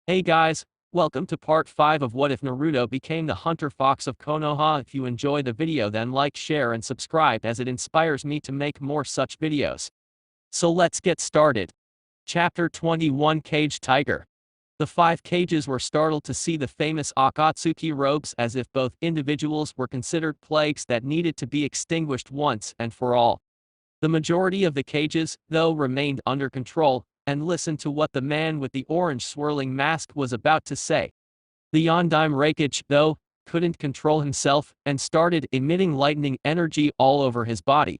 Hey guys, welcome to part 5 of What If Naruto Became the Hunter Fox of Konoha. If you enjoy the video then like, share and subscribe as it inspires me to make more such videos. So let's get started. Chapter 21 Cage Tiger. The 5 cages were startled to see the famous Akatsuki robes as if both individuals were considered plagues that needed to be extinguished once and for all. The majority of the cages, though, remained under control, and listened to what the man with the orange swirling mask was about to say. The Yondaime Reikage, though, couldn't control himself, and started emitting lightning energy all over his body.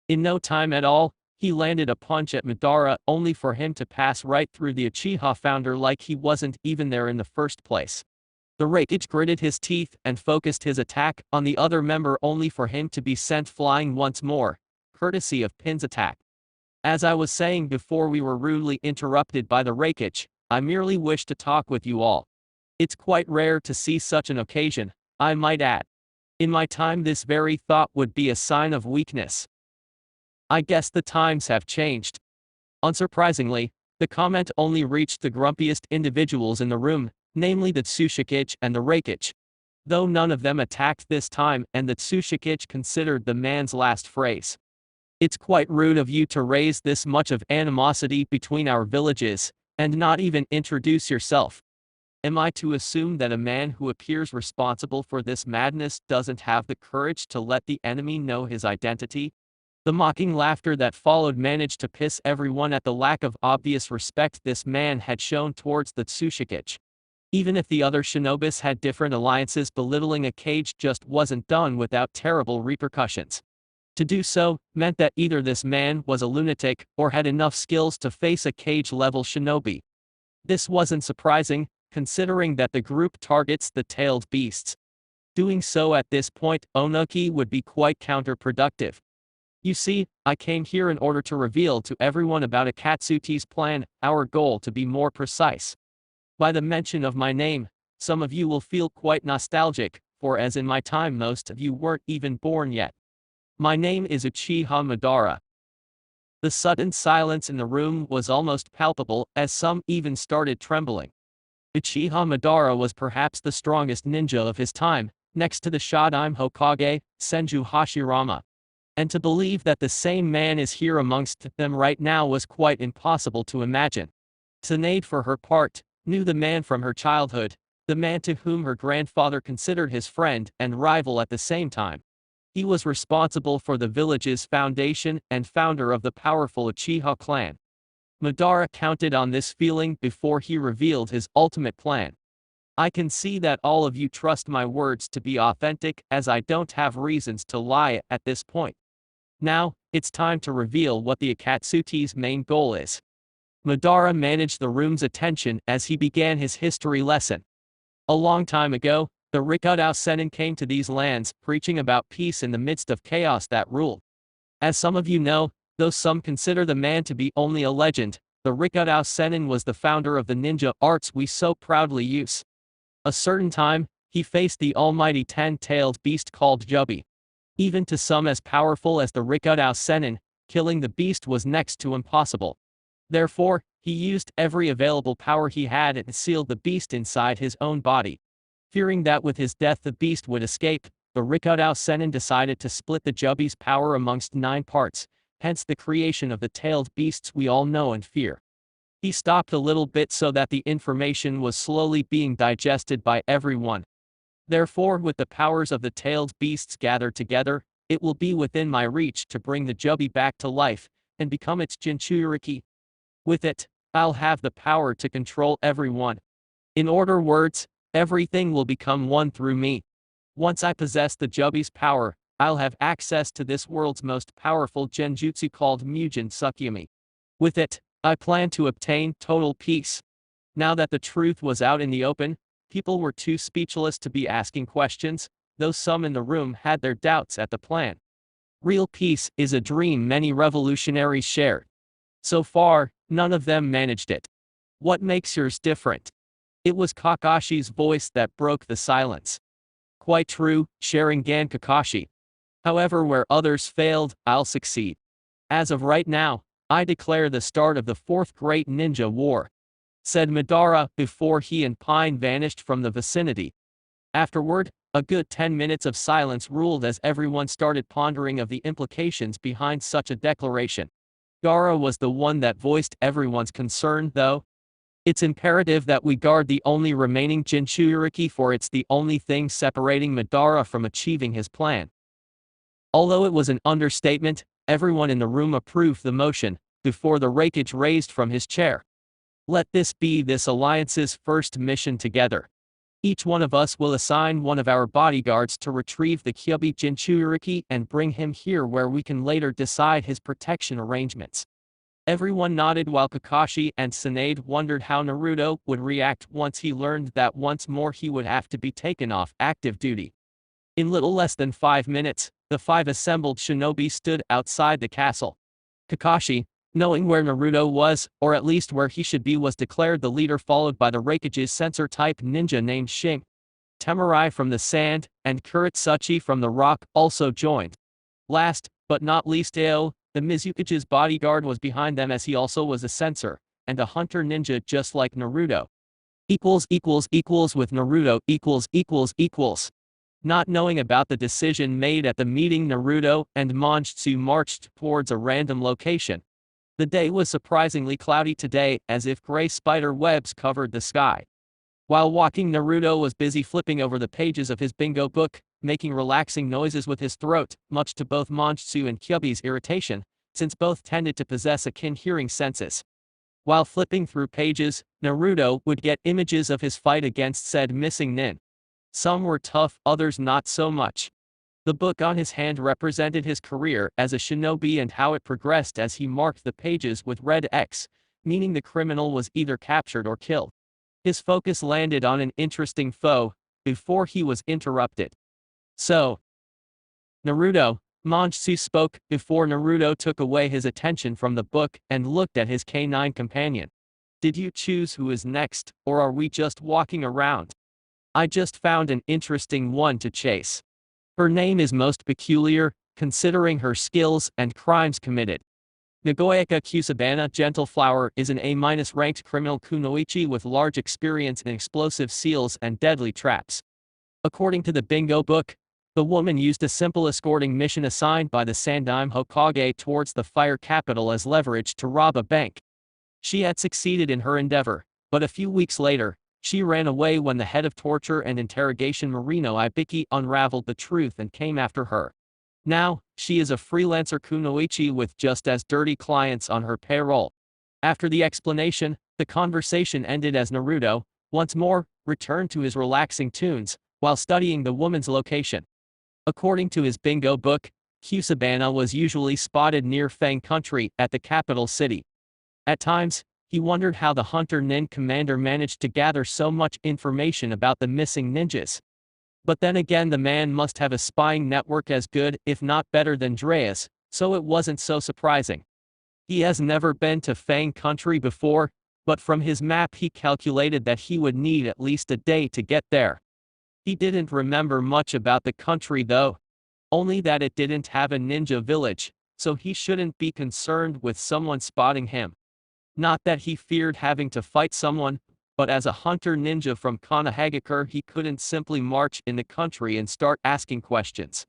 In no time at all, he landed a punch at Madara only for him to pass right through the Uchiha founder like he wasn't even there in the first place. The Reikage gritted his teeth and focused his attack on the other member only for him to be sent flying once more, courtesy of Pin's attack. As I was saying before we were rudely interrupted by the Reikage, I merely wish to talk with you all. It's quite rare to see such an occasion, I might add. In my time this very thought would be a sign of weakness. I guess the times have changed. Unsurprisingly, the comment only reached the grumpiest individuals in the room, namely the Tsushikage and the Reikage. Though none of them attacked this time and the Tsushikage considered the man's last phrase. It's quite rude of you to raise this much of animosity between our villages, and not even introduce yourself. Am I to assume that a man who appears responsible for this madness doesn't have the courage to let the enemy know his identity? The mocking laughter that followed managed to piss everyone at the lack of obvious respect this man had shown towards the Tsushikage. Even if the other shinobis had different alliances, belittling a cage just wasn't done without terrible repercussions. To do so meant that either this man was a lunatic or had enough skills to face a cage-level shinobi. This wasn't surprising, considering that the group targets the tailed beasts. Doing so at this point, Onuki would be quite counterproductive. You see, I came here in order to reveal to everyone about Akatsuki's plan, our goal to be more precise. By the mention of my name, some of you will feel quite nostalgic, for as in my time most of you weren't even born yet. My name is Uchiha Madara. The sudden silence in the room was almost palpable, as some even started trembling. Uchiha Madara was perhaps the strongest ninja of his time, next to the Shodaime Hokage, Senju Hashirama. And to believe that the same man is here amongst them right now was quite impossible to imagine. Tsunade, for her part, knew the man from her childhood, the man to whom her grandfather considered his friend and rival at the same time. He was responsible for the village's foundation and founder of the powerful Uchiha clan. Madara counted on this feeling before he revealed his ultimate plan. I can see that all of you trust my words to be authentic, as I don't have reasons to lie at this point. Now, it's time to reveal what the Akatsuki's main goal is. Madara managed the room's attention as he began his history lesson. A long time ago, the Rikudao Sennin came to these lands, preaching about peace in the midst of chaos that ruled. As some of you know, though some consider the man to be only a legend, the Rikudao Sennin was the founder of the ninja arts we so proudly use. A certain time, he faced the almighty 10-tailed beast called Jubi. Even to some as powerful as the Rikudao Sennin, killing the beast was next to impossible. Therefore, he used every available power he had and sealed the beast inside his own body. Fearing that with his death the beast would escape, the Rikudao Sennin decided to split the Jubi's power amongst 9 parts, hence the creation of the tailed beasts we all know and fear. He stopped a little bit so that the information was slowly being digested by everyone. Therefore, with the powers of the tailed beasts gathered together, it will be within my reach to bring the Jubi back to life, and become its Jinchuriki. With it, I'll have the power to control everyone. In other words, everything will become one through me. Once I possess the Jubi's power, I'll have access to this world's most powerful genjutsu called Mugen Tsukuyomi. With it, I plan to obtain total peace. Now that the truth was out in the open, people were too speechless to be asking questions, though some in the room had their doubts at the plan. Real peace is a dream many revolutionaries shared. So far, none of them managed it. What makes yours different? It was Kakashi's voice that broke the silence. Quite true, Sharingan Kakashi. However, where others failed, I'll succeed. As of right now, I declare the start of the 4th Great Ninja War. said Madara before he and Pine vanished from the vicinity. Afterward, a good 10 minutes of silence ruled as everyone started pondering of the implications behind such a declaration. Gaara was the one that voiced everyone's concern, though. It's imperative that we guard the only remaining Jinchuriki, for it's the only thing separating Madara from achieving his plan. Although it was an understatement, everyone in the room approved the motion, before the Raikage raised from his chair. Let this be this alliance's first mission together. Each one of us will assign one of our bodyguards to retrieve the Kyuubi Jinchuriki and bring him here where we can later decide his protection arrangements. Everyone nodded while Kakashi and Tsunade wondered how Naruto would react once he learned that once more he would have to be taken off active duty. In little less than 5 minutes, the 5 assembled shinobi stood outside the castle. Kakashi, knowing where Naruto was, or at least where he should be, was declared the leader, followed by the Raikage's sensor-type ninja named Shing. Temurai from the sand, and Kuretsuchi from the rock also joined. Last, but not least, Ao, the Mizukage's bodyguard, was behind them, as he also was a sensor, and a hunter ninja just like Naruto. With Naruto . Not knowing about the decision made at the meeting, Naruto and Manjutsu marched towards a random location. The day was surprisingly cloudy today, as if gray spider webs covered the sky. While walking, Naruto was busy flipping over the pages of his bingo book, making relaxing noises with his throat, much to both Manjutsu and Kyuubi's irritation, since both tended to possess keen hearing senses. While flipping through pages, Naruto would get images of his fight against said missing nin. Some were tough, others not so much. The book on his hand represented his career as a shinobi and how it progressed as he marked the pages with red X, meaning the criminal was either captured or killed. His focus landed on an interesting foe, before he was interrupted. So, Naruto, Manjutsu spoke, before Naruto took away his attention from the book and looked at his canine companion. Did you choose who is next, or are we just walking around? I just found an interesting one to chase. Her name is most peculiar, considering her skills and crimes committed. Nagoyaka Kusabana Gentle Flower is an A-ranked criminal kunoichi with large experience in explosive seals and deadly traps. According to the bingo book, the woman used a simple escorting mission assigned by the Sandaime Hokage towards the fire capital as leverage to rob a bank. She had succeeded in her endeavor, but a few weeks later, she ran away when the head of torture and interrogation Marino Ibiki unraveled the truth and came after her. Now, she is a freelancer kunoichi with just as dirty clients on her payroll. After the explanation, the conversation ended as Naruto, once more, returned to his relaxing tunes, while studying the woman's location. According to his bingo book, Kusabana was usually spotted near Fang Country, at the capital city. At times, he wondered how the hunter nin commander managed to gather so much information about the missing ninjas. But then again, the man must have a spying network as good, if not better than Drea's, so it wasn't so surprising. He has never been to Fang Country before, but from his map he calculated that he would need at least a day to get there. He didn't remember much about the country though. Only that it didn't have a ninja village, so he shouldn't be concerned with someone spotting him. Not that he feared having to fight someone, but as a hunter ninja from Konoha he couldn't simply march in the country and start asking questions.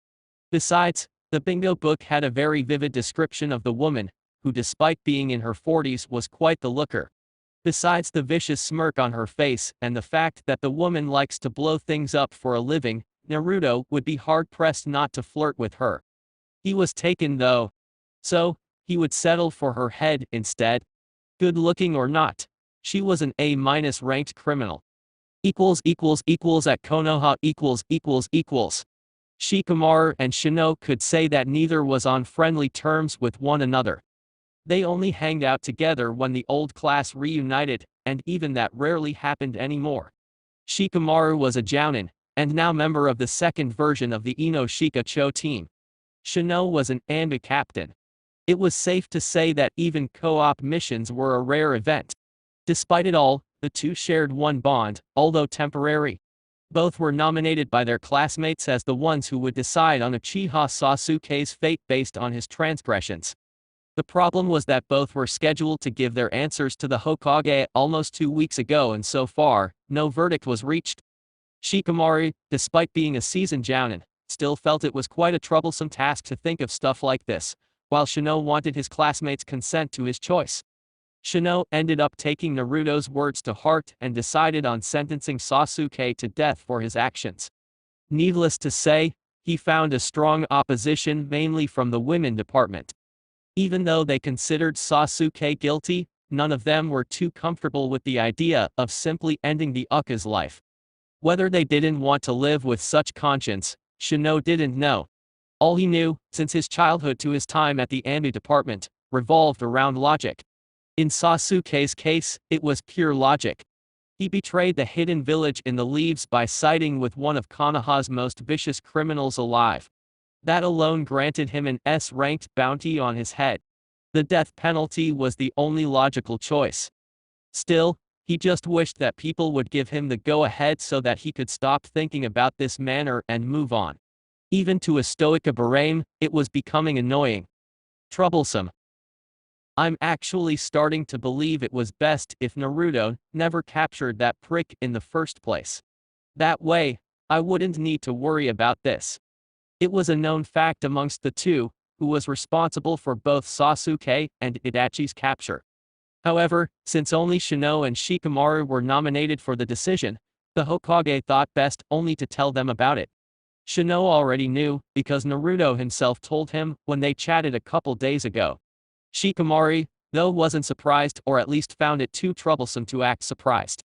Besides, the bingo book had a very vivid description of the woman, who despite being in her 40s was quite the looker. Besides the vicious smirk on her face and the fact that the woman likes to blow things up for a living, Naruto would be hard-pressed not to flirt with her. He was taken though. So, he would settle for her head instead. Good looking or not, she was an A-ranked criminal. At Konoha . Shikamaru and Shino could say that neither was on friendly terms with one another. They only hanged out together when the old class reunited, and even that rarely happened anymore. Shikamaru was a jounin, and now member of the second version of the Ino Shika-cho team. Shino was an ANBA captain. It was safe to say that even co-op missions were a rare event. Despite it all, the two shared one bond, although temporary. Both were nominated by their classmates as the ones who would decide on Uchiha Sasuke's fate based on his transgressions. The problem was that both were scheduled to give their answers to the Hokage almost 2 weeks ago, and so far, no verdict was reached. Shikamaru, despite being a seasoned jounin, still felt it was quite a troublesome task to think of stuff like this, while Shino wanted his classmates' consent to his choice. Shino ended up taking Naruto's words to heart and decided on sentencing Sasuke to death for his actions. Needless to say, he found a strong opposition mainly from the women department. Even though they considered Sasuke guilty, none of them were too comfortable with the idea of simply ending the Uka's life. Whether they didn't want to live with such conscience, Shino didn't know. All he knew, since his childhood to his time at the Anu department, revolved around logic. In Sasuke's case, it was pure logic. He betrayed the hidden village in the leaves by siding with one of Konoha's most vicious criminals alive. That alone granted him an S-ranked bounty on his head. The death penalty was the only logical choice. Still, he just wished that people would give him the go-ahead so that he could stop thinking about this matter and move on. Even to a stoic brain, it was becoming annoying. Troublesome. I'm actually starting to believe it was best if Naruto never captured that prick in the first place. That way, I wouldn't need to worry about this. It was a known fact amongst the two, who was responsible for both Sasuke and Itachi's capture. However, since only Shino and Shikamaru were nominated for the decision, the Hokage thought best only to tell them about it. Shino already knew, because Naruto himself told him when they chatted a couple days ago. Shikamaru, though, wasn't surprised, or at least found it too troublesome to act surprised.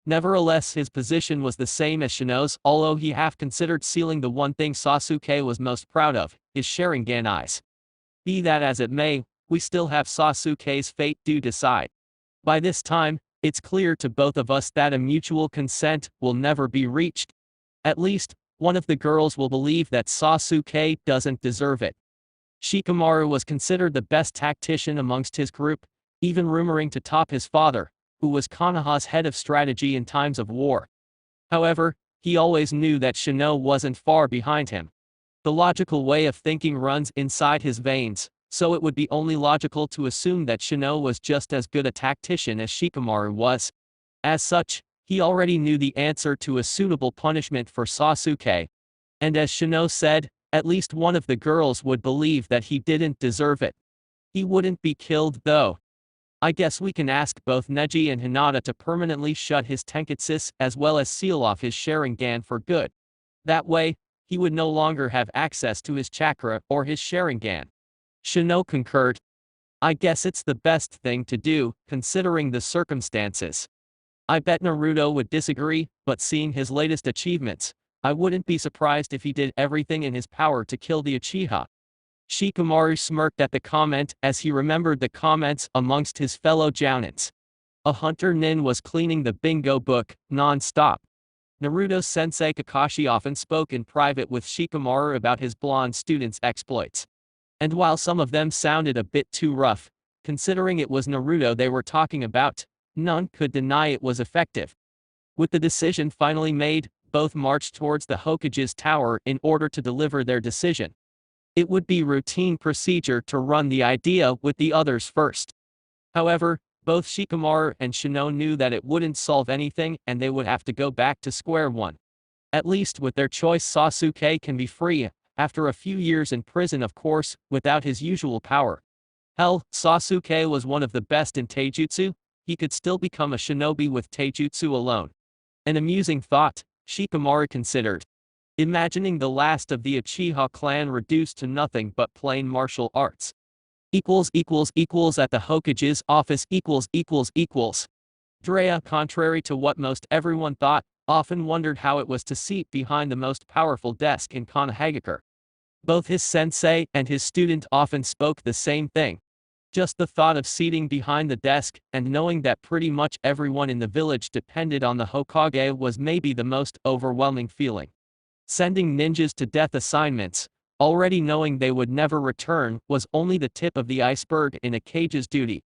Nevertheless, his position was the same as Shino's, although he half considered sealing the one thing Sasuke was most proud of, his Sharingan eyes. Be that as it may, we still have Sasuke's fate to decide. By this time, it's clear to both of us that a mutual consent will never be reached. At least, one of the girls will believe that Sasuke doesn't deserve it. Shikamaru was considered the best tactician amongst his group, even rumoring to top his father, who was Konoha's head of strategy in times of war. However, he always knew that Shino wasn't far behind him. The logical way of thinking runs inside his veins, so it would be only logical to assume that Shino was just as good a tactician as Shikamaru was. As such, he already knew the answer to a suitable punishment for Sasuke. And as Shino said, at least one of the girls would believe that he didn't deserve it. He wouldn't be killed though. I guess we can ask both Neji and Hinata to permanently shut his Tenketsu as well as seal off his Sharingan for good. That way, he would no longer have access to his chakra or his Sharingan. Shino concurred. I guess it's the best thing to do, considering the circumstances. I bet Naruto would disagree, but seeing his latest achievements, I wouldn't be surprised if he did everything in his power to kill the Uchiha. Shikamaru smirked at the comment as he remembered the comments amongst his fellow jounins. A hunter-nin was cleaning the bingo book, non-stop. Naruto's sensei Kakashi often spoke in private with Shikamaru about his blonde student's exploits. And while some of them sounded a bit too rough, considering it was Naruto they were talking about, none could deny it was effective. With the decision finally made, both marched towards the Hokage's tower in order to deliver their decision. It would be routine procedure to run the idea with the others first. However, both Shikamaru and Shino knew that it wouldn't solve anything and they would have to go back to square one. At least with their choice, Sasuke can be free, after a few years in prison of course, without his usual power. Hell, Sasuke was one of the best in taijutsu, he could still become a shinobi with taijutsu alone. An amusing thought, Shikamaru considered. Imagining the last of the Uchiha clan reduced to nothing but plain martial arts. At the Hokage's office Drea, contrary to what most everyone thought, often wondered how it was to seat behind the most powerful desk in Konohagakure. Both his sensei and his student often spoke the same thing. Just the thought of seating behind the desk and knowing that pretty much everyone in the village depended on the Hokage was maybe the most overwhelming feeling. Sending ninjas to death assignments, already knowing they would never return, was only the tip of the iceberg in Akage's duty.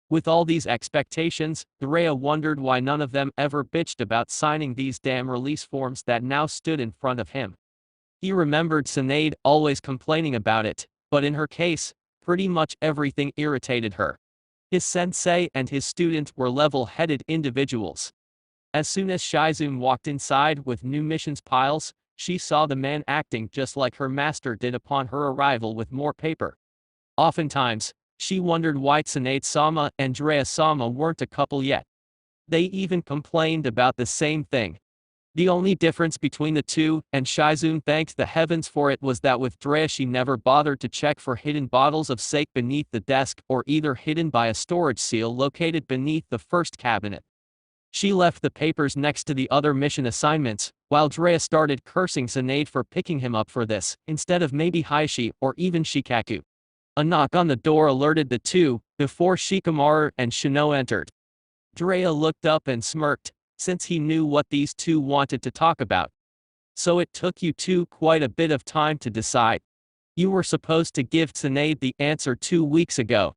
With all these expectations, Drea wondered why none of them ever bitched about signing these damn release forms that now stood in front of him. He remembered Tsunade always complaining about it, but in her case, Pretty much everything irritated her. His sensei and his student were level-headed individuals. As soon as Shizune walked inside with new missions piles, she saw the man acting just like her master did upon her arrival with more paper. Oftentimes, she wondered why Tsunade-sama and Jiraiya-sama weren't a couple yet. They even complained about the same thing. The only difference between the two, and Shizune thanked the heavens for it, was that with Jiraiya she never bothered to check for hidden bottles of sake beneath the desk or either hidden by a storage seal located beneath the first cabinet. She left the papers next to the other mission assignments, while Jiraiya started cursing Tsunade for picking him up for this, instead of maybe Heishi or even Shikaku. A knock on the door alerted the two, before Shikamaru and Shino entered. Jiraiya looked up and smirked, since he knew what these two wanted to talk about. So it took you two quite a bit of time to decide. You were supposed to give Tsunade the answer 2 weeks ago.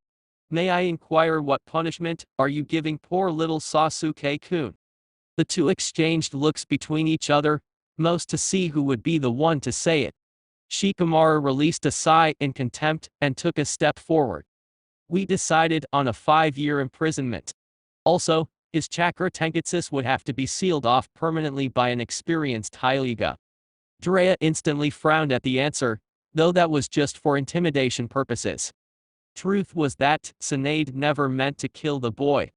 May I inquire what punishment are you giving poor little Sasuke-kun? The two exchanged looks between each other, most to see who would be the one to say it. Shikamaru released a sigh in contempt and took a step forward. We decided on a 5-year imprisonment. Also, his chakra tenketsu would have to be sealed off permanently by an experienced Hyuga. Jiraiya instantly frowned at the answer, though that was just for intimidation purposes. Truth was that Tsunade never meant to kill the boy.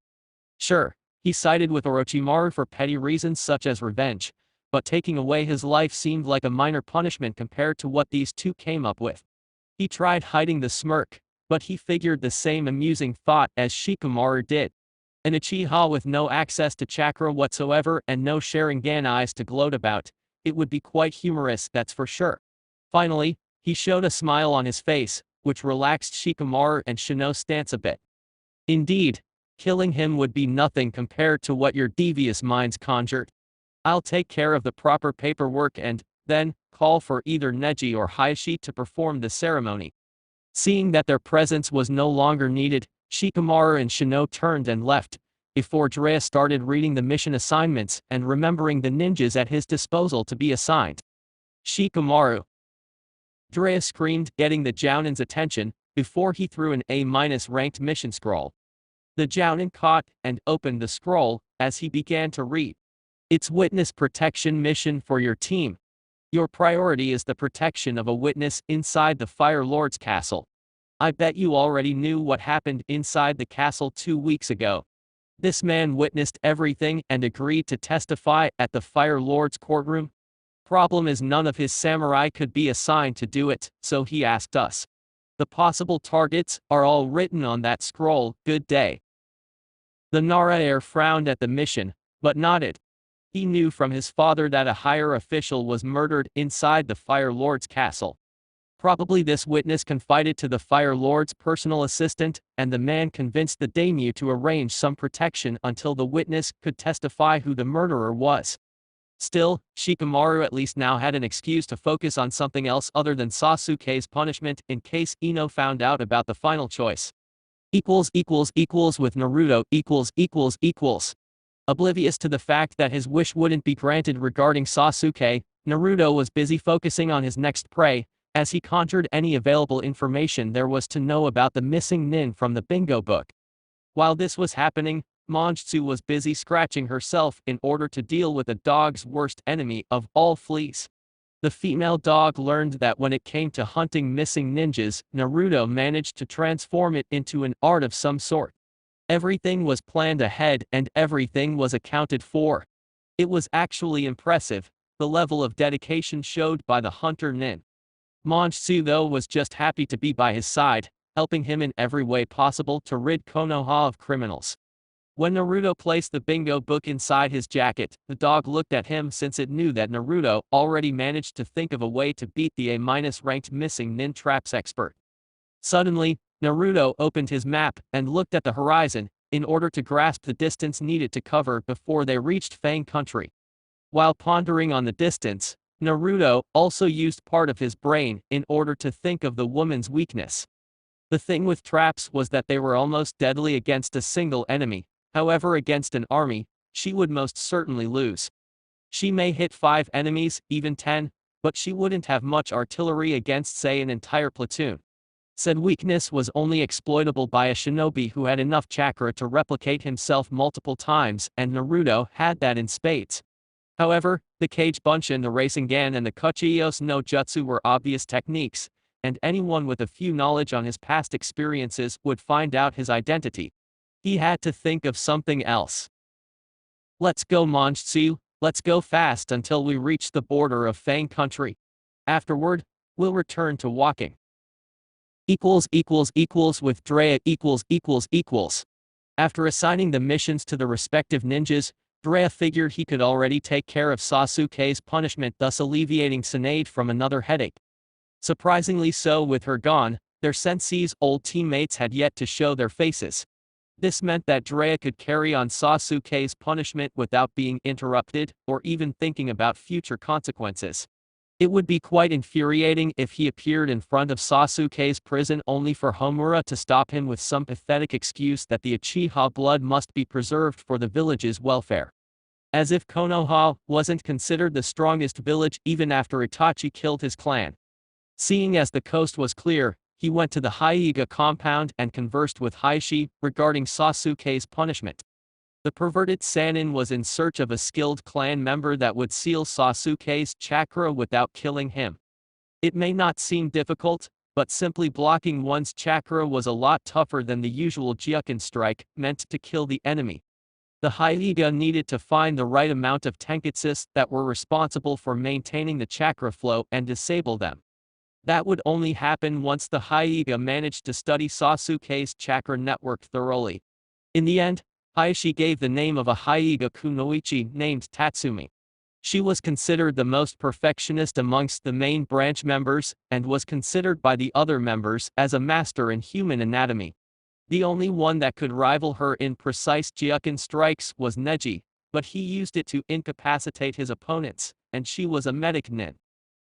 Sure, he sided with Orochimaru for petty reasons such as revenge, but taking away his life seemed like a minor punishment compared to what these two came up with. He tried hiding the smirk, but he figured the same amusing thought as Shikamaru did. An Uchiha with no access to chakra whatsoever and no Sharingan eyes to gloat about, it would be quite humorous, that's for sure. Finally, he showed a smile on his face, which relaxed Shikamaru and Shino's stance a bit. Indeed, killing him would be nothing compared to what your devious minds conjured. I'll take care of the proper paperwork and, then, call for either Neji or Heishi to perform the ceremony. Seeing that their presence was no longer needed, Shikamaru and Shino turned and left, before Jiraiya started reading the mission assignments and remembering the ninjas at his disposal to be assigned. Shikamaru! Jiraiya screamed, getting the Jounin's attention, before he threw an A-ranked mission scroll. The Jounin caught and opened the scroll as he began to read. It's witness protection mission for your team. Your priority is the protection of a witness inside the Fire Lord's castle. I bet you already knew what happened inside the castle 2 weeks ago. This man witnessed everything and agreed to testify at the Fire Lord's courtroom. Problem is none of his samurai could be assigned to do it, so he asked us. The possible targets are all written on that scroll. Good day. The Nara heir frowned at the mission, but nodded. He knew from his father that a higher official was murdered inside the Fire Lord's castle. Probably this witness confided to the Fire Lord's personal assistant, and the man convinced the daimyo to arrange some protection until the witness could testify who the murderer was. Still, Shikamaru at least now had an excuse to focus on something else other than Sasuke's punishment in case Ino found out about the final choice. With Naruto . Oblivious to the fact that his wish wouldn't be granted regarding Sasuke, Naruto was busy focusing on his next prey, as he conjured any available information there was to know about the missing nin from the bingo book. While this was happening, Manjutsu was busy scratching herself in order to deal with a dog's worst enemy of all, fleas. The female dog learned that when it came to hunting missing ninjas, Naruto managed to transform it into an art of some sort. Everything was planned ahead and everything was accounted for. It was actually impressive, the level of dedication showed by the hunter-nin. Manjutsu though was just happy to be by his side, helping him in every way possible to rid Konoha of criminals. When Naruto placed the bingo book inside his jacket, the dog looked at him since it knew that Naruto already managed to think of a way to beat the A-ranked missing nin traps expert. Suddenly, Naruto opened his map and looked at the horizon, in order to grasp the distance needed to cover before they reached Fang country. While pondering on the distance, Naruto also used part of his brain in order to think of the woman's weakness. The thing with traps was that they were almost deadly against a single enemy, however against an army, she would most certainly lose. She may hit 5 enemies, even 10, but she wouldn't have much artillery against say an entire platoon. Said weakness was only exploitable by a shinobi who had enough chakra to replicate himself multiple times, and Naruto had that in spades. However, the Kage Bunshin, the Rasengan and the Kuchiyos no Jutsu were obvious techniques, and anyone with a few knowledge on his past experiences would find out his identity. He had to think of something else. Let's go Monjutsu, let's go fast until we reach the border of Fang country. Afterward, we'll return to walking. With Drea ====. After assigning the missions to the respective ninjas, Drea figured he could already take care of Sasuke's punishment, thus alleviating Tsunade from another headache. Surprisingly so, with her gone, their sensei's old teammates had yet to show their faces. This meant that Drea could carry on Sasuke's punishment without being interrupted, or even thinking about future consequences. It would be quite infuriating if he appeared in front of Sasuke's prison only for Homura to stop him with some pathetic excuse that the Uchiha blood must be preserved for the village's welfare. As if Konoha wasn't considered the strongest village even after Itachi killed his clan. Seeing as the coast was clear, he went to the Hyuga compound and conversed with Hishi regarding Sasuke's punishment. The perverted Sannin was in search of a skilled clan member that would seal Sasuke's chakra without killing him. It may not seem difficult, but simply blocking one's chakra was a lot tougher than the usual Gyuken strike, meant to kill the enemy. The Hyuga needed to find the right amount of tenketsus that were responsible for maintaining the chakra flow and disable them. That would only happen once the Hyuga managed to study Sasuke's chakra network thoroughly. In the end, Hishi gave the name of a Hyuga kunoichi named Tatsumi. She was considered the most perfectionist amongst the main branch members, and was considered by the other members as a master in human anatomy. The only one that could rival her in precise Gyuken strikes was Neji, but he used it to incapacitate his opponents, and she was a medic nin.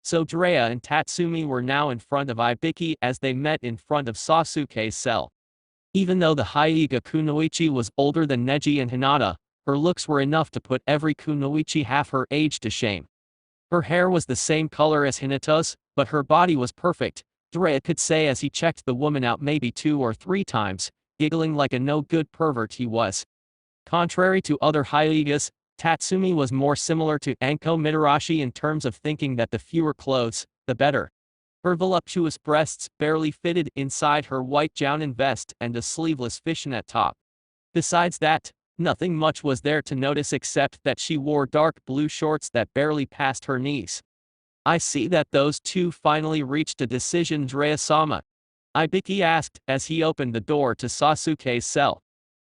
So Drea and Tatsumi were now in front of Ibiki as they met in front of Sasuke's cell. Even though the Hyuga kunoichi was older than Neji and Hinata, her looks were enough to put every kunoichi half her age to shame. Her hair was the same color as Hinata's, but her body was perfect, Drea could say as he checked the woman out maybe 2 or 3 times, giggling like a no-good pervert he was. Contrary to other Hyugas, Tatsumi was more similar to Anko Mitarashi in terms of thinking that the fewer clothes, the better. Her voluptuous breasts barely fitted inside her white jounin vest and a sleeveless fishnet top. Besides that, nothing much was there to notice except that she wore dark blue shorts that barely passed her knees. I see that those two finally reached a decision, Drea-sama. Ibiki asked as he opened the door to Sasuke's cell.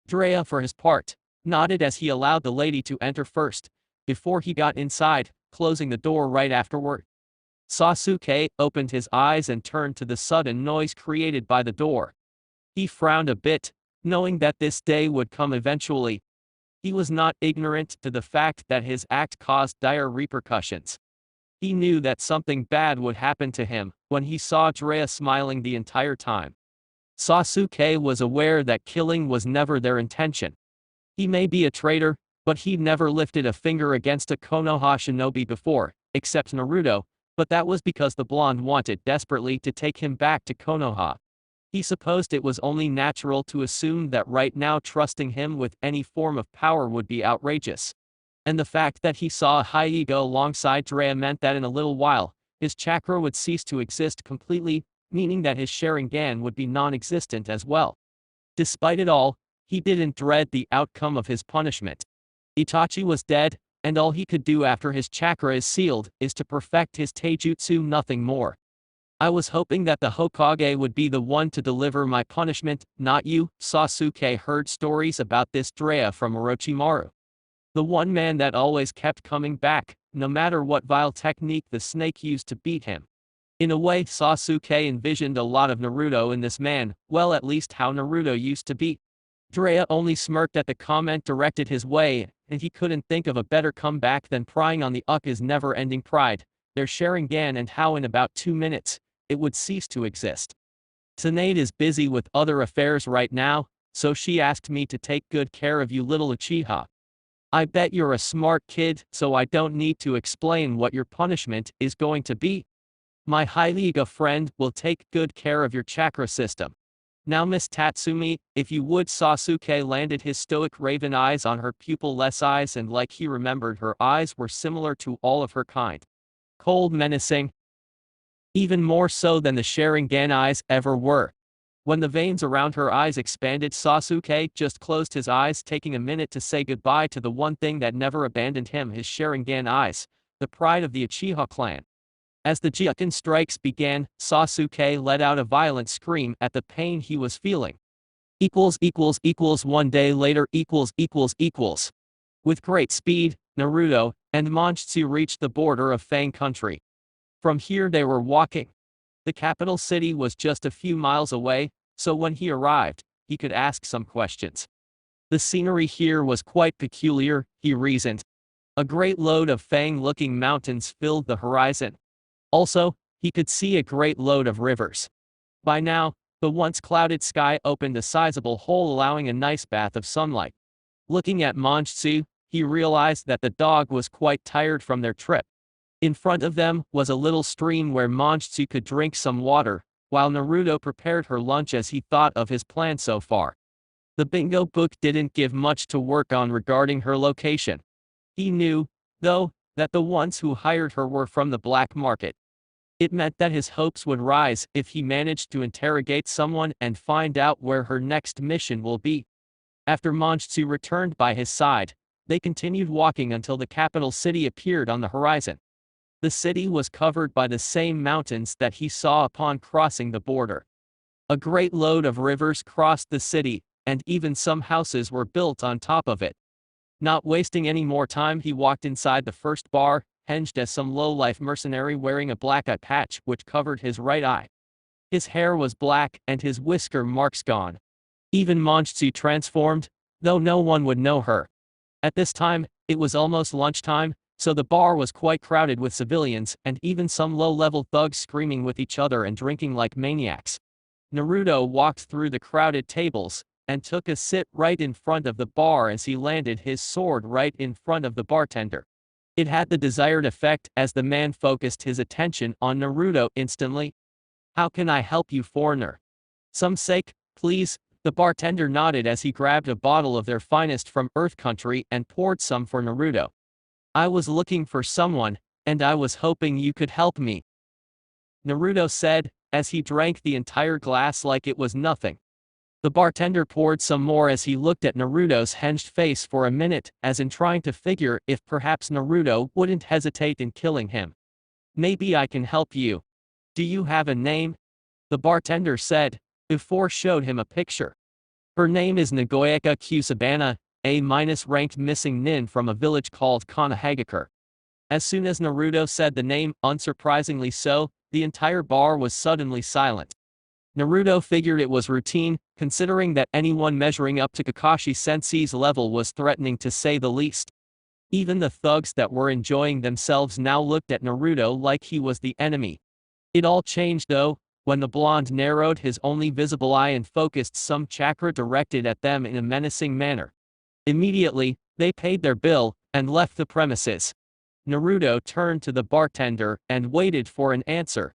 Drea, for his part, nodded as he allowed the lady to enter first, before he got inside, closing the door right afterward. Sasuke opened his eyes and turned to the sudden noise created by the door. He frowned a bit, knowing that this day would come eventually. He was not ignorant to the fact that his act caused dire repercussions. He knew that something bad would happen to him when he saw Drea smiling the entire time. Sasuke was aware that killing was never their intention. He may be a traitor, but he'd never lifted a finger against a Konoha shinobi before, except Naruto, but that was because the blonde wanted desperately to take him back to Konoha. He supposed it was only natural to assume that right now trusting him with any form of power would be outrageous. And the fact that he saw a Hyuga alongside Drea meant that in a little while, his chakra would cease to exist completely, meaning that his Sharingan would be non-existent as well. Despite it all, he didn't dread the outcome of his punishment. Itachi was dead, and all he could do after his chakra is sealed is to perfect his taijutsu, nothing more. I was hoping that the Hokage would be the one to deliver my punishment, not you. Sasuke heard stories about this Drea from Orochimaru. The one man that always kept coming back, no matter what vile technique the snake used to beat him. In a way, Sasuke envisioned a lot of Naruto in this man, well, at least how Naruto used to be. Drea only smirked at the comment directed his way, and he couldn't think of a better comeback than prying on the Ukka's never-ending pride, their Sharingan, and how in about 2 minutes, it would cease to exist. Tsunade is busy with other affairs right now, so she asked me to take good care of you, little Uchiha. I bet you're a smart kid, so I don't need to explain what your punishment is going to be. My Hyliga friend will take good care of your chakra system. Now Miss Tatsumi, if you would. Sasuke landed his stoic raven eyes on her pupil-less eyes, and like he remembered, her eyes were similar to all of her kind. Cold, menacing. Even more so than the Sharingan eyes ever were. When the veins around her eyes expanded, Sasuke just closed his eyes, taking a minute to say goodbye to the one thing that never abandoned him, his Sharingan eyes, the pride of the Uchiha clan. As the Gyuken strikes began, Sasuke let out a violent scream at the pain he was feeling. One day later. With great speed, Naruto and Manjutsu reached the border of Fang country. From here they were walking. The capital city was just a few miles away, so when he arrived, he could ask some questions. The scenery here was quite peculiar, he reasoned. A great load of Fang-looking mountains filled the horizon. Also, he could see a great load of rivers. By now, the once clouded sky opened a sizable hole, allowing a nice bath of sunlight. Looking at Manjutsu, he realized that the dog was quite tired from their trip. In front of them was a little stream where Manjutsu could drink some water, while Naruto prepared her lunch as he thought of his plan so far. The bingo book didn't give much to work on regarding her location. He knew, though, that the ones who hired her were from the black market. It meant that his hopes would rise if he managed to interrogate someone and find out where her next mission will be. After Manjutsu returned by his side, they continued walking until the capital city appeared on the horizon. The city was covered by the same mountains that he saw upon crossing the border. A great load of rivers crossed the city, and even some houses were built on top of it. Not wasting any more time, he walked inside the first bar, henged as some low-life mercenary wearing a black eye patch which covered his right eye. His hair was black and his whisker marks gone. Even Manjutsu transformed, though no one would know her. At this time, it was almost lunchtime, so the bar was quite crowded with civilians and even some low-level thugs screaming with each other and drinking like maniacs. Naruto walked through the crowded tables and took a sit right in front of the bar as he landed his sword right in front of the bartender. It had the desired effect as the man focused his attention on Naruto instantly. "How can I help you, foreigner?" "Some sake, please." The bartender nodded as he grabbed a bottle of their finest from Earth Country and poured some for Naruto. "I was looking for someone, and I was hoping you could help me," Naruto said, as he drank the entire glass like it was nothing. The bartender poured some more as he looked at Naruto's hinged face for a minute, as in trying to figure if perhaps Naruto wouldn't hesitate in killing him. "Maybe I can help you. Do you have a name?" the bartender said, before showed him a picture. "Her name is Nagoyaka Kusabana, A-ranked missing nin from a village called KONOHA." As soon as Naruto said the name, unsurprisingly so, the entire bar was suddenly silent. Naruto figured it was routine, considering that anyone measuring up to Kakashi Sensei's level was threatening to say the least. Even the thugs that were enjoying themselves now looked at Naruto like he was the enemy. It all changed though, when the blonde narrowed his only visible eye and focused some chakra directed at them in a menacing manner. Immediately, they paid their bill and left the premises. Naruto turned to the bartender and waited for an answer.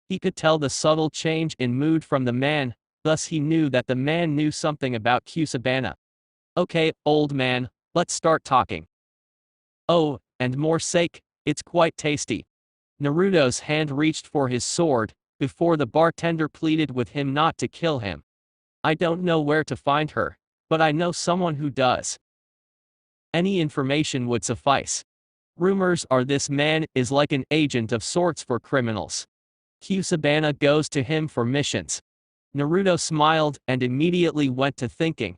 He could tell the subtle change in mood from the man, thus he knew that the man knew something about Kusabana. "Okay, old man, let's start talking." "Oh, and more sake, it's quite tasty." Naruto's hand reached for his sword, before the bartender pleaded with him not to kill him. "I don't know where to find her, but I know someone who does. Any information would suffice. Rumors are this man is like an agent of sorts for criminals. Kusabana goes to him for missions." Naruto smiled and immediately went to thinking.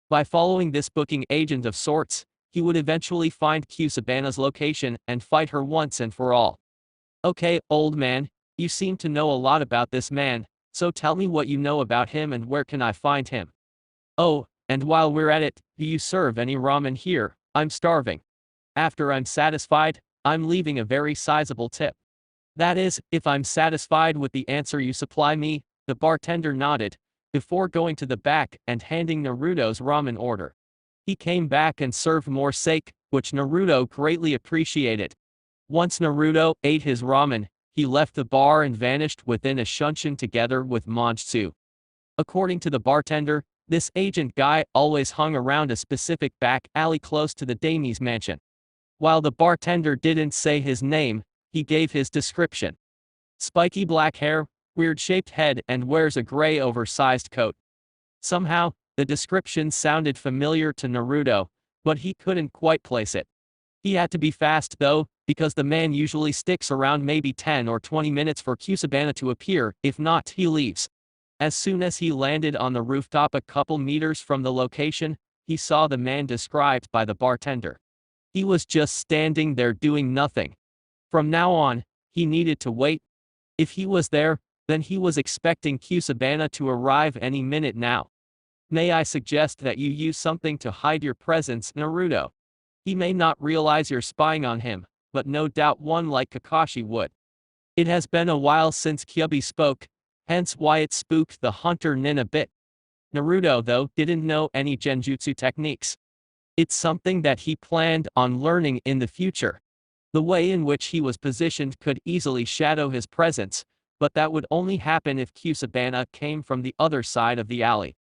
By following this booking agent of sorts, he would eventually find Kusabana's location and fight her once and for all. "Okay, old man, you seem to know a lot about this man, so tell me what you know about him and where can I find him? Oh, and while we're at it, do you serve any ramen here? I'm starving. After I'm satisfied, I'm leaving a very sizable tip." "That is, if I'm satisfied with the answer you supply me," the bartender nodded, before going to the back and handing Naruto's ramen order. He came back and served more sake, which Naruto greatly appreciated. Once Naruto ate his ramen, he left the bar and vanished within a shunshin together with Manjutsu. According to the bartender, this agent guy always hung around a specific back alley close to the daimyo's mansion. While the bartender didn't say his name, he gave his description. Spiky black hair, weird-shaped head, and wears a gray oversized coat. Somehow, the description sounded familiar to Naruto, but he couldn't quite place it. He had to be fast though, because the man usually sticks around maybe 10 or 20 minutes for Kusabana to appear, if not, he leaves. As soon as he landed on the rooftop a couple meters from the location, he saw the man described by the bartender. He was just standing there doing nothing. From now on, he needed to wait. If he was there, then he was expecting Kusabana to arrive any minute now. May I suggest that you use something to hide your presence, Naruto? He may not realize you're spying on him, but no doubt one like Kakashi would. It has been a while since Kyubi spoke, hence why it spooked the hunter-nin a bit. Naruto, though, didn't know any genjutsu techniques. It's something that he planned on learning in the future. The way in which he was positioned could easily shadow his presence, but that would only happen if Kusabana came from the other side of the alley.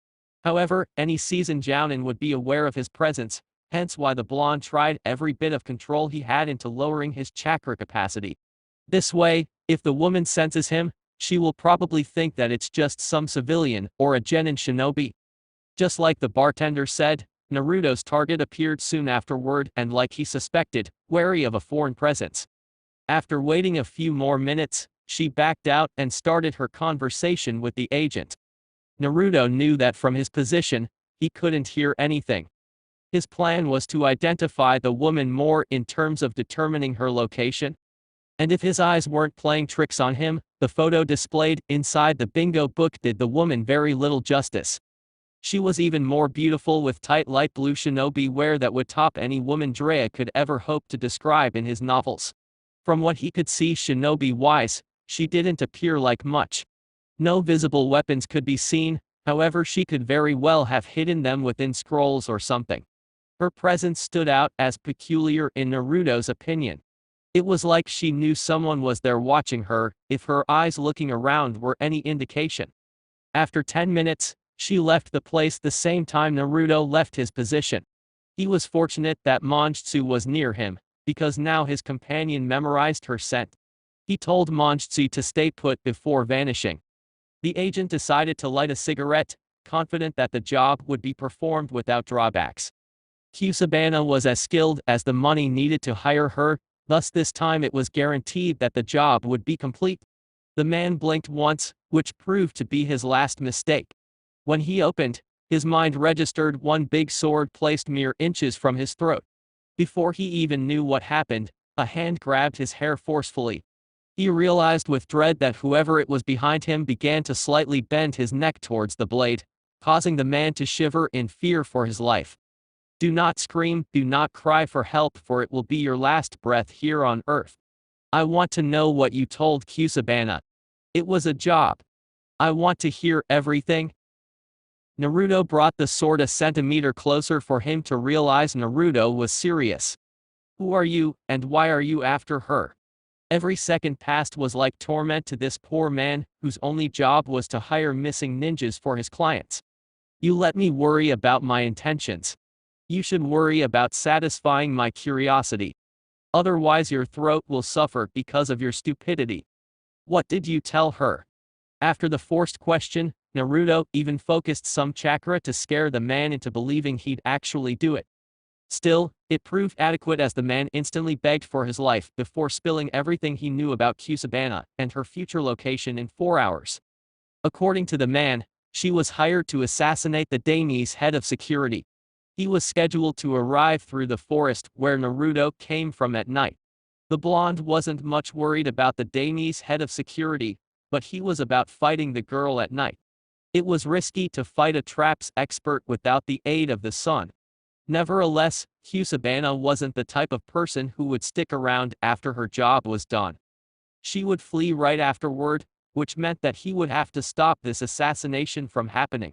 However, any seasoned jounin would be aware of his presence, hence why the blonde tried every bit of control he had into lowering his chakra capacity. This way, if the woman senses him, she will probably think that it's just some civilian or a genin shinobi. Just like the bartender said, Naruto's target appeared soon afterward and, like he suspected, wary of a foreign presence. After waiting a few more minutes, she backed out and started her conversation with the agent. Naruto knew that from his position, he couldn't hear anything. His plan was to identify the woman more in terms of determining her location. And if his eyes weren't playing tricks on him, the photo displayed inside the bingo book did the woman very little justice. She was even more beautiful with tight light blue shinobi wear that would top any woman Drea could ever hope to describe in his novels. From what he could see shinobi-wise, she didn't appear like much. No visible weapons could be seen, however she could very well have hidden them within scrolls or something. Her presence stood out as peculiar in Naruto's opinion. It was like she knew someone was there watching her, if her eyes looking around were any indication. After 10 minutes, she left the place the same time Naruto left his position. He was fortunate that Manjutsu was near him, because now his companion memorized her scent. He told Manjutsu to stay put before vanishing. The agent decided to light a cigarette, confident that the job would be performed without drawbacks. Kusabana was as skilled as the money needed to hire her, thus this time it was guaranteed that the job would be complete. The man blinked once, which proved to be his last mistake. When he opened, his mind registered one big sword placed mere inches from his throat. Before he even knew what happened, a hand grabbed his hair forcefully. He realized with dread that whoever it was behind him began to slightly bend his neck towards the blade, causing the man to shiver in fear for his life. Do not scream, do not cry for help, for it will be your last breath here on earth. I want to know what you told Kusabana. It was a job. I want to hear everything. Naruto brought the sword a centimeter closer for him to realize Naruto was serious. Who are you, and why are you after her? Every second passed was like torment to this poor man, whose only job was to hire missing ninjas for his clients. You let me worry about my intentions. You should worry about satisfying my curiosity. Otherwise your throat will suffer because of your stupidity. What did you tell her? After the forced question, Naruto even focused some chakra to scare the man into believing he'd actually do it. Still, it proved adequate as the man instantly begged for his life before spilling everything he knew about Kusabana and her future location in 4 hours. According to the man, she was hired to assassinate the daimyo's head of security. He was scheduled to arrive through the forest where Naruto came from at night. The blonde wasn't much worried about the daimyo's head of security, but he was about fighting the girl at night. It was risky to fight a traps expert without the aid of the sun. Nevertheless, Kusabana wasn't the type of person who would stick around after her job was done. She would flee right afterward, which meant that he would have to stop this assassination from happening.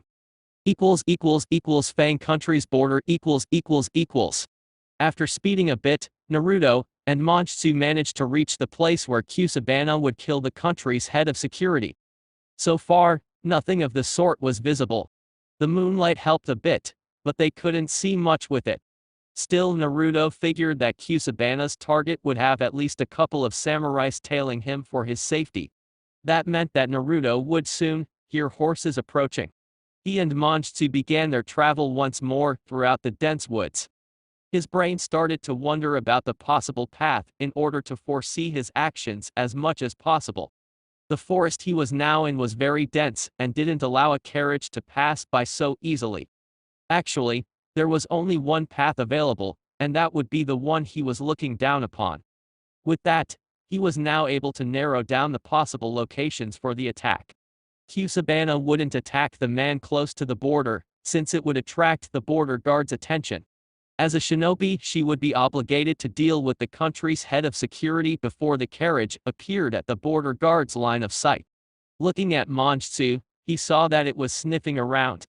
Fang country's border . After speeding a bit, Naruto, and Manjutsu managed to reach the place where Kusabana would kill the country's head of security. So far, nothing of the sort was visible. The moonlight helped a bit, but they couldn't see much with it. Still, Naruto figured that Kusabana's target would have at least a couple of samurais tailing him for his safety. That meant that Naruto would soon hear horses approaching. He and Manjutsu began their travel once more throughout the dense woods. His brain started to wonder about the possible path in order to foresee his actions as much as possible. The forest he was now in was very dense and didn't allow a carriage to pass by so easily. Actually, there was only one path available, and that would be the one he was looking down upon. With that, he was now able to narrow down the possible locations for the attack. Kusabana wouldn't attack the man close to the border, since it would attract the border guard's attention. As a shinobi, she would be obligated to deal with the country's head of security before the carriage appeared at the border guard's line of sight. Looking at Manjutsu, he saw that it was sniffing around.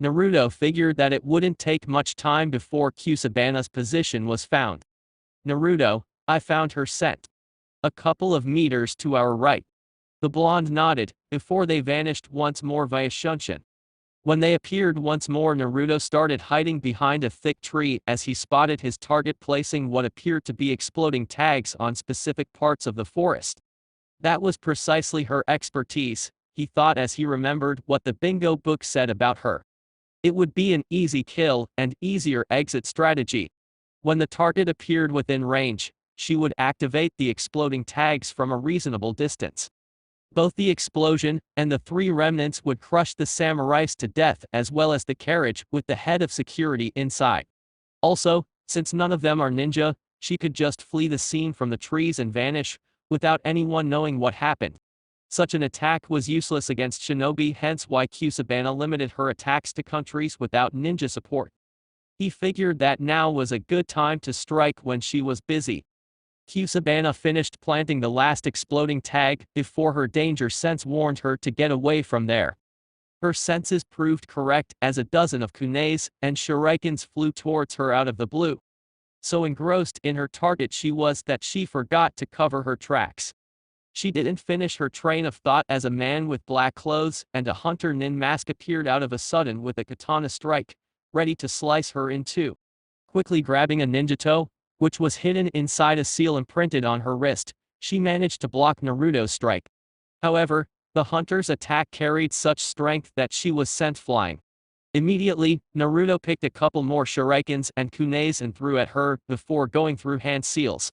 Naruto figured that it wouldn't take much time before Kusabana's position was found. "Naruto, I found her scent. A couple of meters to our right." The blonde nodded, before they vanished once more via Shunshin. When they appeared once more, Naruto started hiding behind a thick tree as he spotted his target placing what appeared to be exploding tags on specific parts of the forest. That was precisely her expertise, he thought as he remembered what the bingo book said about her. It would be an easy kill and easier exit strategy. When the target appeared within range, she would activate the exploding tags from a reasonable distance. Both the explosion and the three remnants would crush the samurais to death as well as the carriage with the head of security inside. Also, since none of them are ninja, she could just flee the scene from the trees and vanish, without anyone knowing what happened. Such an attack was useless against shinobi, hence why Kusabana limited her attacks to countries without ninja support. He figured that now was a good time to strike when she was busy. Kusabana finished planting the last exploding tag before her danger sense warned her to get away from there. Her senses proved correct as a dozen of kunes and shurikens flew towards her out of the blue. So engrossed in her target she was that she forgot to cover her tracks. She didn't finish her train of thought as a man with black clothes and a hunter-nin mask appeared out of a sudden with a katana strike, ready to slice her in two. Quickly grabbing a ninjato, which was hidden inside a seal imprinted on her wrist, she managed to block Naruto's strike. However, the hunter's attack carried such strength that she was sent flying. Immediately, Naruto picked a couple more shurikens and kunes and threw at her before going through hand seals.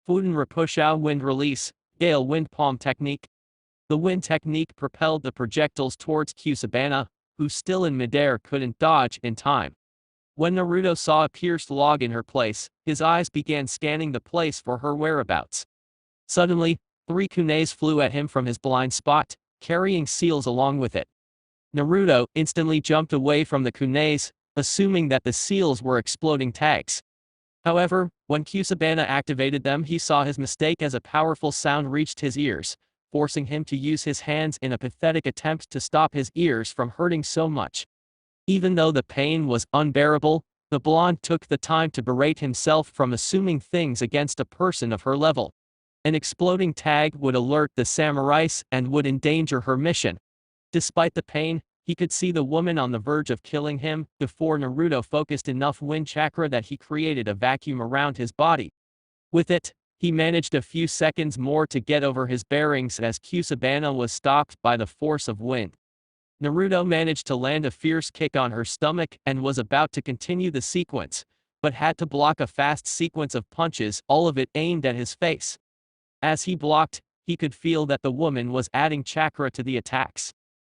Fuden Rapushao wind release, Gale wind palm technique. The wind technique propelled the projectiles towards Kusabana, who still in midair couldn't dodge in time. When Naruto saw a pierced log in her place, his eyes began scanning the place for her whereabouts. Suddenly, three kunes flew at him from his blind spot, carrying seals along with it. Naruto instantly jumped away from the kunes, assuming that the seals were exploding tags. However, when Kusabana activated them, he saw his mistake as a powerful sound reached his ears, forcing him to use his hands in a pathetic attempt to stop his ears from hurting so much. Even though the pain was unbearable, the blonde took the time to berate himself from assuming things against a person of her level. An exploding tag would alert the samurais and would endanger her mission. Despite the pain, he could see the woman on the verge of killing him before Naruto focused enough wind chakra that he created a vacuum around his body. With it, he managed a few seconds more to get over his bearings as Kusabana was stopped by the force of wind. Naruto managed to land a fierce kick on her stomach and was about to continue the sequence, but had to block a fast sequence of punches, all of it aimed at his face. As he blocked, he could feel that the woman was adding chakra to the attacks.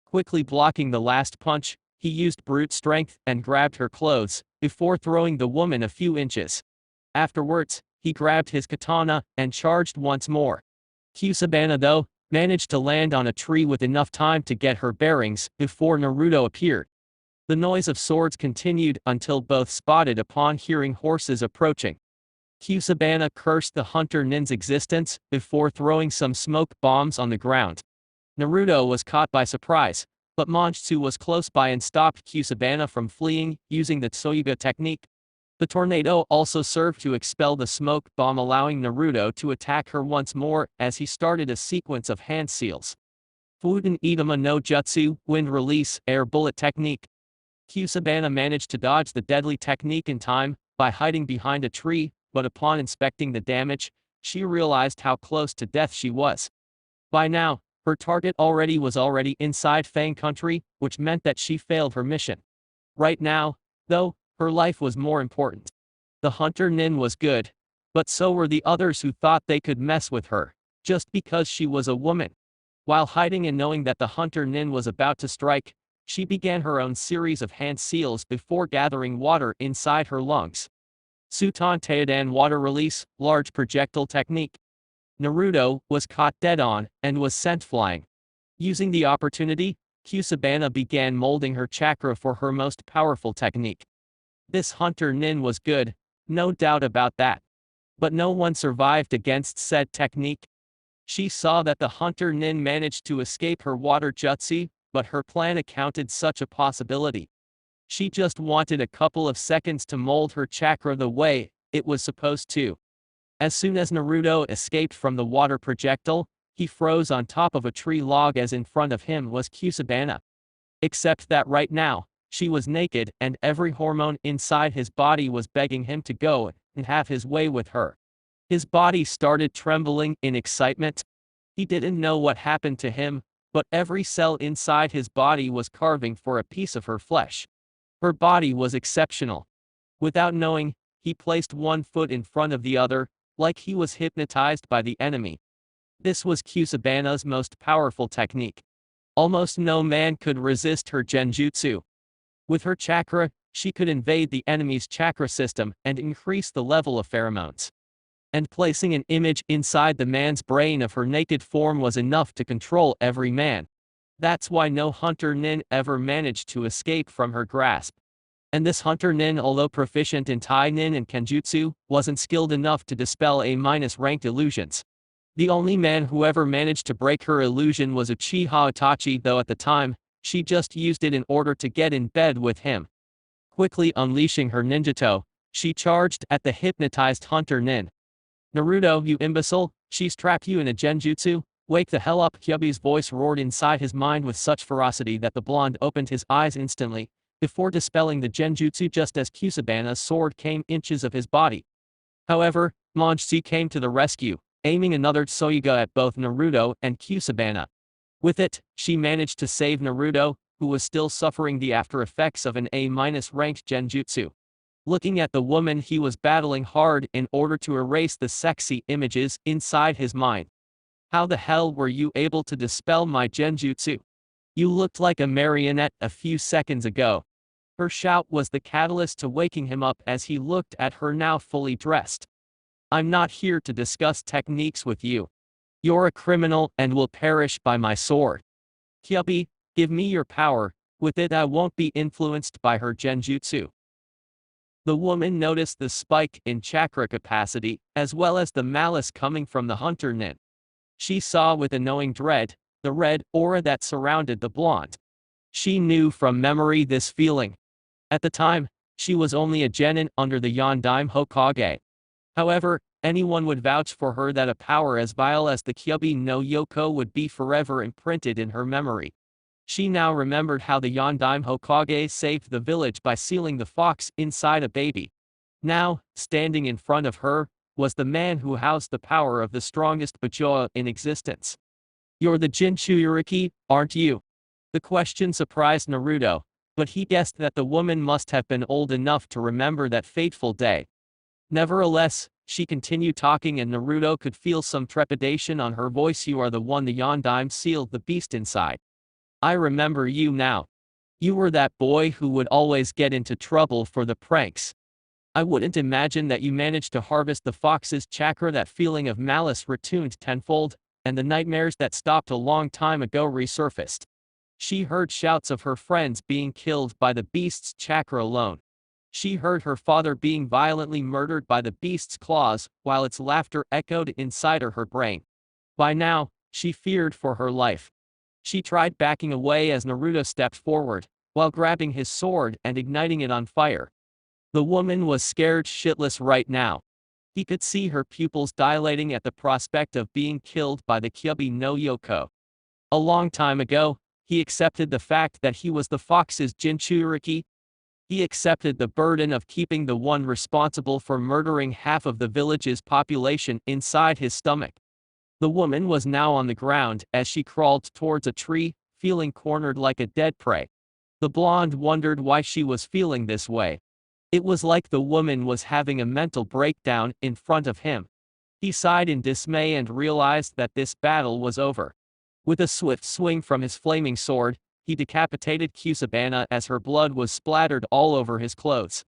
Quickly blocking the last punch, he used brute strength and grabbed her clothes, before throwing the woman a few inches. Afterwards, he grabbed his katana and charged once more. Kusabana, though, managed to land on a tree with enough time to get her bearings before Naruto appeared. The noise of swords continued until both spotted upon hearing horses approaching. Kusabana cursed the hunter-nin's existence before throwing some smoke bombs on the ground. Naruto was caught by surprise, but Manjutsu was close by and stopped Kusabana from fleeing using the Tsoyuga technique. The tornado also served to expel the smoke bomb, allowing Naruto to attack her once more as he started a sequence of hand seals. Fuden Idama no Jutsu, wind release, air bullet technique. Kusabana managed to dodge the deadly technique in time by hiding behind a tree, but upon inspecting the damage, she realized how close to death she was. By now, her target was already inside Fang country, which meant that she failed her mission. Right now, though, her life was more important. The hunter nin was good, but so were the others who thought they could mess with her, just because she was a woman. While hiding and knowing that the hunter nin was about to strike, she began her own series of hand seals before gathering water inside her lungs. Sutan Teodan water release, large projectile technique. Naruto was caught dead on and was sent flying. Using the opportunity, Kusabana began molding her chakra for her most powerful technique. This hunter nin was good, no doubt about that. But no one survived against said technique. She saw that the hunter nin managed to escape her water jutsu, but her plan accounted such a possibility. She just wanted a couple of seconds to mold her chakra the way it was supposed to. As soon as Naruto escaped from the water projectile, he froze on top of a tree log as in front of him was Kusabana. Except that right now, she was naked and every hormone inside his body was begging him to go and have his way with her. His body started trembling in excitement. He didn't know what happened to him, but every cell inside his body was carving for a piece of her flesh. Her body was exceptional. Without knowing, he placed one foot in front of the other, like he was hypnotized by the enemy. This was Kusabana's most powerful technique. Almost no man could resist her genjutsu. With her chakra, she could invade the enemy's chakra system and increase the level of pheromones. And placing an image inside the man's brain of her naked form was enough to control every man. That's why no hunter nin ever managed to escape from her grasp. And this hunter nin, although proficient in Tai nin and Kenjutsu, wasn't skilled enough to dispel A-ranked illusions. The only man who ever managed to break her illusion was Uchiha Itachi, though at the time, she just used it in order to get in bed with him. Quickly unleashing her ninjato, she charged at the hypnotized hunter nin. "Naruto, you imbecile, she's trapped you in a genjutsu, wake the hell up!" Kyuubi's voice roared inside his mind with such ferocity that the blonde opened his eyes instantly, before dispelling the genjutsu just as Kusabana's sword came inches of his body. However, Monjutsu came to the rescue, aiming another Tsuyoga at both Naruto and Kusabana. With it, she managed to save Naruto, who was still suffering the after effects of an A-ranked genjutsu. Looking at the woman, he was battling hard in order to erase the sexy images inside his mind. "How the hell were you able to dispel my genjutsu? You looked like a marionette a few seconds ago." Her shout was the catalyst to waking him up as he looked at her now fully dressed. "I'm not here to discuss techniques with you. You're a criminal and will perish by my sword. Kyuubi, give me your power, with it I won't be influenced by her genjutsu." The woman noticed the spike in chakra capacity, as well as the malice coming from the hunter nin. She saw with a knowing dread the red aura that surrounded the blonde. She knew from memory this feeling. At the time, she was only a genin under the Yondaime Hokage. However, anyone would vouch for her that a power as vile as the Kyuubi no Yoko would be forever imprinted in her memory. She now remembered how the Yondaime Hokage saved the village by sealing the fox inside a baby. Now, standing in front of her, was the man who housed the power of the strongest Bajoa in existence. "You're the Jinchuriki, aren't you?" The question surprised Naruto, but he guessed that the woman must have been old enough to remember that fateful day. Nevertheless, she continued talking and Naruto could feel some trepidation on her voice. "You are the one the Yondaime sealed the beast inside. I remember you now. You were that boy who would always get into trouble for the pranks. I wouldn't imagine that you managed to harvest the fox's chakra." That feeling of malice returned tenfold, and the nightmares that stopped a long time ago resurfaced. She heard shouts of her friends being killed by the beast's chakra alone. She heard her father being violently murdered by the beast's claws, while its laughter echoed inside her brain. By now, she feared for her life. She tried backing away as Naruto stepped forward, while grabbing his sword and igniting it on fire. The woman was scared shitless right now. He could see her pupils dilating at the prospect of being killed by the Kyubi no Yoko. A long time ago, he accepted the fact that he was the fox's Jinchuriki. He accepted the burden of keeping the one responsible for murdering half of the village's population inside his stomach. The woman was now on the ground as she crawled towards a tree, feeling cornered like a dead prey. The blonde wondered why she was feeling this way. It was like the woman was having a mental breakdown in front of him. He sighed in dismay and realized that this battle was over. With a swift swing from his flaming sword, he decapitated Kusabana as her blood was splattered all over his clothes.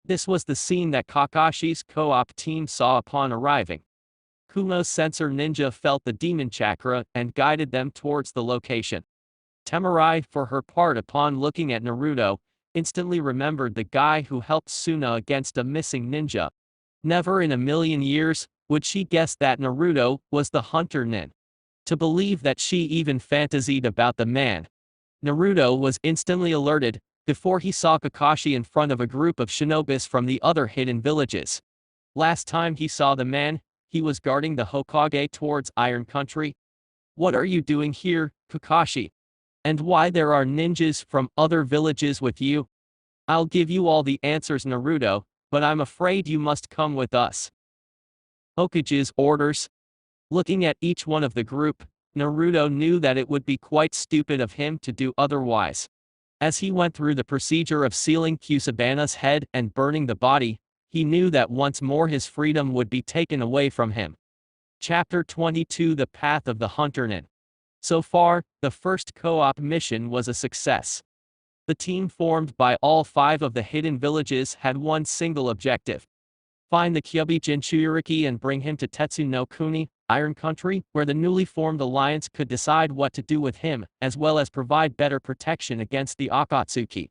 This was the scene that Kakashi's co-op team saw upon arriving. Kumo's sensor ninja felt the demon chakra and guided them towards the location. Temurai, for her part, upon looking at Naruto, instantly remembered the guy who helped Suna against a missing ninja. Never in a million years would she guess that Naruto was the hunternin. To believe that she even fantasied about the man. Naruto was instantly alerted before he saw Kakashi in front of a group of shinobis from the other hidden villages. Last time he saw the man, he was guarding the Hokage towards Iron Country. "What are you doing here, Kakashi? And why there are ninjas from other villages with you?" "I'll give you all the answers, Naruto, but I'm afraid you must come with us." Hokage's orders. Looking at each one of the group, Naruto knew that it would be quite stupid of him to do otherwise. As he went through the procedure of sealing Kusabana's head and burning the body, he knew that once more his freedom would be taken away from him. Chapter 22: The Path of the Hunternin. So far, the first co-op mission was a success. The team formed by all 5 of the hidden villages had one single objective. Find the Kyubi Jinchuriki and bring him to Tetsu no Kuni, Iron Country, where the newly formed alliance could decide what to do with him, as well as provide better protection against the Akatsuki.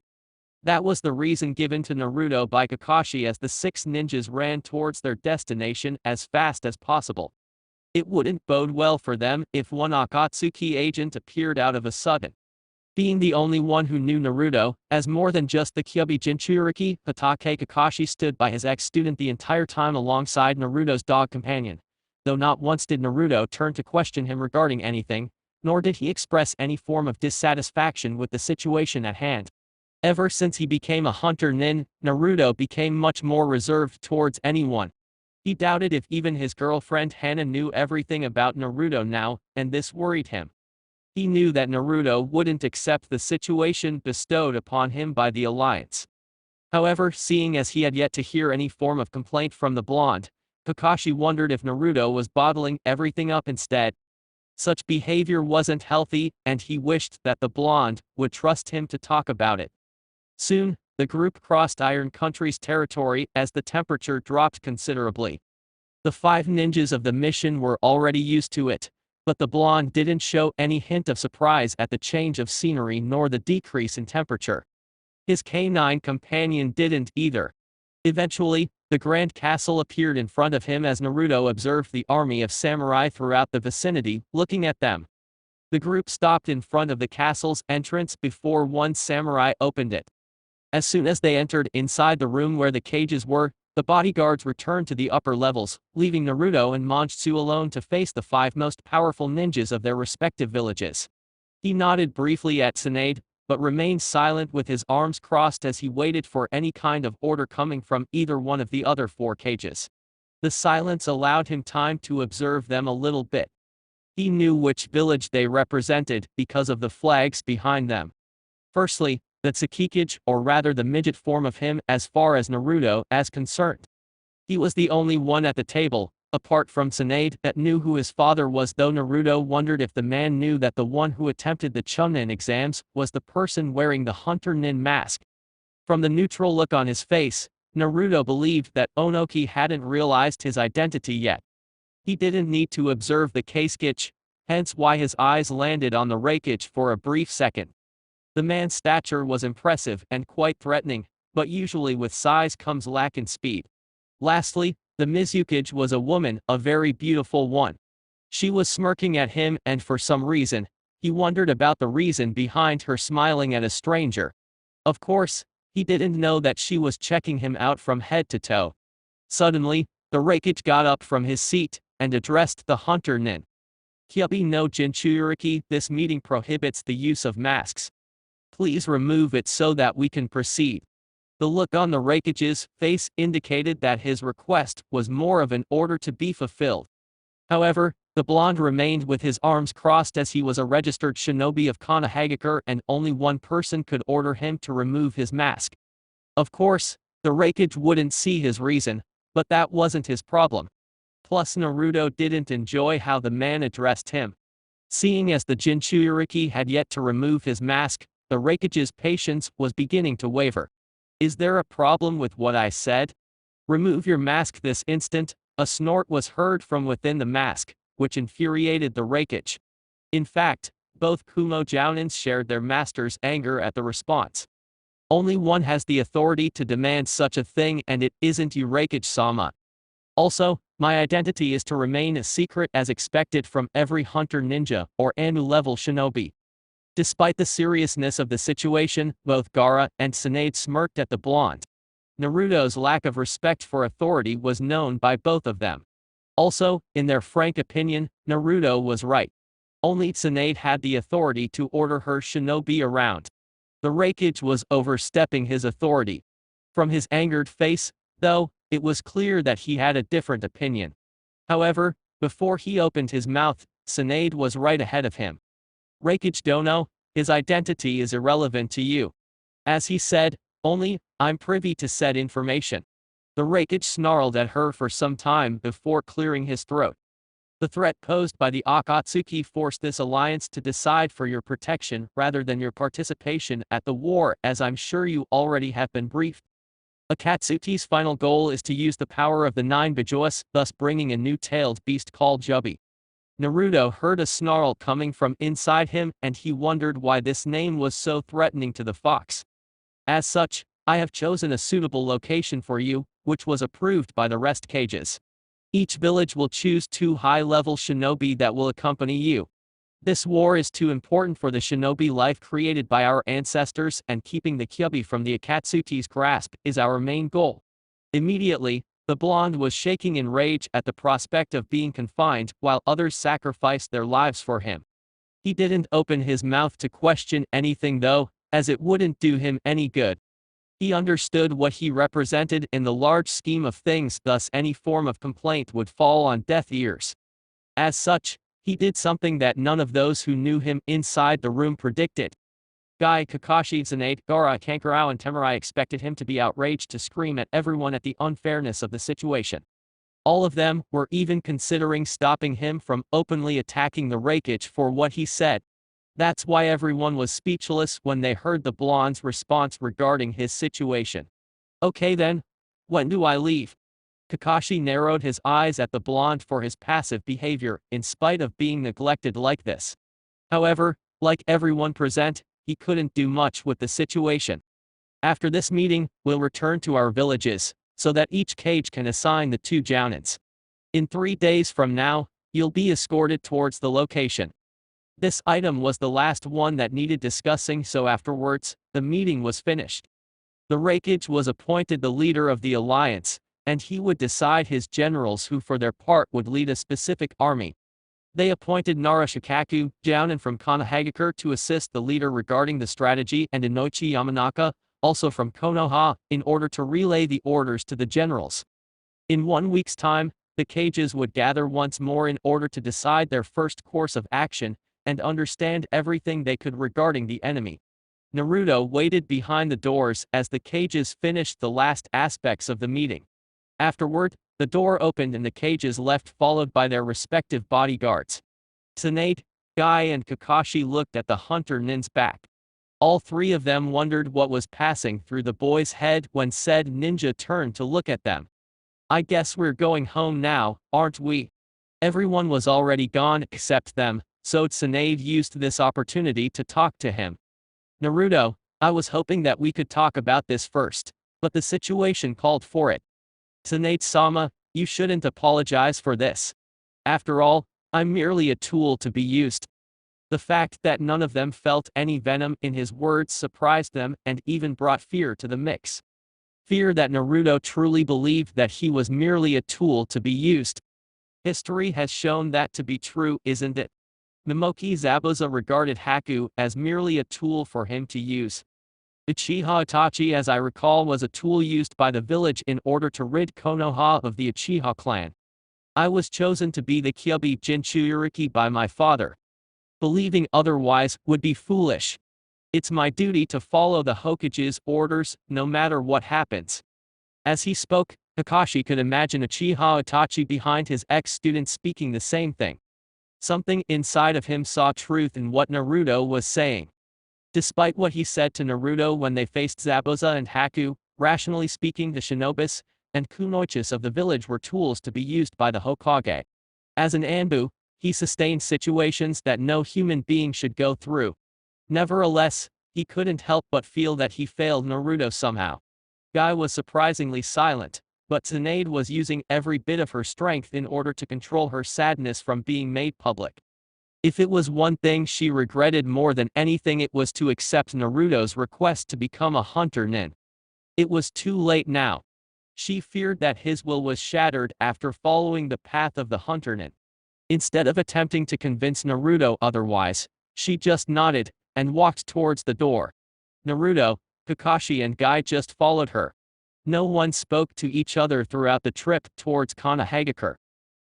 That was the reason given to Naruto by Kakashi as the 6 ninjas ran towards their destination as fast as possible. It wouldn't bode well for them if one Akatsuki agent appeared out of a sudden. Being the only one who knew Naruto, as more than just the Kyubi Jinchuriki, Hatake Kakashi stood by his ex-student the entire time alongside Naruto's dog companion. Though not once did Naruto turn to question him regarding anything, nor did he express any form of dissatisfaction with the situation at hand. Ever since he became a hunter-nin, Naruto became much more reserved towards anyone. He doubted if even his girlfriend Hana knew everything about Naruto now, and this worried him. He knew that Naruto wouldn't accept the situation bestowed upon him by the Alliance. However, seeing as he had yet to hear any form of complaint from the blonde, Kakashi wondered if Naruto was bottling everything up instead. Such behavior wasn't healthy, and he wished that the blonde would trust him to talk about it. Soon, the group crossed Iron Country's territory as the temperature dropped considerably. The 5 ninjas of the mission were already used to it, but the blonde didn't show any hint of surprise at the change of scenery nor the decrease in temperature. His canine companion didn't either. Eventually, the Grand Castle appeared in front of him as Naruto observed the army of samurai throughout the vicinity, looking at them. The group stopped in front of the castle's entrance before one samurai opened it. As soon as they entered inside the room where the cages were, the bodyguards returned to the upper levels, leaving Naruto and Manjutsu alone to face the 5 most powerful ninjas of their respective villages. He nodded briefly at Tsunade, but remained silent with his arms crossed as he waited for any kind of order coming from either one of the other 4 cages. The silence allowed him time to observe them a little bit. He knew which village they represented because of the flags behind them. Firstly, the Tsukikage, or rather the midget form of him as far as Naruto is concerned. He was the only one at the table, apart from Tsunade, that knew who his father was, though Naruto wondered if the man knew that the one who attempted the Chunin exams was the person wearing the hunter-nin mask. From the neutral look on his face, Naruto believed that Onoki hadn't realized his identity yet. He didn't need to observe the Kasuke, hence why his eyes landed on the Raikage for a brief second. The man's stature was impressive and quite threatening, but usually with size comes lack in speed. Lastly, the Mizukage was a woman, a very beautiful one. She was smirking at him, and for some reason, he wondered about the reason behind her smiling at a stranger. Of course, He didn't know that she was checking him out from head to toe. Suddenly, the Raikage got up from his seat and addressed the hunter-nin. Kyobi no Jinchuriki, this meeting prohibits the use of masks. Please remove it so that we can proceed. The look on the Raikage's face indicated that his request was more of an order to be fulfilled. However, the blonde remained with his arms crossed as he was a registered shinobi of Konoha and only one person could order him to remove his mask. Of course, the Raikage wouldn't see his reason, but that wasn't his problem. Plus Naruto didn't enjoy how the man addressed him. Seeing as the Jinchuriki had yet to remove his mask, the Raikage's patience was beginning to waver. Is there a problem with what I said? Remove your mask this instant. A snort was heard from within the mask, which infuriated the Raikage. In fact, both Kumo Jounins shared their master's anger at the response. Only one has the authority to demand such a thing, and it isn't you, Raikage-sama. Also, my identity is to remain a secret as expected from every hunter ninja or Anu-level shinobi. Despite the seriousness of the situation, both Gaara and Tsunade smirked at the blonde. Naruto's lack of respect for authority was known by both of them. Also, in their frank opinion, Naruto was right. Only Tsunade had the authority to order her shinobi around. The Raikage was overstepping his authority. From his angered face, though, it was clear that he had a different opinion. However, before he opened his mouth, Tsunade was right ahead of him. Raikage Dono, his identity is irrelevant to you. As he said, only, I'm privy to said information. The Raikage snarled at her for some time before clearing his throat. The threat posed by the Akatsuki forced this alliance to decide for your protection rather than your participation at the war, as I'm sure you already have been briefed. Akatsuki's final goal is to use the power of the 9 Bijois, thus bringing a new tailed beast called Jubi. Naruto heard a snarl coming from inside him and he wondered why this name was so threatening to the fox. As such, I have chosen a suitable location for you, which was approved by the rest cages. Each village will choose 2 high-level shinobi that will accompany you. This war is too important for the shinobi life created by our ancestors, and keeping the Kyubi from the Akatsuki's grasp is our main goal. Immediately, the blonde was shaking in rage at the prospect of being confined while others sacrificed their lives for him. He didn't open his mouth to question anything though, as it wouldn't do him any good. He understood what he represented in the large scheme of things, thus any form of complaint would fall on deaf ears. As such, he did something that none of those who knew him inside the room predicted. Guy, Kakashi, Tsunade, Gaara, Kankurao and Temurai expected him to be outraged to scream at everyone at the unfairness of the situation. All of them were even considering stopping him from openly attacking the Raikage for what he said. That's why everyone was speechless when they heard the blonde's response regarding his situation. Okay then, when do I leave? Kakashi narrowed his eyes at the blonde for his passive behavior in spite of being neglected like this. However, like everyone present, he couldn't do much with the situation. After this meeting, we'll return to our villages, so that each cage can assign the 2 Jounins. In 3 days from now, you'll be escorted towards the location. This item was the last one that needed discussing, so afterwards, the meeting was finished. The Raikage was appointed the leader of the alliance, and he would decide his generals who for their part would lead a specific army. They appointed Naruto Jounin from Konoha to assist the leader regarding the strategy, and Inoichi Yamanaka, also from Konoha, in order to relay the orders to the generals. In 1 week's time, the cages would gather once more in order to decide their first course of action, and understand everything they could regarding the enemy. Naruto waited behind the doors as the cages finished the last aspects of the meeting. Afterward, the door opened and the cages left, followed by their respective bodyguards. Tsunade, Guy and Kakashi looked at the hunter-nin's back. All 3 of them wondered what was passing through the boy's head when said ninja turned to look at them. I guess we're going home now, aren't we? Everyone was already gone except them, so Tsunade used this opportunity to talk to him. Naruto, I was hoping that we could talk about this first, but the situation called for it. Tsunade-sama, you shouldn't apologize for this. After all, I'm merely a tool to be used. The fact that none of them felt any venom in his words surprised them and even brought fear to the mix. Fear that Naruto truly believed that he was merely a tool to be used. History has shown that to be true, isn't it? Momoki Zabuza regarded Haku as merely a tool for him to use. Uchiha Itachi, as I recall, was a tool used by the village in order to rid Konoha of the Uchiha clan. I was chosen to be the Kyuubi Jinchuriki by my father. Believing otherwise would be foolish. It's my duty to follow the Hokage's orders, no matter what happens. As he spoke, Kakashi could imagine Uchiha Itachi behind his ex-student speaking the same thing. Something inside of him saw truth in what Naruto was saying. Despite what he said to Naruto when they faced Zabuza and Haku, rationally speaking, the shinobis and kunoichis of the village were tools to be used by the Hokage. As an Anbu, he sustained situations that no human being should go through. Nevertheless, he couldn't help but feel that he failed Naruto somehow. Guy was surprisingly silent, but Tsunade was using every bit of her strength in order to control her sadness from being made public. If it was one thing she regretted more than anything, it was to accept Naruto's request to become a hunternin. It was too late now. She feared that his will was shattered after following the path of the hunternin. Instead of attempting to convince Naruto otherwise, she just nodded and walked towards the door. Naruto, Kakashi and Guy just followed her. No one spoke to each other throughout the trip towards Konohagakure.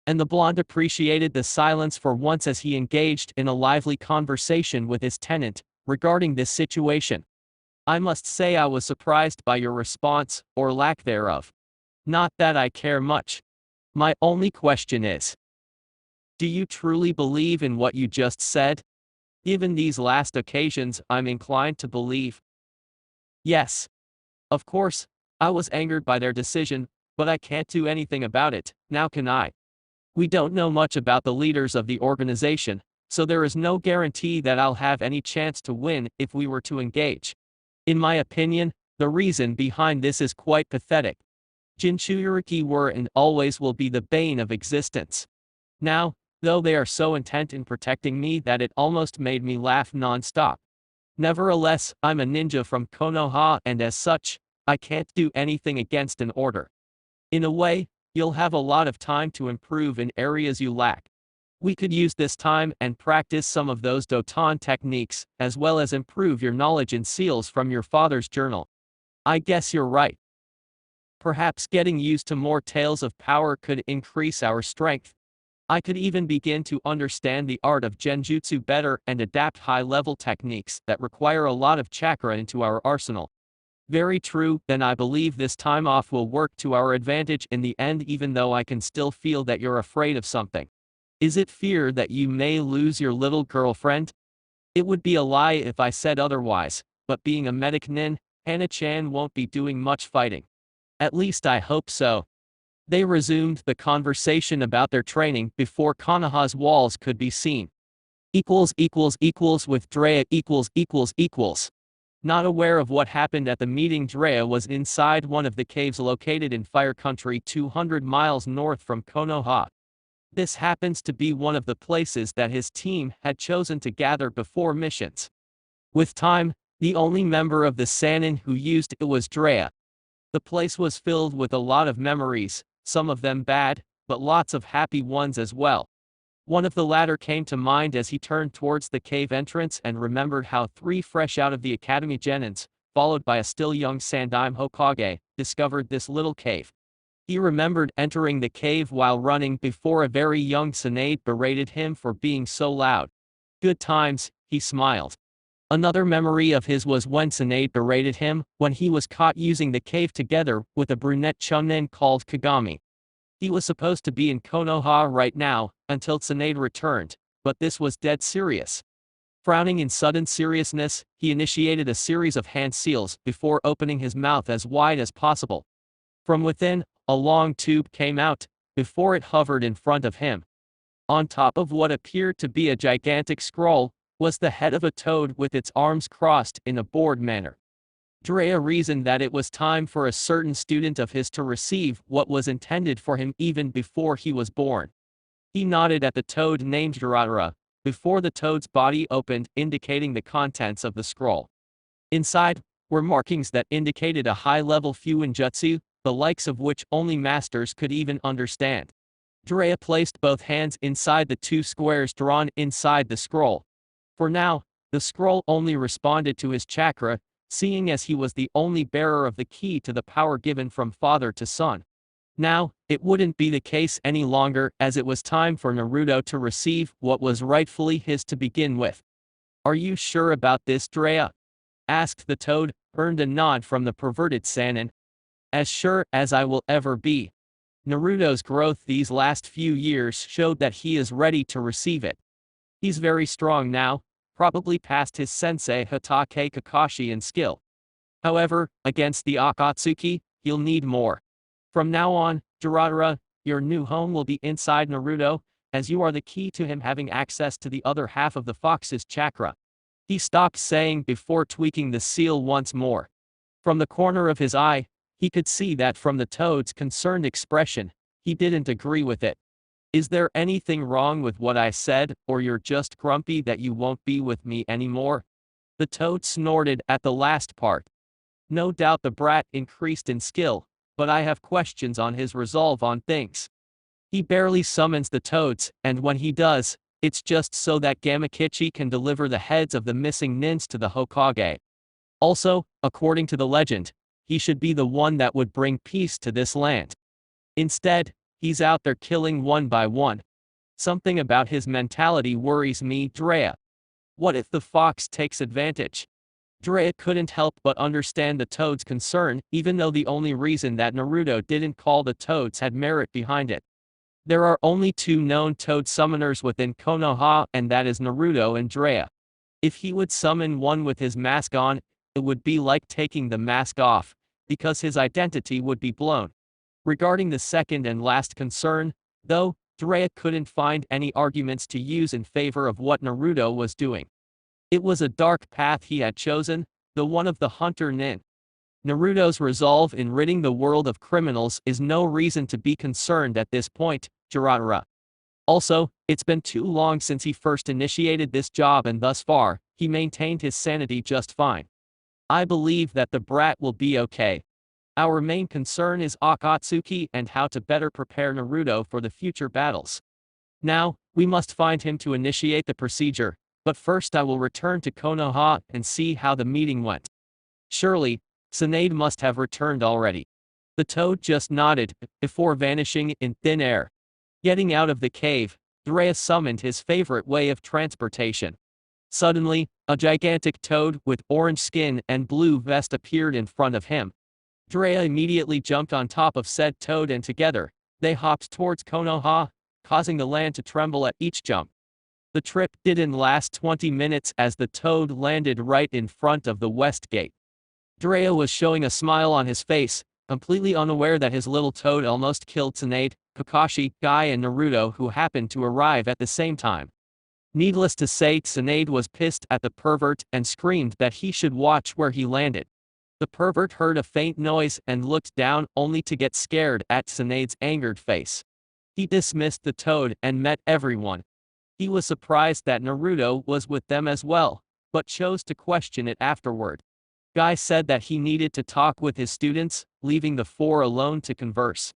And the blonde appreciated the silence for once as he engaged in a lively conversation with his tenant regarding this situation. I must say I was surprised by your response, or lack thereof. Not that I care much. My only question is, do you truly believe in what you just said? Given these last occasions, I'm inclined to believe. Yes. Of course, I was angered by their decision, but I can't do anything about it, now can I? We don't know much about the leaders of the organization, so there is no guarantee that I'll have any chance to win if we were to engage. In my opinion, the reason behind this is quite pathetic. Jinchuriki were and always will be the bane of existence. Now, though they are so intent in protecting me that it almost made me laugh non-stop. Nevertheless, I'm a ninja from Konoha and as such, I can't do anything against an order. In a way, you'll have a lot of time to improve in areas you lack. We could use this time and practice some of those Doton techniques, as well as improve your knowledge in seals from your father's journal. I guess you're right. Perhaps getting used to more tales of power could increase our strength. I could even begin to understand the art of genjutsu better and adapt high-level techniques that require a lot of chakra into our arsenal. Very true, then I believe this time off will work to our advantage in the end, even though I can still feel that you're afraid of something. Is it fear that you may lose your little girlfriend? It would be a lie if I said otherwise, but being a medic nin, Hana-chan won't be doing much fighting. At least I hope so. They resumed the conversation about their training before Konoha's walls could be seen. With Drea . Not aware of what happened at the meeting, Drea was inside one of the caves located in Fire Country 200 miles north from Konoha. This happens to be one of the places that his team had chosen to gather before missions. With time, the only member of the Sannin who used it was Drea. The place was filled with a lot of memories, some of them bad, but lots of happy ones as well. One of the latter came to mind as he turned towards the cave entrance and remembered how 3 fresh out of the academy genins, followed by a still young Sandaime Hokage, discovered this little cave. He remembered entering the cave while running before a very young Tsunade berated him for being so loud. Good times, he smiled. Another memory of his was when Tsunade berated him when he was caught using the cave together with a brunette chunin called Kagami. He was supposed to be in Konoha right now, until Tsunade returned, but this was dead serious. Frowning in sudden seriousness, he initiated a series of hand seals before opening his mouth as wide as possible. From within, a long tube came out, before it hovered in front of him. On top of what appeared to be a gigantic scroll, was the head of a toad with its arms crossed in a bored manner. Drea reasoned that it was time for a certain student of his to receive what was intended for him even before he was born. He nodded at the toad named Durara, before the toad's body opened, indicating the contents of the scroll. Inside were markings that indicated a high-level fuinjutsu, the likes of which only masters could even understand. Jiraiya placed both hands inside the two squares drawn inside the scroll. For now, the scroll only responded to his chakra, seeing as he was the only bearer of the key to the power given from father to son. Now, it wouldn't be the case any longer, as it was time for Naruto to receive what was rightfully his to begin with. "Are you sure about this, Jiraiya?" asked the toad, earned a nod from the perverted Sannin. "As sure as I will ever be." Naruto's growth these last few years showed that he is ready to receive it. He's very strong now, probably past his sensei Hatake Kakashi in skill. However, against the Akatsuki, he'll need more. From now on, Jiraiya, your new home will be inside Naruto, as you are the key to him having access to the other half of the fox's chakra. He stopped saying before tweaking the seal once more. From the corner of his eye, he could see that from the toad's concerned expression, he didn't agree with it. "Is there anything wrong with what I said, or you're just grumpy that you won't be with me anymore?" The toad snorted at the last part. No doubt the brat increased in skill, but I have questions on his resolve on things. He barely summons the toads, and when he does, it's just so that Gamakichi can deliver the heads of the missing nins to the Hokage. Also, according to the legend, he should be the one that would bring peace to this land. Instead, he's out there killing one by one. Something about his mentality worries me, Jiraiya. What if the fox takes advantage? Jiraiya couldn't help but understand the toad's concern, even though the only reason that Naruto didn't call the toads had merit behind it. There are only two known toad summoners within Konoha, and that is Naruto and Jiraiya. If he would summon one with his mask on, it would be like taking the mask off, because his identity would be blown. Regarding the second and last concern, though, Jiraiya couldn't find any arguments to use in favor of what Naruto was doing. It was a dark path he had chosen, the one of the hunternin. Naruto's resolve in ridding the world of criminals is no reason to be concerned at this point, Jiraiya. Also, it's been too long since he first initiated this job, and thus far, he maintained his sanity just fine. I believe that the brat will be okay. Our main concern is Akatsuki and how to better prepare Naruto for the future battles. Now, we must find him to initiate the procedure, but first I will return to Konoha and see how the meeting went. Surely, Tsunade must have returned already. The toad just nodded, before vanishing in thin air. Getting out of the cave, Jiraiya summoned his favorite way of transportation. Suddenly, a gigantic toad with orange skin and blue vest appeared in front of him. Jiraiya immediately jumped on top of said toad, and together, they hopped towards Konoha, causing the land to tremble at each jump. The trip didn't last 20 minutes as the toad landed right in front of the west gate. Jiraiya was showing a smile on his face, completely unaware that his little toad almost killed Tsunade, Kakashi, Guy and Naruto, who happened to arrive at the same time. Needless to say, Tsunade was pissed at the pervert and screamed that he should watch where he landed. The pervert heard a faint noise and looked down, only to get scared at Tsunade's angered face. He dismissed the toad and met everyone. He was surprised that Naruto was with them as well, but chose to question it afterward. Guy said that he needed to talk with his students, leaving the four alone to converse.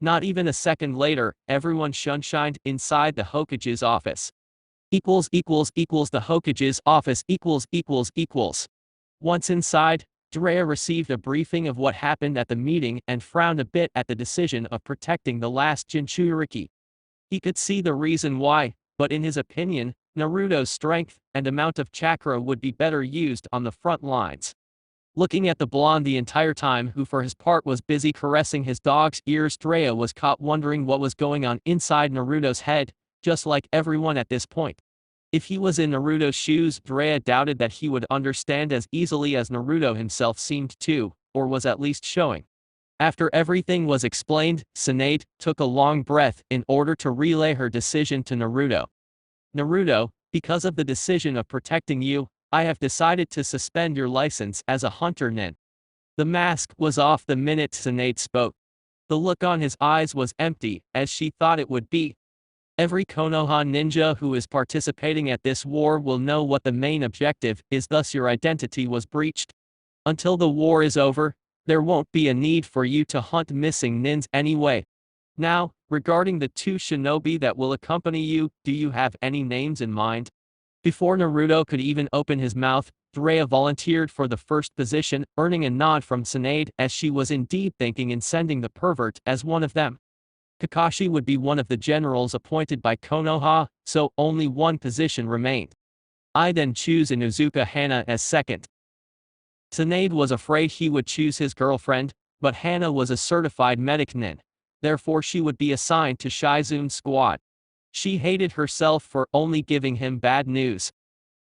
Not even a second later, everyone shunshined inside the Hokage's office. The Hokage's office . Once inside, Jiraiya received a briefing of what happened at the meeting and frowned a bit at the decision of protecting the last Jinchuriki. He could see the reason why, but in his opinion, Naruto's strength and amount of chakra would be better used on the front lines. Looking at the blonde the entire time, who for his part was busy caressing his dog's ears, Jiraiya was caught wondering what was going on inside Naruto's head, just like everyone at this point. If he was in Naruto's shoes, Jiraiya doubted that he would understand as easily as Naruto himself seemed to, or was at least showing. After everything was explained, Tsunade took a long breath in order to relay her decision to Naruto. "Naruto, because of the decision of protecting you, I have decided to suspend your license as a hunternin." The mask was off the minute Tsunade spoke. The look on his eyes was empty, as she thought it would be. Every Konoha ninja who is participating at this war will know what the main objective is, thus your identity was breached. Until the war is over, there won't be a need for you to hunt missing nins anyway. Now, regarding the two shinobi that will accompany you, do you have any names in mind? Before Naruto could even open his mouth, Drea volunteered for the first position, earning a nod from Tsunade as she was indeed thinking in sending the pervert as one of them. Kakashi would be one of the generals appointed by Konoha, so only one position remained. I then choose Inuzuka Hana as second. Tsunade was afraid he would choose his girlfriend, but Hana was a certified medic nin. Therefore she would be assigned to Shizune's squad. She hated herself for only giving him bad news.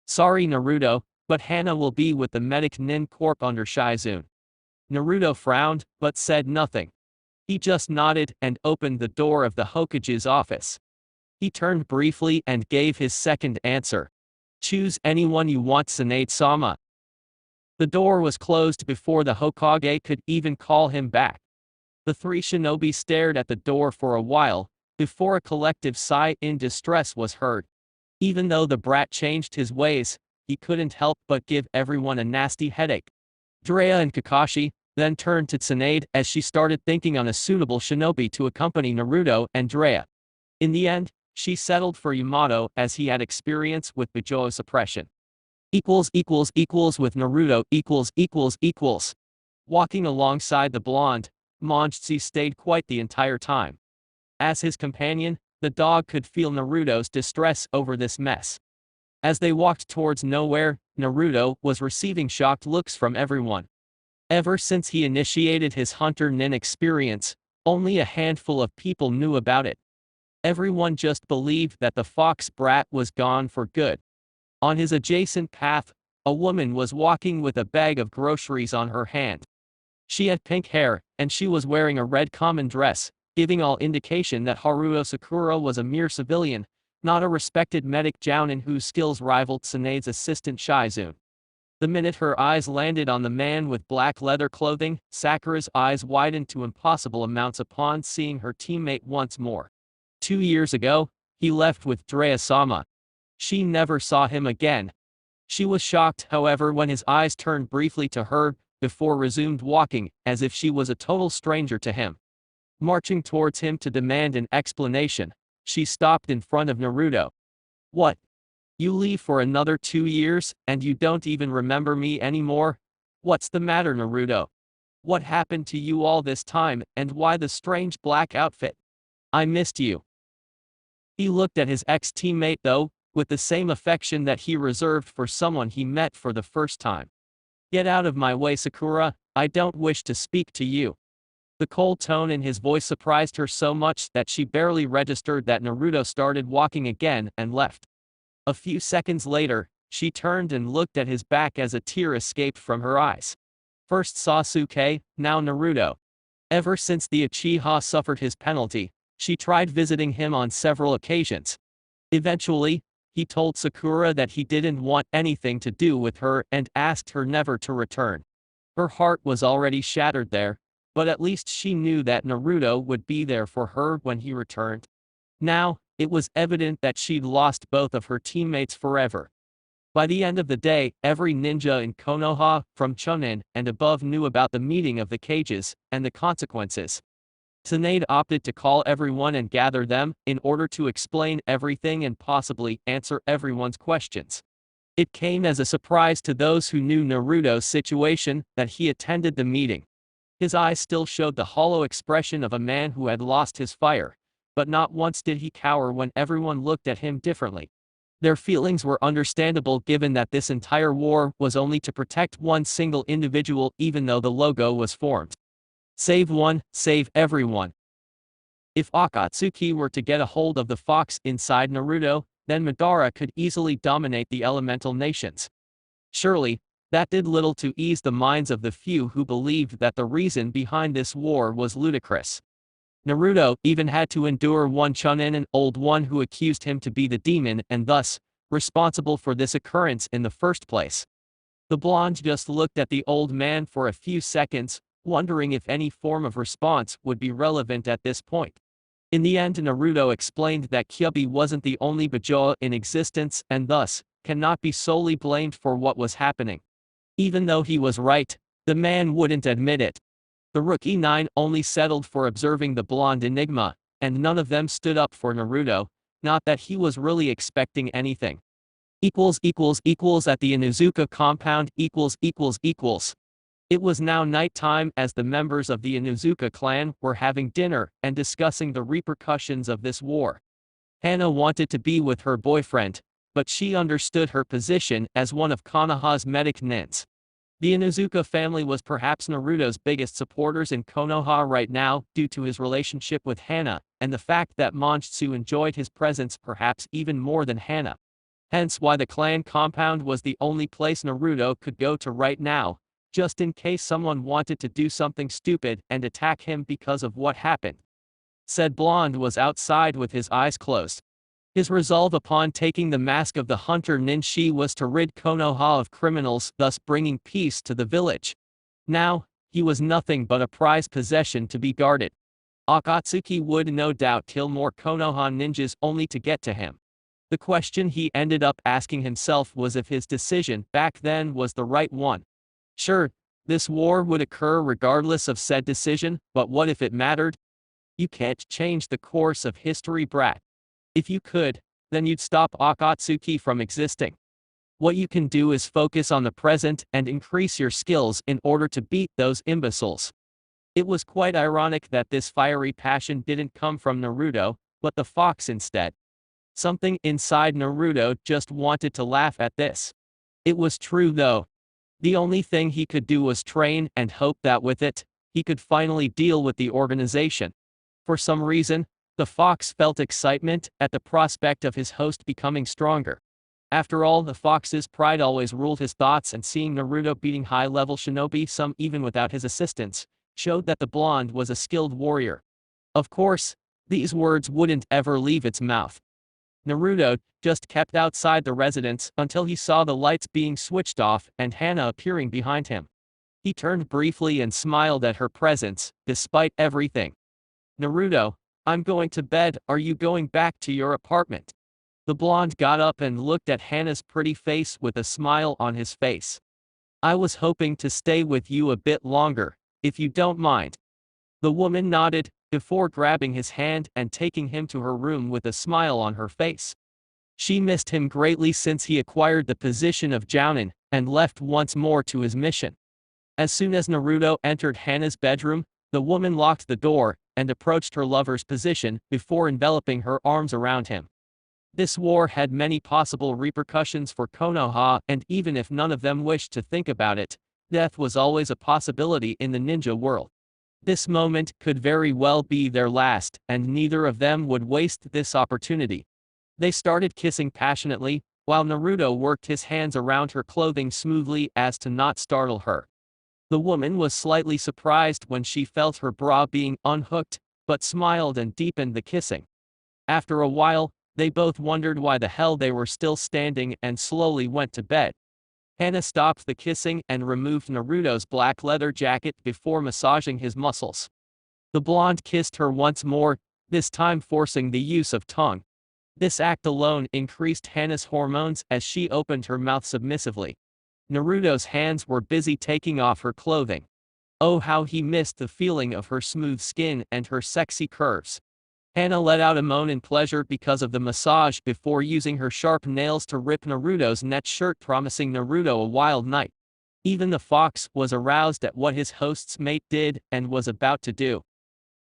Sorry Naruto, but Hana will be with the medic nin corps under Shizune. Naruto frowned, but said nothing. He just nodded and opened the door of the Hokage's office. He turned briefly and gave his second answer. Choose anyone you want, Tsunade-sama. The door was closed before the Hokage could even call him back. The three shinobi stared at the door for a while, before a collective sigh in distress was heard. Even though the brat changed his ways, he couldn't help but give everyone a nasty headache. Drea and Kakashi then turned to Tsunade as she started thinking on a suitable shinobi to accompany Naruto and Drea. In the end, she settled for Yamato as he had experience with Bijoho suppression. With Naruto . Walking alongside the blonde, Manjutsu stayed quiet the entire time. As his companion, the dog could feel Naruto's distress over this mess. As they walked towards nowhere, Naruto was receiving shocked looks from everyone. Ever since he initiated his hunter-nin experience, only a handful of people knew about it. Everyone just believed that the fox brat was gone for good. On his adjacent path, a woman was walking with a bag of groceries on her hand. She had pink hair, and she was wearing a red common dress, giving all indication that Haruo Sakura was a mere civilian, not a respected medic jounin whose skills rivaled Tsunade's assistant Shizune. The minute her eyes landed on the man with black leather clothing, Sakura's eyes widened to impossible amounts upon seeing her teammate once more. 2 years ago, he left with Drea-sama. She never saw him again. She was shocked, however, when his eyes turned briefly to her, before resumed walking, as if she was a total stranger to him. Marching towards him to demand an explanation, she stopped in front of Naruto. What? You leave for another 2 years, and you don't even remember me anymore? What's the matter, Naruto? What happened to you all this time, and why the strange black outfit? I missed you. He looked at his ex-teammate though, with the same affection that he reserved for someone he met for the first time. Get out of my way, Sakura, I don't wish to speak to you. The cold tone in his voice surprised her so much that she barely registered that Naruto started walking again and left. A few seconds later, she turned and looked at his back as a tear escaped from her eyes. First Sasuke, now Naruto. Ever since the Uchiha suffered his penalty, she tried visiting him on several occasions. Eventually, he told Sakura that he didn't want anything to do with her and asked her never to return. Her heart was already shattered there, but at least she knew that Naruto would be there for her when he returned. Now, it was evident that she'd lost both of her teammates forever. By the end of the day, every ninja in Konoha, from Chunin and above, knew about the meeting of the cages and the consequences. Tsunade opted to call everyone and gather them, in order to explain everything and possibly answer everyone's questions. It came as a surprise to those who knew Naruto's situation that he attended the meeting. His eyes still showed the hollow expression of a man who had lost his fire, but not once did he cower when everyone looked at him differently. Their feelings were understandable given that this entire war was only to protect one single individual, even though the logo was formed. Save one, save everyone. If Akatsuki were to get a hold of the fox inside Naruto, then Madara could easily dominate the elemental nations. Surely, that did little to ease the minds of the few who believed that the reason behind this war was ludicrous. Naruto even had to endure one Chunin, an old one who accused him to be the demon and thus, responsible for this occurrence in the first place. The blonde just looked at the old man for a few seconds, wondering if any form of response would be relevant at this point. In the end, Naruto explained that Kyuubi wasn't the only Bajoa in existence and thus, cannot be solely blamed for what was happening. Even though he was right, the man wouldn't admit it. The rookie 9 only settled for observing the blonde enigma, and none of them stood up for Naruto, not that he was really expecting anything. At the Inuzuka compound. It was now nighttime as the members of the Inuzuka clan were having dinner and discussing the repercussions of this war. Hana wanted to be with her boyfriend, but she understood her position as one of Konoha's medic nins. The Inuzuka family was perhaps Naruto's biggest supporters in Konoha right now due to his relationship with Hana, and the fact that Manjutsu enjoyed his presence perhaps even more than Hana. Hence why the clan compound was the only place Naruto could go to right now, just in case someone wanted to do something stupid and attack him because of what happened. Said blonde was outside with his eyes closed. His resolve upon taking the mask of the hunter-nin was to rid Konoha of criminals, thus bringing peace to the village. Now, he was nothing but a prized possession to be guarded. Akatsuki would no doubt kill more Konoha ninjas only to get to him. The question he ended up asking himself was if his decision back then was the right one. Sure, this war would occur regardless of said decision, but what if it mattered? You can't change the course of history, brat. If you could, then you'd stop Akatsuki from existing. What you can do is focus on the present and increase your skills in order to beat those imbeciles. It was quite ironic that this fiery passion didn't come from Naruto, but the fox instead. Something inside Naruto just wanted to laugh at this. It was true though. The only thing he could do was train and hope that with it, he could finally deal with the organization. For some reason, the fox felt excitement at the prospect of his host becoming stronger. After all, the fox's pride always ruled his thoughts, and seeing Naruto beating high-level shinobi, some even without his assistance, showed that the blonde was a skilled warrior. Of course, these words wouldn't ever leave its mouth. Naruto just kept outside the residence until he saw the lights being switched off and Hana appearing behind him. He turned briefly and smiled at her presence, despite everything. Naruto, I'm going to bed, are you going back to your apartment? The blonde got up and looked at Hana's pretty face with a smile on his face. I was hoping to stay with you a bit longer, if you don't mind. The woman nodded, before grabbing his hand and taking him to her room with a smile on her face. She missed him greatly since he acquired the position of Jounin, and left once more to his mission. As soon as Naruto entered Hana's bedroom, the woman locked the door, and approached her lover's position, before enveloping her arms around him. This war had many possible repercussions for Konoha, and even if none of them wished to think about it, death was always a possibility in the ninja world. This moment could very well be their last, and neither of them would waste this opportunity. They started kissing passionately, while Naruto worked his hands around her clothing smoothly as to not startle her. The woman was slightly surprised when she felt her bra being unhooked, but smiled and deepened the kissing. After a while, they both wondered why the hell they were still standing and slowly went to bed. Hana stopped the kissing and removed Naruto's black leather jacket before massaging his muscles. The blonde kissed her once more, this time forcing the use of tongue. This act alone increased Hana's hormones as she opened her mouth submissively. Naruto's hands were busy taking off her clothing. Oh, how he missed the feeling of her smooth skin and her sexy curves. Hana let out a moan in pleasure because of the massage before using her sharp nails to rip Naruto's net shirt, promising Naruto a wild night. Even the fox was aroused at what his host's mate did and was about to do.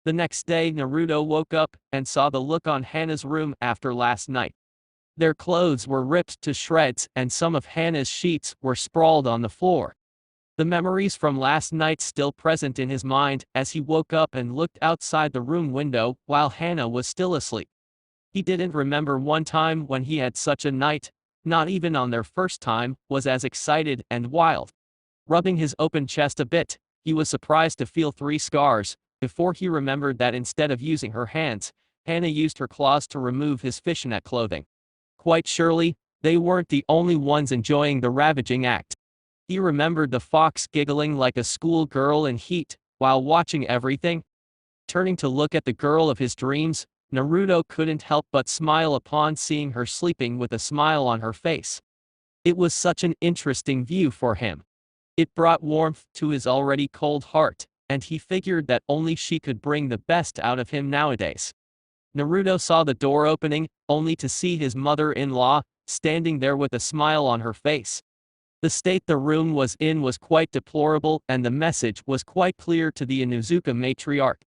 The next day, Naruto woke up and saw the look on Hana's room after last night. Their clothes were ripped to shreds and some of Hana's sheets were sprawled on the floor. The memories from last night still present in his mind as he woke up and looked outside the room window while Hana was still asleep. He didn't remember one time when he had such a night, not even on their first time, was as excited and wild. Rubbing his open chest a bit, he was surprised to feel 3 scars, before he remembered that instead of using her hands, Hana used her claws to remove his fishnet clothing. Quite surely, they weren't the only ones enjoying the ravaging act. He remembered the fox giggling like a schoolgirl in heat, while watching everything. Turning to look at the girl of his dreams, Naruto couldn't help but smile upon seeing her sleeping with a smile on her face. It was such an interesting view for him. It brought warmth to his already cold heart, and he figured that only she could bring the best out of him nowadays. Naruto saw the door opening, only to see his mother-in-law, standing there with a smile on her face. The state the room was in was quite deplorable, and the message was quite clear to the Inuzuka matriarch.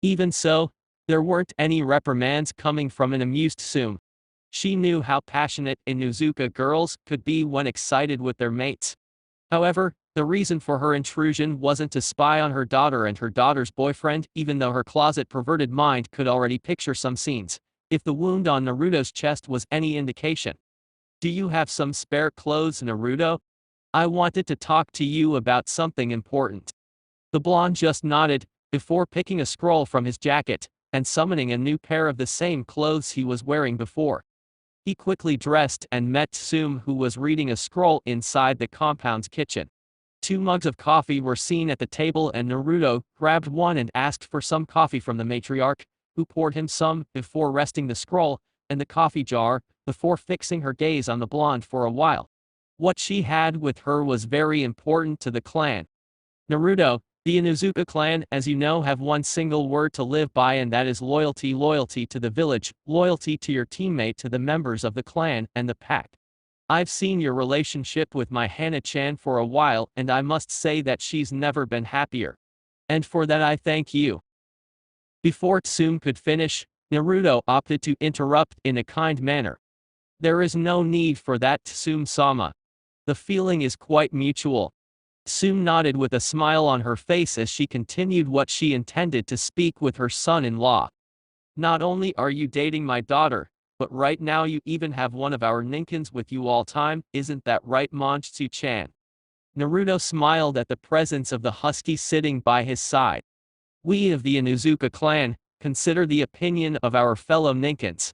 Even so, there weren't any reprimands coming from an amused Sume. She knew how passionate Inuzuka girls could be when excited with their mates. However, the reason for her intrusion wasn't to spy on her daughter and her daughter's boyfriend, even though her closet-perverted mind could already picture some scenes, if the wound on Naruto's chest was any indication. "Do you have some spare clothes, Naruto? I wanted to talk to you about something important." The blonde just nodded, before picking a scroll from his jacket, and summoning a new pair of the same clothes he was wearing before. He quickly dressed and met Tsume, who was reading a scroll inside the compound's kitchen. 2 mugs of coffee were seen at the table, and Naruto grabbed one and asked for some coffee from the matriarch, who poured him some before resting the scroll and the coffee jar, before fixing her gaze on the blonde for a while. What she had with her was very important to the clan. "Naruto, the Inuzuka clan, as you know, have one single word to live by, and that is loyalty. Loyalty to the village, loyalty to your teammate, to the members of the clan and the pack. I've seen your relationship with my Hana-chan for a while, and I must say that she's never been happier. And for that I thank you." Before Tsume could finish, Naruto opted to interrupt in a kind manner. "There is no need for that, Tsume-sama. The feeling is quite mutual." Tsume nodded with a smile on her face as she continued what she intended to speak with her son-in-law. "Not only are you dating my daughter, but right now you even have one of our ninkins with you all time, isn't that right, Monjutsu-chan?" Naruto smiled at the presence of the husky sitting by his side. "We of the Inuzuka clan consider the opinion of our fellow ninkins.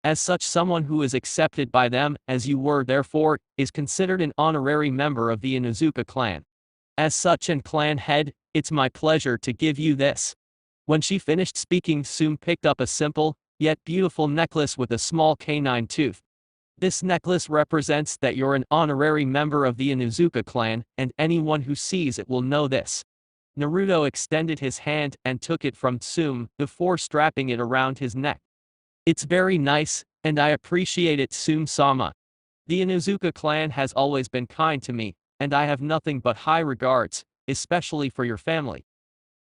As such, someone who is accepted by them, as you were therefore, is considered an honorary member of the Inuzuka clan. As such and clan head, it's my pleasure to give you this." When she finished speaking, Tsume picked up a simple, yet beautiful necklace with a small canine tooth. "This necklace represents that you're an honorary member of the Inuzuka clan, and anyone who sees it will know this." Naruto extended his hand and took it from Tsume, before strapping it around his neck. "It's very nice, and I appreciate it, Tsume-sama. The Inuzuka clan has always been kind to me, and I have nothing but high regards, especially for your family.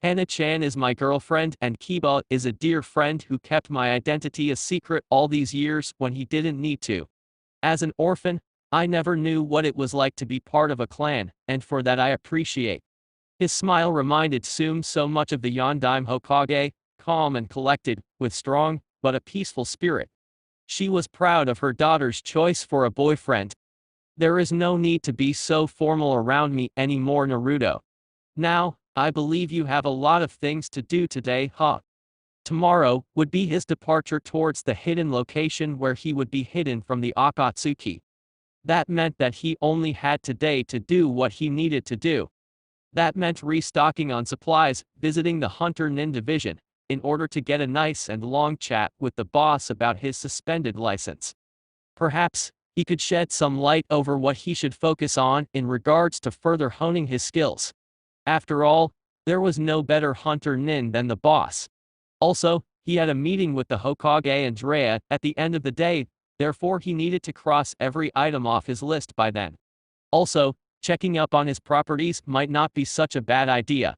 Hana-chan is my girlfriend, and Kiba is a dear friend who kept my identity a secret all these years when he didn't need to. As an orphan, I never knew what it was like to be part of a clan, and for that I appreciate." His smile reminded Tsume so much of the Yondaime Hokage, calm and collected, with strong, but a peaceful spirit. She was proud of her daughter's choice for a boyfriend. "There is no need to be so formal around me anymore, Naruto. Now, I believe you have a lot of things to do today, huh?" Tomorrow would be his departure towards the hidden location where he would be hidden from the Akatsuki. That meant that he only had today to do what he needed to do. That meant restocking on supplies, visiting the hunter-nin division, in order to get a nice and long chat with the boss about his suspended license. Perhaps he could shed some light over what he should focus on in regards to further honing his skills. After all, there was no better hunter-nin than the boss. Also, he had a meeting with the Hokage Andrea at the end of the day, therefore he needed to cross every item off his list by then. Also, checking up on his properties might not be such a bad idea.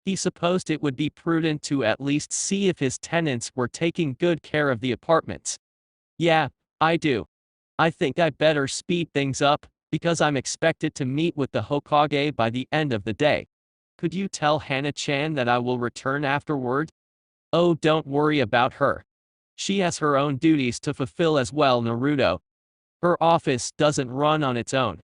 He supposed it would be prudent to at least see if his tenants were taking good care of the apartments. "Yeah, I do. I think I better speed things up, because I'm expected to meet with the Hokage by the end of the day. Could you tell Hana-chan that I will return afterward?" "Oh, don't worry about her. She has her own duties to fulfill as well, Naruto. Her office doesn't run on its own.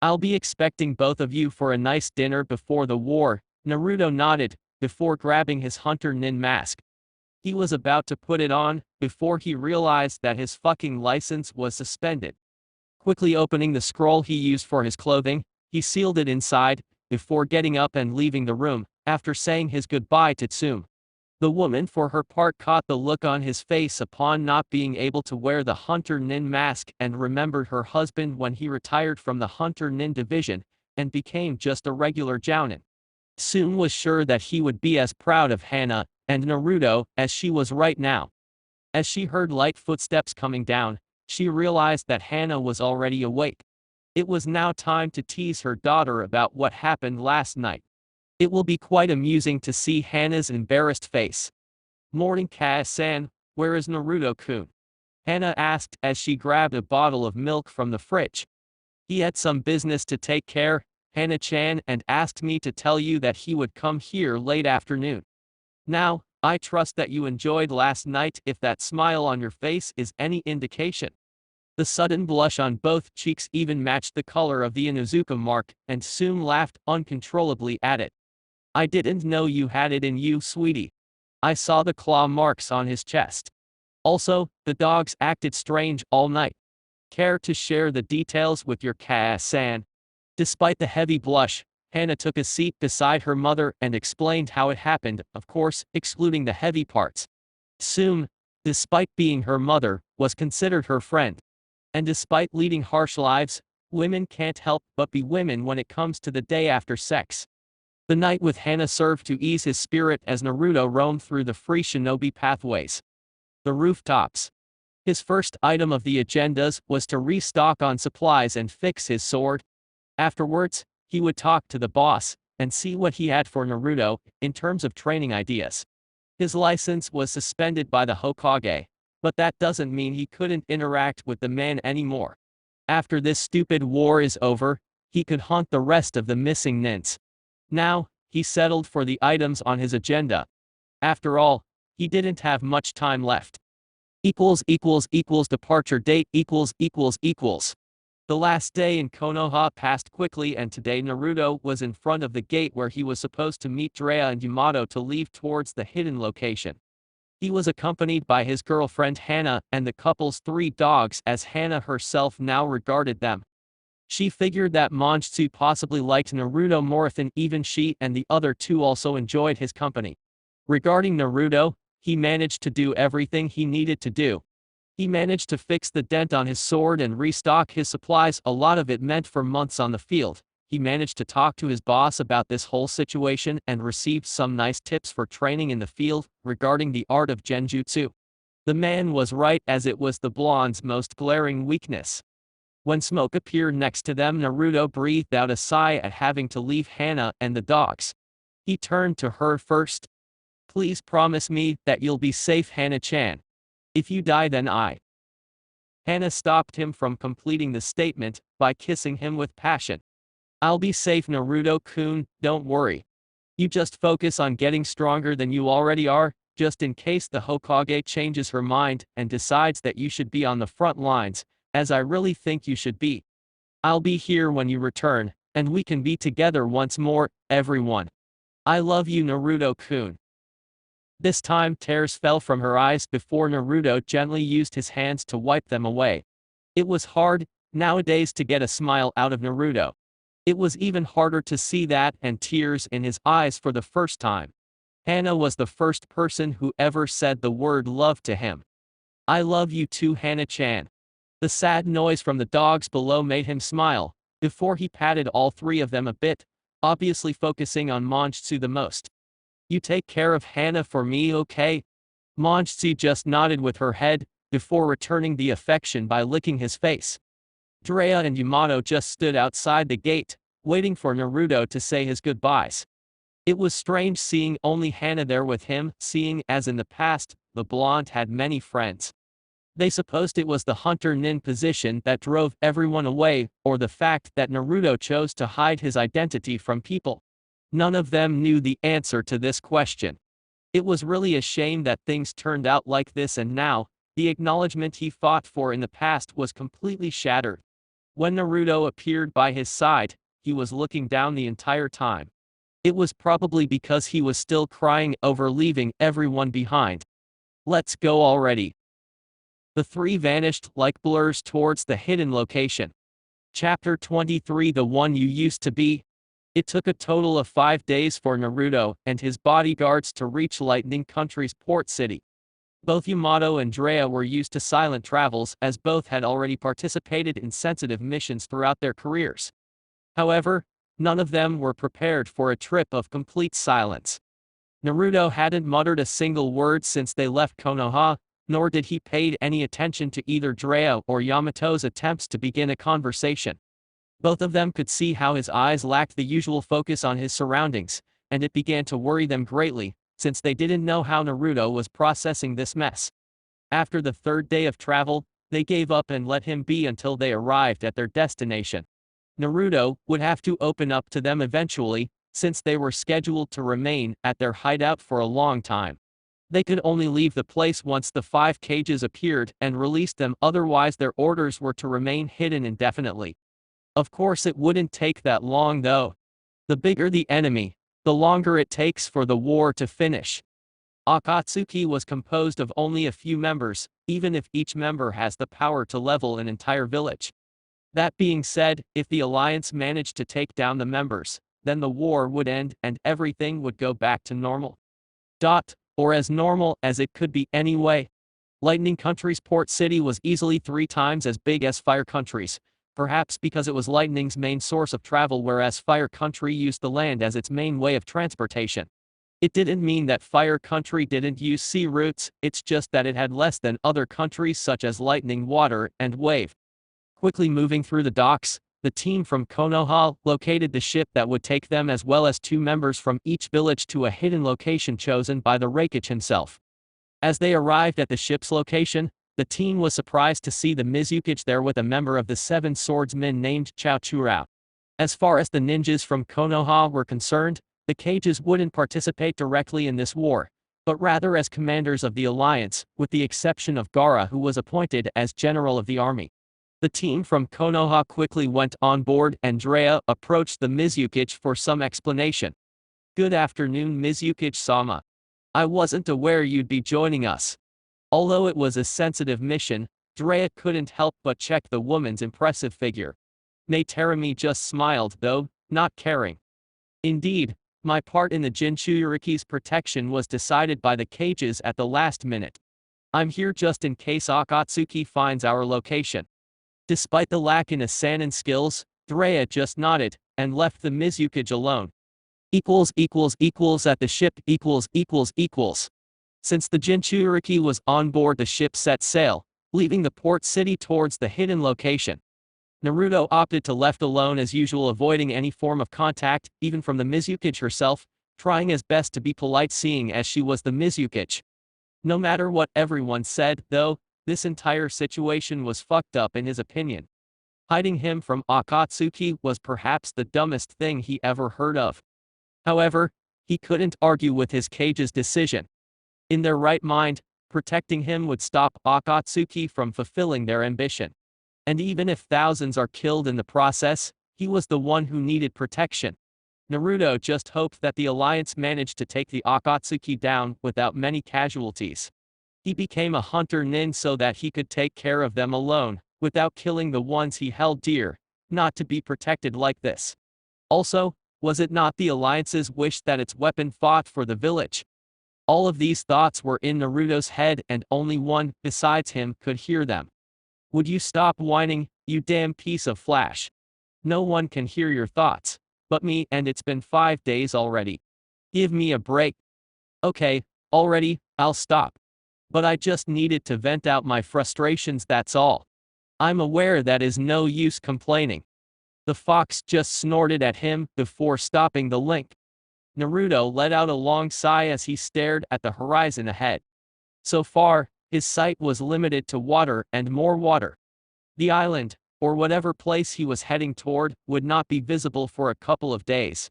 I'll be expecting both of you for a nice dinner before the war." Naruto nodded, before grabbing his hunter-nin mask. He was about to put it on, before he realized that his fucking license was suspended. Quickly opening the scroll he used for his clothing, he sealed it inside, before getting up and leaving the room, after saying his goodbye to Tsume. The woman for her part caught the look on his face upon not being able to wear the hunter-nin mask and remembered her husband when he retired from the hunter-nin division and became just a regular jounin. Soon was sure that he would be as proud of Hana and Naruto as she was right now. As she heard light footsteps coming down, she realized that Hana was already awake. It was now time to tease her daughter about what happened last night. It will be quite amusing to see Hana's embarrassed face. "Morning, Kaya-san, where is Naruto-kun?" Hana asked as she grabbed a bottle of milk from the fridge. "He had some business to take care, Hana-chan, and asked me to tell you that he would come here late afternoon. Now, I trust that you enjoyed last night if that smile on your face is any indication." The sudden blush on both cheeks even matched the color of the Inuzuka mark, and Soom laughed uncontrollably at it. "I didn't know you had it in you, sweetie. I saw the claw marks on his chest. Also, the dogs acted strange all night. Care to share the details with your Kaya-san?" Despite the heavy blush, Hana took a seat beside her mother and explained how it happened, of course, excluding the heavy parts. Soom, despite being her mother, was considered her friend. And despite leading harsh lives, women can't help but be women when it comes to the day after sex. The night with Hana served to ease his spirit as Naruto roamed through the free shinobi pathways. The rooftops. His first item of the agendas was to restock on supplies and fix his sword. Afterwards, he would talk to the boss and see what he had for Naruto in terms of training ideas. His license was suspended by the Hokage, but that doesn't mean he couldn't interact with the man anymore. After this stupid war is over, he could hunt the rest of the missing nins. Now, he settled for the items on his agenda. After all, he didn't have much time left. Departure date The last day in Konoha passed quickly, and today Naruto was in front of the gate where he was supposed to meet Drea and Yamato to leave towards the hidden location. He was accompanied by his girlfriend Hana and the couple's 3 dogs, as Hana herself now regarded them. She figured that Manjutsu possibly liked Naruto more than even she and the other 2 also enjoyed his company. Regarding Naruto, he managed to do everything he needed to do. He managed to fix the dent on his sword and restock his supplies, a lot of it meant for months on the field. He managed to talk to his boss about this whole situation and received some nice tips for training in the field regarding the art of genjutsu. The man was right, as it was the blonde's most glaring weakness. When smoke appeared next to them, Naruto breathed out a sigh at having to leave Hana and the dogs. He turned to her first. "Please promise me that you'll be safe, Hana-chan. If you die, then I..." Hana stopped him from completing the statement by kissing him with passion. "I'll be safe, Naruto-kun, don't worry. You just focus on getting stronger than you already are, just in case the Hokage changes her mind and decides that you should be on the front lines, as I really think you should be. I'll be here when you return, and we can be together once more, everyone. I love you, Naruto-kun." This time tears fell from her eyes before Naruto gently used his hands to wipe them away. It was hard, nowadays, to get a smile out of Naruto. It was even harder to see that and tears in his eyes for the first time. Hana was the first person who ever said the word love to him. "I love you too, Hana-chan." The sad noise from the dogs below made him smile, before he patted all 3 of them a bit, obviously focusing on Manjutsu the most. "You take care of Hana for me, okay?" Manjutsu just nodded with her head, before returning the affection by licking his face. Drea and Yamato just stood outside the gate, waiting for Naruto to say his goodbyes. It was strange seeing only Hana there with him, seeing as in the past, the blonde had many friends. They supposed it was the hunter-nin position that drove everyone away, or the fact that Naruto chose to hide his identity from people. None of them knew the answer to this question. It was really a shame that things turned out like this, and now, the acknowledgement he fought for in the past was completely shattered. When Naruto appeared by his side, he was looking down the entire time. It was probably because he was still crying over leaving everyone behind. "Let's go already." The 3 vanished like blurs towards the hidden location. Chapter 23, The One You Used to Be. It took a total of 5 days for Naruto and his bodyguards to reach Lightning Country's port city. Both Yamato and Drea were used to silent travels as both had already participated in sensitive missions throughout their careers. However, none of them were prepared for a trip of complete silence. Naruto hadn't muttered a single word since they left Konoha, nor did he pay any attention to either Drea or Yamato's attempts to begin a conversation. Both of them could see how his eyes lacked the usual focus on his surroundings, and it began to worry them greatly, since they didn't know how Naruto was processing this mess. After the third day of travel, they gave up and let him be until they arrived at their destination. Naruto would have to open up to them eventually, since they were scheduled to remain at their hideout for a long time. They could only leave the place once the 5 cages appeared and released them, otherwise their orders were to remain hidden indefinitely. Of course it wouldn't take that long though. The bigger the enemy, the longer it takes for the war to finish. Akatsuki was composed of only a few members, even if each member has the power to level an entire village. That being said, if the alliance managed to take down the members, then the war would end and everything would go back to normal. Or as normal as it could be anyway. Lightning Country's port city was easily 3 times as big as Fire Country's, perhaps because it was Lightning's main source of travel, whereas Fire Country used the land as its main way of transportation. It didn't mean that Fire Country didn't use sea routes, it's just that it had less than other countries such as Lightning, Water, and Wave. Quickly moving through the docks, the team from Konoha located the ship that would take them as well as 2 members from each village to a hidden location chosen by the Raikage himself. As they arrived at the ship's location, the team was surprised to see the Mizukage there with a member of the 7 swordsmen named Chao-Churao. As far as the ninjas from Konoha were concerned, the cages wouldn't participate directly in this war, but rather as commanders of the alliance, with the exception of Gaara, who was appointed as general of the army. The team from Konoha quickly went on board and Drea approached the Mizukage for some explanation. "Good afternoon, Mizukage-sama. I wasn't aware you'd be joining us." Although it was a sensitive mission, Drea couldn't help but check the woman's impressive figure. May Terumi just smiled though, not caring. "Indeed, my part in the Jinchuririki's protection was decided by the cages at the last minute. I'm here just in case Akatsuki finds our location." Despite the lack in Asanin skills, Drea just nodded and left the Mizukage alone. At the ship. Since the Jinchuriki was on board, the ship set sail, leaving the port city towards the hidden location. Naruto opted to left alone as usual, avoiding any form of contact, even from the Mizukage herself, trying his best to be polite seeing as she was the Mizukage. No matter what everyone said, though, this entire situation was fucked up in his opinion. Hiding him from Akatsuki was perhaps the dumbest thing he ever heard of. However, he couldn't argue with his cage's decision. In their right mind, protecting him would stop Akatsuki from fulfilling their ambition. And even if thousands are killed in the process, he was the one who needed protection. Naruto just hoped that the alliance managed to take the Akatsuki down without many casualties. He became a hunter-nin so that he could take care of them alone, without killing the ones he held dear, not to be protected like this. Also, was it not the alliance's wish that its weapon fought for the village? All of these thoughts were in Naruto's head and only one, besides him, could hear them. "Would you stop whining, you damn piece of flesh? No one can hear your thoughts but me, and it's been 5 days already. Give me a break." "Okay, already, I'll stop. But I just needed to vent out my frustrations, that's all. I'm aware that is no use complaining." The fox just snorted at him before stopping the link. Naruto let out a long sigh as he stared at the horizon ahead. So far, his sight was limited to water and more water. The island, or whatever place he was heading toward, would not be visible for a couple of days.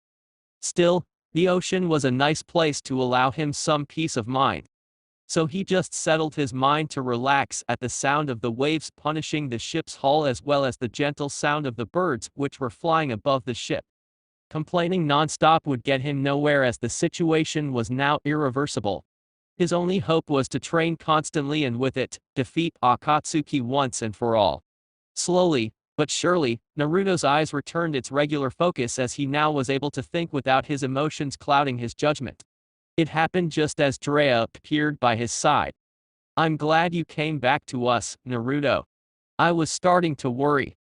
Still, the ocean was a nice place to allow him some peace of mind. So he just settled his mind to relax at the sound of the waves punishing the ship's hull as well as the gentle sound of the birds which were flying above the ship. Complaining non-stop would get him nowhere as the situation was now irreversible. His only hope was to train constantly and with it, defeat Akatsuki once and for all. Slowly, But surely, Naruto's eyes returned its regular focus as he now was able to think without his emotions clouding his judgment. It happened just as Jiraiya appeared by his side. "I'm glad you came back to us, Naruto. I was starting to worry."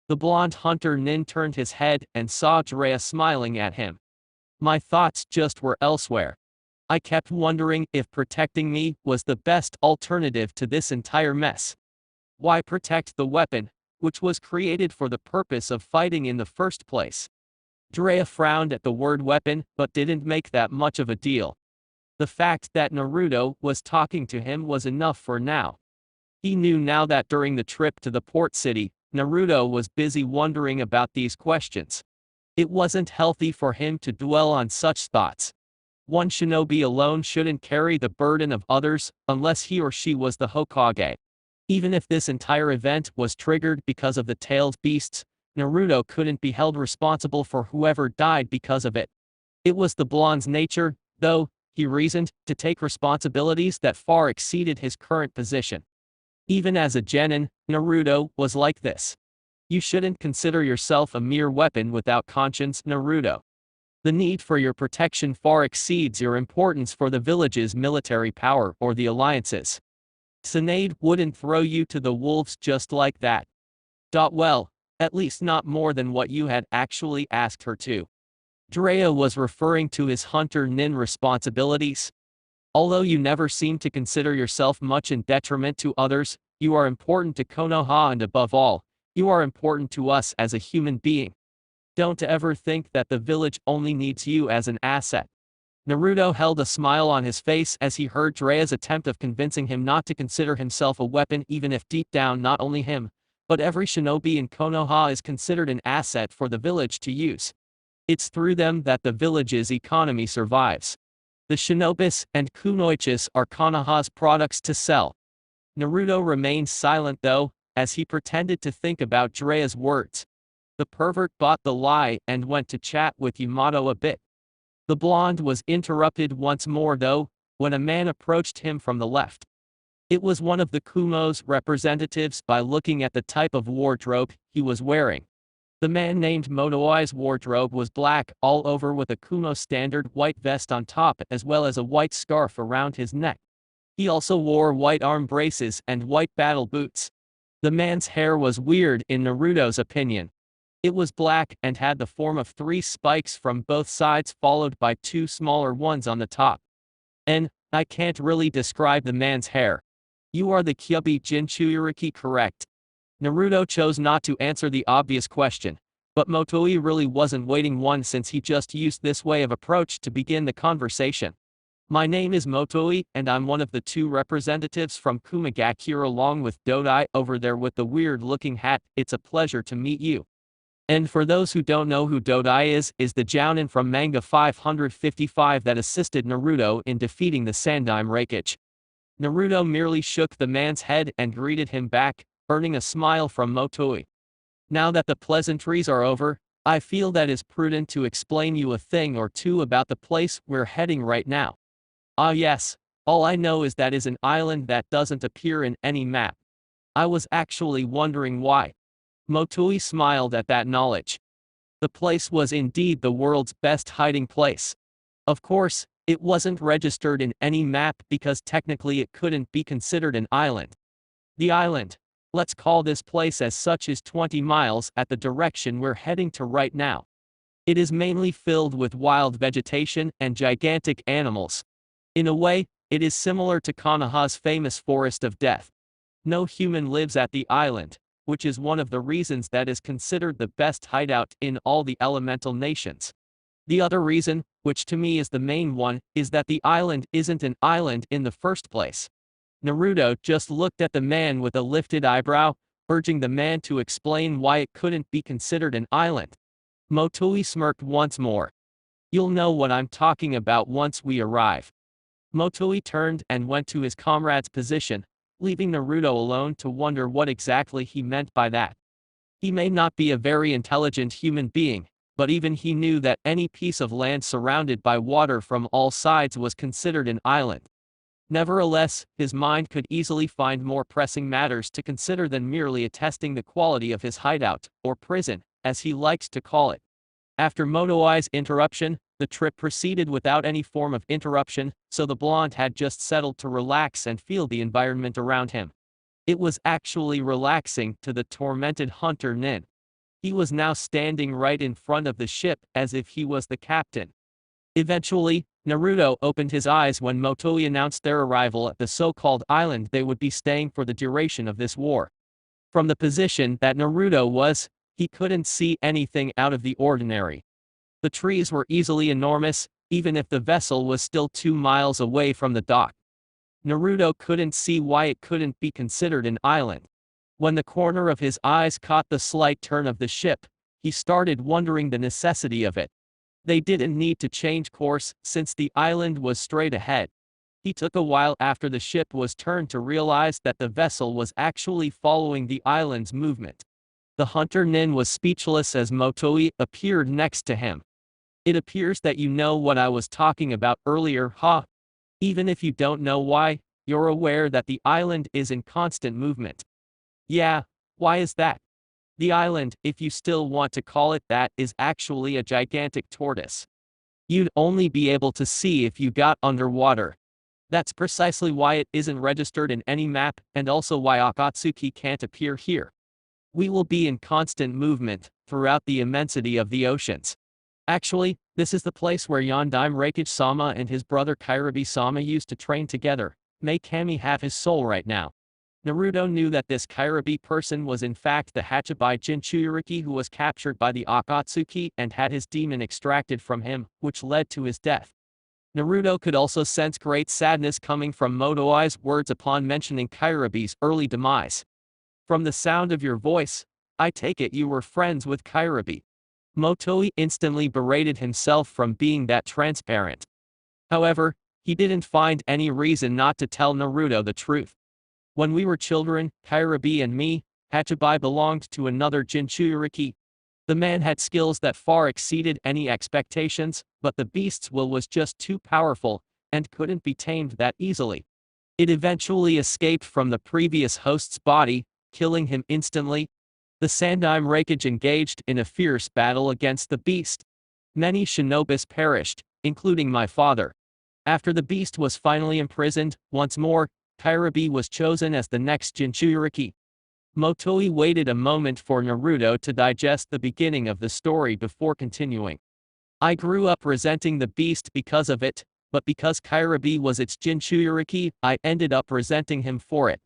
The blonde hunter nin turned his head and saw Jiraiya smiling at him. "My thoughts just were elsewhere. I kept wondering if protecting me was the best alternative to this entire mess. Why protect the weapon, which was created for the purpose of fighting in the first place?" Jiraiya frowned at the word weapon but didn't make that much of a deal. The fact that Naruto was talking to him was enough for now. He knew now that during the trip to the port city, Naruto was busy wondering about these questions. It wasn't healthy for him to dwell on such thoughts. One shinobi alone shouldn't carry the burden of others unless he or she was the Hokage. Even if this entire event was triggered because of the tailed beasts, Naruto couldn't be held responsible for whoever died because of it. It was the blonde's nature, though, he reasoned, to take responsibilities that far exceeded his current position. Even as a genin, Naruto was like this. You shouldn't consider yourself a mere weapon without conscience, Naruto. The need for your protection far exceeds your importance for the village's military power or the alliances. Tsunade wouldn't throw you to the wolves just like that. Well, at least not more than what you had actually asked her to. Jiraiya was referring to his hunter nin responsibilities. Although you never seem to consider yourself much in detriment to others, you are important to Konoha and above all, you are important to us as a human being. Don't ever think that the village only needs you as an asset. Naruto held a smile on his face as he heard Jiraiya's attempt of convincing him not to consider himself a weapon even if deep down not only him, but every shinobi in Konoha is considered an asset for the village to use. It's through them that the village's economy survives. The shinobis and kunoichis are Konoha's products to sell. Naruto remained silent though, as he pretended to think about Jiraiya's words. The pervert bought the lie and went to chat with Yamato a bit. The blonde was interrupted once more though, when a man approached him from the left. It was one of the Kumo's representatives by looking at the type of wardrobe he was wearing. The man named Motoi's wardrobe was black all over with a Kumo standard white vest on top as well as a white scarf around his neck. He also wore white arm braces and white battle boots. The man's hair was weird in Naruto's opinion. It was black and had the form of 3 spikes from both sides followed by 2 smaller ones on the top. And, I can't really describe the man's hair. You are the Kyubi Jinchuriki, correct? Naruto chose not to answer the obvious question, but Motoi really wasn't waiting one since he just used this way of approach to begin the conversation. My name is Motoi and I'm one of the 2 representatives from Kumagakure along with Dodai over there with the weird looking hat. It's a pleasure to meet you. And for those who don't know who Dodai is the jounin from manga 555 that assisted Naruto in defeating the Sandaime Raikage. Naruto merely shook the man's head and greeted him back, earning a smile from Motoi. Now that the pleasantries are over, I feel that it's prudent to explain you a thing or two about the place we're heading right now. Ah yes, all I know is that is an island that doesn't appear in any map. I was actually wondering why. Motoi smiled at that knowledge. The place was indeed the world's best hiding place. Of course, it wasn't registered in any map because technically it couldn't be considered an island. The island, let's call this place as such, is 20 miles at the direction we're heading to right now. It is mainly filled with wild vegetation and gigantic animals. In a way, it is similar to Konoha's famous Forest of Death. No human lives at the island, which is one of the reasons that is considered the best hideout in all the elemental nations. The other reason, which to me is the main one, is that the island isn't an island in the first place. Naruto just looked at the man with a lifted eyebrow, urging the man to explain why it couldn't be considered an island. Motoi smirked once more. You'll know what I'm talking about once we arrive. Motoi turned and went to his comrade's position, leaving Naruto alone to wonder what exactly he meant by that. He may not be a very intelligent human being, but even he knew that any piece of land surrounded by water from all sides was considered an island. Nevertheless, his mind could easily find more pressing matters to consider than merely attesting the quality of his hideout, or prison, as he liked to call it. After Motoi's interruption, the trip proceeded without any form of interruption, so the blonde had just settled to relax and feel the environment around him. It was actually relaxing to the tormented hunter-nin. He was now standing right in front of the ship as if he was the captain. Eventually, Naruto opened his eyes when Motoi announced their arrival at the so-called island they would be staying for the duration of this war. From the position that Naruto was, he couldn't see anything out of the ordinary. The trees were easily enormous, even if the vessel was still 2 miles away from the dock. Naruto couldn't see why it couldn't be considered an island. When the corner of his eyes caught the slight turn of the ship, he started wondering the necessity of it. They didn't need to change course, since the island was straight ahead. He took a while after the ship was turned to realize that the vessel was actually following the island's movement. The hunter-nin was speechless as Motoi appeared next to him. It appears that you know what I was talking about earlier, huh? Even if you don't know why, you're aware that the island is in constant movement. Yeah, why is that? The island, if you still want to call it that, is actually a gigantic tortoise. You'd only be able to see if you got underwater. That's precisely why it isn't registered in any map, and also why Akatsuki can't appear here. We will be in constant movement throughout the immensity of the oceans. Actually, this is the place where Yondaime Reikage-sama and his brother Kairabe-sama used to train together. May Kami have his soul right now. Naruto knew that this Kairabe person was in fact the Hachibai Jinchuriki who was captured by the Akatsuki and had his demon extracted from him, which led to his death. Naruto could also sense great sadness coming from Motoi's words upon mentioning Kairabe's early demise. From the sound of your voice, I take it you were friends with Kairabe. Motoi instantly berated himself from being that transparent. However, he didn't find any reason not to tell Naruto the truth. When we were children, Kairabe and me, Hachibai belonged to another Jinchuriki. The man had skills that far exceeded any expectations, but the beast's will was just too powerful, and couldn't be tamed that easily. It eventually escaped from the previous host's body, killing him instantly. The Sandaime Reikage engaged in a fierce battle against the beast. Many shinobis perished, including my father. After the beast was finally imprisoned, once more, Kairabe was chosen as the next Jinchuriki. Motoi waited a moment for Naruto to digest the beginning of the story before continuing. I grew up resenting the beast because of it, but because Kairabe was its Jinchuriki, I ended up resenting him for it.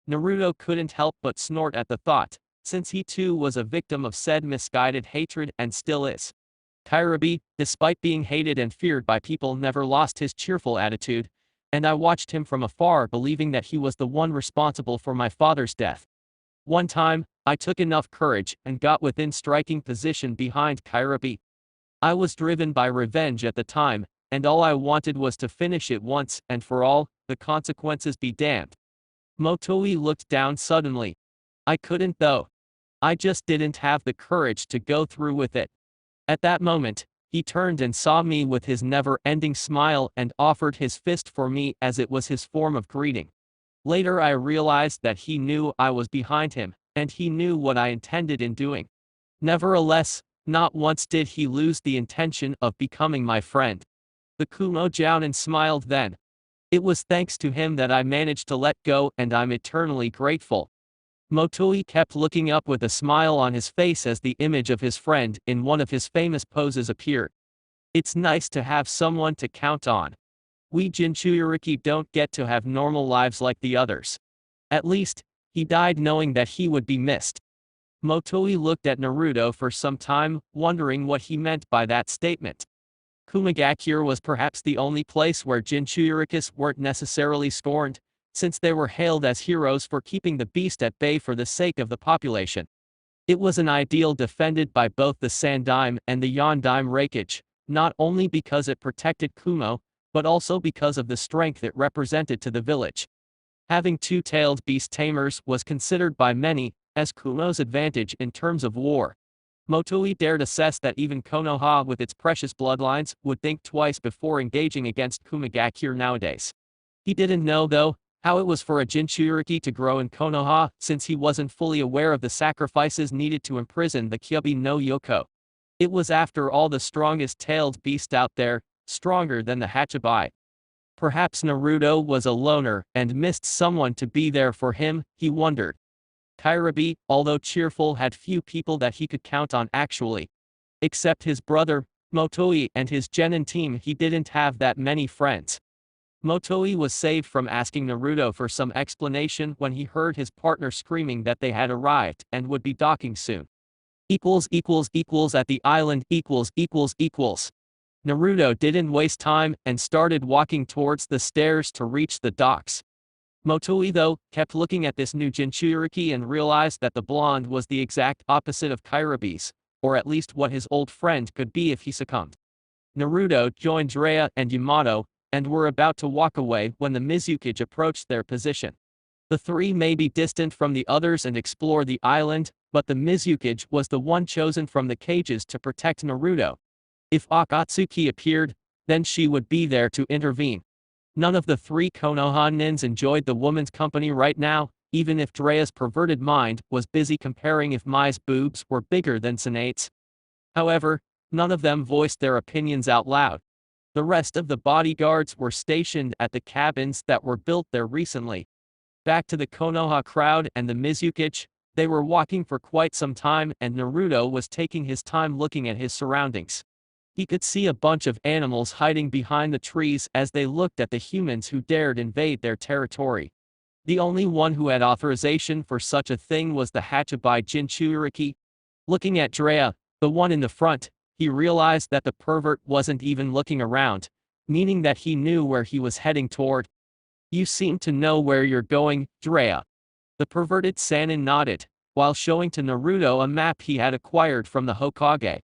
Naruto couldn't help but snort at the thought, since he too was a victim of said misguided hatred and still is. Kairabe, despite being hated and feared by people, never lost his cheerful attitude, and I watched him from afar believing that he was the one responsible for my father's death. One time, I took enough courage and got within striking position behind Kairabe. I was driven by revenge at the time, and all I wanted was to finish it once and for all, the consequences be damned. Motoi looked down suddenly. I couldn't though. I just didn't have the courage to go through with it. At that moment, he turned and saw me with his never-ending smile and offered his fist for me as it was his form of greeting. Later I realized that he knew I was behind him, and he knew what I intended in doing. Nevertheless, not once did he lose the intention of becoming my friend. The Kumo Jounin smiled then. It was thanks to him that I managed to let go, and I'm eternally grateful. Motoi kept looking up with a smile on his face as the image of his friend in one of his famous poses appeared. It's nice to have someone to count on. We Jinchuriki don't get to have normal lives like the others. At least, he died knowing that he would be missed. Motoi looked at Naruto for some time, wondering what he meant by that statement. Kumagakure was perhaps the only place where Jinchurikis weren't necessarily scorned, since they were hailed as heroes for keeping the beast at bay for the sake of the population. It was an ideal defended by both the Sandaime and the Yondaime Reikage, not only because it protected Kumo, but also because of the strength it represented to the village. Having two-tailed beast tamers was considered by many as Kumo's advantage in terms of war. Motoi dared assess that even Konoha with its precious bloodlines would think twice before engaging against Kumagakure nowadays. He didn't know, though, how it was for a Jinchuriki to grow in Konoha, since he wasn't fully aware of the sacrifices needed to imprison the Kyubi no Yoko. It was after all the strongest tailed beast out there, stronger than the Hachibai. Perhaps Naruto was a loner and missed someone to be there for him, he wondered. Kyubi, although cheerful, had few people that he could count on actually. Except his brother, Motoi, and his genin team, he didn't have that many friends. Motoi was saved from asking Naruto for some explanation when he heard his partner screaming that they had arrived and would be docking soon. At the island . Naruto didn't waste time and started walking towards the stairs to reach the docks. Motoi, though, kept looking at this new Jinchuriki and realized that the blonde was the exact opposite of Kyubi's, or at least what his old friend could be if he succumbed. Naruto joined Jiraiya and Yamato, and were about to walk away when the Mizukage approached their position. The three may be distant from the others and explore the island, but the Mizukage was the one chosen from the cages to protect Naruto. If Akatsuki appeared, then she would be there to intervene. None of the three Konoha nins enjoyed the woman's company right now, even if Jiraiya's perverted mind was busy comparing if Mai's boobs were bigger than Tsunade's. However, none of them voiced their opinions out loud. The rest of the bodyguards were stationed at the cabins that were built there recently. Back to the Konoha crowd and the Mizukage, they were walking for quite some time and Naruto was taking his time looking at his surroundings. He could see a bunch of animals hiding behind the trees as they looked at the humans who dared invade their territory. The only one who had authorization for such a thing was the Hachibai Jinchuriki. Looking at Jiraiya, the one in the front, he realized that the pervert wasn't even looking around, meaning that he knew where he was heading toward. You seem to know where you're going, Jiraiya. The perverted Sannin nodded, while showing to Naruto a map he had acquired from the Hokage.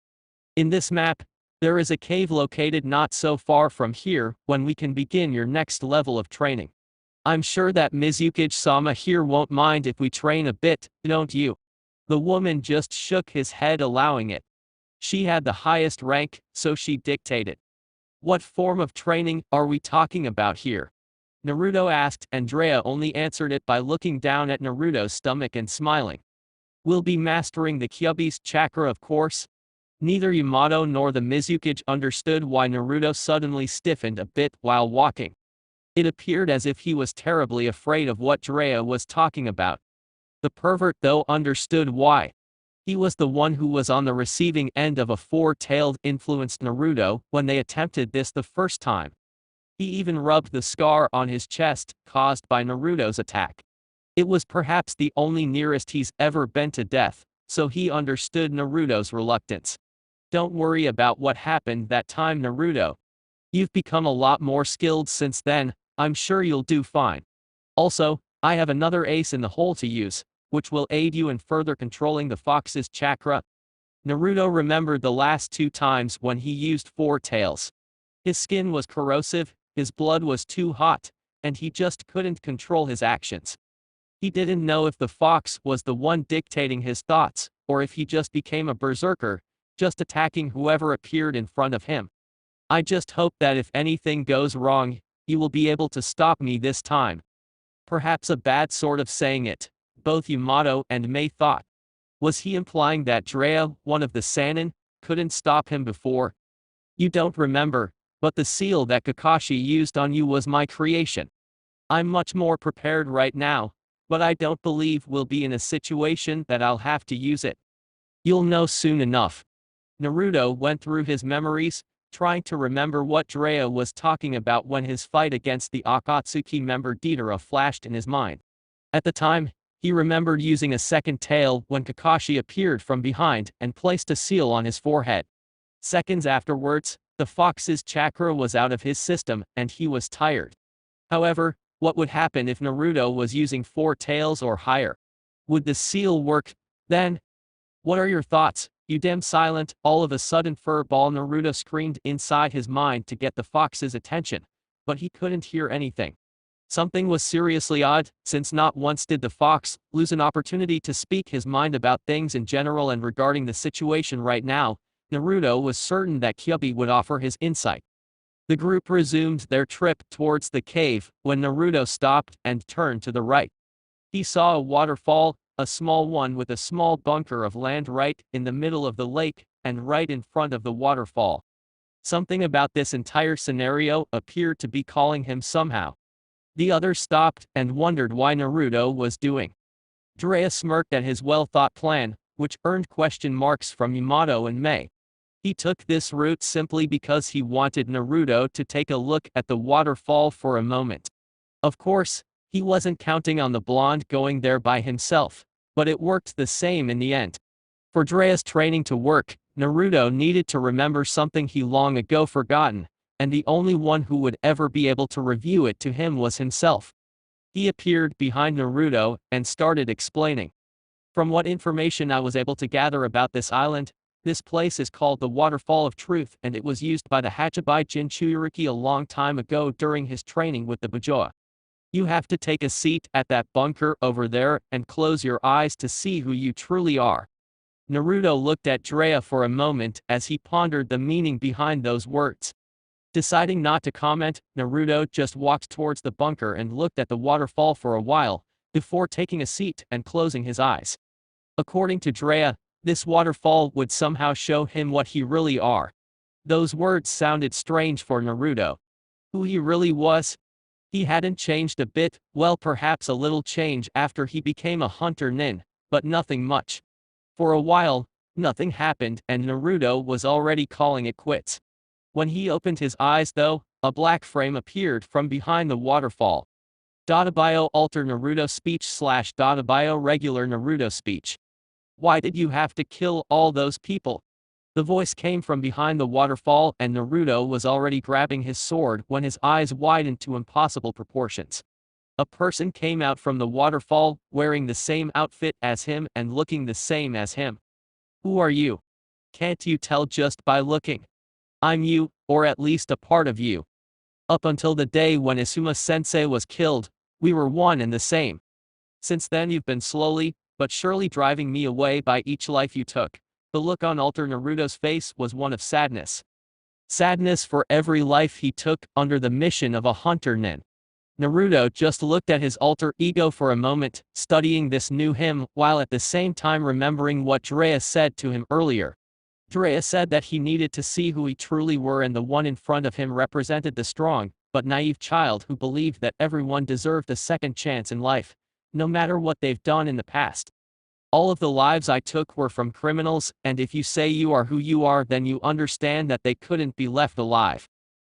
In this map, there is a cave located not so far from here when we can begin your next level of training. I'm sure that Mizukage-sama here won't mind if we train a bit, don't you? The woman just shook his head, allowing it. She had the highest rank, so she dictated. What form of training are we talking about here? Naruto asked, and Jiraiya only answered it by looking down at Naruto's stomach and smiling. We'll be mastering the Kyubi's chakra, of course. Neither Yamato nor the Mizukage understood why Naruto suddenly stiffened a bit while walking. It appeared as if he was terribly afraid of what Jiraiya was talking about. The pervert, though, understood why. He was the one who was on the receiving end of a four-tailed influenced Naruto when they attempted this the first time. He even rubbed the scar on his chest caused by Naruto's attack. It was perhaps the only nearest he's ever been to death, so he understood Naruto's reluctance. Don't worry about what happened that time, Naruto. You've become a lot more skilled since then, I'm sure you'll do fine. Also, I have another ace in the hole to use, which will aid you in further controlling the fox's chakra. Naruto remembered the last two times when he used four tails. His skin was corrosive, his blood was too hot, and he just couldn't control his actions. He didn't know if the fox was the one dictating his thoughts, or if he just became a berserker, just attacking whoever appeared in front of him. I just hope that if anything goes wrong, you will be able to stop me this time. Perhaps a bad sort of saying it, both Yamato and Mei thought. Was he implying that Jiraiya, one of the Sannin, couldn't stop him before? You don't remember, but the seal that Kakashi used on you was my creation. I'm much more prepared right now, but I don't believe we'll be in a situation that I'll have to use it. You'll know soon enough. Naruto went through his memories, trying to remember what Jiraiya was talking about when his fight against the Akatsuki member Deidara flashed in his mind. At the time, he remembered using a second tail when Kakashi appeared from behind and placed a seal on his forehead. Seconds afterwards, the fox's chakra was out of his system and he was tired. However, what would happen if Naruto was using four tails or higher? Would the seal work then? What are your thoughts? You damn silent. All of a sudden Furball Naruto screamed inside his mind to get the fox's attention, but he couldn't hear anything. Something was seriously odd, since not once did the fox lose an opportunity to speak his mind about things in general, and regarding the situation right now, Naruto was certain that Kyubi would offer his insight. The group resumed their trip towards the cave when Naruto stopped and turned to the right. He saw a waterfall, a small one with a small bunker of land right in the middle of the lake and right in front of the waterfall. Something about this entire scenario appeared to be calling him somehow. The others stopped and wondered why Naruto was doing. Jiraiya smirked at his well-thought plan, which earned question marks from Yamato and Mei. He took this route simply because he wanted Naruto to take a look at the waterfall for a moment. Of course, he wasn't counting on the blonde going there by himself, but it worked the same in the end. For Jiraiya's training to work, Naruto needed to remember something he long ago forgotten, and the only one who would ever be able to review it to him was himself. He appeared behind Naruto and started explaining. From what information I was able to gather about this island, this place is called the Waterfall of Truth and it was used by the Hachibai Jinchuriki a long time ago during his training with the Bajoa. You have to take a seat at that bunker over there and close your eyes to see who you truly are. Naruto looked at Jiraiya for a moment as he pondered the meaning behind those words. Deciding not to comment, Naruto just walked towards the bunker and looked at the waterfall for a while, before taking a seat and closing his eyes. According to Jiraiya, this waterfall would somehow show him what he really are. Those words sounded strange for Naruto. Who he really was? He hadn't changed a bit, well perhaps a little change after he became a hunter-nin, but nothing much. For a while, nothing happened and Naruto was already calling it quits. When he opened his eyes though, a black frame appeared from behind the waterfall. Databayo alter Naruto speech / Databayo regular Naruto speech. Why did you have to kill all those people? The voice came from behind the waterfall and Naruto was already grabbing his sword when his eyes widened to impossible proportions. A person came out from the waterfall, wearing the same outfit as him and looking the same as him. Who are you? Can't you tell just by looking? I'm you, or at least a part of you. Up until the day when Asuma sensei was killed, we were one and the same. Since then you've been slowly, but surely driving me away by each life you took. The look on Alter Naruto's face was one of sadness. Sadness for every life he took under the mission of a hunter-nin. Naruto just looked at his alter ego for a moment, studying this new him, while at the same time remembering what Jiraiya said to him earlier. Jiraiya said that he needed to see who he truly were and the one in front of him represented the strong, but naive child who believed that everyone deserved a second chance in life, no matter what they've done in the past. All of the lives I took were from criminals, and if you say you are who you are then you understand that they couldn't be left alive.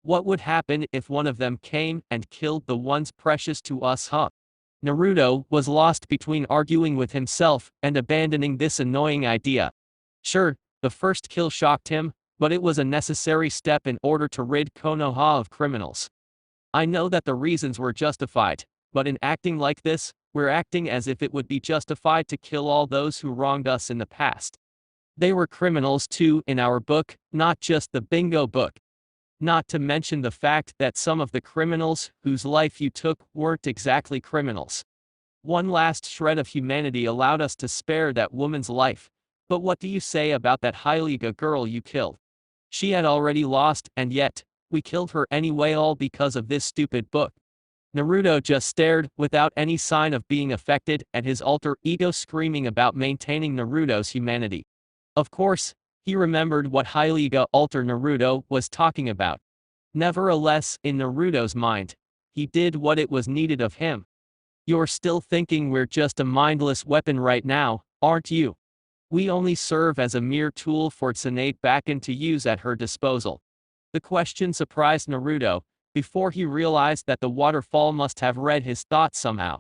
What would happen if one of them came and killed the ones precious to us, huh? Naruto was lost between arguing with himself and abandoning this annoying idea. Sure, the first kill shocked him, but it was a necessary step in order to rid Konoha of criminals. I know that the reasons were justified, but in acting like this, we're acting as if it would be justified to kill all those who wronged us in the past. They were criminals too in our book, not just the bingo book. Not to mention the fact that some of the criminals whose life you took weren't exactly criminals. One last shred of humanity allowed us to spare that woman's life. But what do you say about that Hyliga girl you killed? She had already lost, and yet, we killed her anyway, all because of this stupid book. Naruto just stared, without any sign of being affected, at his alter ego screaming about maintaining Naruto's humanity. Of course, he remembered what Hyliga alter Naruto was talking about. Nevertheless, in Naruto's mind, he did what it was needed of him. You're still thinking we're just a mindless weapon right now, aren't you? We only serve as a mere tool for Tsunade Bakken to use at her disposal. The question surprised Naruto, before he realized that the waterfall must have read his thoughts somehow.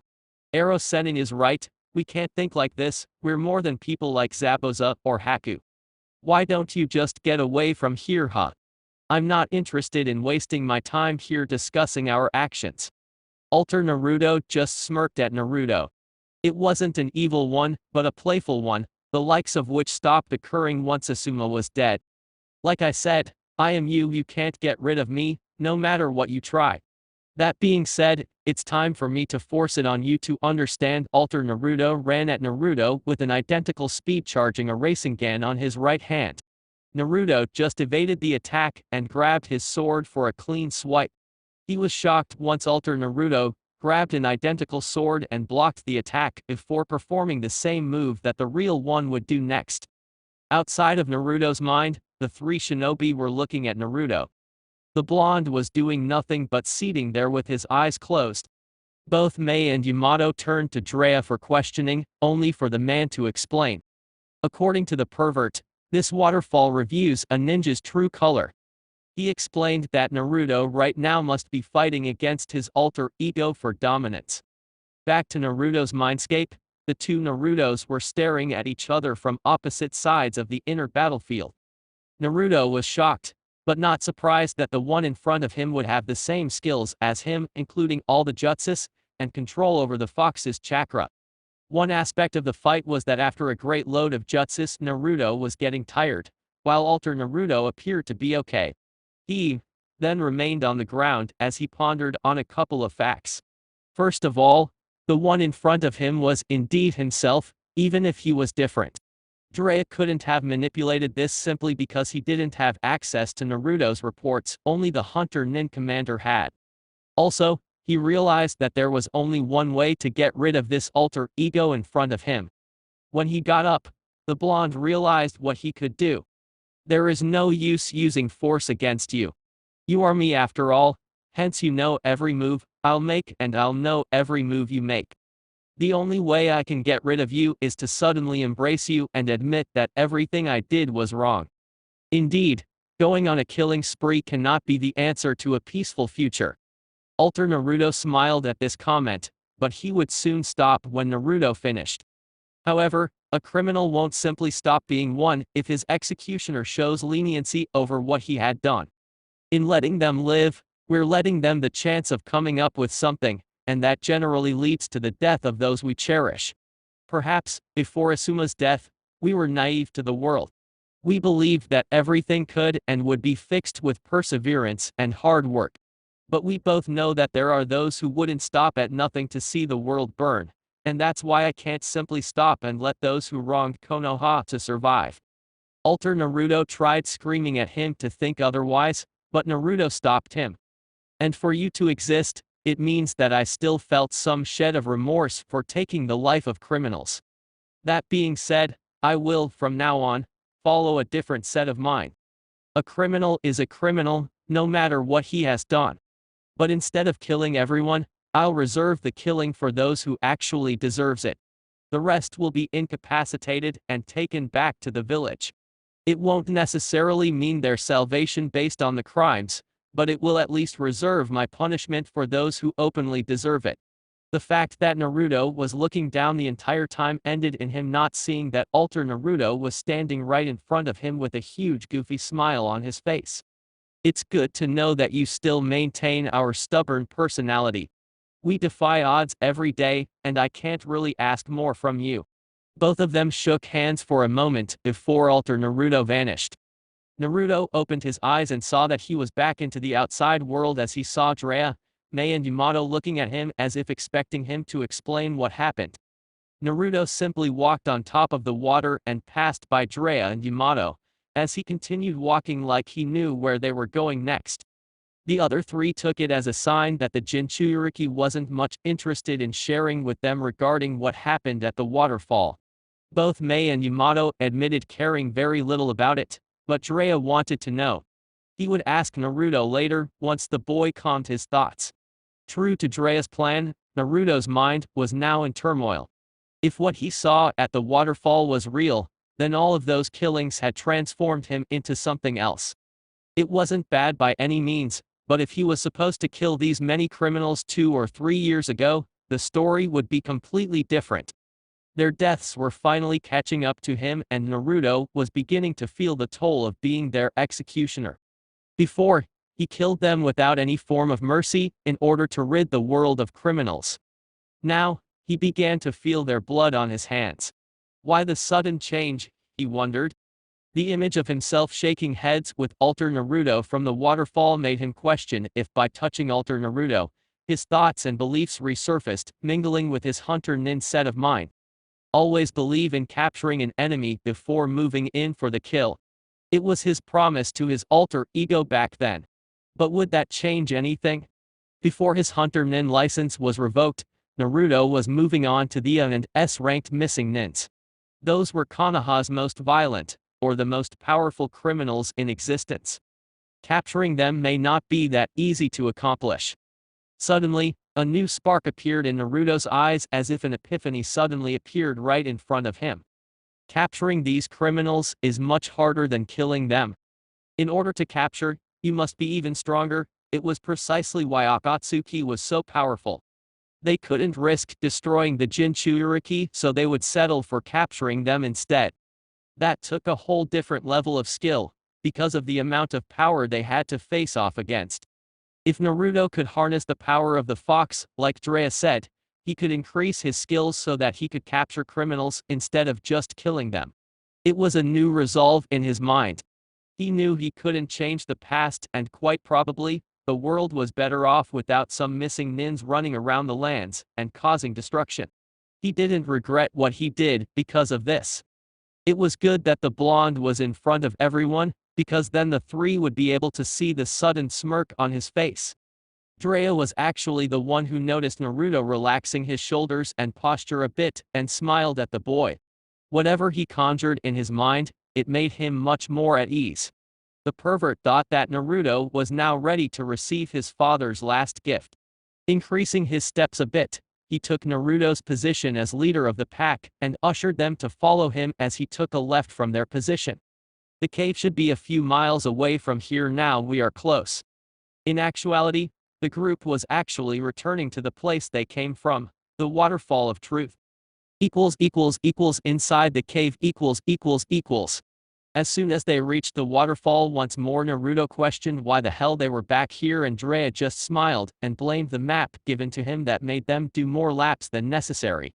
Ero Sennin is right, we can't think like this, we're more than people like Zabuza or Haku. Why don't you just get away from here, huh? I'm not interested in wasting my time here discussing our actions. Alter Naruto just smirked at Naruto. It wasn't an evil one, but a playful one, the likes of which stopped occurring once Asuma was dead. Like I said, I am you, you can't get rid of me, no matter what you try. That being said, it's time for me to force it on you to understand. Alter Naruto ran at Naruto with an identical speed, charging a racing gun on his right hand. Naruto just evaded the attack and grabbed his sword for a clean swipe. He was shocked once Alter Naruto grabbed an identical sword and blocked the attack before performing the same move that the real one would do next. Outside of Naruto's mind, the three shinobi were looking at Naruto. The blonde was doing nothing but sitting there with his eyes closed. Both Mei and Yamato turned to Drea for questioning, only for the man to explain. According to the pervert, this waterfall reveals a ninja's true color. He explained that Naruto right now must be fighting against his alter ego for dominance. Back to Naruto's mindscape, the two Narutos were staring at each other from opposite sides of the inner battlefield. Naruto was shocked, but not surprised that the one in front of him would have the same skills as him, including all the jutsus and control over the fox's chakra. One aspect of the fight was that after a great load of jutsus, Naruto was getting tired, while Alter Naruto appeared to be okay. He then remained on the ground as he pondered on a couple of facts. First of all, the one in front of him was indeed himself, even if he was different. Drea couldn't have manipulated this simply because he didn't have access to Naruto's reports, only the hunter-nin commander had. Also, he realized that there was only one way to get rid of this alter ego in front of him. When he got up, the blonde realized what he could do. There is no use using force against you. You are me after all, hence you know every move I'll make and I'll know every move you make. The only way I can get rid of you is to suddenly embrace you and admit that everything I did was wrong. Indeed, going on a killing spree cannot be the answer to a peaceful future. Alter Naruto smiled at this comment, but he would soon stop when Naruto finished. However, a criminal won't simply stop being one if his executioner shows leniency over what he had done. In letting them live, we're letting them the chance of coming up with something, and that generally leads to the death of those we cherish. Perhaps, before Asuma's death, we were naive to the world. We believed that everything could and would be fixed with perseverance and hard work. But we both know that there are those who wouldn't stop at nothing to see the world burn, and that's why I can't simply stop and let those who wronged Konoha to survive. Alter Naruto tried screaming at him to think otherwise, but Naruto stopped him. And for you to exist, it means that I still felt some shed of remorse for taking the life of criminals. That being said, I will, from now on, follow a different set of mind. A criminal is a criminal, no matter what he has done. But instead of killing everyone, I'll reserve the killing for those who actually deserves it. The rest will be incapacitated and taken back to the village. It won't necessarily mean their salvation based on the crimes, but it will at least reserve my punishment for those who openly deserve it. The fact that Naruto was looking down the entire time ended in him not seeing that Alter Naruto was standing right in front of him with a huge goofy smile on his face. It's good to know that you still maintain our stubborn personality. We defy odds every day, and I can't really ask more from you. Both of them shook hands for a moment before Alter Naruto vanished. Naruto opened his eyes and saw that he was back into the outside world as he saw Drea, Mei and Yamato looking at him as if expecting him to explain what happened. Naruto simply walked on top of the water and passed by Drea and Yamato, as he continued walking like he knew where they were going next. The other three took it as a sign that the Jinchuriki wasn't much interested in sharing with them regarding what happened at the waterfall. Both Mei and Yamato admitted caring very little about it, but Drea wanted to know. He would ask Naruto later, once the boy calmed his thoughts. True to Drea's plan, Naruto's mind was now in turmoil. If what he saw at the waterfall was real, then all of those killings had transformed him into something else. It wasn't bad by any means, but if he was supposed to kill these many criminals 2 or 3 years ago, the story would be completely different. Their deaths were finally catching up to him, and Naruto was beginning to feel the toll of being their executioner. Before, he killed them without any form of mercy, in order to rid the world of criminals. Now, he began to feel their blood on his hands. Why the sudden change, he wondered. The image of himself shaking heads with Alter Naruto from the waterfall made him question if by touching Alter Naruto, his thoughts and beliefs resurfaced, mingling with his hunter-nin set of mind. Always believe in capturing an enemy before moving in for the kill. It was his promise to his alter ego back then. But would that change anything? Before his hunter nin license was revoked, Naruto was moving on to the A and S ranked missing nins. Those were Konoha's most violent, or the most powerful criminals in existence. Capturing them may not be that easy to accomplish. Suddenly, a new spark appeared in Naruto's eyes as if an epiphany suddenly appeared right in front of him. Capturing these criminals is much harder than killing them. In order to capture, you must be even stronger. It was precisely why Akatsuki was so powerful. They couldn't risk destroying the Jinchuriki, so they would settle for capturing them instead. That took a whole different level of skill, because of the amount of power they had to face off against. If Naruto could harness the power of the fox, like Drea said, he could increase his skills so that he could capture criminals instead of just killing them. It was a new resolve in his mind. He knew he couldn't change the past and quite probably, the world was better off without some missing nins running around the lands and causing destruction. He didn't regret what he did because of this. It was good that the blonde was in front of everyone, because then the three would be able to see the sudden smirk on his face. Drea was actually the one who noticed Naruto relaxing his shoulders and posture a bit and smiled at the boy. Whatever he conjured in his mind, it made him much more at ease. The pervert thought that Naruto was now ready to receive his father's last gift. Increasing his steps a bit, he took Naruto's position as leader of the pack and ushered them to follow him as he took a left from their position. The cave should be a few miles away from here now, we are close. In actuality, the group was actually returning to the place they came from, the Waterfall of Truth. Inside the cave . As soon as they reached the waterfall once more, Naruto questioned why the hell they were back here, and Drea just smiled and blamed the map given to him that made them do more laps than necessary.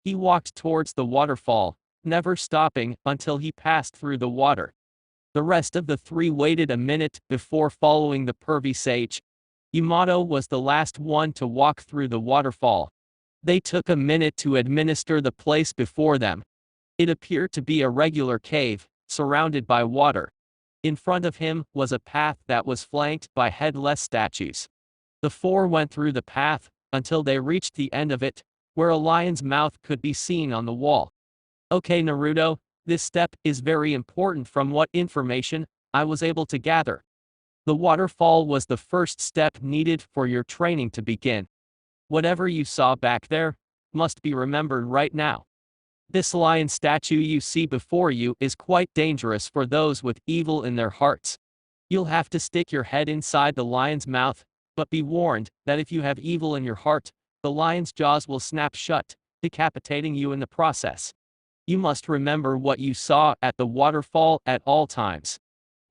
He walked towards the waterfall, never stopping until he passed through the water. The rest of the three waited a minute before following the pervy sage. Yamato was the last one to walk through the waterfall. They took a minute to administer the place before them. It appeared to be a regular cave, surrounded by water. In front of him was a path that was flanked by headless statues. The four went through the path until they reached the end of it, where a lion's mouth could be seen on the wall. Okay, Naruto, this step is very important from what information I was able to gather. The waterfall was the first step needed for your training to begin. Whatever you saw back there must be remembered right now. This lion statue you see before you is quite dangerous for those with evil in their hearts. You'll have to stick your head inside the lion's mouth, but be warned that if you have evil in your heart, the lion's jaws will snap shut, decapitating you in the process. You must remember what you saw at the waterfall at all times.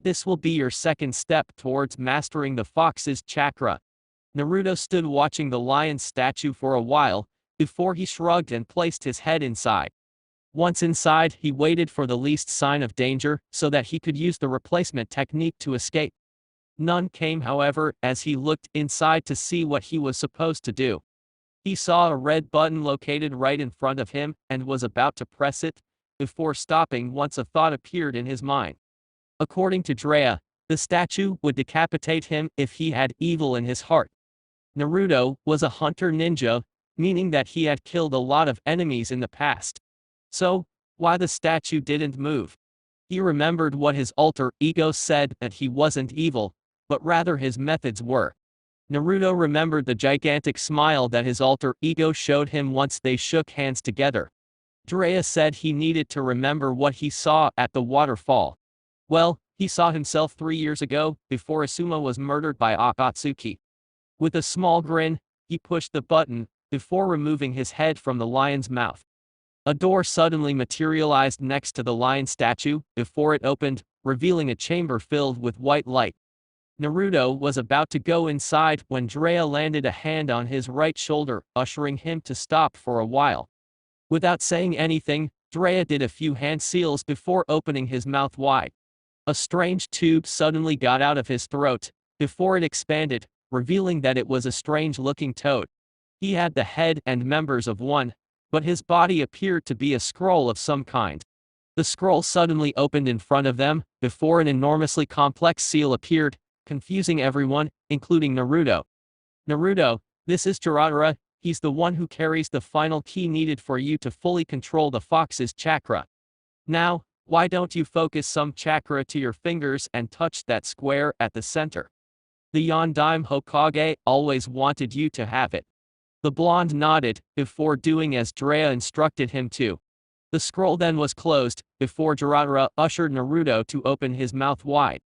This will be your second step towards mastering the fox's chakra. Naruto stood watching the lion statue for a while, before he shrugged and placed his head inside. Once inside, he waited for the least sign of danger so that he could use the replacement technique to escape. None came, however, as he looked inside to see what he was supposed to do. He saw a red button located right in front of him and was about to press it, before stopping once a thought appeared in his mind. According to Drea, the statue would decapitate him if he had evil in his heart. Naruto was a hunter ninja, meaning that he had killed a lot of enemies in the past. So, why the statue didn't move? He remembered what his alter ego said, that he wasn't evil, but rather his methods were. Naruto remembered the gigantic smile that his alter ego showed him once they shook hands together. Drea said he needed to remember what he saw at the waterfall. Well, he saw himself 3 years ago, before Asuma was murdered by Akatsuki. With a small grin, he pushed the button, before removing his head from the lion's mouth. A door suddenly materialized next to the lion statue, before it opened, revealing a chamber filled with white light. Naruto was about to go inside when Drea landed a hand on his right shoulder, ushering him to stop for a while. Without saying anything, Drea did a few hand seals before opening his mouth wide. A strange tube suddenly got out of his throat, before it expanded, revealing that it was a strange-looking toad. He had the head and members of one, but his body appeared to be a scroll of some kind. The scroll suddenly opened in front of them, before an enormously complex seal appeared, confusing everyone, including Naruto. Naruto, this is Jiraiya, he's the one who carries the final key needed for you to fully control the fox's chakra. Now, why don't you focus some chakra to your fingers and touch that square at the center? The Yondaime Hokage always wanted you to have it. The blonde nodded, before doing as Jiraiya instructed him to. The scroll then was closed, before Jiraiya ushered Naruto to open his mouth wide.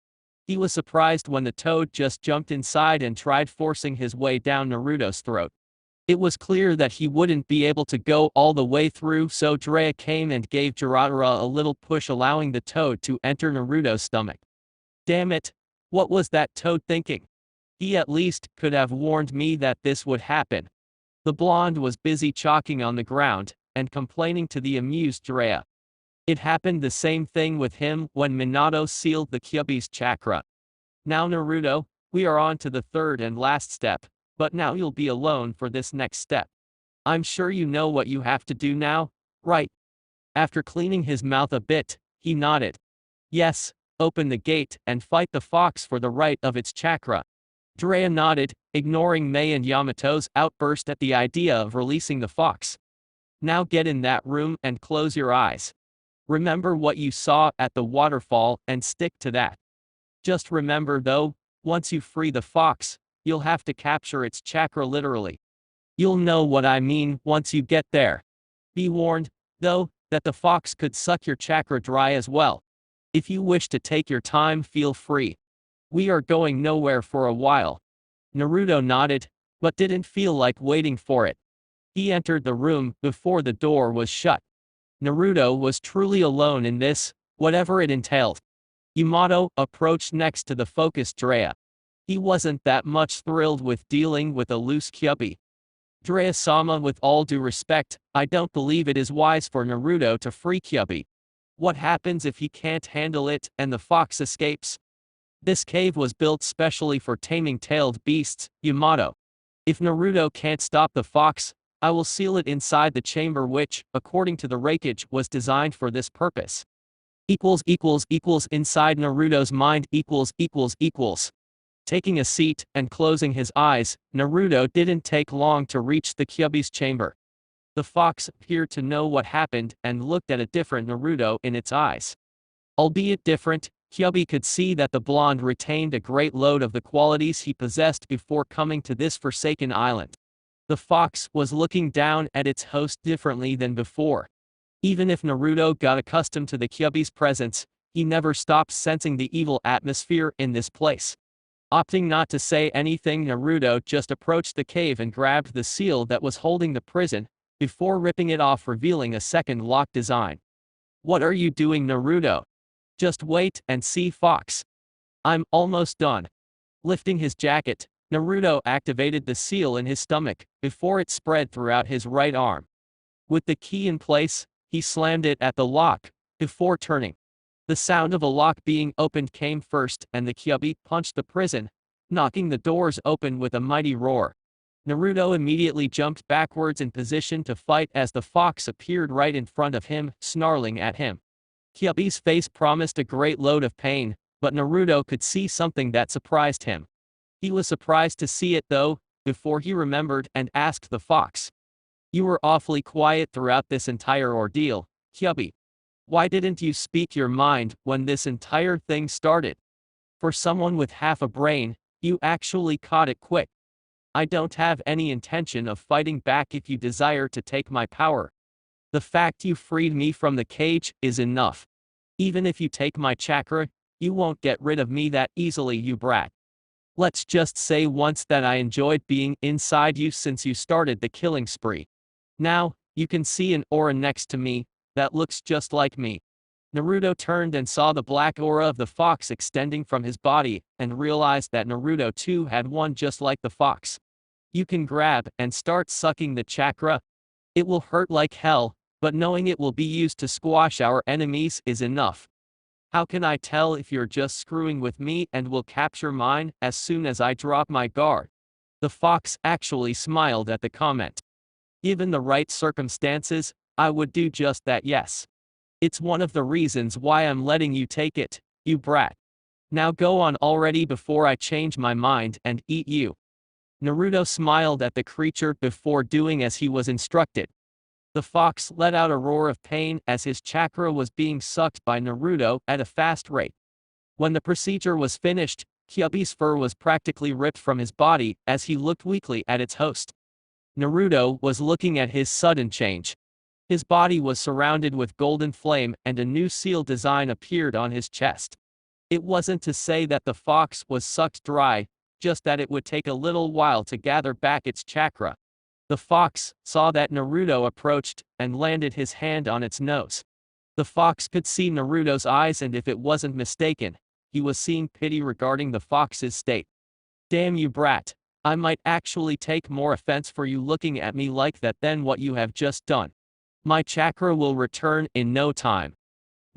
He was surprised when the toad just jumped inside and tried forcing his way down Naruto's throat. It was clear that he wouldn't be able to go all the way through, so Jiraiya came and gave Jiraiya a little push, allowing the toad to enter Naruto's stomach. Damn it! What was that toad thinking? He at least could have warned me that this would happen. The blonde was busy chalking on the ground and complaining to the amused Jiraiya. It happened the same thing with him when Minato sealed the Kyuubi's chakra. Now Naruto, we are on to the third and last step, but now you'll be alone for this next step. I'm sure you know what you have to do now, right? After cleaning his mouth a bit, he nodded. Yes, open the gate and fight the fox for the right of its chakra. Jiraiya nodded, ignoring Mei and Yamato's outburst at the idea of releasing the fox. Now get in that room and close your eyes. Remember what you saw at the waterfall and stick to that. Just remember though, once you free the fox, you'll have to capture its chakra literally. You'll know what I mean once you get there. Be warned, though, that the fox could suck your chakra dry as well. If you wish to take your time, feel free. We are going nowhere for a while. Naruto nodded, but didn't feel like waiting for it. He entered the room before the door was shut. Naruto was truly alone in this, whatever it entailed. Yamato approached next to the focused Jiraiya. He wasn't that much thrilled with dealing with a loose Kyuubi. Jiraiya-sama, with all due respect, I don't believe it is wise for Naruto to free Kyuubi. What happens if he can't handle it and the fox escapes? This cave was built specially for taming tailed beasts, Yamato. If Naruto can't stop the fox, I will seal it inside the chamber which, according to the Reikage, was designed for this purpose. Inside Naruto's mind equals. Taking a seat and closing his eyes, Naruto didn't take long to reach the Kyuubi's chamber. The fox appeared to know what happened and looked at a different Naruto in its eyes. Albeit different, Kyuubi could see that the blonde retained a great load of the qualities he possessed before coming to this forsaken island. The fox was looking down at its host differently than before. Even if Naruto got accustomed to the Kyuubi's presence, he never stopped sensing the evil atmosphere in this place. Opting not to say anything, Naruto just approached the cave and grabbed the seal that was holding the prison, before ripping it off, revealing a second lock design. What are you doing, Naruto? Just wait and see, fox. I'm almost done. Lifting his jacket, Naruto activated the seal in his stomach, before it spread throughout his right arm. With the key in place, he slammed it at the lock, before turning. The sound of a lock being opened came first, and the Kyuubi punched the prison, knocking the doors open with a mighty roar. Naruto immediately jumped backwards in position to fight as the fox appeared right in front of him, snarling at him. Kyuubi's face promised a great load of pain, but Naruto could see something that surprised him. He was surprised to see it though, before he remembered and asked the fox. You were awfully quiet throughout this entire ordeal, Kyuubi. Why didn't you speak your mind when this entire thing started? For someone with half a brain, you actually caught it quick. I don't have any intention of fighting back if you desire to take my power. The fact you freed me from the cage is enough. Even if you take my chakra, you won't get rid of me that easily, you brat. Let's just say once that I enjoyed being inside you since you started the killing spree. Now, you can see an aura next to me that looks just like me. Naruto turned and saw the black aura of the fox extending from his body, and realized that Naruto too had one just like the fox. You can grab and start sucking the chakra. It will hurt like hell, but knowing it will be used to squash our enemies is enough. How can I tell if you're just screwing with me and will capture mine as soon as I drop my guard? The fox actually smiled at the comment. Given the right circumstances, I would do just that, yes. It's one of the reasons why I'm letting you take it, you brat. Now go on already before I change my mind and eat you. Naruto smiled at the creature before doing as he was instructed. The fox let out a roar of pain as his chakra was being sucked by Naruto at a fast rate. When the procedure was finished, Kyuubi's fur was practically ripped from his body as he looked weakly at its host. Naruto was looking at his sudden change. His body was surrounded with golden flame and a new seal design appeared on his chest. It wasn't to say that the fox was sucked dry, just that it would take a little while to gather back its chakra. The fox saw that Naruto approached and landed his hand on its nose. The fox could see Naruto's eyes, and if it wasn't mistaken, he was seeing pity regarding the fox's state. Damn you brat, I might actually take more offense for you looking at me like that than what you have just done. My chakra will return in no time.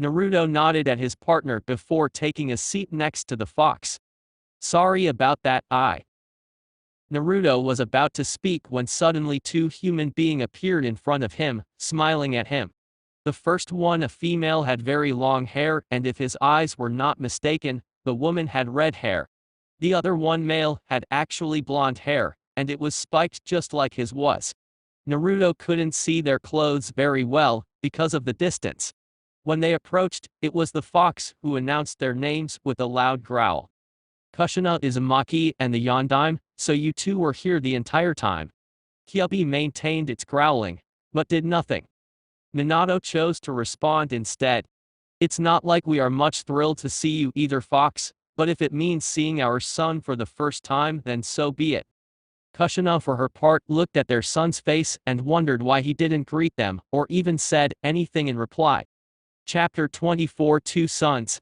Naruto nodded at his partner before taking a seat next to the fox. Sorry about that, Naruto was about to speak when suddenly two human beings appeared in front of him, smiling at him. The first one, a female, had very long hair, and if his eyes were not mistaken, the woman had red hair. The other one, male, had actually blonde hair, and it was spiked just like his was. Naruto couldn't see their clothes very well, because of the distance. When they approached, it was the fox who announced their names with a loud growl. Kushina, Uzumaki, and the Yondaime, so you two were here the entire time. Kyuubi maintained its growling, but did nothing. Minato chose to respond instead. It's not like we are much thrilled to see you either, fox, but if it means seeing our son for the first time, then so be it. Kushina, for her part, looked at their son's face and wondered why he didn't greet them, or even said anything in reply. Chapter 24, Two Sons.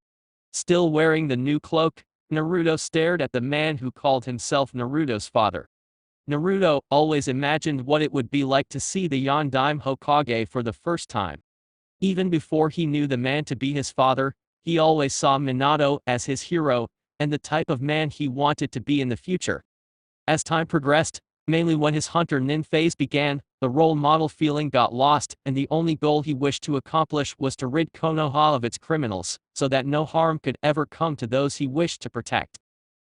Still wearing the new cloak, Naruto stared at the man who called himself Naruto's father. Naruto always imagined what it would be like to see the Yondaime Hokage for the first time. Even before he knew the man to be his father, he always saw Minato as his hero, and the type of man he wanted to be in the future. As time progressed, mainly when his hunter-nin phase began, the role model feeling got lost, and the only goal he wished to accomplish was to rid Konoha of its criminals, so that no harm could ever come to those he wished to protect.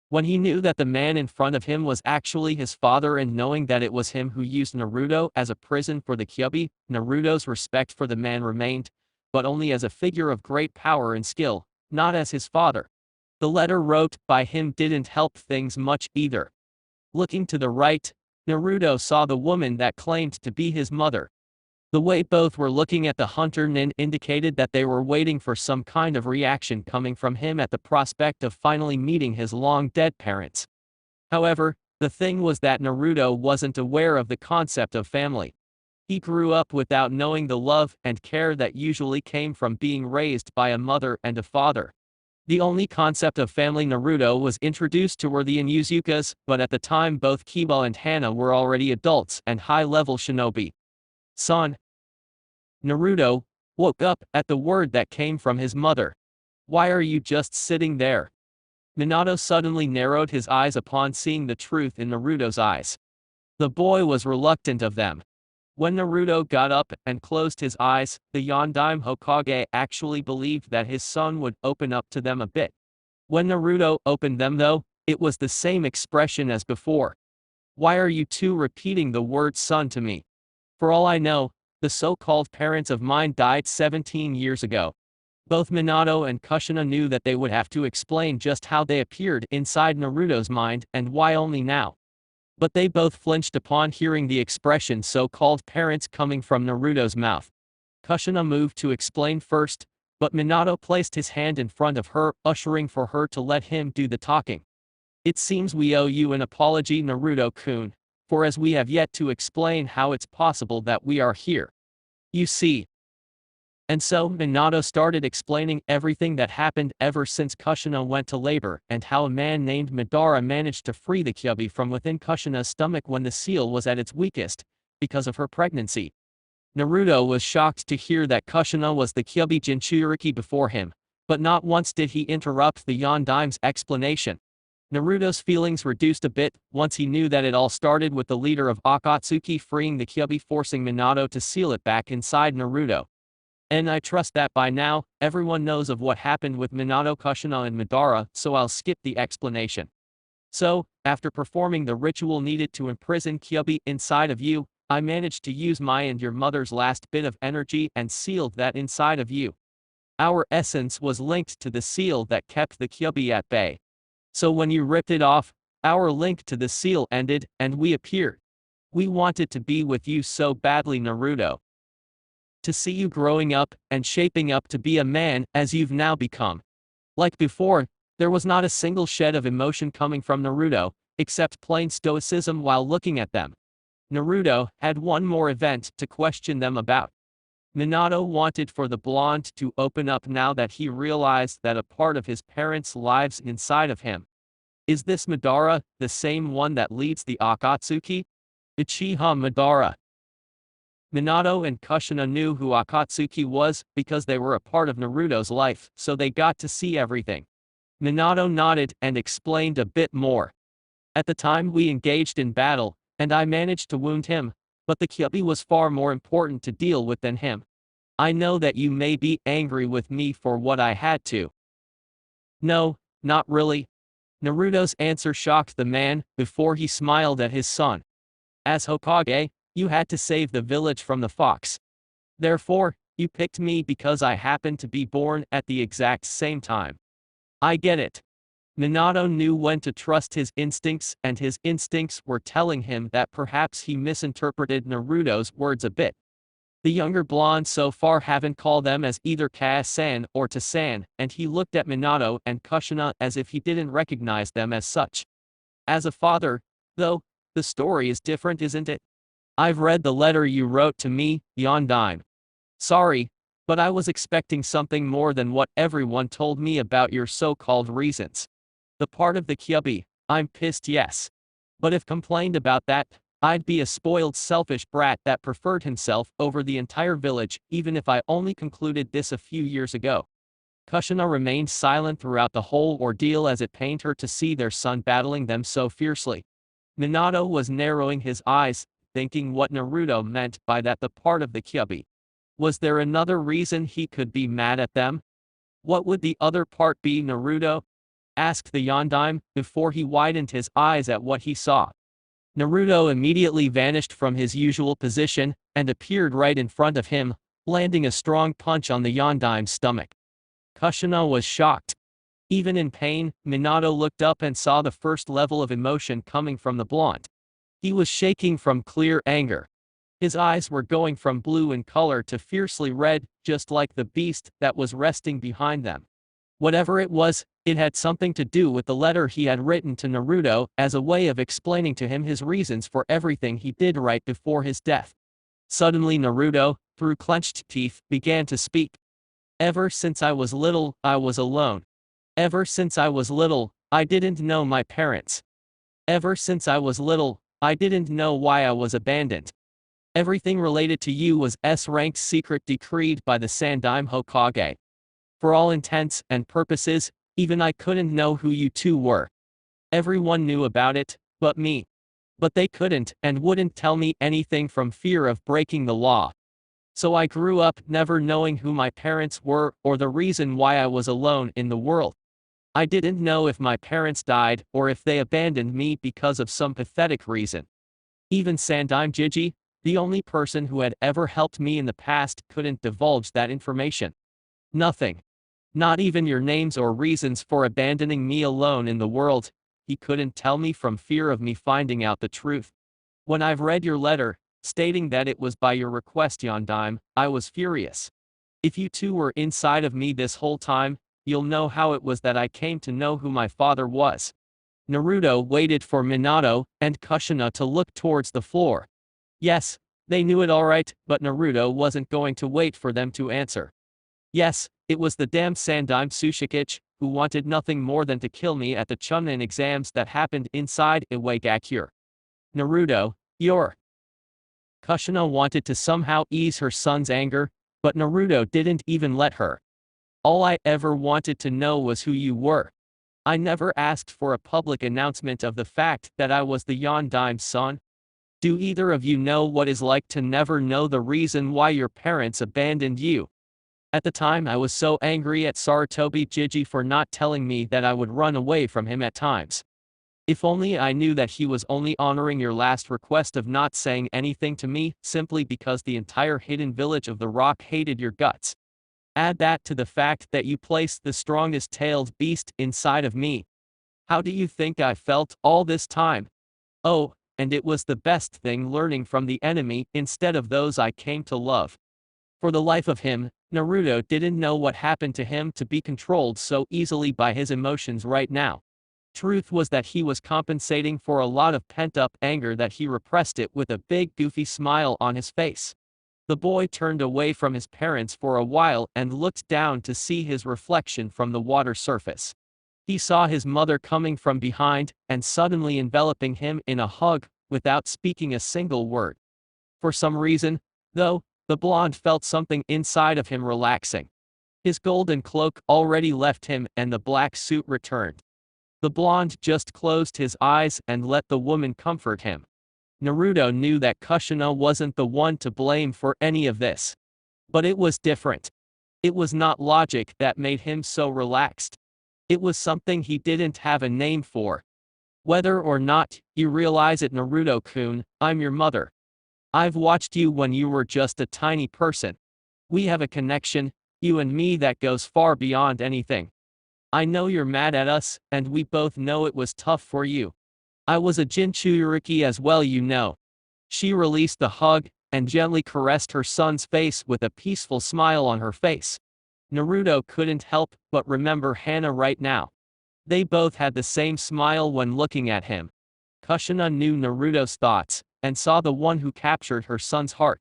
When he knew that the man in front of him was actually his father, and knowing that it was him who used Naruto as a prison for the Kyuubi, Naruto's respect for the man remained, but only as a figure of great power and skill, not as his father. The letter wrote by him didn't help things much either. Looking to the right, Naruto saw the woman that claimed to be his mother. The way both were looking at the hunter-nin indicated that they were waiting for some kind of reaction coming from him at the prospect of finally meeting his long-dead parents. However, the thing was that Naruto wasn't aware of the concept of family. He grew up without knowing the love and care that usually came from being raised by a mother and a father. The only concept of family Naruto was introduced to were the Inuzukas, but at the time both Kiba and Hana were already adults and high-level shinobi. Son. Naruto woke up at the word that came from his mother. Why are you just sitting there? Minato suddenly narrowed his eyes upon seeing the truth in Naruto's eyes. The boy was reluctant of them. When Naruto got up and closed his eyes, the Yondaime Hokage actually believed that his son would open up to them a bit. When Naruto opened them though, it was the same expression as before. Why are you two repeating the word son to me? For all I know, the so-called parents of mine died 17 years ago. Both Minato and Kushina knew that they would have to explain just how they appeared inside Naruto's mind and why only now. But they both flinched upon hearing the expression so-called parents coming from Naruto's mouth. Kushina moved to explain first, but Minato placed his hand in front of her, ushering for her to let him do the talking. It seems we owe you an apology, Naruto-kun, for as we have yet to explain how it's possible that we are here. You see. And so Minato started explaining everything that happened ever since Kushina went to labor, and how a man named Madara managed to free the Kyuubi from within Kushina's stomach when the seal was at its weakest, because of her pregnancy. Naruto was shocked to hear that Kushina was the Kyuubi Jinchuriki before him, but not once did he interrupt the Yondaime's explanation. Naruto's feelings reduced a bit once he knew that it all started with the leader of Akatsuki freeing the Kyuubi, forcing Minato to seal it back inside Naruto. And I trust that by now, everyone knows of what happened with Minato, Kushina and Madara, so I'll skip the explanation. So, after performing the ritual needed to imprison Kyuubi inside of you, I managed to use my and your mother's last bit of energy and sealed that inside of you. Our essence was linked to the seal that kept the Kyuubi at bay. So when you ripped it off, our link to the seal ended, and we appeared. We wanted to be with you so badly, Naruto. To see you growing up and shaping up to be a man as you've now become. Like before, there was not a single shed of emotion coming from Naruto, except plain stoicism while looking at them. Naruto had one more event to question them about. Minato wanted for the blonde to open up now that he realized that a part of his parents' lives inside of him. Is this Madara, the same one that leads the Akatsuki? Uchiha Madara. Minato and Kushina knew who Akatsuki was because they were a part of Naruto's life, so they got to see everything. Minato nodded and explained a bit more. At the time we engaged in battle, and I managed to wound him, but the Kyuubi was far more important to deal with than him. I know that you may be angry with me for what I had to. No, not really. Naruto's answer shocked the man, before he smiled at his son. As Hokage, you had to save the village from the fox. Therefore, you picked me because I happened to be born at the exact same time. I get it. Minato knew when to trust his instincts, and his instincts were telling him that perhaps he misinterpreted Naruto's words a bit. The younger blonde so far haven't called them as either Ka-san or Ta-san, and he looked at Minato and Kushina as if he didn't recognize them as such. As a father, though, the story is different, isn't it? I've read the letter you wrote to me, Yondaime. Sorry, but I was expecting something more than what everyone told me about your so-called reasons. The part of the Kyuubi, I'm pissed, yes. But if complained about that, I'd be a spoiled selfish brat that preferred himself over the entire village, even if I only concluded this a few years ago. Kushina remained silent throughout the whole ordeal as it pained her to see their son battling them so fiercely. Minato was narrowing his eyes, thinking what Naruto meant by that, the part of the Kyuubi. Was there another reason he could be mad at them? What would the other part be, Naruto? Asked the Yondaime, before he widened his eyes at what he saw. Naruto immediately vanished from his usual position, and appeared right in front of him, landing a strong punch on the Yondaime's stomach. Kushina was shocked. Even in pain, Minato looked up and saw the first level of emotion coming from the blonde. He was shaking from clear anger. His eyes were going from blue in color to fiercely red, just like the beast that was resting behind them. Whatever it was, it had something to do with the letter he had written to Naruto as a way of explaining to him his reasons for everything he did right before his death. Suddenly Naruto, through clenched teeth, began to speak. Ever since I was little, I was alone. Ever since I was little, I didn't know my parents. Ever since I was little, I didn't know why I was abandoned. Everything related to you was S-ranked secret decreed by the Sandaime Hokage. For all intents and purposes, even I couldn't know who you two were. Everyone knew about it, but me. But they couldn't and wouldn't tell me anything from fear of breaking the law. So I grew up never knowing who my parents were or the reason why I was alone in the world. I didn't know if my parents died or if they abandoned me because of some pathetic reason. Even Sandaime Jiji, the only person who had ever helped me in the past, couldn't divulge that information. Nothing. Not even your names or reasons for abandoning me alone in the world, he couldn't tell me from fear of me finding out the truth. When I've read your letter, stating that it was by your request, Yondaime, I was furious. If you two were inside of me this whole time, you'll know how it was that I came to know who my father was. Naruto waited for Minato and Kushina to look towards the floor. Yes, they knew it alright, but Naruto wasn't going to wait for them to answer. Yes, it was the damn Sandaime Tsushikage, who wanted nothing more than to kill me at the Chunin exams that happened inside Iwagakure. Naruto, you're... Kushina wanted to somehow ease her son's anger, but Naruto didn't even let her. All I ever wanted to know was who you were. I never asked for a public announcement of the fact that I was the Yondaime's son. Do either of you know what it's like to never know the reason why your parents abandoned you? At the time I was so angry at Sarutobi Jiji for not telling me that I would run away from him at times. If only I knew that he was only honoring your last request of not saying anything to me, simply because the entire hidden village of the rock hated your guts. Add that to the fact that you placed the strongest tailed beast inside of me. How do you think I felt all this time? Oh, and it was the best thing learning from the enemy instead of those I came to love. For the life of him, Naruto didn't know what happened to him to be controlled so easily by his emotions right now. Truth was that he was compensating for a lot of pent-up anger that he repressed it with a big goofy smile on his face. The boy turned away from his parents for a while and looked down to see his reflection from the water surface. He saw his mother coming from behind and suddenly enveloping him in a hug without speaking a single word. For some reason, though, the blonde felt something inside of him relaxing. His golden cloak already left him and the black suit returned. The blonde just closed his eyes and let the woman comfort him. Naruto knew that Kushina wasn't the one to blame for any of this. But it was different. It was not logic that made him so relaxed. It was something he didn't have a name for. Whether or not you realize it, Naruto-kun, I'm your mother. I've watched you when you were just a tiny person. We have a connection, you and me, that goes far beyond anything. I know you're mad at us, and we both know it was tough for you. I was a Jinchuriki as well, you know. She released the hug and gently caressed her son's face with a peaceful smile on her face. Naruto couldn't help but remember Hana right now. They both had the same smile when looking at him. Kushina knew Naruto's thoughts and saw the one who captured her son's heart.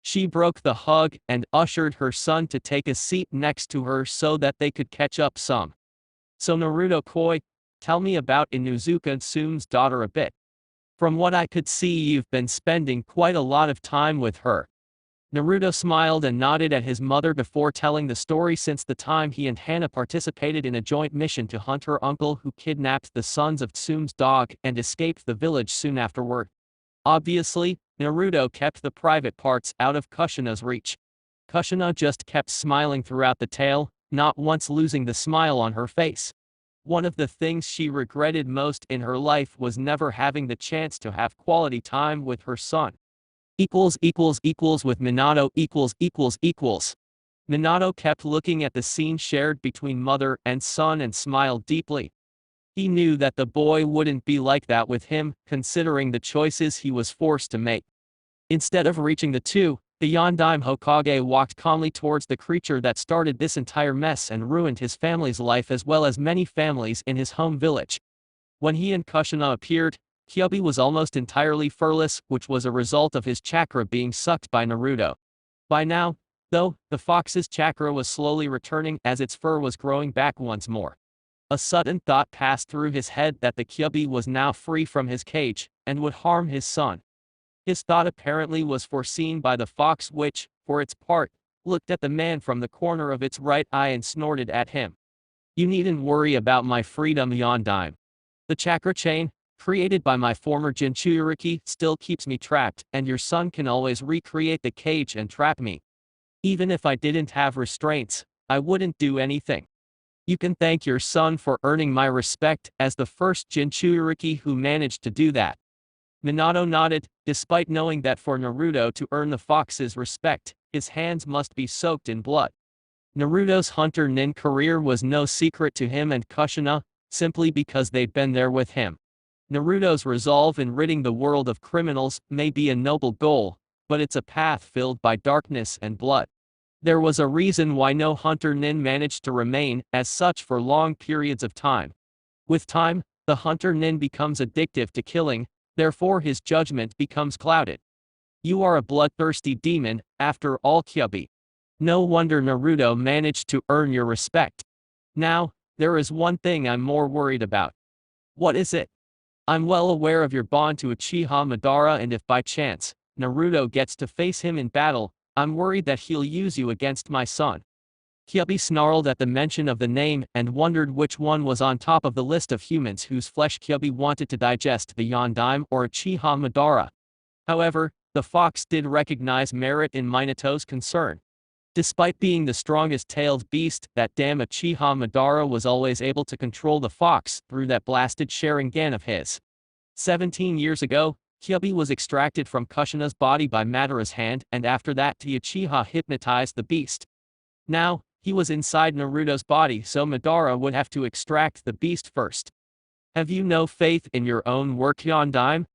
She broke the hug and ushered her son to take a seat next to her so that they could catch up some. So Naruto-koi, tell me about Inuzuka Tsune's daughter a bit. From what I could see, you've been spending quite a lot of time with her. Naruto smiled and nodded at his mother before telling the story since the time he and Hana participated in a joint mission to hunt her uncle who kidnapped the sons of Tsune's dog and escaped the village soon afterward. Obviously, Naruto kept the private parts out of Kushina's reach. Kushina just kept smiling throughout the tale, not once losing the smile on her face. One of the things she regretted most in her life was never having the chance to have quality time with her son. With Minato Minato kept looking at the scene shared between mother and son and smiled deeply. He knew that the boy wouldn't be like that with him, considering the choices he was forced to make. Instead of reaching the Yondaime Hokage walked calmly towards the creature that started this entire mess and ruined his family's life as well as many families in his home village. When he and Kushina appeared, Kyubi was almost entirely furless, which was a result of his chakra being sucked by Naruto. By now, though, the fox's chakra was slowly returning as its fur was growing back once more. A sudden thought passed through his head that the Kyubi was now free from his cage and would harm his son. His thought apparently was foreseen by the fox which, for its part, looked at the man from the corner of its right eye and snorted at him. You needn't worry about my freedom, Yondaime. The chakra chain, created by my former Jinchuriki, still keeps me trapped, and your son can always recreate the cage and trap me. Even if I didn't have restraints, I wouldn't do anything. You can thank your son for earning my respect as the first Jinchuriki who managed to do that. Minato nodded, despite knowing that for Naruto to earn the fox's respect, his hands must be soaked in blood. Naruto's hunter-nin career was no secret to him and Kushina, simply because they'd been there with him. Naruto's resolve in ridding the world of criminals may be a noble goal, but it's a path filled by darkness and blood. There was a reason why no hunter-nin managed to remain as such for long periods of time. With time, the hunter-nin becomes addictive to killing, therefore his judgment becomes clouded. You are a bloodthirsty demon, after all, Kyubi. No wonder Naruto managed to earn your respect. Now, there is one thing I'm more worried about. What is it? I'm well aware of your bond to Uchiha Madara, and if by chance, Naruto gets to face him in battle, I'm worried that he'll use you against my son. Kyubi snarled at the mention of the name and wondered which one was on top of the list of humans whose flesh Kyubi wanted to digest, the Yondaime or Uchiha Madara. However, the fox did recognize merit in Minato's concern. Despite being the strongest tailed beast, that damn Uchiha Madara was always able to control the fox through that blasted Sharingan of his. 17 years ago, Kyuubi was extracted from Kushina's body by Madara's hand, and after that the Uchiha hypnotized the beast. Now, he was inside Naruto's body, so Madara would have to extract the beast first. Have you no faith in your own work, Yondaime?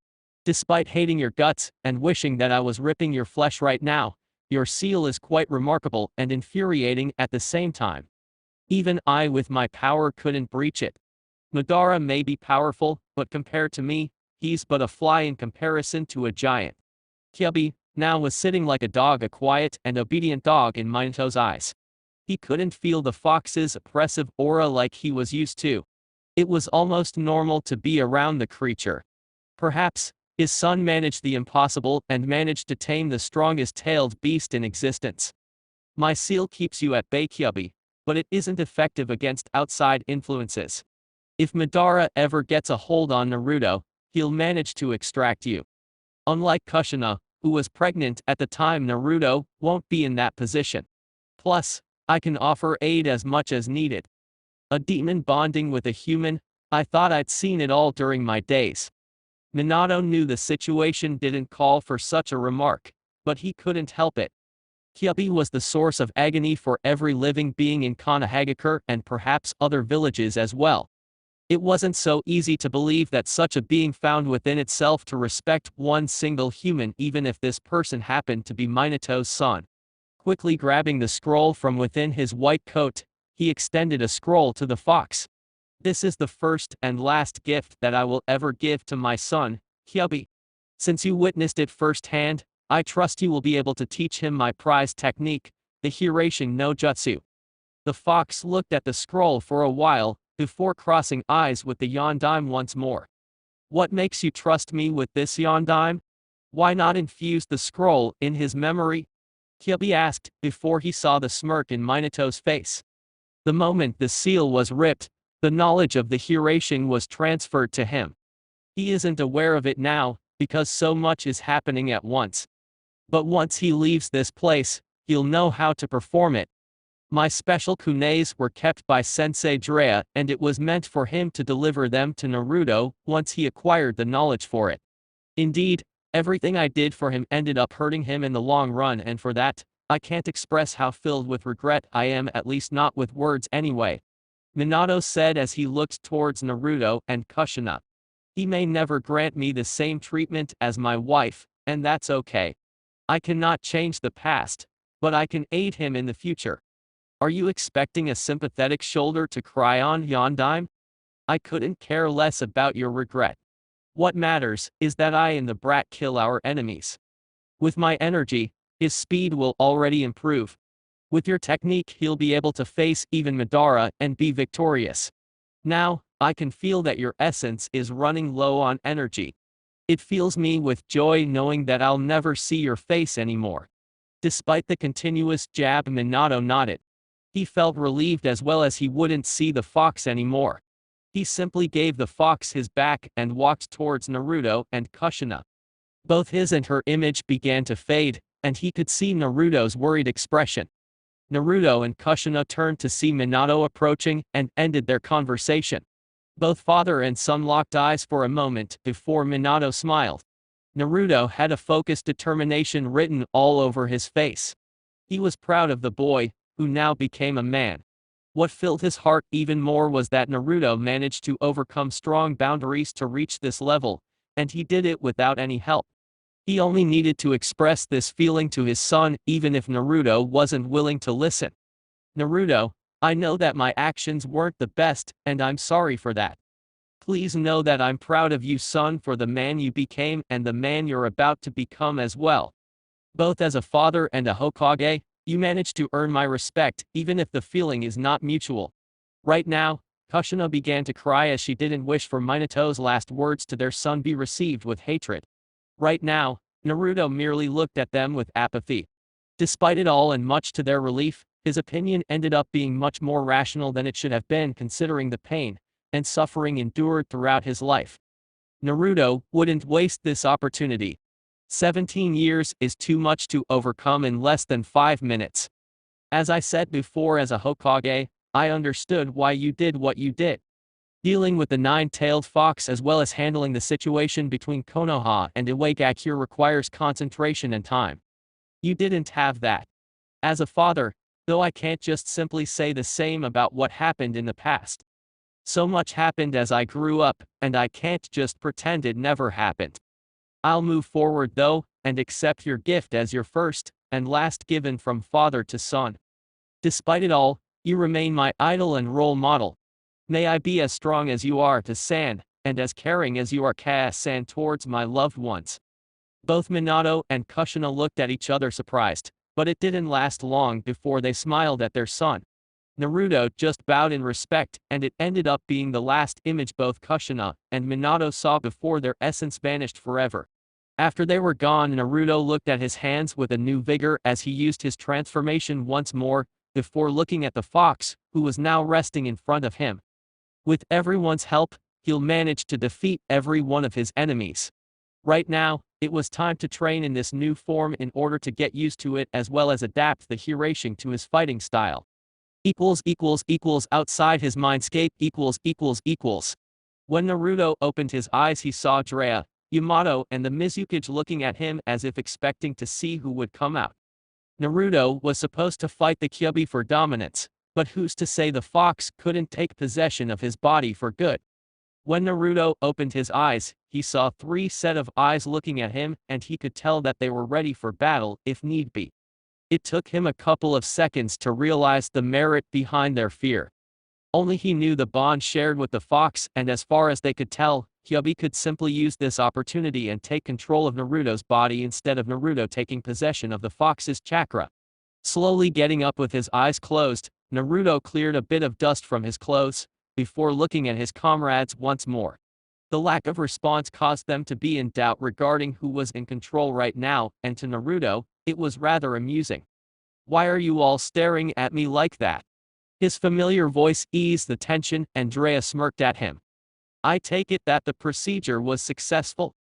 Despite hating your guts and wishing that I was ripping your flesh right now, your seal is quite remarkable and infuriating at the same time. Even I with my power couldn't breach it. Madara may be powerful, but compared to me, he's but a fly in comparison to a giant. Kyuubi now was sitting like a dog, a quiet and obedient dog in Minato's eyes. He couldn't feel the fox's oppressive aura like he was used to. It was almost normal to be around the creature. Perhaps his son managed the impossible and managed to tame the strongest tailed beast in existence. My seal keeps you at bay, Kyuubi, but it isn't effective against outside influences. If Madara ever gets a hold on Naruto, he'll manage to extract you. Unlike Kushina, who was pregnant at the time, Naruto won't be in that position. Plus, I can offer aid as much as needed. A demon bonding with a human? I thought I'd seen it all during my days. Minato knew the situation didn't call for such a remark, but he couldn't help it. Kyuubi was the source of agony for every living being in Konohagakure and perhaps other villages as well. It wasn't so easy to believe that such a being found within itself to respect one single human, even if this person happened to be Minato's son. Quickly grabbing the scroll from within his white coat, he extended a scroll to the fox. This is the first and last gift that I will ever give to my son, Kyuubi. Since you witnessed it firsthand, I trust you will be able to teach him my prized technique, the Hiraishin no Jutsu. The fox looked at the scroll for a while, before crossing eyes with the Yondaime once more. What makes you trust me with this, Yondaime? Why not infuse the scroll in his memory? Kyuubi asked, before he saw the smirk in Minato's face. The moment the seal was ripped, the knowledge of the Hiraishin was transferred to him. He isn't aware of it now, because so much is happening at once. But once he leaves this place, he'll know how to perform it. My special kunes were kept by Sensei Jiraiya, and it was meant for him to deliver them to Naruto once he acquired the knowledge for it. Indeed, everything I did for him ended up hurting him in the long run, and for that, I can't express how filled with regret I am, at least not with words anyway. Minato said as he looked towards Naruto and Kushina. He may never grant me the same treatment as my wife, and that's okay. I cannot change the past, but I can aid him in the future. Are you expecting a sympathetic shoulder to cry on, Yondaime? I couldn't care less about your regret. What matters is that I and the brat kill our enemies. With my energy, his speed will already improve. With your technique, he'll be able to face even Madara and be victorious. Now, I can feel that your essence is running low on energy. It fills me with joy knowing that I'll never see your face anymore. Despite the continuous jab, Minato nodded. He felt relieved as well as he wouldn't see the fox anymore. He simply gave the fox his back and walked towards Naruto and Kushina. Both his and her image began to fade, and he could see Naruto's worried expression. Naruto and Kushina turned to see Minato approaching and ended their conversation. Both father and son locked eyes for a moment before Minato smiled. Naruto had a focused determination written all over his face. He was proud of the boy, who now became a man. What filled his heart even more was that Naruto managed to overcome strong boundaries to reach this level, and he did it without any help. He only needed to express this feeling to his son, even if Naruto wasn't willing to listen. Naruto, I know that my actions weren't the best, and I'm sorry for that. Please know that I'm proud of you, son, for the man you became and the man you're about to become as well. Both as a father and a Hokage, you managed to earn my respect, even if the feeling is not mutual. Right now, Kushina began to cry as she didn't wish for Minato's last words to their son be received with hatred. Right now, Naruto merely looked at them with apathy. Despite it all and much to their relief, his opinion ended up being much more rational than it should have been considering the pain and suffering endured throughout his life. Naruto wouldn't waste this opportunity. 17 years is too much to overcome in less than 5 minutes. As I said before, as a Hokage, I understood why you did what you did. Dealing with the nine-tailed fox as well as handling the situation between Konoha and Iwagakure requires concentration and time. You didn't have that. As a father, though, I can't just simply say the same about what happened in the past. So much happened as I grew up, and I can't just pretend it never happened. I'll move forward though, and accept your gift as your first and last given from father to son. Despite it all, you remain my idol and role model. May I be as strong as you are to San, and as caring as you are Ka-san towards my loved ones. Both Minato and Kushina looked at each other surprised, but it didn't last long before they smiled at their son. Naruto just bowed in respect, and it ended up being the last image both Kushina and Minato saw before their essence vanished forever. After they were gone, Naruto looked at his hands with a new vigor as he used his transformation once more, before looking at the fox, who was now resting in front of him. With everyone's help, he'll manage to defeat every one of his enemies. Right now, it was time to train in this new form in order to get used to it as well as adapt the Hiraishin to his fighting style. Outside his mindscape When Naruto opened his eyes, he saw Jiraiya, Yamato and the Mizukage looking at him as if expecting to see who would come out. Naruto was supposed to fight the Kyuubi for dominance, but who's to say the fox couldn't take possession of his body for good? When Naruto opened his eyes, he saw 3 sets of eyes looking at him, and he could tell that they were ready for battle if need be. It took him a couple of seconds to realize the merit behind their fear. Only he knew the bond shared with the fox, and as far as they could tell, Kyuubi could simply use this opportunity and take control of Naruto's body instead of Naruto taking possession of the fox's chakra. Slowly getting up with his eyes closed, Naruto cleared a bit of dust from his clothes, before looking at his comrades once more. The lack of response caused them to be in doubt regarding who was in control right now, and to Naruto, it was rather amusing. "Why are you all staring at me like that?" His familiar voice eased the tension, and Jiraiya smirked at him. "I take it that the procedure was successful?"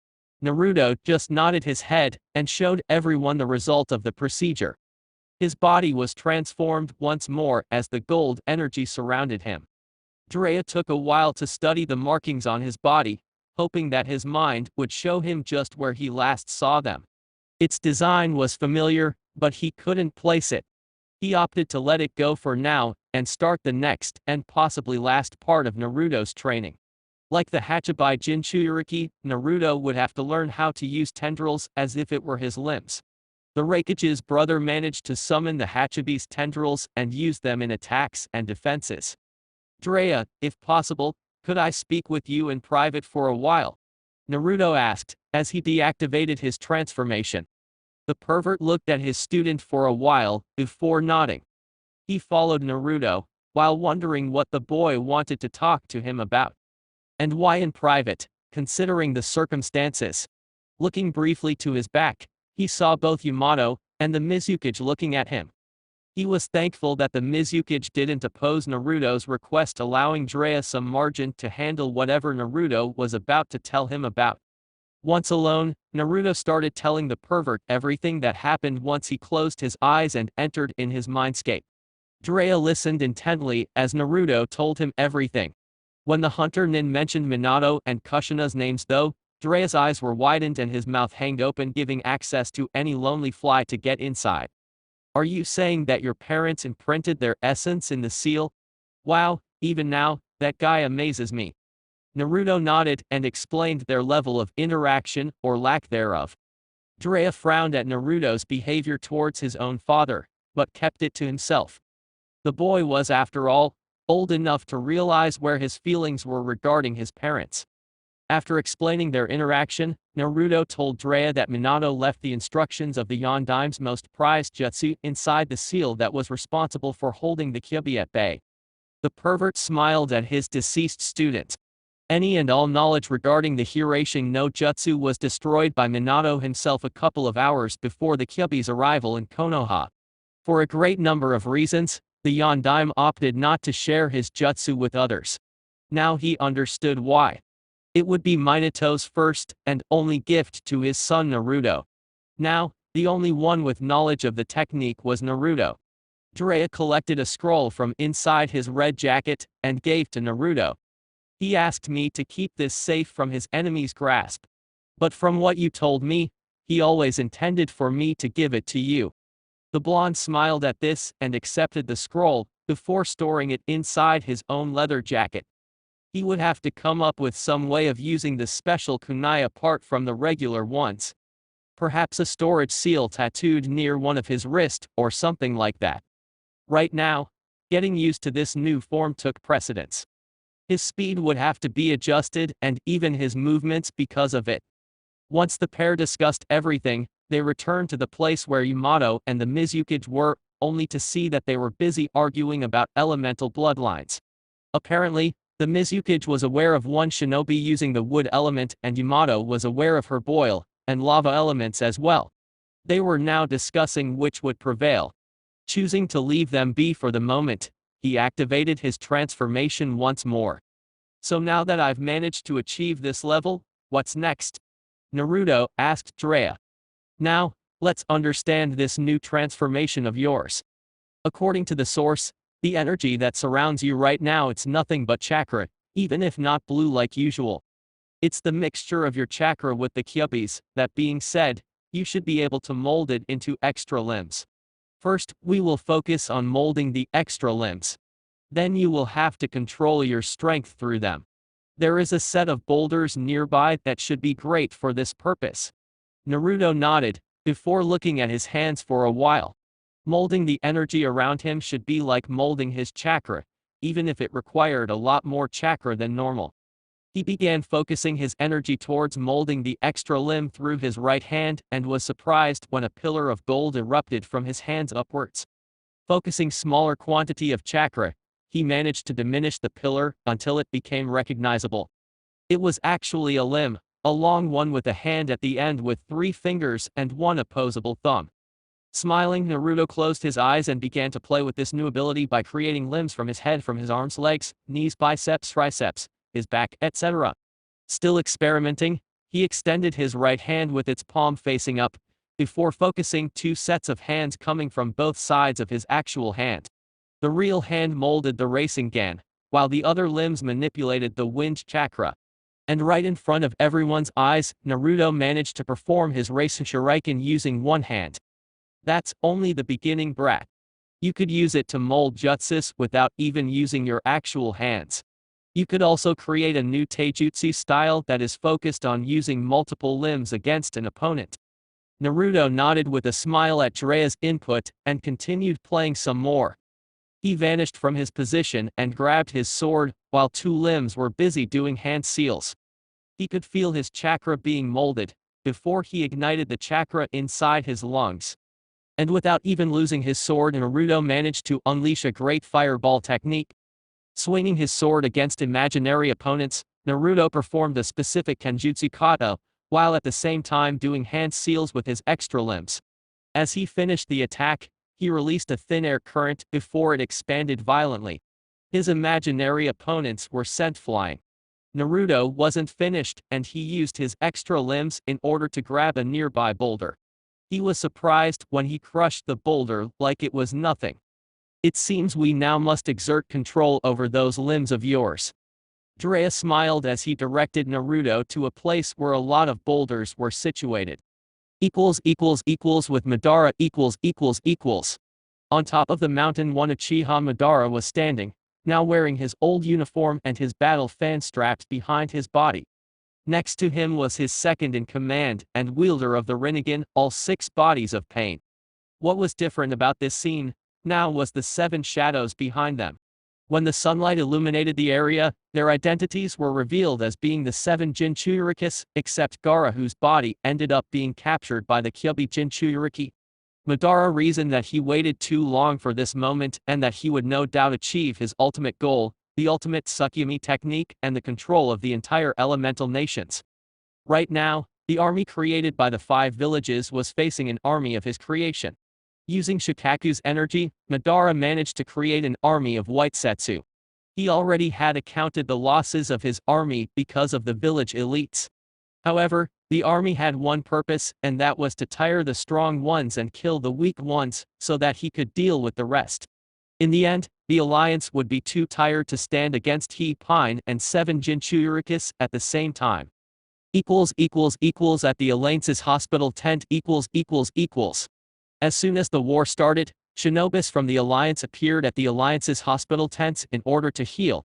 Naruto just nodded his head, and showed everyone the result of the procedure. His body was transformed once more as the gold energy surrounded him. Jiraiya took a while to study the markings on his body, hoping that his mind would show him just where he last saw them. Its design was familiar, but he couldn't place it. He opted to let it go for now, and start the next and possibly last part of Naruto's training. Like the Hachibai Jinchuriki, Naruto would have to learn how to use tendrils as if it were his limbs. The Raikage's brother managed to summon the Hachibi's tendrils and use them in attacks and defenses. "Jiraiya, if possible, could I speak with you in private for a while?" Naruto asked, as he deactivated his transformation. The pervert looked at his student for a while, before nodding. He followed Naruto, while wondering what the boy wanted to talk to him about. And why in private, considering the circumstances. Looking briefly to his back, he saw both Yamato and the Mizukage looking at him. He was thankful that the Mizukage didn't oppose Naruto's request, allowing Jiraiya some margin to handle whatever Naruto was about to tell him about. Once alone, Naruto started telling the pervert everything that happened once he closed his eyes and entered in his mindscape. Jiraiya listened intently as Naruto told him everything. When the hunternin mentioned Minato and Kushina's names though, Jiraiya's eyes were widened and his mouth hanged open, giving access to any lonely fly to get inside. "Are you saying that your parents imprinted their essence in the seal? Wow, even now, that guy amazes me." Naruto nodded and explained their level of interaction, or lack thereof. Jiraiya frowned at Naruto's behavior towards his own father, but kept it to himself. The boy was, after all, old enough to realize where his feelings were regarding his parents. After explaining their interaction, Naruto told Jiraiya that Minato left the instructions of the Yondaim's most prized jutsu inside the seal that was responsible for holding the Kyuubi at bay. The pervert smiled at his deceased student. Any and all knowledge regarding the Hiraishin no Jutsu was destroyed by Minato himself a couple of hours before the Kyuubi's arrival in Konoha. For a great number of reasons, the Yondaime opted not to share his jutsu with others. Now he understood why. It would be Minato's first and only gift to his son Naruto. Now, the only one with knowledge of the technique was Naruto. Jiraiya collected a scroll from inside his red jacket and gave to Naruto. He asked me to keep this safe from his enemy's grasp. But from what you told me, he always intended for me to give it to you. The blonde smiled at this and accepted the scroll, before storing it inside his own leather jacket. He would have to come up with some way of using the special kunai apart from the regular ones. Perhaps a storage seal tattooed near one of his wrists or something like that. Right now, getting used to this new form took precedence. His speed would have to be adjusted and even his movements because of it. Once the pair discussed everything, they returned to the place where Yamato and the Mizukage were, only to see that they were busy arguing about elemental bloodlines. Apparently, the Mizukage was aware of one shinobi using the wood element and Yamato was aware of her boil and lava elements as well. They were now discussing which would prevail. Choosing to leave them be for the moment, he activated his transformation once more. So now that I've managed to achieve this level, what's next? Naruto asked Jiraiya. Now, let's understand this new transformation of yours. According to the source, the energy that surrounds you right now, it's nothing but chakra, even if not blue like usual. It's the mixture of your chakra with the kyubis. That being said, you should be able to mold it into extra limbs. First, we will focus on molding the extra limbs. Then you will have to control your strength through them. There is a set of boulders nearby that should be great for this purpose. Naruto nodded, before looking at his hands for a while. Molding the energy around him should be like molding his chakra, even if it required a lot more chakra than normal. He began focusing his energy towards molding the extra limb through his right hand and was surprised when a pillar of gold erupted from his hands upwards. Focusing smaller quantity of chakra, he managed to diminish the pillar until it became recognizable. It was actually a limb, a long one with a hand at the end with 3 fingers and 1 opposable thumb. Smiling, Naruto closed his eyes and began to play with this new ability by creating limbs from his head, from his arms, legs, knees, biceps, triceps, his back, etc. Still experimenting, he extended his right hand with its palm facing up, before focusing 2 sets of hands coming from both sides of his actual hand. The real hand molded the Rasengan, while the other limbs manipulated the wind chakra. And right in front of everyone's eyes, Naruto managed to perform his Rasen using one hand. That's only the beginning, brat. You could use it to mold jutsus without even using your actual hands. You could also create a new taijutsu style that is focused on using multiple limbs against an opponent. Naruto nodded with a smile at Jiraiya's input and continued playing some more. He vanished from his position and grabbed his sword, while 2 limbs were busy doing hand seals. He could feel his chakra being molded, before he ignited the chakra inside his lungs. And without even losing his sword, Naruto managed to unleash a great fireball technique. Swinging his sword against imaginary opponents, Naruto performed a specific kenjutsu kata, while at the same time doing hand seals with his extra limbs. As he finished the attack, he released a thin air current before it expanded violently. His imaginary opponents were sent flying. Naruto wasn't finished, and he used his extra limbs in order to grab a nearby boulder. He was surprised when he crushed the boulder like it was nothing. It seems we now must exert control over those limbs of yours. Jiraiya smiled as he directed Naruto to a place where a lot of boulders were situated. With Madara . On top of the mountain, one Uchiha Madara was standing, now wearing his old uniform and his battle fan strapped behind his body. Next to him was his second in command and wielder of the Rinnegan, all 6 bodies of pain. What was different about this scene now was the 7 shadows behind them. When the sunlight illuminated the area, their identities were revealed as being the 7 Jinchurikis, except Gaara, whose body ended up being captured by the Kyubi Jinchuriki. Madara reasoned that he waited too long for this moment and that he would no doubt achieve his ultimate goal, the ultimate Tsukuyomi technique and the control of the entire elemental nations. Right now, the army created by the 5 villages was facing an army of his creation. Using Shikaku's energy, Madara managed to create an army of white Setsu. He already had accounted the losses of his army because of the village elites. However, the army had one purpose, and that was to tire the strong ones and kill the weak ones, so that he could deal with the rest. In the end, the alliance would be too tired to stand against He Pine and 7 Jinchurikis at the same time. At the alliance's hospital tent. As soon as the war started, shinobis from the alliance appeared at the alliance's hospital tents in order to heal.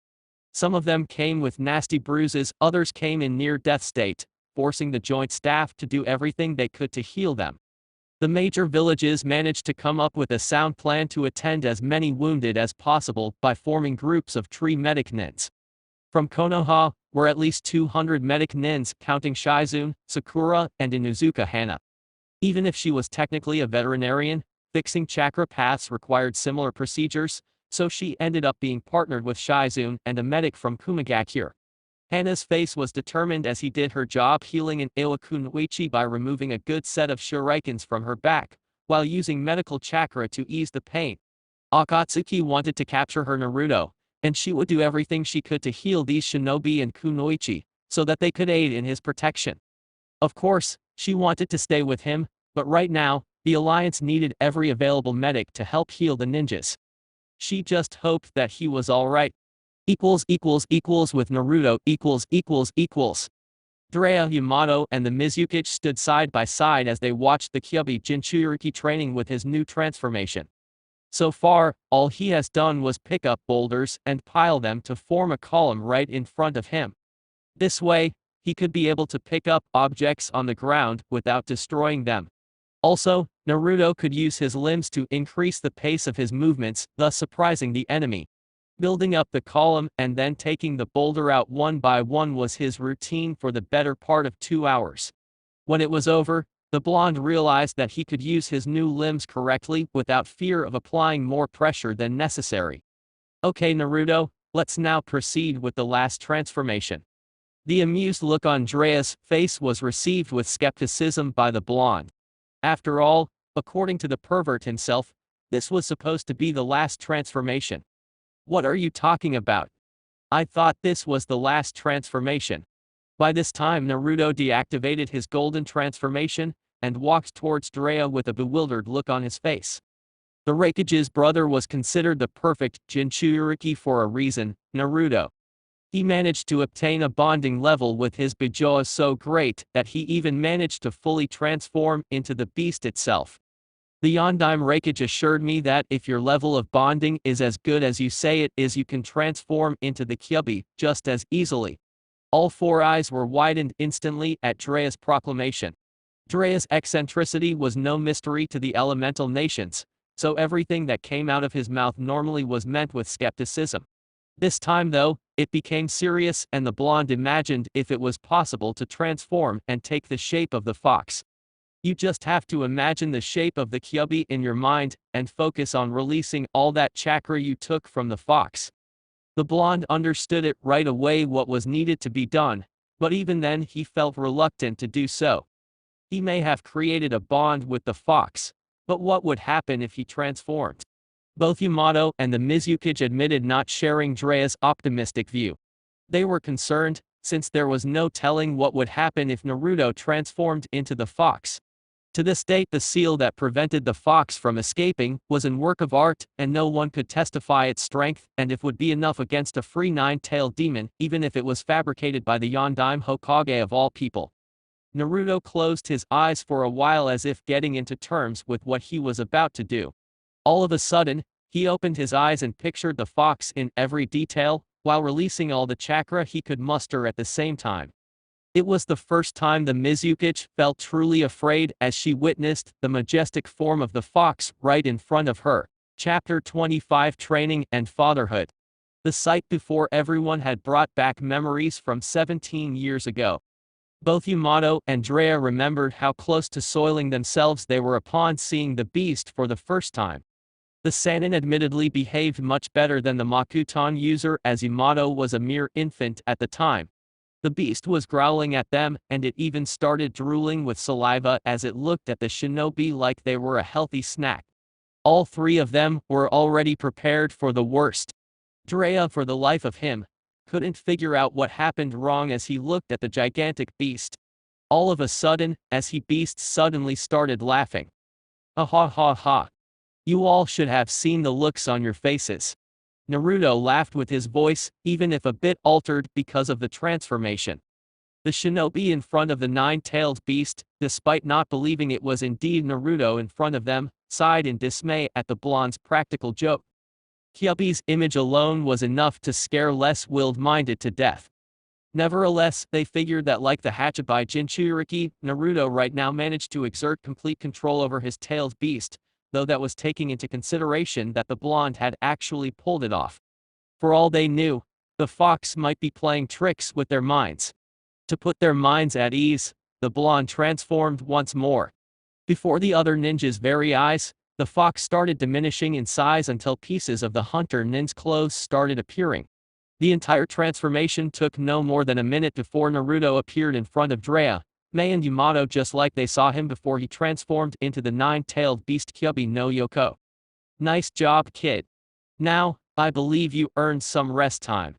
Some of them came with nasty bruises, others came in near-death state, forcing the joint staff to do everything they could to heal them. The major villages managed to come up with a sound plan to attend as many wounded as possible by forming groups of tree medic nins. From Konoha were at least 200 medic nins, counting Shizune, Sakura, and Inuzuka Hana. Even if she was technically a veterinarian, fixing chakra paths required similar procedures, so she ended up being partnered with Shizune and a medic from Kumagakure. Hana's face was determined as he did her job healing in Iwakunoichi by removing a good set of shurikens from her back, while using medical chakra to ease the pain. Akatsuki wanted to capture her Naruto, and she would do everything she could to heal these shinobi and kunoichi, so that they could aid in his protection. Of course, she wanted to stay with him, but right now, the alliance needed every available medic to help heal the ninjas. She just hoped that he was alright. With Naruto. Jiraiya Yamato and the Mizukage stood side by side as they watched the Kyuubi Jinchuriki training with his new transformation. So far, all he has done was pick up boulders and pile them to form a column right in front of him. This way, he could be able to pick up objects on the ground without destroying them. Also, Naruto could use his limbs to increase the pace of his movements, thus surprising the enemy. Building up the column and then taking the boulder out one by one was his routine for the better part of 2 hours. When it was over, the blonde realized that he could use his new limbs correctly without fear of applying more pressure than necessary. Okay Naruto, let's now proceed with the last transformation. The amused look on Jiraiya's face was received with skepticism by the blonde. After all, according to the pervert himself, this was supposed to be the last transformation. What are you talking about? I thought this was the last transformation. By this time Naruto deactivated his golden transformation, and walked towards Jiraiya with a bewildered look on his face. The Raikage's brother was considered the perfect Jinchuriki for a reason, Naruto. He managed to obtain a bonding level with his Bijoa so great that he even managed to fully transform into the beast itself. The Yondaime Raikage assured me that if your level of bonding is as good as you say it is, you can transform into the Kyuubi just as easily. All 4 eyes were widened instantly at Jiraiya's proclamation. Jiraiya's eccentricity was no mystery to the elemental nations, so everything that came out of his mouth normally was met with skepticism. This time though, it became serious and the blonde imagined if it was possible to transform and take the shape of the fox. You just have to imagine the shape of the Kyuubi in your mind, and focus on releasing all that chakra you took from the fox. The blonde understood it right away what was needed to be done, but even then he felt reluctant to do so. He may have created a bond with the fox, but what would happen if he transformed? Both Yamato and the Mizukage admitted not sharing Jiraiya's optimistic view. They were concerned, since there was no telling what would happen if Naruto transformed into the fox. To this date the seal that prevented the fox from escaping was an work of art, and no one could testify its strength and if would be enough against a free 9-tailed demon, even if it was fabricated by the Yondaime Hokage of all people. Naruto closed his eyes for a while as if getting into terms with what he was about to do. All of a sudden, he opened his eyes and pictured the fox in every detail, while releasing all the chakra he could muster at the same time. It was the first time the Mizukage felt truly afraid as she witnessed the majestic form of the fox right in front of her. Chapter 25 Training and Fatherhood. The sight before everyone had brought back memories from 17 years ago. Both Yamato and Jiraiya remembered how close to soiling themselves they were upon seeing the beast for the first time. The Sannin admittedly behaved much better than the Makuton user, as Yamato was a mere infant at the time. The beast was growling at them, and it even started drooling with saliva as it looked at the shinobi like they were a healthy snack. All 3 of them were already prepared for the worst. Jiraiya, for the life of him, couldn't figure out what happened wrong as he looked at the gigantic beast. All of a sudden, as he beast suddenly started laughing. Ha ha ha ha. You all should have seen the looks on your faces. Naruto laughed with his voice, even if a bit altered because of the transformation. The shinobi in front of the nine-tailed beast, despite not believing it was indeed Naruto in front of them, sighed in dismay at the blonde's practical joke. Kyuubi's image alone was enough to scare less-willed-minded to death. Nevertheless, they figured that like the Hachibai Jinchuriki, Naruto right now managed to exert complete control over his tailed beast, though that was taking into consideration that the blonde had actually pulled it off. For all they knew, the fox might be playing tricks with their minds. To put their minds at ease, the blonde transformed once more. Before the other ninja's very eyes, the fox started diminishing in size until pieces of the hunter-nin's clothes started appearing. The entire transformation took no more than a minute before Naruto appeared in front of Drea, Mei and Yamato just like they saw him before he transformed into the nine-tailed beast Kyuubi no Yoko. Nice job, kid. Now, I believe you earned some rest time.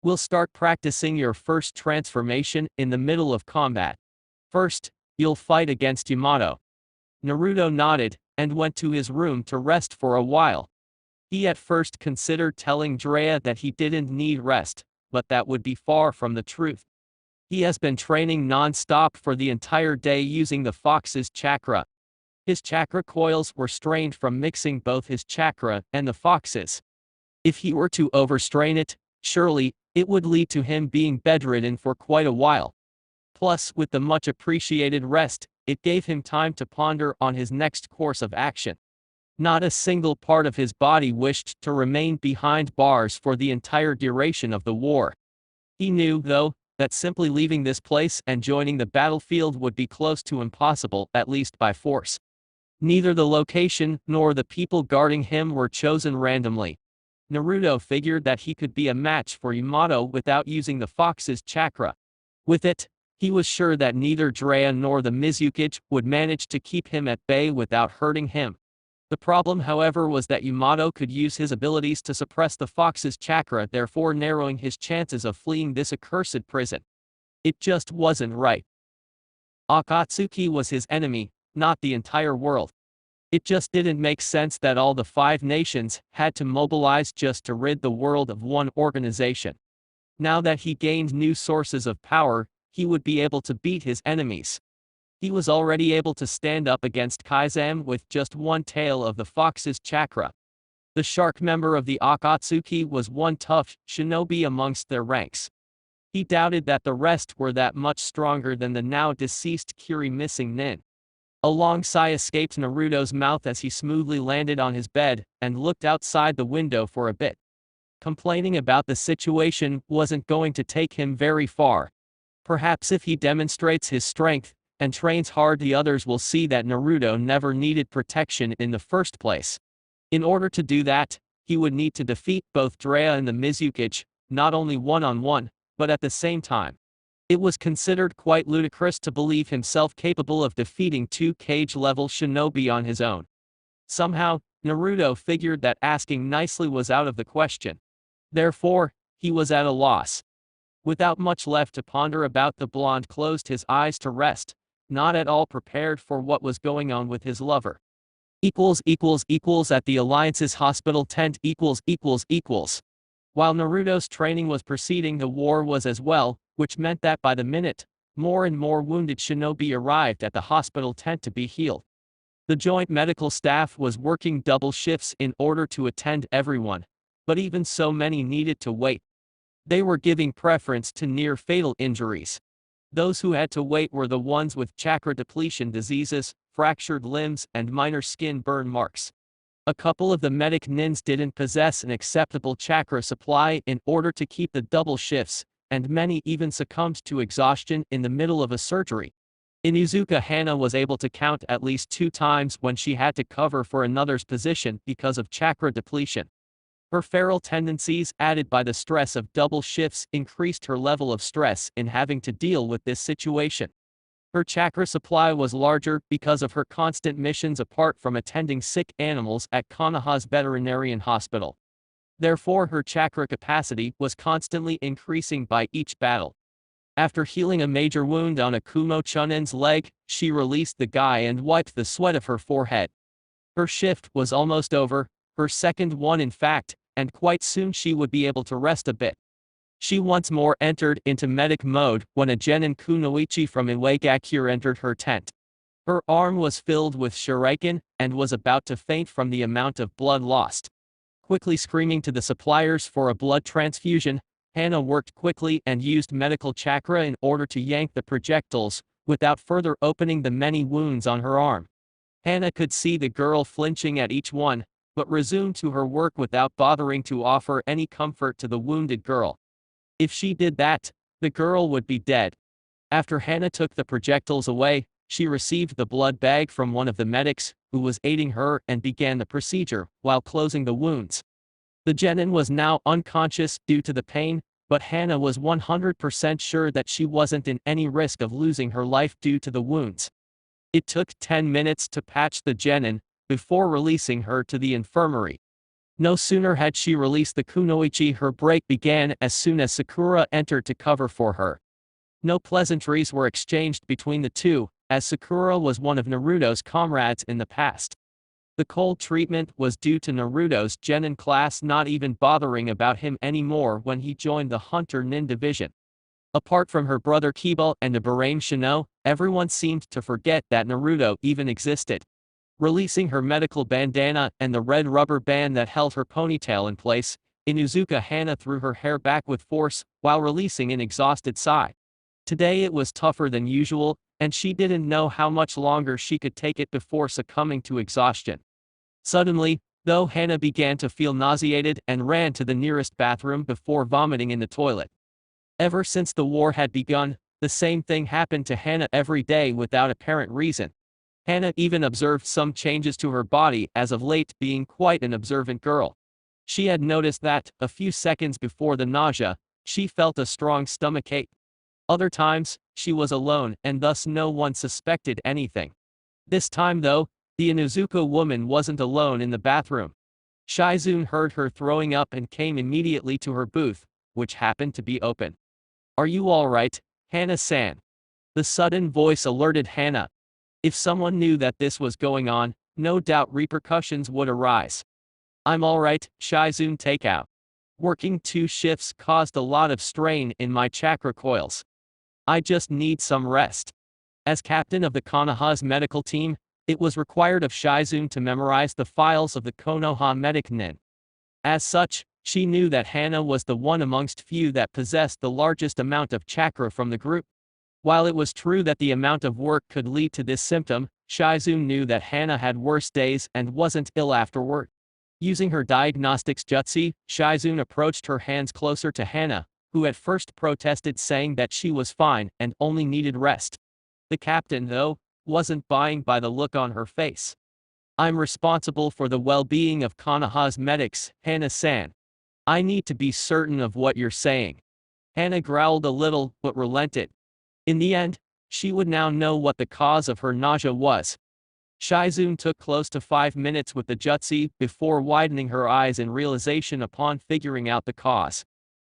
We'll start practicing your first transformation in the middle of combat. First, you'll fight against Yamato. Naruto nodded, and went to his room to rest for a while. He at first considered telling Drea that he didn't need rest, but that would be far from the truth. He has been training non-stop for the entire day using the fox's chakra. His chakra coils were strained from mixing both his chakra and the fox's. If he were to overstrain it, surely, it would lead to him being bedridden for quite a while. Plus, with the much appreciated rest, it gave him time to ponder on his next course of action. Not a single part of his body wished to remain behind bars for the entire duration of the war. He knew, though, that simply leaving this place and joining the battlefield would be close to impossible, at least by force. Neither the location nor the people guarding him were chosen randomly. Naruto figured that he could be a match for Yamato without using the fox's chakra. With it, he was sure that neither Drea nor the Mizukage would manage to keep him at bay without hurting him. The problem, however, was that Yamato could use his abilities to suppress the fox's chakra, therefore narrowing his chances of fleeing this accursed prison. It just wasn't right. Akatsuki was his enemy, not the entire world. It just didn't make sense that all the 5 nations had to mobilize just to rid the world of one organization. Now that he gained new sources of power, he would be able to beat his enemies. He was already able to stand up against Kaizam with just one tail of the fox's chakra. The shark member of the Akatsuki was one tough shinobi amongst their ranks. He doubted that the rest were that much stronger than the now deceased Kiri missing nin. A long sigh escaped Naruto's mouth as he smoothly landed on his bed and looked outside the window for a bit. Complaining about the situation wasn't going to take him very far. Perhaps if he demonstrates his strength and trains hard, the others will see that Naruto never needed protection in the first place. In order to do that, he would need to defeat both Drea and the Mizukage, not only one-on-one, but at the same time. It was considered quite ludicrous to believe himself capable of defeating 2 cage-level shinobi on his own. Somehow, Naruto figured that asking nicely was out of the question. Therefore, he was at a loss. Without much left to ponder about, the blonde closed his eyes to rest, not at all prepared for what was going on with his lover. At the Alliance's hospital tent. While Naruto's training was proceeding, the war was as well, which meant that by the minute, more and more wounded shinobi arrived at the hospital tent to be healed. The joint medical staff was working double shifts in order to attend everyone, but even so many needed to wait. They were giving preference to near-fatal injuries. Those who had to wait were the ones with chakra depletion diseases, fractured limbs, and minor skin burn marks. A couple of the medic nins didn't possess an acceptable chakra supply in order to keep the double shifts, and many even succumbed to exhaustion in the middle of a surgery. Inuzuka Hana was able to count at least 2 times when she had to cover for another's position because of chakra depletion. Her feral tendencies, added by the stress of double shifts, increased her level of stress in having to deal with this situation. Her chakra supply was larger because of her constant missions apart from attending sick animals at KONOHA's veterinarian hospital. Therefore, her chakra capacity was constantly increasing by each battle. After healing a major wound on Akuma-chunin's leg, she released the guy and wiped the sweat of her forehead. Her shift was almost over, her second one in fact, and quite soon she would be able to rest a bit. She once more entered into medic mode when a genin kunoichi from Iwagakure entered her tent. Her arm was filled with shuriken, and was about to faint from the amount of blood lost. Quickly screaming to the suppliers for a blood transfusion, Hana worked quickly and used medical chakra in order to yank the projectiles, without further opening the many wounds on her arm. Hana could see the girl flinching at each one, but resumed to her work without bothering to offer any comfort to the wounded girl. If she did that, the girl would be dead. After Hana took the projectiles away, she received the blood bag from one of the medics, who was aiding her, and began the procedure, while closing the wounds. The genin was now unconscious due to the pain, but Hana was 100% sure that she wasn't in any risk of losing her life due to the wounds. It took 10 minutes to patch the genin, before releasing her to the infirmary. No sooner had she released the kunoichi, her break began as soon as Sakura entered to cover for her. No pleasantries were exchanged between the two, as Sakura was one of Naruto's comrades in the past. The cold treatment was due to Naruto's genin class not even bothering about him anymore when he joined the hunter-nin division. Apart from her brother Kiba and Ibarame Shino, everyone seemed to forget that Naruto even existed. Releasing her medical bandana and the red rubber band that held her ponytail in place, Inuzuka Hana threw her hair back with force, while releasing an exhausted sigh. Today it was tougher than usual, and she didn't know how much longer she could take it before succumbing to exhaustion. Suddenly, though, Hana began to feel nauseated and ran to the nearest bathroom before vomiting in the toilet. Ever since the war had begun, the same thing happened to Hana every day without apparent reason. Hana even observed some changes to her body as of late, being quite an observant girl. She had noticed that, a few seconds before the nausea, she felt a strong stomachache. Other times, she was alone and thus no one suspected anything. This time though, the Inuzuka woman wasn't alone in the bathroom. Shizune heard her throwing up and came immediately to her booth, which happened to be open. "Are you alright, Hana-san?" The sudden voice alerted Hana. If someone knew that this was going on, no doubt repercussions would arise. "I'm alright, Shizune, take out. Working 2 shifts caused a lot of strain in my chakra coils. I just need some rest." As captain of the KONOHA's medical team, it was required of Shizune to memorize the files of the KONOHA medic nin. As such, she knew that Hana was the one amongst few that possessed the largest amount of chakra from the group. While it was true that the amount of work could lead to this symptom, Shizune knew that Hana had worse days and wasn't ill afterward. Using her diagnostics jutsu, Shizune approached her hands closer to Hana, who at first protested, saying that she was fine and only needed rest. The captain, though, wasn't buying by the look on her face. "I'm responsible for the well-being of KONOHA's medics, Hana-san. I need to be certain of what you're saying." Hana growled a little, but relented. In the end, she would now know what the cause of her nausea was. Shizune took close to 5 minutes with the jutsu before widening her eyes in realization upon figuring out the cause.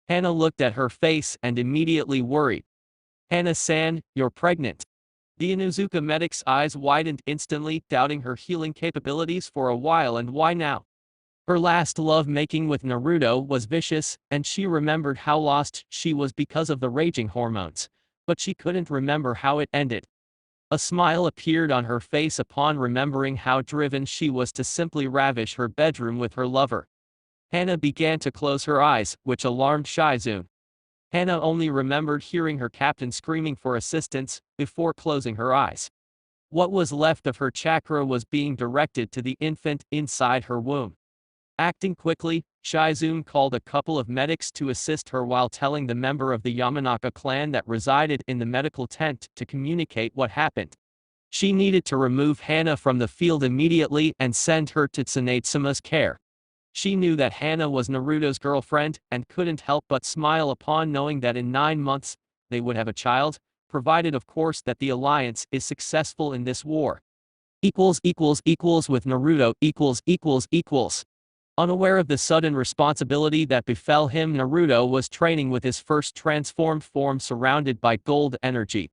Hana looked at her face and immediately worried. "Hana-san, you're pregnant." The Inuzuka medic's eyes widened instantly, doubting her healing capabilities for a while. And why now? Her last love-making with Naruto was vicious, and she remembered how lost she was because of the raging hormones. But she couldn't remember how it ended. A smile appeared on her face upon remembering how driven she was to simply ravish her bedroom with her lover. Hana began to close her eyes, which alarmed Shizune. Hana only remembered hearing her captain screaming for assistance, before closing her eyes. What was left of her chakra was being directed to the infant inside her womb. Acting quickly, Shizune called a couple of medics to assist her while telling the member of the Yamanaka clan that resided in the medical tent to communicate what happened. She needed to remove Hana from the field immediately and send her to Tsunetsuma's care. She knew that Hana was Naruto's girlfriend and couldn't help but smile upon knowing that in 9 months, they would have a child, provided of course that the alliance is successful in this war. With Naruto == Unaware of the sudden responsibility that befell him, Naruto was training with his first transformed form surrounded by gold energy.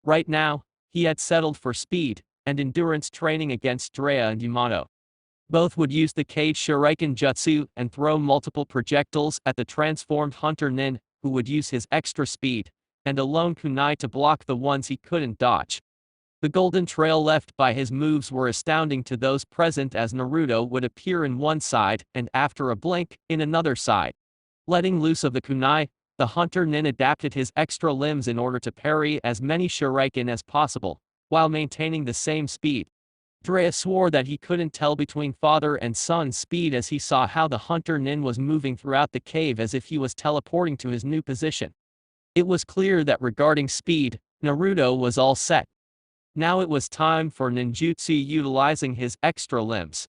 Right now, he had settled for speed and endurance training against Jiraiya and Yamato. Both would use the Cage Shuriken Jutsu and throw multiple projectiles at the transformed hunternin, who would use his extra speed and a lone kunai to block the ones he couldn't dodge. The golden trail left by his moves were astounding to those present, as Naruto would appear in one side and after a blink, in another side. Letting loose of the kunai, the hunter-nin adapted his extra limbs in order to parry as many shuriken as possible, while maintaining the same speed. Jiraiya swore that he couldn't tell between father and son's speed as he saw how the hunter-nin was moving throughout the cave as if he was teleporting to his new position. It was clear that regarding speed, Naruto was all set. Now it was time for ninjutsu utilizing his extra limbs.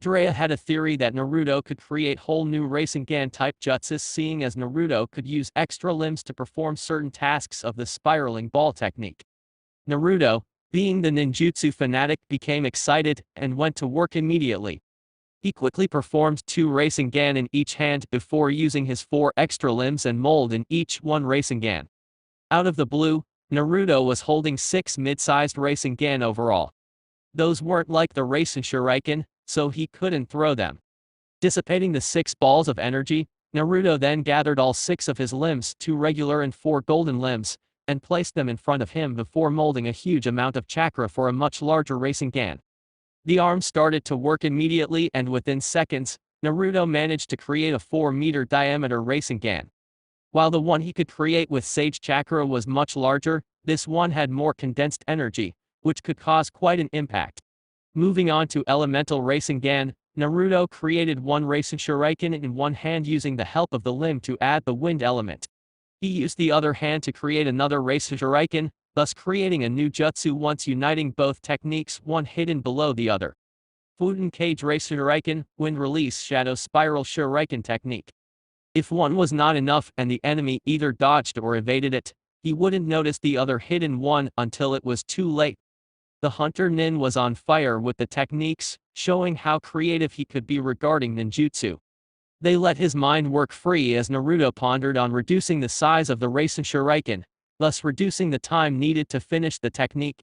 Jiraiya had a theory that Naruto could create whole new Rasengan-type jutsus, seeing as Naruto could use extra limbs to perform certain tasks of the spiraling ball technique. Naruto, being the ninjutsu fanatic, became excited and went to work immediately. He quickly performed 2 Rasengan in each hand before using his 4 extra limbs and mold in each one Rasengan. Out of the blue, Naruto was holding 6 mid-sized Rasengan overall. Those weren't like the Rasen Shuriken, so he couldn't throw them. Dissipating the 6 balls of energy, Naruto then gathered all 6 of his limbs, 2 regular and 4 golden limbs, and placed them in front of him before molding a huge amount of chakra for a much larger Rasengan. The arm started to work immediately, and within seconds, Naruto managed to create a 4-meter diameter Rasengan. While the one he could create with Sage Chakra was much larger, this one had more condensed energy, which could cause quite an impact. Moving on to Elemental Rasengan, Naruto created 1 Rasen Shuriken in one hand using the help of the limb to add the wind element. He used the other hand to create another Rasen Shuriken, thus creating a new jutsu once uniting both techniques, one hidden below the other. Futen Cage Rasen Shuriken, Wind Release Shadow Spiral Shuriken technique. If one was not enough and the enemy either dodged or evaded it, he wouldn't notice the other hidden one until it was too late. The hunter-nin was on fire with the techniques, showing how creative he could be regarding ninjutsu. They let his mind work free as Naruto pondered on reducing the size of the Rasen Shuriken, thus reducing the time needed to finish the technique.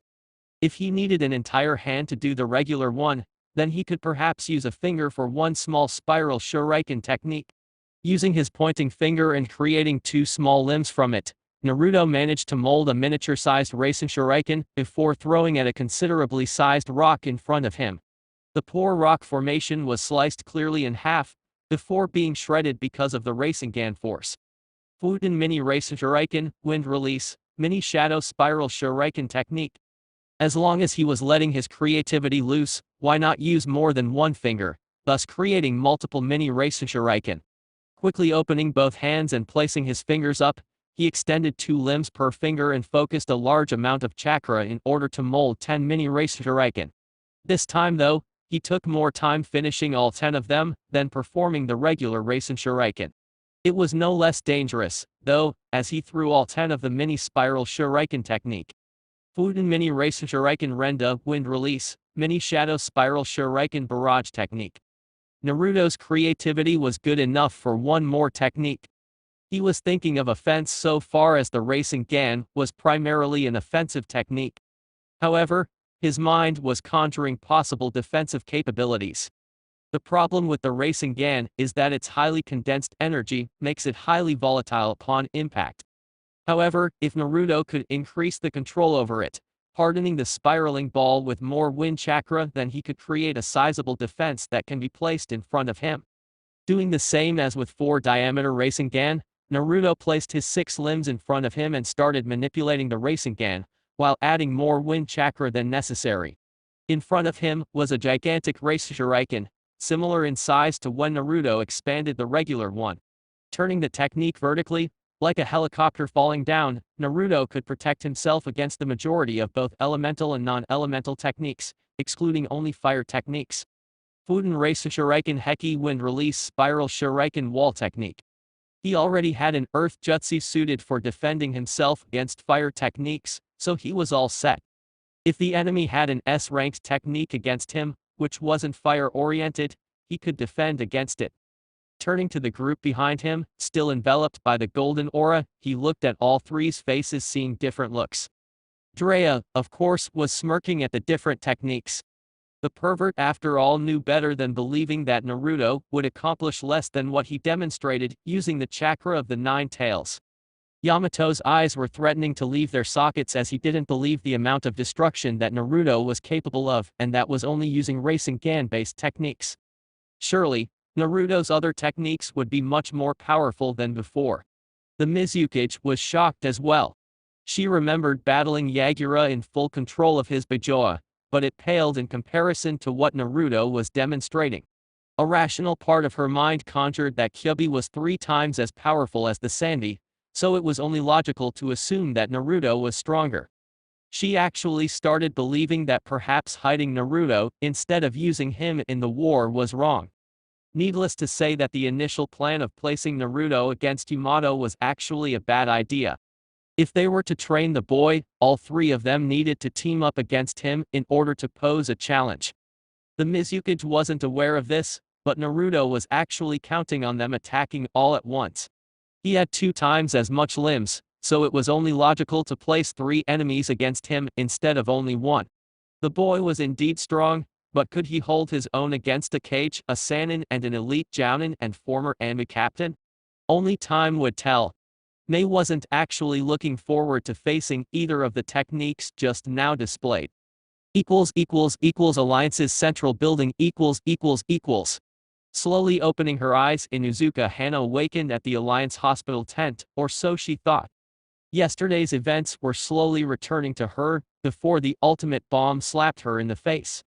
If he needed an entire hand to do the regular one, then he could perhaps use a finger for one small spiral Shuriken technique. Using his pointing finger and creating 2 small limbs from it, Naruto managed to mold a miniature-sized Rasen Shuriken before throwing at a considerably sized rock in front of him. The poor rock formation was sliced clearly in half, before being shredded because of the Rasengan force. Futen Mini Rasen Shuriken, Wind Release, Mini Shadow Spiral Shuriken technique. As long as he was letting his creativity loose, why not use more than one finger, thus creating multiple Mini Rasen Shuriken. Quickly opening both hands and placing his fingers up, he extended 2 limbs per finger and focused a large amount of chakra in order to mold 10 Mini Rasen Shuriken. This time though, he took more time finishing all 10 of them than performing the regular Rasen Shuriken. It was no less dangerous, though, as he threw all 10 of the Mini Spiral Shuriken technique. Futen Mini Rasen Shuriken Renda, Wind Release, Mini Shadow Spiral Shuriken Barrage technique. Naruto's creativity was good enough for one more technique. He was thinking of offense so far as the Rasengan was primarily an offensive technique. However, his mind was conjuring possible defensive capabilities. The problem with the Rasengan is that its highly condensed energy makes it highly volatile upon impact. However, if Naruto could increase the control over it, hardening the spiraling ball with more wind chakra, then he could create a sizable defense that can be placed in front of him. Doing the same as with 4 diameter Rasengan, Naruto placed his 6 limbs in front of him and started manipulating the Rasengan, while adding more wind chakra than necessary. In front of him was a gigantic Rasen Shuriken, similar in size to when Naruto expanded the regular one. Turning the technique vertically, like a helicopter falling down, Naruto could protect himself against the majority of both elemental and non-elemental techniques, excluding only fire techniques. Futen Rasen Shuriken Heki Wind Release Spiral Shuriken Wall technique. He already had an earth jutsu suited for defending himself against fire techniques, so he was all set. If the enemy had an S-ranked technique against him, which wasn't fire-oriented, he could defend against it. Turning to the group behind him, still enveloped by the golden aura, he looked at all three's faces, seeing different looks. Drea, of course, was smirking at the different techniques. The pervert, after all, knew better than believing that Naruto would accomplish less than what he demonstrated using the chakra of the nine tails. Yamato's eyes were threatening to leave their sockets as he didn't believe the amount of destruction that Naruto was capable of, and that was only using Rasengan-based techniques. Surely, Naruto's other techniques would be much more powerful than before. The Mizukage was shocked as well. She remembered battling Yagura in full control of his Bijoa, but it paled in comparison to what Naruto was demonstrating. A rational part of her mind conjured that Kyubi was 3 times as powerful as the Sanbi, so it was only logical to assume that Naruto was stronger. She actually started believing that perhaps hiding Naruto instead of using him in the war was wrong. Needless to say that the initial plan of placing Naruto against Yamato was actually a bad idea. If they were to train the boy, all 3 of them needed to team up against him in order to pose a challenge. The Mizukage wasn't aware of this, but Naruto was actually counting on them attacking all at once. He had 2 times as much limbs, so it was only logical to place 3 enemies against him instead of only 1. The boy was indeed strong, but could he hold his own against a Kage, a Sannin, and an elite Jounin and former anime captain? Only time would tell. Mei wasn't actually looking forward to facing either of the techniques just now displayed. Alliance's central building . Slowly opening her eyes, Inuzuka Hana awakened at the Alliance hospital tent, or so she thought. Yesterday's events were slowly returning to her, before the ultimate bomb slapped her in the face.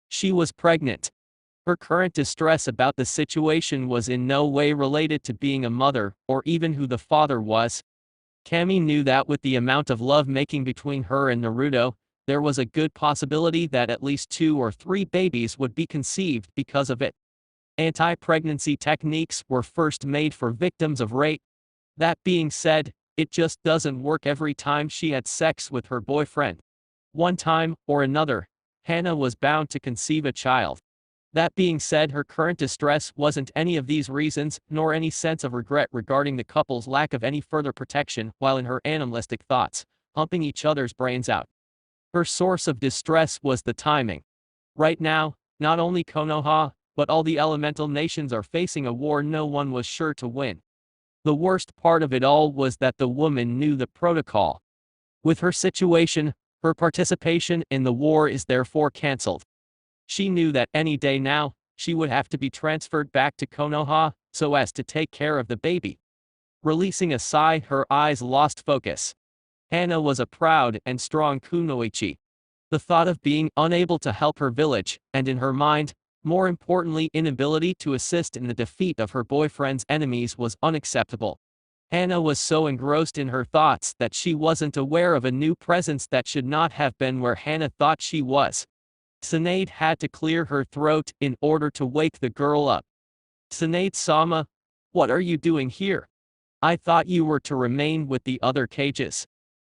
She was pregnant. Her current distress about the situation was in no way related to being a mother, or even who the father was. Kami knew that with the amount of love-making between her and Naruto, there was a good possibility that at least 2 or 3 babies would be conceived because of it. Anti-pregnancy techniques were first made for victims of rape. That being said, it just doesn't work every time she had sex with her boyfriend. One time or another, Hana was bound to conceive a child. That being said, her current distress wasn't any of these reasons, nor any sense of regret regarding the couple's lack of any further protection while in her animalistic thoughts, pumping each other's brains out. Her source of distress was the timing. Right now, not only Konoha, but all the elemental nations are facing a war no one was sure to win. The worst part of it all was that the woman knew the protocol. With her situation, her participation in the war is therefore cancelled. She knew that any day now, she would have to be transferred back to Konoha, so as to take care of the baby. Releasing a sigh, her eyes lost focus. Hana was a proud and strong kunoichi. The thought of being unable to help her village, and in her mind, more importantly inability to assist in the defeat of her boyfriend's enemies, was unacceptable. Hana was so engrossed in her thoughts that she wasn't aware of a new presence that should not have been where Hana thought she was. Tsunade had to clear her throat in order to wake the girl up. Tsunade-sama, what are you doing here? I thought you were to remain with the other cages.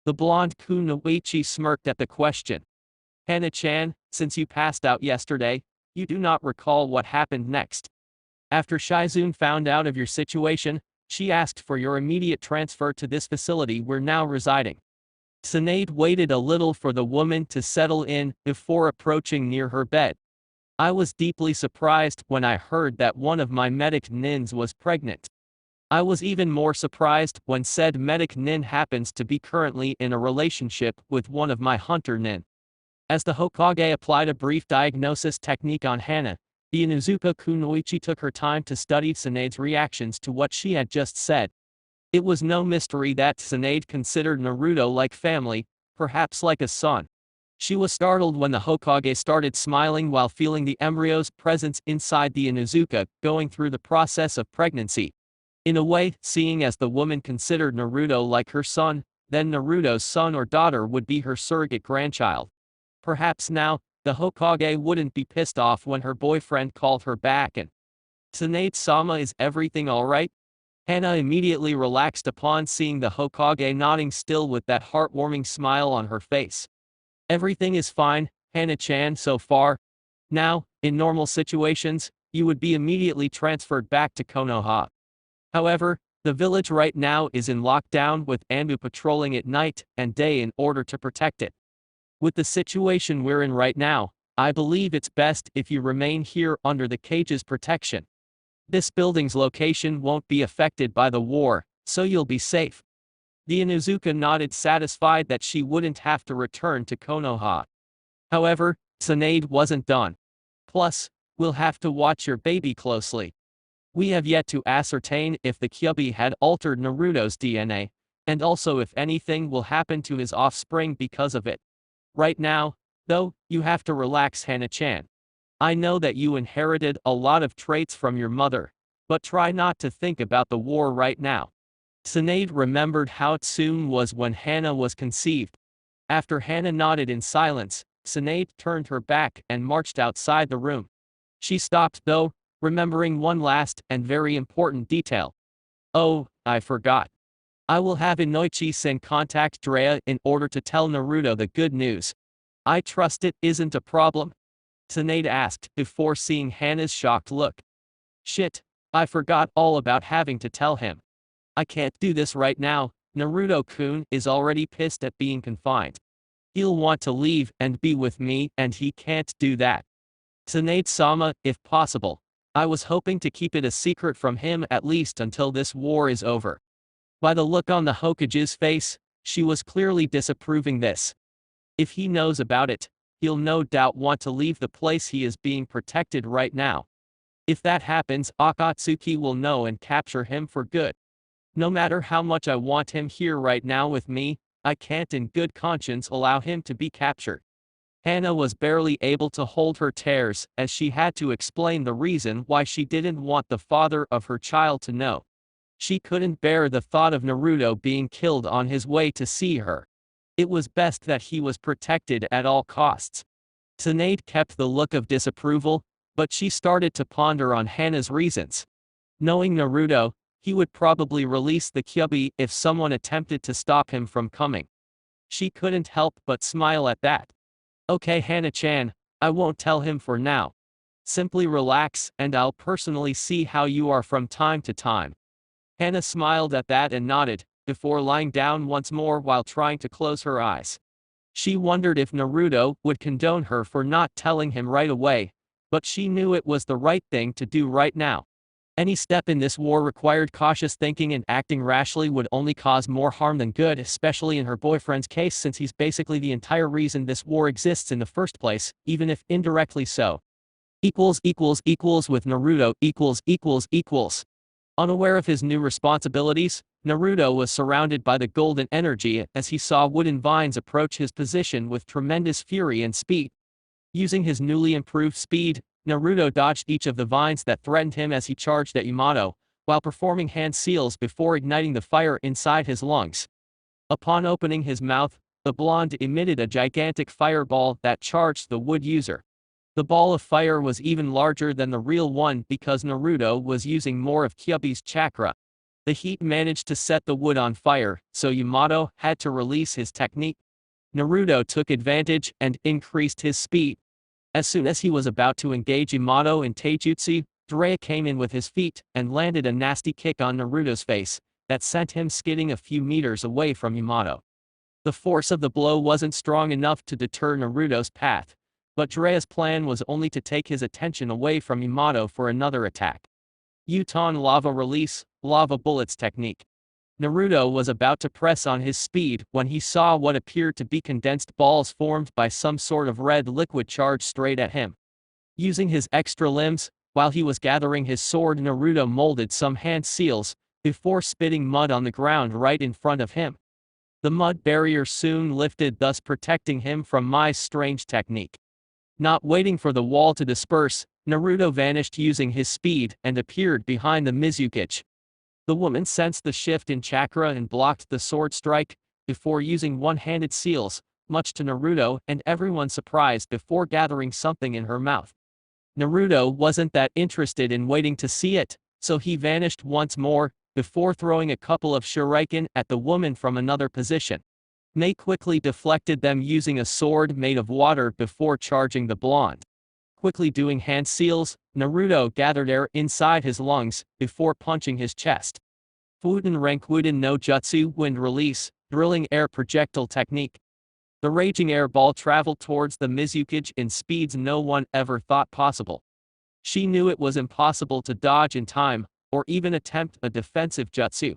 The blonde kunoichi smirked at the question. Hana-chan, since you passed out yesterday, you do not recall what happened next. After Shizune found out of your situation, she asked for your immediate transfer to this facility we're now residing. Tsunade waited a little for the woman to settle in before approaching near her bed. I was deeply surprised when I heard that one of my medic nins was pregnant. I was even more surprised when said medic nin happens to be currently in a relationship with one of my hunter nin. As the Hokage applied a brief diagnosis technique on Hana, the Inuzuka kunoichi took her time to study Tsunade's reactions to what she had just said. It was no mystery that Tsunade considered Naruto like family, perhaps like a son. She was startled when the Hokage started smiling while feeling the embryo's presence inside the Inuzuka, going through the process of pregnancy. In a way, seeing as the woman considered Naruto like her son, then Naruto's son or daughter would be her surrogate grandchild. Perhaps now, the Hokage wouldn't be pissed off when her boyfriend called her back and, Tsunade-sama, is everything alright? Hana immediately relaxed upon seeing the Hokage nodding still with that heartwarming smile on her face. Everything is fine, Hana-chan, so far. Now, in normal situations, you would be immediately transferred back to Konoha. However, the village right now is in lockdown with Anbu patrolling at night and day in order to protect it. With the situation we're in right now, I believe it's best if you remain here under the cage's protection. This building's location won't be affected by the war, so you'll be safe. The Inuzuka nodded, satisfied that she wouldn't have to return to Konoha. However, Tsunade wasn't done. Plus, we'll have to watch your baby closely. We have yet to ascertain if the Kyuubi had altered Naruto's DNA, and also if anything will happen to his offspring because of it. Right now, though, you have to relax, Hana-chan. I know that you inherited a lot of traits from your mother, but try not to think about the war right now. Tsunade remembered how Tsun was when Hana was conceived. After Hana nodded in silence, Tsunade turned her back and marched outside the room. She stopped though, remembering one last and very important detail. Oh, I forgot. I will have Inoichi-san contact Drea in order to tell Naruto the good news. I trust it isn't a problem? Tsunade asked before seeing Hana's shocked look. Shit, I forgot all about having to tell him. I can't do this right now, Naruto-kun is already pissed at being confined. He'll want to leave and be with me and he can't do that. Tsunade-sama, if possible. I was hoping to keep it a secret from him at least until this war is over. By the look on the Hokage's face, she was clearly disapproving this. If he knows about it, he'll no doubt want to leave the place he is being protected right now. If that happens, Akatsuki will know and capture him for good. No matter how much I want him here right now with me, I can't in good conscience allow him to be captured. Hana was barely able to hold her tears as she had to explain the reason why she didn't want the father of her child to know. She couldn't bear the thought of Naruto being killed on his way to see her. It was best that he was protected at all costs. Tsunade kept the look of disapproval, but she started to ponder on Hana's reasons. Knowing Naruto, he would probably release the Kyuubi if someone attempted to stop him from coming. She couldn't help but smile at that. Okay, Hana-chan, I won't tell him for now. Simply relax and I'll personally see how you are from time to time. Hana smiled at that and nodded, before lying down once more while trying to close her eyes. She wondered if Naruto would condone her for not telling him right away, but she knew it was the right thing to do right now. Any step in this war required cautious thinking, and acting rashly would only cause more harm than good, especially in her boyfriend's case since he's basically the entire reason this war exists in the first place, even if indirectly so. With Naruto . Unaware of his new responsibilities, Naruto was surrounded by the golden energy as he saw wooden vines approach his position with tremendous fury and speed. Using his newly improved speed, Naruto dodged each of the vines that threatened him as he charged at Yamato, while performing hand seals before igniting the fire inside his lungs. Upon opening his mouth, the blonde emitted a gigantic fireball that charged the wood user. The ball of fire was even larger than the real one because Naruto was using more of Kyuubi's chakra. The heat managed to set the wood on fire, so Yamato had to release his technique. Naruto took advantage and increased his speed. As soon as he was about to engage Yamato in taijutsu, Jiraiya came in with his feet and landed a nasty kick on Naruto's face that sent him skidding a few meters away from Yamato. The force of the blow wasn't strong enough to deter Naruto's path, but Jiraiya's plan was only to take his attention away from Yamato for another attack. Uton Lava Release, Lava Bullets Technique. Naruto was about to press on his speed when he saw what appeared to be condensed balls formed by some sort of red liquid charged straight at him. Using his extra limbs, while he was gathering his sword, Naruto molded some hand seals before spitting mud on the ground right in front of him. The mud barrier soon lifted, thus protecting him from Mai's strange technique. Not waiting for the wall to disperse, Naruto vanished using his speed and appeared behind the Mizukage. The woman sensed the shift in chakra and blocked the sword strike, before using one-handed seals, much to Naruto and everyone's surprise, before gathering something in her mouth. Naruto wasn't that interested in waiting to see it, so he vanished once more, before throwing a couple of shuriken at the woman from another position. Mei quickly deflected them using a sword made of water before charging the blonde. Quickly doing hand seals, Naruto gathered air inside his lungs before punching his chest. Fuden Renkwuden no Jutsu Wind Release, Drilling Air Projectile Technique. The raging air ball traveled towards the Mizukage in speeds no one ever thought possible. She knew it was impossible to dodge in time, or even attempt a defensive jutsu.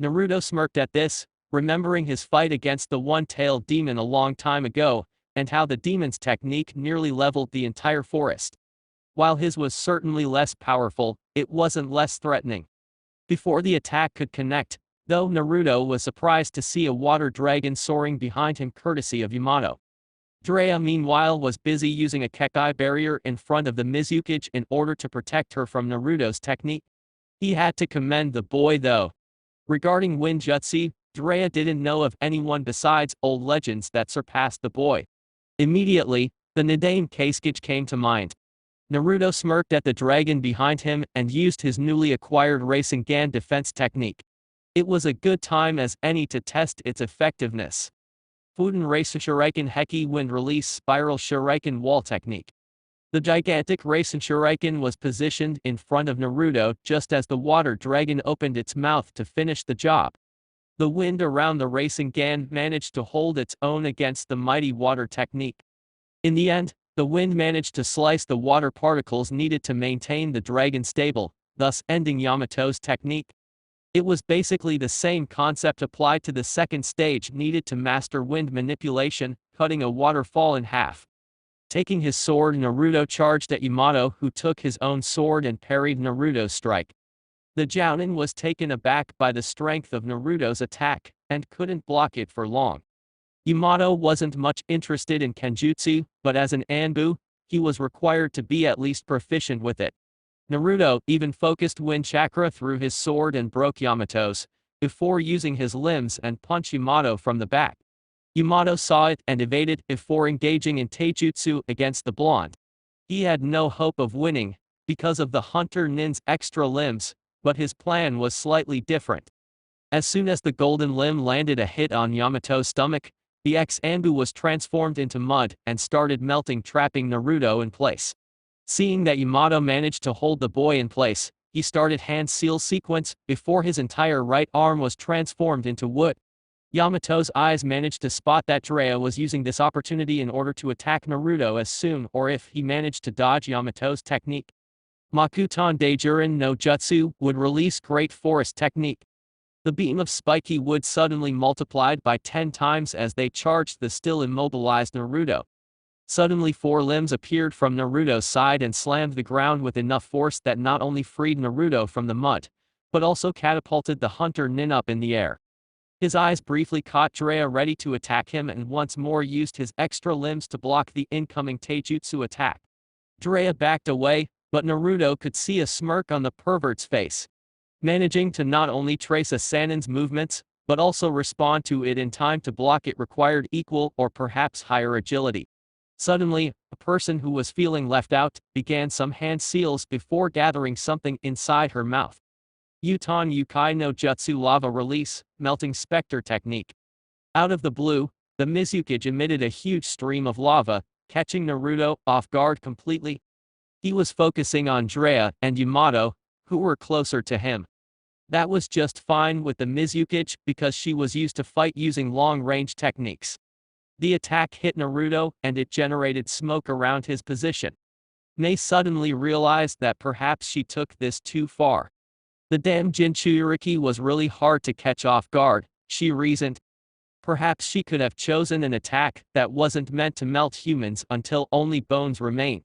Naruto smirked at this, remembering his fight against the one-tailed demon a long time ago, and how the demon's technique nearly leveled the entire forest. While his was certainly less powerful, it wasn't less threatening. Before the attack could connect, though, Naruto was surprised to see a water dragon soaring behind him courtesy of Yamato. Drea meanwhile was busy using a Kekai barrier in front of the Mizukage in order to protect her from Naruto's technique. He had to commend the boy though. Regarding Wind Jutsu, Drea didn't know of anyone besides old legends that surpassed the boy. Immediately, the Nidaime Keisukage came to mind. Naruto smirked at the dragon behind him and used his newly acquired Rasengan defense technique. It was a good time as any to test its effectiveness. Fuden Rasen Shuriken Heki Wind Release Spiral Shuriken Wall Technique. The gigantic Rasen Shuriken was positioned in front of Naruto just as the water dragon opened its mouth to finish the job. The wind around the Rasengan managed to hold its own against the mighty water technique. In the end, the wind managed to slice the water particles needed to maintain the dragon stable, thus ending Yamato's technique. It was basically the same concept applied to the second stage needed to master wind manipulation, cutting a waterfall in half. Taking his sword, Naruto charged at Yamato, who took his own sword and parried Naruto's strike. The Jounin was taken aback by the strength of Naruto's attack, and couldn't block it for long. Yamato wasn't much interested in Kenjutsu, but as an Anbu, he was required to be at least proficient with it. Naruto even focused wind chakra through his sword and broke Yamato's, before using his limbs and punch Yamato from the back. Yamato saw it and evaded before engaging in taijutsu against the blonde. He had no hope of winning, because of the hunter-nin's extra limbs, but his plan was slightly different. As soon as the golden limb landed a hit on Yamato's stomach, the ex-Anbu was transformed into mud and started melting, trapping Naruto in place. Seeing that Yamato managed to hold the boy in place, he started hand seal sequence before his entire right arm was transformed into wood. Yamato's eyes managed to spot that Jiraiya was using this opportunity in order to attack Naruto as soon or if he managed to dodge Yamato's technique. Makuton Deijurin no Jutsu would release Great Forest Technique. The beam of spiky wood suddenly multiplied by 10 times as they charged the still immobilized Naruto. Suddenly 4 limbs appeared from Naruto's side and slammed the ground with enough force that not only freed Naruto from the mud, but also catapulted the hunter-nin up in the air. His eyes briefly caught Jiraiya ready to attack him and once more used his extra limbs to block the incoming taijutsu attack. Jiraiya backed away, but Naruto could see a smirk on the pervert's face. Managing to not only trace a Sannin's movements, but also respond to it in time to block it required equal or perhaps higher agility. Suddenly, a person who was feeling left out began some hand seals before gathering something inside her mouth. Yuton Yukai no Jutsu Lava Release, Melting Spectre Technique. Out of the blue, the Mizukage emitted a huge stream of lava, catching Naruto off guard completely. He was focusing on Jiraiya and Yamato, who were closer to him. That was just fine with the Mizukage because she was used to fight using long-range techniques. The attack hit Naruto and it generated smoke around his position. Nei suddenly realized that perhaps she took this too far. The damn Jinchuriki was really hard to catch off guard, she reasoned. Perhaps she could have chosen an attack that wasn't meant to melt humans until only bones remain.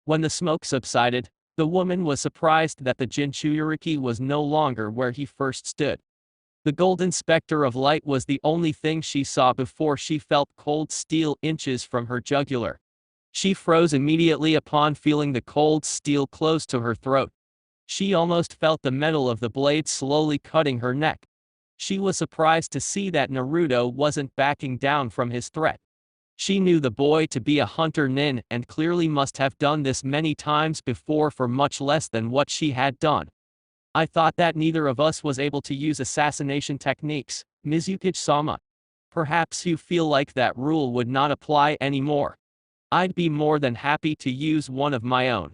When the smoke subsided, the woman was surprised that the Jinchuriki was no longer where he first stood. The golden specter of light was the only thing she saw before she felt cold steel inches from her jugular. She froze immediately upon feeling the cold steel close to her throat. She almost felt the metal of the blade slowly cutting her neck. She was surprised to see that Naruto wasn't backing down from his threat. She knew the boy to be a hunter-nin and clearly must have done this many times before for much less than what she had done. I thought that neither of us was able to use assassination techniques, Mizukage-sama. Perhaps you feel like that rule would not apply anymore. I'd be more than happy to use one of my own.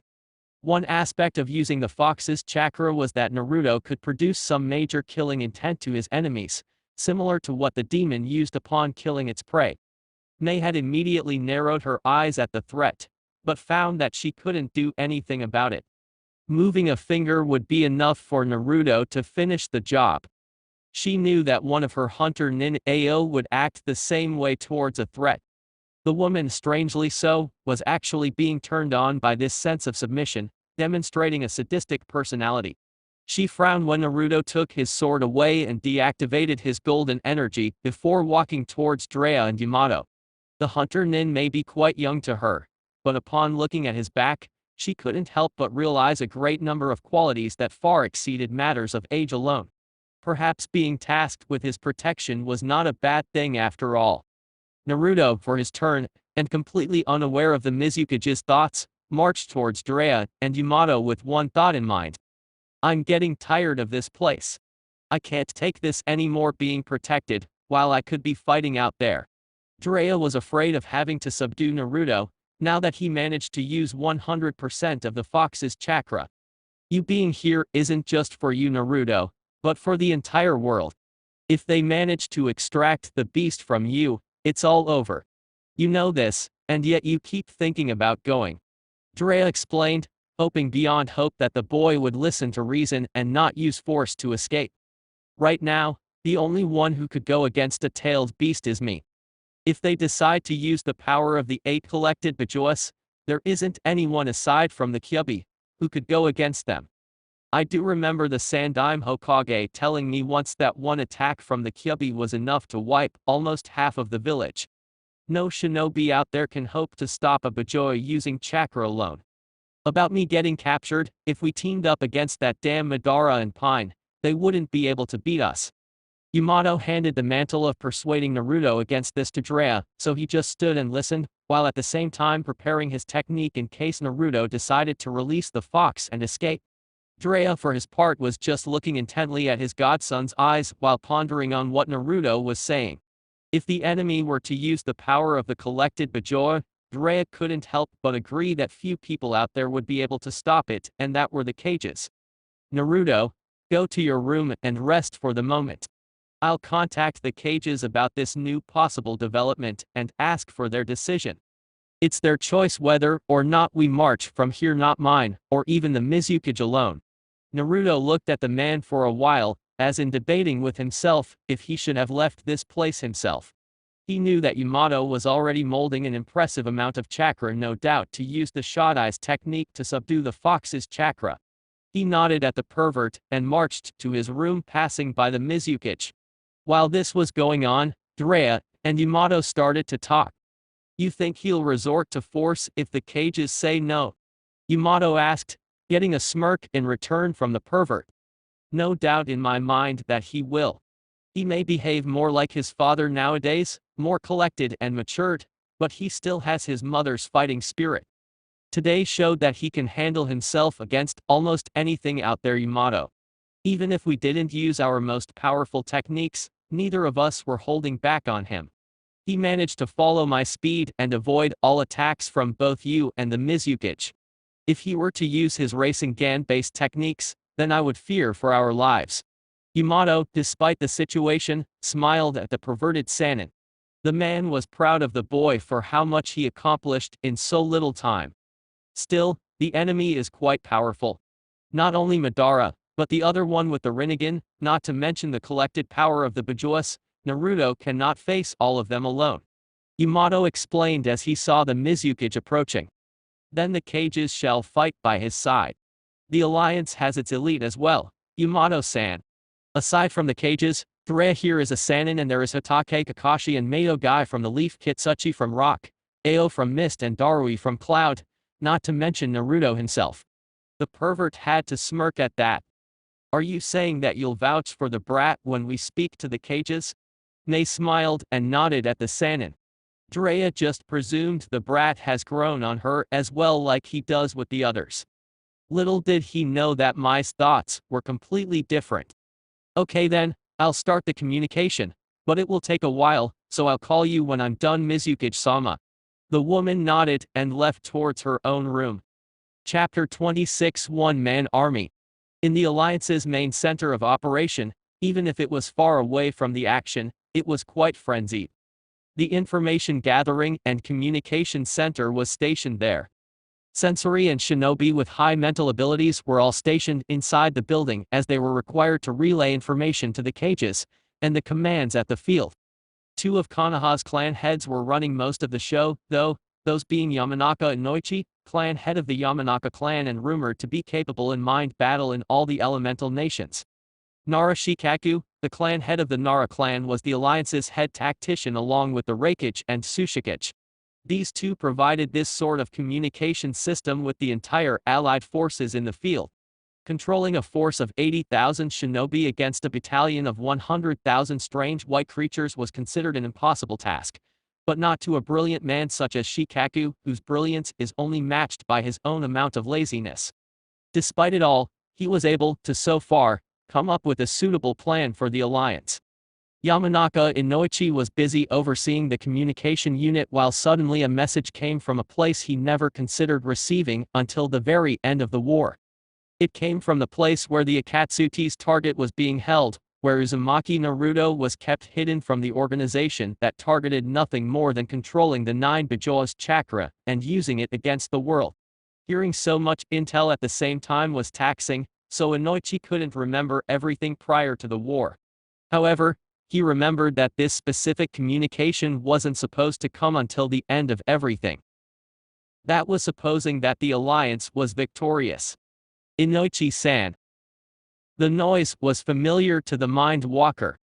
One aspect of using the fox's chakra was that Naruto could produce some major killing intent to his enemies, similar to what the demon used upon killing its prey. May had immediately narrowed her eyes at the threat, but found that she couldn't do anything about it. Moving a finger would be enough for Naruto to finish the job. She knew that one of her hunternin AO would act the same way towards a threat. The woman, strangely so, was actually being turned on by this sense of submission, demonstrating a sadistic personality. She frowned when Naruto took his sword away and deactivated his golden energy before walking towards Drea and Yamato. The hunter-nin may be quite young to her, but upon looking at his back, she couldn't help but realize a great number of qualities that far exceeded matters of age alone. Perhaps being tasked with his protection was not a bad thing after all. Naruto, for his turn, and completely unaware of the Mizukage's thoughts, marched towards Drea and Yamato with one thought in mind. I'm getting tired of this place. I can't take this anymore being protected, while I could be fighting out there. Drea was afraid of having to subdue Naruto, now that he managed to use 100% of the fox's chakra. You being here isn't just for you, Naruto, but for the entire world. If they manage to extract the beast from you, it's all over. You know this, and yet you keep thinking about going. Drea explained, hoping beyond hope that the boy would listen to reason and not use force to escape. Right now, the only one who could go against a tailed beast is me. If they decide to use the power of the 8 collected Bajuas, there isn't anyone aside from the Kyuubi who could go against them. I do remember the Sandaime Hokage telling me once that one attack from the Kyuubi was enough to wipe almost half of the village. No shinobi out there can hope to stop a Bajoi using chakra alone. About me getting captured, if we teamed up against that damn Madara and Pine, they wouldn't be able to beat us. Yamato handed the mantle of persuading Naruto against this to Drea, so he just stood and listened, while at the same time preparing his technique in case Naruto decided to release the fox and escape. Drea, for his part, was just looking intently at his godson's eyes while pondering on what Naruto was saying. If the enemy were to use the power of the collected Bajoi, Drea couldn't help but agree that few people out there would be able to stop it, and that were the cages. Naruto, go to your room and rest for the moment. I'll contact the cages about this new possible development and ask for their decision. It's their choice whether or not we march from here, not mine, or even the Mizukage alone. Naruto looked at the man for a while, as in debating with himself if he should have left this place himself. He knew that Yamato was already molding an impressive amount of chakra, no doubt to use the Shodai's technique to subdue the fox's chakra. He nodded at the pervert and marched to his room, passing by the Mizukage. While this was going on, Drea and Yamato started to talk. You think he'll resort to force if the cages say no? Yamato asked, getting a smirk in return from the pervert. No doubt in my mind that he will. He may behave more like his father nowadays, more collected and matured, but he still has his mother's fighting spirit. Today showed that he can handle himself against almost anything out there, Yamato. Even if we didn't use our most powerful techniques, neither of us were holding back on him. He managed to follow my speed and avoid all attacks from both you and the Mizukage. If he were to use his Rasengan-based techniques, then I would fear for our lives. Yamato, despite the situation, smiled at the perverted Sannin. The man was proud of the boy for how much he accomplished in so little time. Still, the enemy is quite powerful. Not only Madara, but the other one with the Rinnegan, not to mention the collected power of the Bajuas. Naruto cannot face all of them alone. Yamato explained as he saw the Mizukage approaching. Then the cages shall fight by his side. The alliance has its elite as well, Yamato-san. Aside from the cages, Drea here is a Sannin, and there is Hatake Kakashi and Mato Guy from the Leaf, Kitsuchi from Rock, Ao from Mist, and Darui from Cloud, not to mention Naruto himself. The pervert had to smirk at that. Are you saying that you'll vouch for the brat when we speak to the cages? May smiled and nodded at the Sannin. Drea just presumed the brat has grown on her as well, like he does with the others. Little did he know that my thoughts were completely different. Okay then, I'll start the communication, but it will take a while, so I'll call you when I'm done, Mizukage-sama. The woman nodded and left towards her own room. Chapter 26 One-Man Army. In the Alliance's main center of operation, even if it was far away from the action, it was quite frenzied. The Information Gathering and Communication Center was stationed there. Sensory and shinobi with high mental abilities were all stationed inside the building as they were required to relay information to the cages and the commands at the field. Two of Konoha's clan heads were running most of the show, though, those being Yamanaka and Noichi, clan head of the Yamanaka clan and rumored to be capable in mind battle in all the elemental nations. Nara Shikaku, the clan head of the Nara clan, was the Alliance's head tactician along with the Reikage and Tsushikage. These two provided this sort of communication system with the entire allied forces in the field. Controlling a force of 80,000 shinobi against a battalion of 100,000 strange white creatures was considered an impossible task. But not to a brilliant man such as Shikaku, whose brilliance is only matched by his own amount of laziness. Despite it all, he was able to, so far, come up with a suitable plan for the alliance. Yamanaka Inoichi was busy overseeing the communication unit while suddenly a message came from a place he never considered receiving until the very end of the war. It came from the place where the Akatsuki's target was being held, where Uzumaki Naruto was kept hidden from the organization that targeted nothing more than controlling the 9 Bijoa's chakra and using it against the world. Hearing so much intel at the same time was taxing, so Inoichi couldn't remember everything prior to the war. However, he remembered that this specific communication wasn't supposed to come until the end of everything. That was supposing that the alliance was victorious. Inoichi-san. The noise was familiar to the Mind Walker.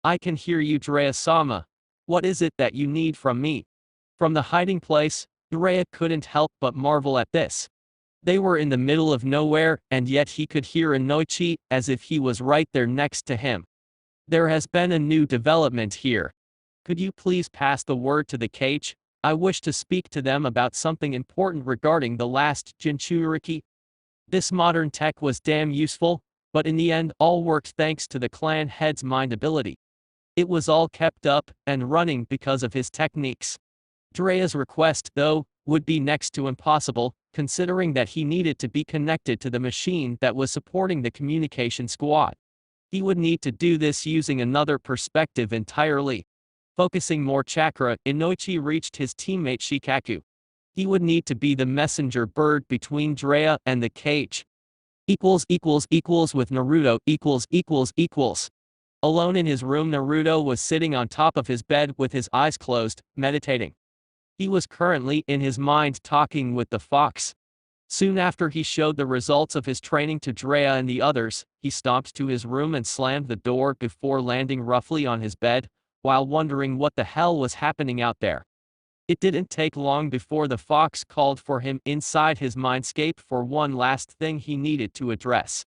I can hear you, Jiraiya-sama. What is it that you need from me? From the hiding place, Jiraiya couldn't help but marvel at this. They were in the middle of nowhere, and yet he could hear Inoichi as if he was right there next to him. There has been a new development here. Could you please pass the word to the cage? I wish to speak to them about something important regarding the last Jinchuriki. This modern tech was damn useful, but in the end all worked thanks to the clan head's mind ability. It was all kept up and running because of his techniques. Jiraiya's request, though, would be next to impossible, considering that he needed to be connected to the machine that was supporting the communication squad. He would need to do this using another perspective entirely. Focusing more chakra, Inoichi reached his teammate Shikaku. He would need to be the messenger bird between Jiraiya and the cage. With Naruto . Alone in his room, Naruto was sitting on top of his bed with his eyes closed, meditating. He was currently in his mind talking with the fox. Soon after he showed the results of his training to Jiraiya and the others, he stomped to his room and slammed the door before landing roughly on his bed, while wondering what the hell was happening out there. It didn't take long before the fox called for him inside his mindscape for one last thing he needed to address.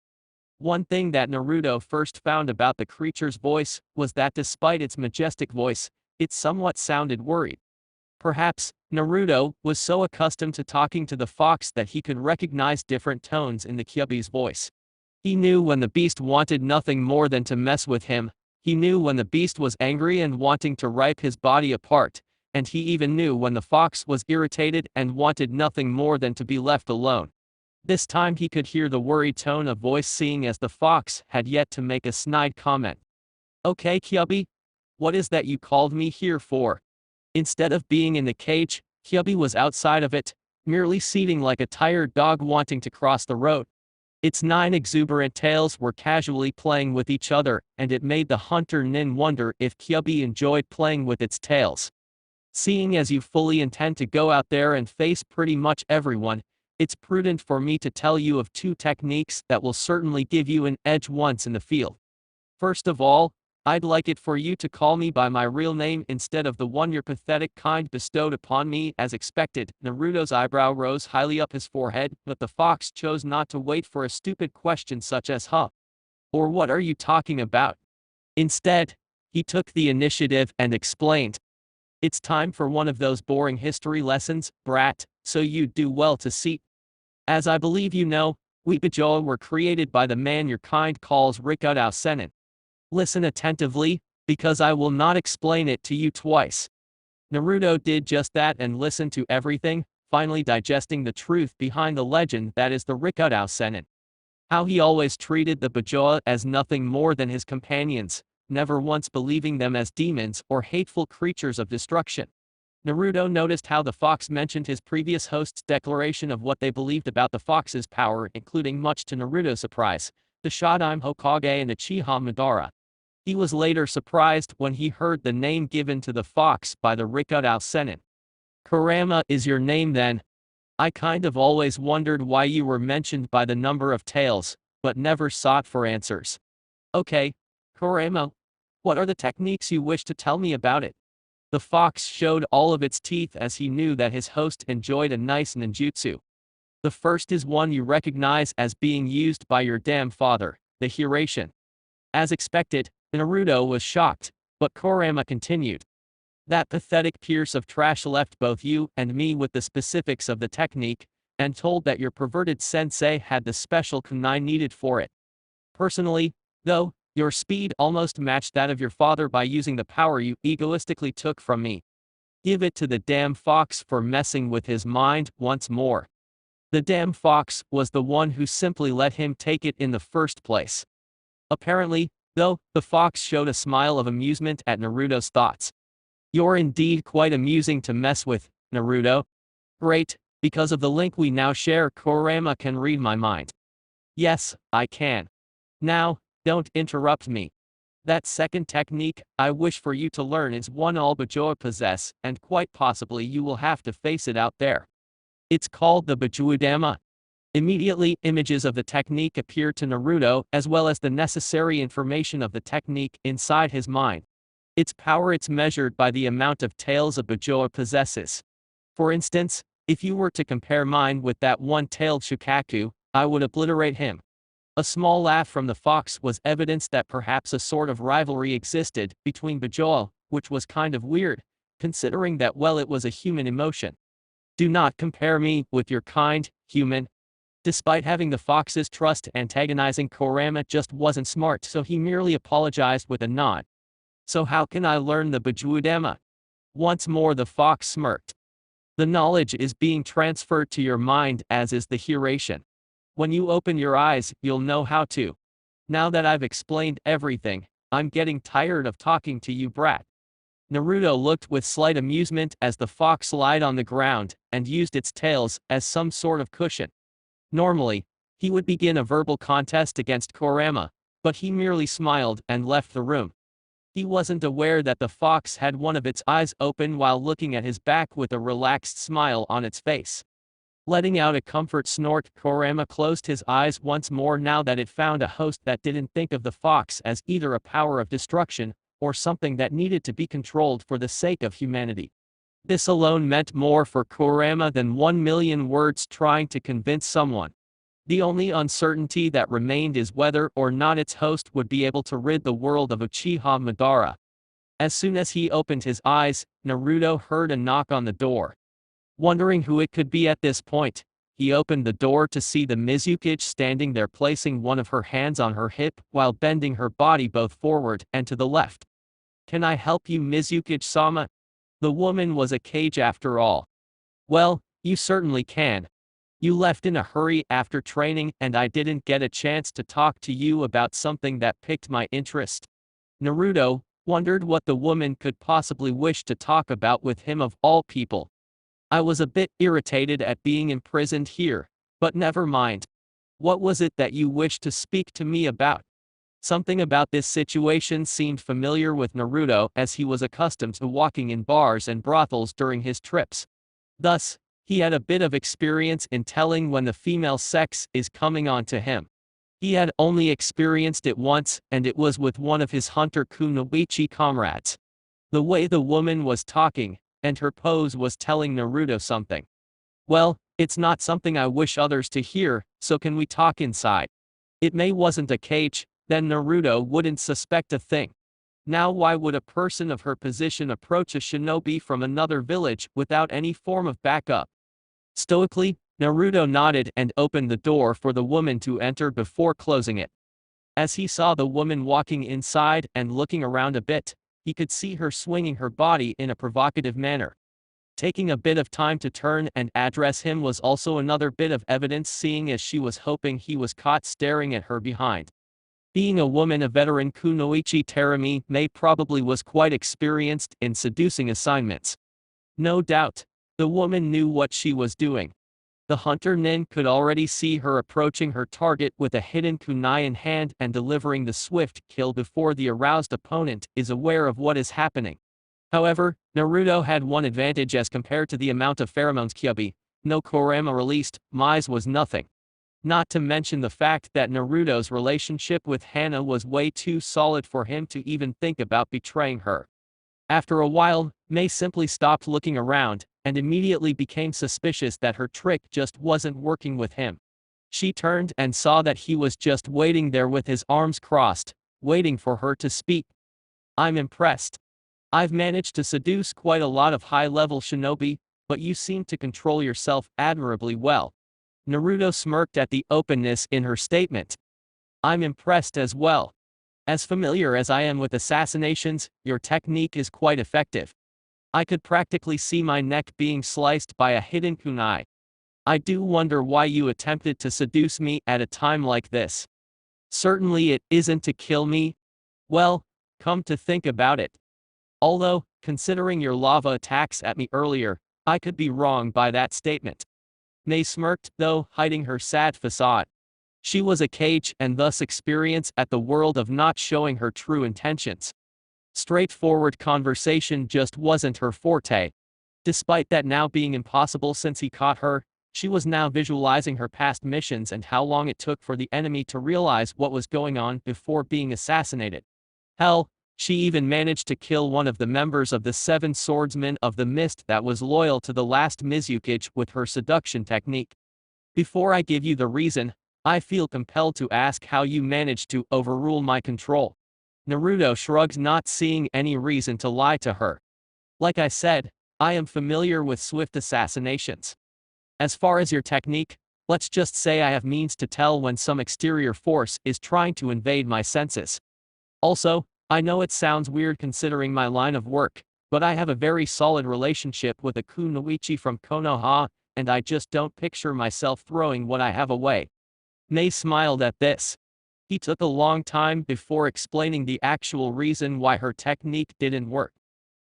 One thing that Naruto first found about the creature's voice was that despite its majestic voice, it somewhat sounded worried. Perhaps, Naruto was so accustomed to talking to the fox that he could recognize different tones in the Kyuubi's voice. He knew when the beast wanted nothing more than to mess with him, he knew when the beast was angry and wanting to rip his body apart, and he even knew when the fox was irritated and wanted nothing more than to be left alone. This time he could hear the worried tone of voice, seeing as the fox had yet to make a snide comment. Okay, Kyuubi? What is that you called me here for? Instead of being in the cage, Kyuubi was outside of it, merely seating like a tired dog wanting to cross the road. Its 9 exuberant tails were casually playing with each other, and it made the hunter-nin wonder if Kyuubi enjoyed playing with its tails. Seeing as you fully intend to go out there and face pretty much everyone, it's prudent for me to tell you of 2 techniques that will certainly give you an edge once in the field. First of all, I'd like it for you to call me by my real name instead of the one your pathetic kind bestowed upon me as expected. Naruto's eyebrow rose highly up his forehead, but the fox chose not to wait for a stupid question such as huh? Or what are you talking about? Instead, he took the initiative and explained. It's time for one of those boring history lessons, brat, so you'd do well to see. As I believe you know, we Bijoa were created by the man your kind calls Rikudao Senin. Listen attentively, because I will not explain it to you twice. Naruto did just that and listened to everything, finally digesting the truth behind the legend that is the NARUTOxHANA. How he always treated the Bajoa as nothing more than his companions, never once believing them as demons or hateful creatures of destruction. Naruto noticed how the fox mentioned his previous host's declaration of what they believed about the fox's power, including, much to Naruto's surprise, the Shodaime Hokage and Uchiha Madara. He was later surprised when he heard the name given to the fox by the NARUTOxHANA. Kurama is your name then? I kind of always wondered why you were mentioned by the number of tails, but never sought for answers. Okay, Kurama, what are the techniques you wish to tell me about it? The fox showed all of its teeth as he knew that his host enjoyed a nice ninjutsu. The first is one you recognize as being used by your damn father, the Hiraishin. As expected, Naruto was shocked, but Kurama continued. That pathetic piece of trash left both you and me with the specifics of the technique, and told that your perverted sensei had the special kunai needed for it. Personally, though, your speed almost matched that of your father by using the power you egoistically took from me. Give it to the damn fox for messing with his mind once more. The damn fox was the one who simply let him take it in the first place. Apparently, though, the fox showed a smile of amusement at Naruto's thoughts. You're indeed quite amusing to mess with, Naruto. Great, because of the link we now share, Kurama can read my mind. Yes, I can. Now, don't interrupt me. That second technique I wish for you to learn is one all Bajoa possess, and quite possibly you will have to face it out there. It's called the Bajuudama. Immediately, images of the technique appeared to Naruto, as well as the necessary information of the technique inside his mind. Its power is measured by the amount of tails a Bajoa possesses. For instance, if you were to compare mine with that one-tailed Shukaku, I would obliterate him. A small laugh from the fox was evidence that perhaps a sort of rivalry existed between Bajoa, which was kind of weird, considering that, well, it was a human emotion. Do not compare me with your kind, human. Despite having the fox's trust, antagonizing Kurama just wasn't smart, so he merely apologized with a nod. So how can I learn the Bajuudama? Once more the fox smirked. The knowledge is being transferred to your mind, as is the Hiraishin. When you open your eyes, you'll know how to. Now that I've explained everything, I'm getting tired of talking to you, brat. Naruto looked with slight amusement as the fox lied on the ground and used its tails as some sort of cushion. Normally, he would begin a verbal contest against Kurama, but he merely smiled and left the room. He wasn't aware that the fox had one of its eyes open while looking at his back with a relaxed smile on its face. Letting out a comfort snort, Kurama closed his eyes once more now that it found a host that didn't think of the fox as either a power of destruction or something that needed to be controlled for the sake of humanity. This alone meant more for Kurama than 1,000,000 words trying to convince someone. The only uncertainty that remained is whether or not its host would be able to rid the world of Uchiha Madara. As soon as he opened his eyes, Naruto heard a knock on the door. Wondering who it could be at this point, he opened the door to see the Mizukage standing there, placing one of her hands on her hip while bending her body both forward and to the left. Can I help you, Mizukage-sama? The woman was a Kage after all. Well, you certainly can. You left in a hurry after training and I didn't get a chance to talk to you about something that piqued my interest. Naruto wondered what the woman could possibly wish to talk about with him of all people. I was a bit irritated at being imprisoned here, but never mind. What was it that you wished to speak to me about? Something about this situation seemed familiar with Naruto, as he was accustomed to walking in bars and brothels during his trips. Thus, he had a bit of experience in telling when the female sex is coming on to him. He had only experienced it once, and it was with one of his hunter kunoichi comrades. The way the woman was talking, and her pose was telling Naruto something. Well, it's not something I wish others to hear, so can we talk inside? It wasn't a cage, then Naruto wouldn't suspect a thing. Now why would a person of her position approach a shinobi from another village without any form of backup? Stoically, Naruto nodded and opened the door for the woman to enter before closing it. As he saw the woman walking inside and looking around a bit, he could see her swinging her body in a provocative manner. Taking a bit of time to turn and address him was also another bit of evidence, seeing as she was hoping he was caught staring at her behind. Being a woman, a veteran kunoichi Terumi May probably was quite experienced in seducing assignments. No doubt, the woman knew what she was doing. The hunter nin could already see her approaching her target with a hidden kunai in hand and delivering the swift kill before the aroused opponent is aware of what is happening. However, Naruto had one advantage as compared to the amount of pheromones Kyubi, no Kurama released. Mai's was nothing. Not to mention the fact that Naruto's relationship with Hana was way too solid for him to even think about betraying her. After a while, May simply stopped looking around, and immediately became suspicious that her trick just wasn't working with him. She turned and saw that he was just waiting there with his arms crossed, waiting for her to speak. "I'm impressed. I've managed to seduce quite a lot of high-level shinobi, but you seem to control yourself admirably well." Naruto smirked at the openness in her statement. "I'm impressed as well. As familiar as I am with assassinations, your technique is quite effective. I could practically see my neck being sliced by a hidden kunai. I do wonder why you attempted to seduce me at a time like this. Certainly it isn't to kill me. Well, come to think about it. Although, considering your lava attacks at me earlier, I could be wrong by that statement." May smirked, though hiding her sad facade. She was a cage and thus experienced at the world of not showing her true intentions. Straightforward conversation just wasn't her forte. Despite that now being impossible since he caught her, she was now visualizing her past missions and how long it took for the enemy to realize what was going on before being assassinated. Hell, she even managed to kill one of the members of the 7 Swordsmen of the Mist that was loyal to the last Mizukage with her seduction technique. Before I give you the reason, I feel compelled to ask how you managed to overrule my control. Naruto shrugged, not seeing any reason to lie to her. Like I said, I am familiar with swift assassinations. As far as your technique, let's just say I have means to tell when some exterior force is trying to invade my senses. Also, I know it sounds weird considering my line of work, but I have a very solid relationship with a kunoichi from Konoha, and I just don't picture myself throwing what I have away. May smiled at this. He took a long time before explaining the actual reason why her technique didn't work.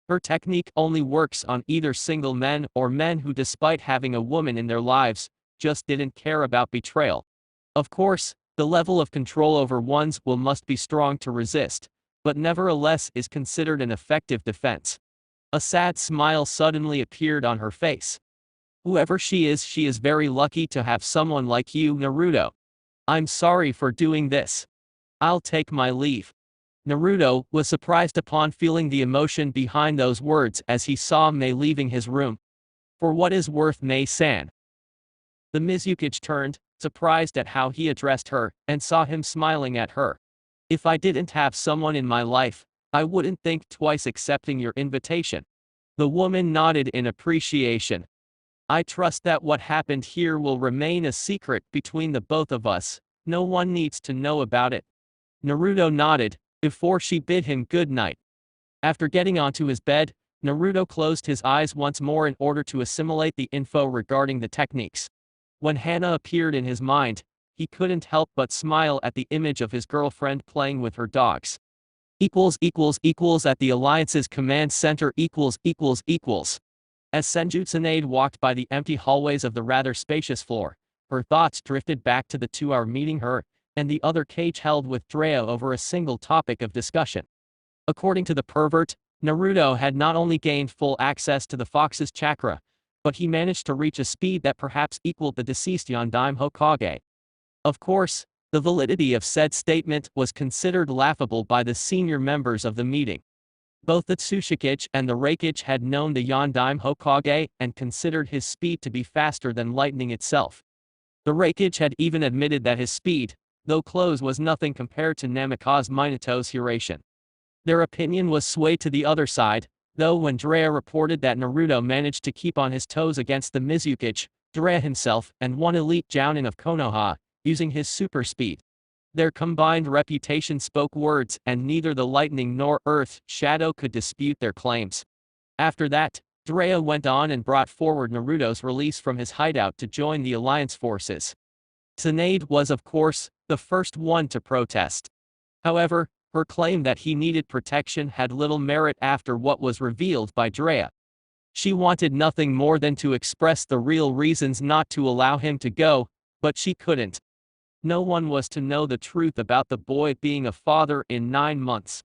Her technique only works on either single men or men who, despite having a woman in their lives, just didn't care about betrayal. Of course, the level of control over one's will must be strong to resist, but nevertheless is considered an effective defense. A sad smile suddenly appeared on her face. Whoever she is very lucky to have someone like you, Naruto. I'm sorry for doing this. I'll take my leave. Naruto was surprised upon feeling the emotion behind those words as he saw May leaving his room. For what is worth, May-san? The Mizukage turned, surprised at how he addressed her, and saw him smiling at her. If I didn't have someone in my life, I wouldn't think twice accepting your invitation. The woman nodded in appreciation. I trust that what happened here will remain a secret between the both of us. No one needs to know about it. Naruto nodded, before she bid him good night. After getting onto his bed, Naruto closed his eyes once more in order to assimilate the info regarding the techniques. When Hana appeared in his mind, he couldn't help but smile at the image of his girlfriend playing with her dogs. At the Alliance's command center. As Senjutsunade walked by the empty hallways of the rather spacious floor, her thoughts drifted back to the 2-hour meeting her and the other cage held with Drea over a single topic of discussion. According to the pervert, Naruto had not only gained full access to the fox's chakra, but he managed to reach a speed that perhaps equaled the deceased Yondaime Hokage. Of course, the validity of said statement was considered laughable by the senior members of the meeting. Both the Tsushikage and the Raikage had known the Yondaime Hokage and considered his speed to be faster than lightning itself. The Raikage had even admitted that his speed, though close, was nothing compared to Namikaze Minato's Hiraishin. Their opinion was swayed to the other side, though when Drea reported that Naruto managed to keep on his toes against the Mizukage, Drea himself, and one elite jounin of Konoha, using his super speed. Their combined reputation spoke words, and neither the lightning nor earth shadow could dispute their claims. After that, Drea went on and brought forward Naruto's release from his hideout to join the Alliance forces. Tsunade was, of course, the first one to protest. However, her claim that he needed protection had little merit after what was revealed by Drea. She wanted nothing more than to express the real reasons not to allow him to go, but she couldn't. No one was to know the truth about the boy being a father in 9 months.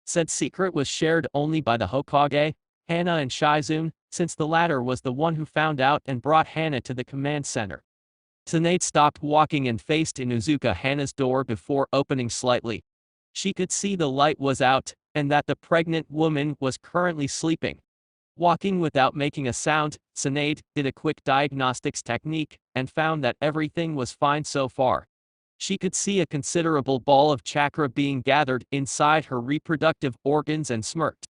Said secret was shared only by the Hokage, Hana and Shizune, since the latter was the one who found out and brought Hana to the command center. Tsunade stopped walking and faced Inuzuka Hana's door before opening slightly. She could see the light was out, and that the pregnant woman was currently sleeping. Walking without making a sound, Tsunade did a quick diagnostics technique, and found that everything was fine so far. She could see a considerable ball of chakra being gathered inside her reproductive organs and smirked.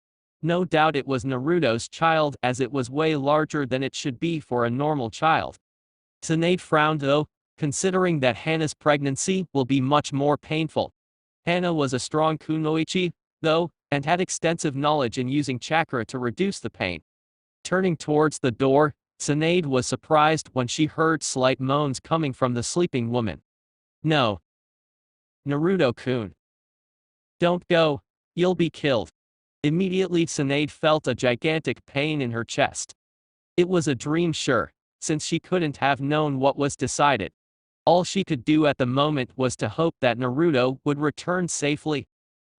No doubt it was Naruto's child, as it was way larger than it should be for a normal child. Tsunade frowned though, considering that Hana's pregnancy will be much more painful. Hana was a strong kunoichi, though, and had extensive knowledge in using chakra to reduce the pain. Turning towards the door, Tsunade was surprised when she heard slight moans coming from the sleeping woman. No. Naruto-kun. Don't go, you'll be killed. Immediately Tsunade felt a gigantic pain in her chest. It was a dream, sure, since she couldn't have known what was decided. All she could do at the moment was to hope that Naruto would return safely.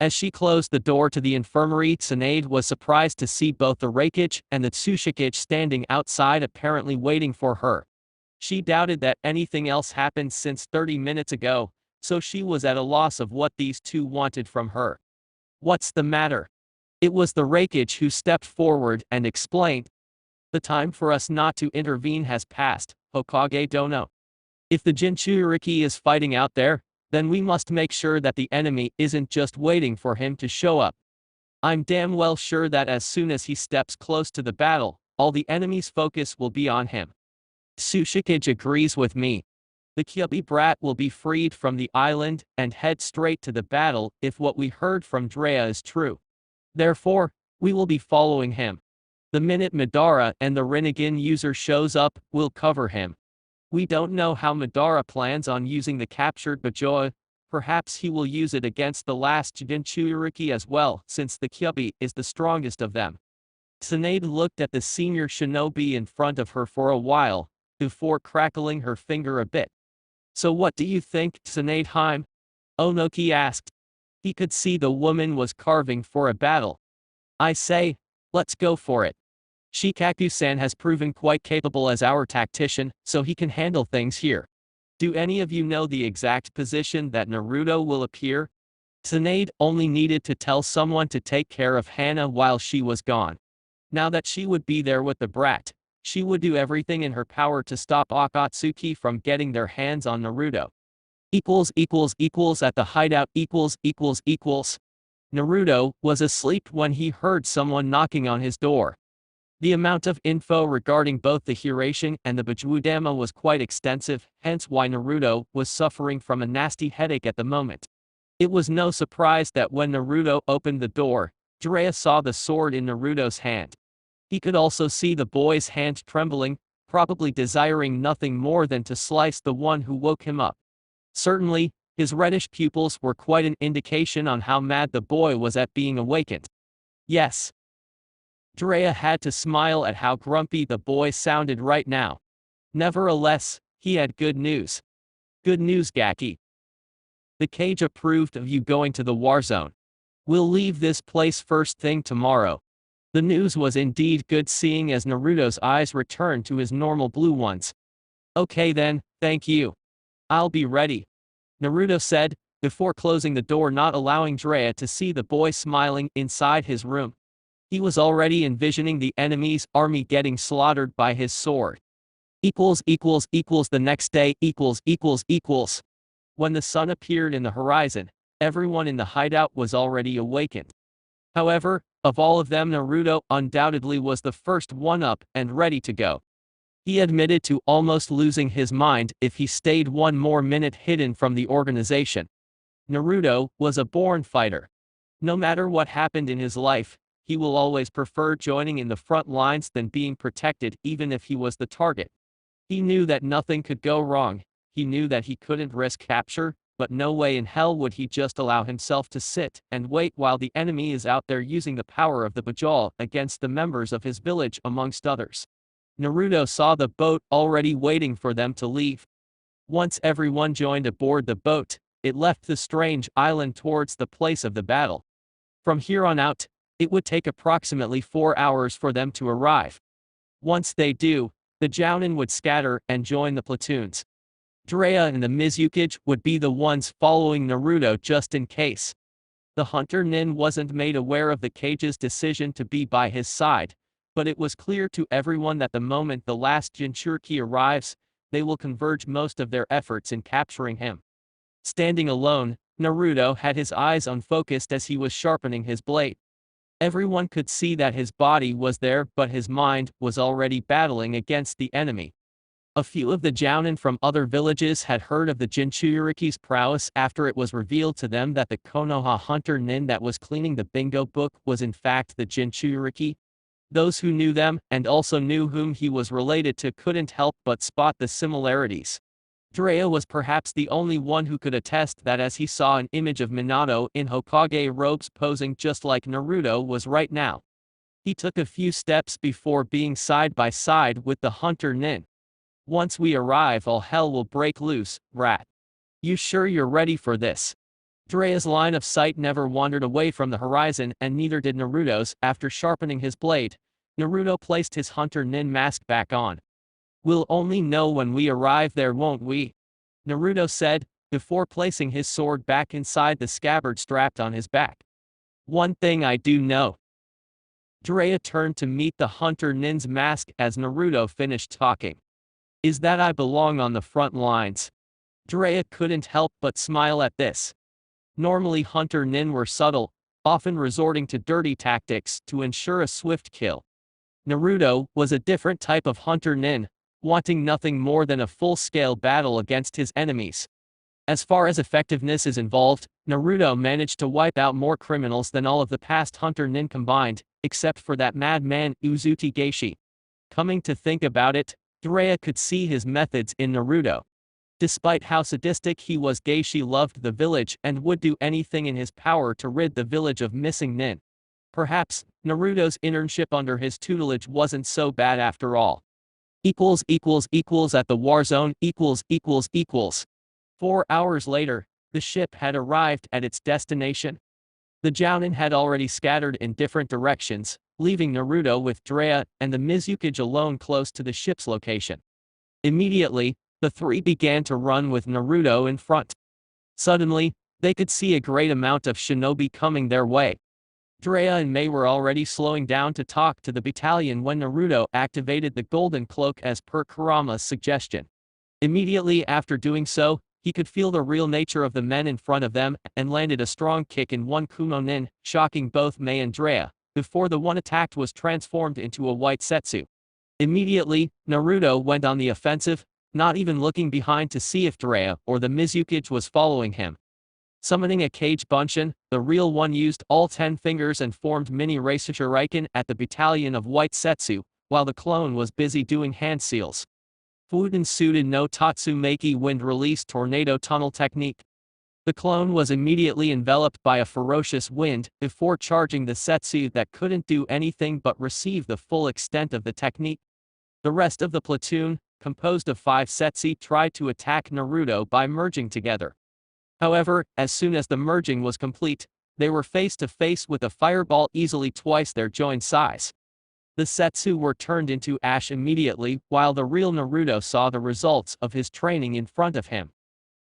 As she closed the door to the infirmary, Tsunade was surprised to see both the Raikage and the Tsushikage standing outside, apparently waiting for her. She doubted that anything else happened since 30 minutes ago, so she was at a loss of what these two wanted from her. What's the matter? It was the Raikage who stepped forward and explained. The time for us not to intervene has passed, Hokage Dono. If the Jinchuriki is fighting out there, then we must make sure that the enemy isn't just waiting for him to show up. I'm damn well sure that as soon as he steps close to the battle, all the enemy's focus will be on him. Tsushikage agrees with me. The Kyubi brat will be freed from the island and head straight to the battle if what we heard from Drea is true. Therefore, we will be following him. The minute Madara and the Rinnegan user shows up, we'll cover him. We don't know how Madara plans on using the captured Bajoa. Perhaps he will use it against the last Jinchuriki as well, since the Kyubi is the strongest of them. Tsunade looked at the senior shinobi in front of her for a while, before crackling her finger a bit. So what do you think, Tsunade-hime? Onoki asked. He could see the woman was carving for a battle. I say, let's go for it. Shikaku-san has proven quite capable as our tactician, so he can handle things here. Do any of you know the exact position that Naruto will appear? Tsunade only needed to tell someone to take care of Hana while she was gone. Now that she would be there with the brat, she would do everything in her power to stop Akatsuki from getting their hands on Naruto. At the hideout. Naruto was asleep when he heard someone knocking on his door. The amount of info regarding both the Hiraishin and the Bajudama was quite extensive, hence why Naruto was suffering from a nasty headache at the moment. It was no surprise that when Naruto opened the door, Jiraiya saw the sword in Naruto's hand. He could also see the boy's hand trembling, probably desiring nothing more than to slice the one who woke him up. Certainly, his reddish pupils were quite an indication on how mad the boy was at being awakened. Yes. Jiraiya had to smile at how grumpy the boy sounded right now. Nevertheless, he had good news. Good news, Gaki. The Kage approved of you going to the war zone. We'll leave this place first thing tomorrow. The news was indeed good, seeing as Naruto's eyes returned to his normal blue ones. Okay then, thank you. I'll be ready, Naruto said, before closing the door, not allowing Jiraiya to see the boy smiling inside his room. He was already envisioning the enemy's army getting slaughtered by his sword. The next day. When the sun appeared in the horizon, everyone in the hideout was already awakened. However, of all of them, Naruto undoubtedly was the first one up and ready to go. He admitted to almost losing his mind if he stayed one more minute hidden from the organization. Naruto was a born fighter. No matter what happened in his life, he will always prefer joining in the front lines than being protected even if he was the target. He knew that nothing could go wrong, he knew that he couldn't risk capture, but no way in hell would he just allow himself to sit and wait while the enemy is out there using the power of the Bajal against the members of his village amongst others. Naruto saw the boat already waiting for them to leave. Once everyone joined aboard the boat, it left the strange island towards the place of the battle. From here on out, it would take approximately 4 hours for them to arrive. Once they do, the Jounin would scatter and join the platoons. Jiraiya and the Mizukage would be the ones following Naruto just in case. The hunter-nin wasn't made aware of the Kage's decision to be by his side, but it was clear to everyone that the moment the last Jinchuriki arrives, they will converge most of their efforts in capturing him. Standing alone, Naruto had his eyes unfocused as he was sharpening his blade. Everyone could see that his body was there, but his mind was already battling against the enemy. A few of the Jounin from other villages had heard of the Jinchuriki's prowess after it was revealed to them that the Konoha hunter-nin that was cleaning the bingo book was in fact the Jinchuriki. Those who knew them, and also knew whom he was related to, couldn't help but spot the similarities. Jiraiya was perhaps the only one who could attest that as he saw an image of Minato in Hokage robes posing just like Naruto was right now. He took a few steps before being side by side with the hunter-nin. Once we arrive, all hell will break loose, rat. You sure you're ready for this? Jiraiya's line of sight never wandered away from the horizon, and neither did Naruto's. After sharpening his blade, Naruto placed his hunter-nin mask back on. We'll only know when we arrive there, won't we? Naruto said, before placing his sword back inside the scabbard strapped on his back. One thing I do know. Jiraiya turned to meet the hunter-nin's mask as Naruto finished talking. Is that I belong on the front lines. Jiraiya couldn't help but smile at this. Normally hunter-nin were subtle, often resorting to dirty tactics to ensure a swift kill. Naruto was a different type of hunter-nin, wanting nothing more than a full-scale battle against his enemies. As far as effectiveness is involved, Naruto managed to wipe out more criminals than all of the past hunter-nin combined, except for that madman Uzuchi Geishi. Coming to think about it, Jiraiya could see his methods in Naruto. Despite how sadistic he was, Geishi loved the village and would do anything in his power to rid the village of missing nin. Perhaps, Naruto's internship under his tutelage wasn't so bad after all. At the war zone. 4 hours later, the ship had arrived at its destination. The Jounin had already scattered in different directions, leaving Naruto with Jiraiya and the Mizukage alone close to the ship's location. Immediately, the three began to run with Naruto in front. Suddenly, they could see a great amount of shinobi coming their way. Jiraiya and Mei were already slowing down to talk to the battalion when Naruto activated the golden cloak as per Kurama's suggestion. Immediately after doing so, he could feel the real nature of the men in front of them and landed a strong kick in one kumo-nin, shocking both Mei and Jiraiya, before the one attacked was transformed into a white setsu. Immediately, Naruto went on the offensive, not even looking behind to see if Jiraiya or the Mizukage was following him. Summoning a Kage Bunshin, the real one used all 10 fingers and formed mini Raishuriken at the battalion of white setsu, while the clone was busy doing hand seals. Fuden Suden no Tatsumaki wind release tornado tunnel technique. The clone was immediately enveloped by a ferocious wind before charging the setsu that couldn't do anything but receive the full extent of the technique. The rest of the platoon, composed of 5 setsu, tried to attack Naruto by merging together. However, as soon as the merging was complete, they were face to face with a fireball easily twice their joint size. The setsu were turned into ash immediately, while the real Naruto saw the results of his training in front of him.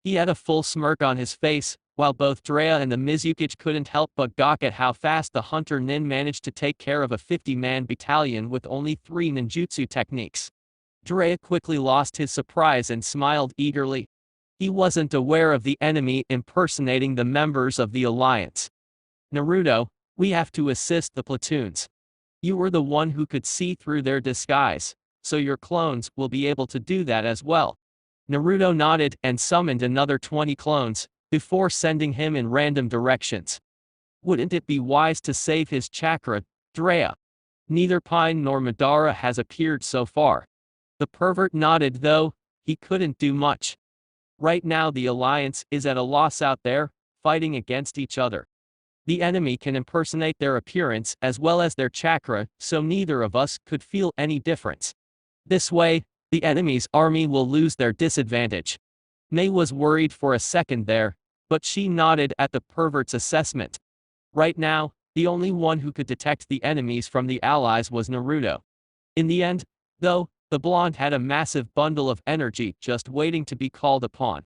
He had a full smirk on his face, while both Jiraiya and the Mizukage couldn't help but gawk at how fast the hunter-nin managed to take care of a 50-man battalion with only 3 ninjutsu techniques. Jiraiya quickly lost his surprise and smiled eagerly. He wasn't aware of the enemy impersonating the members of the alliance. Naruto, we have to assist the platoons. You were the one who could see through their disguise, so your clones will be able to do that as well. Naruto nodded and summoned another 20 clones, before sending him in random directions. Wouldn't it be wise to save his chakra, Drea? Neither Pine nor Madara has appeared so far. The pervert nodded though, he couldn't do much. Right now the alliance is at a loss out there, fighting against each other. The enemy can impersonate their appearance as well as their chakra, so neither of us could feel any difference. This way, the enemy's army will lose their disadvantage. May was worried for a second there, but she nodded at the pervert's assessment. Right now, the only one who could detect the enemies from the allies was Naruto. In the end, though, the blonde had a massive bundle of energy just waiting to be called upon.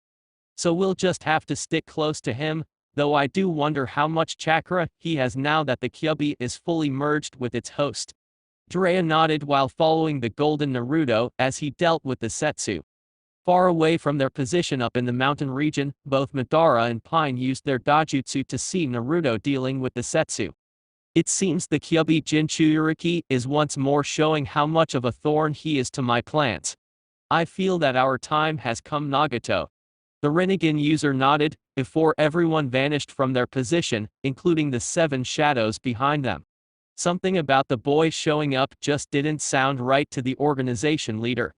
So we'll just have to stick close to him, though I do wonder how much chakra he has now that the Kyuubi is fully merged with its host. Drea nodded while following the golden Naruto as he dealt with the Setsu. Far away from their position up in the mountain region, both Madara and Pine used their dojutsu to see Naruto dealing with the Setsu. It seems the Kyuubi Jinchuriki is once more showing how much of a thorn he is to my plans. I feel that our time has come, Nagato. The Rinnegan user nodded, before everyone vanished from their position, including the 7 shadows behind them. Something about the boy showing up just didn't sound right to the organization leader.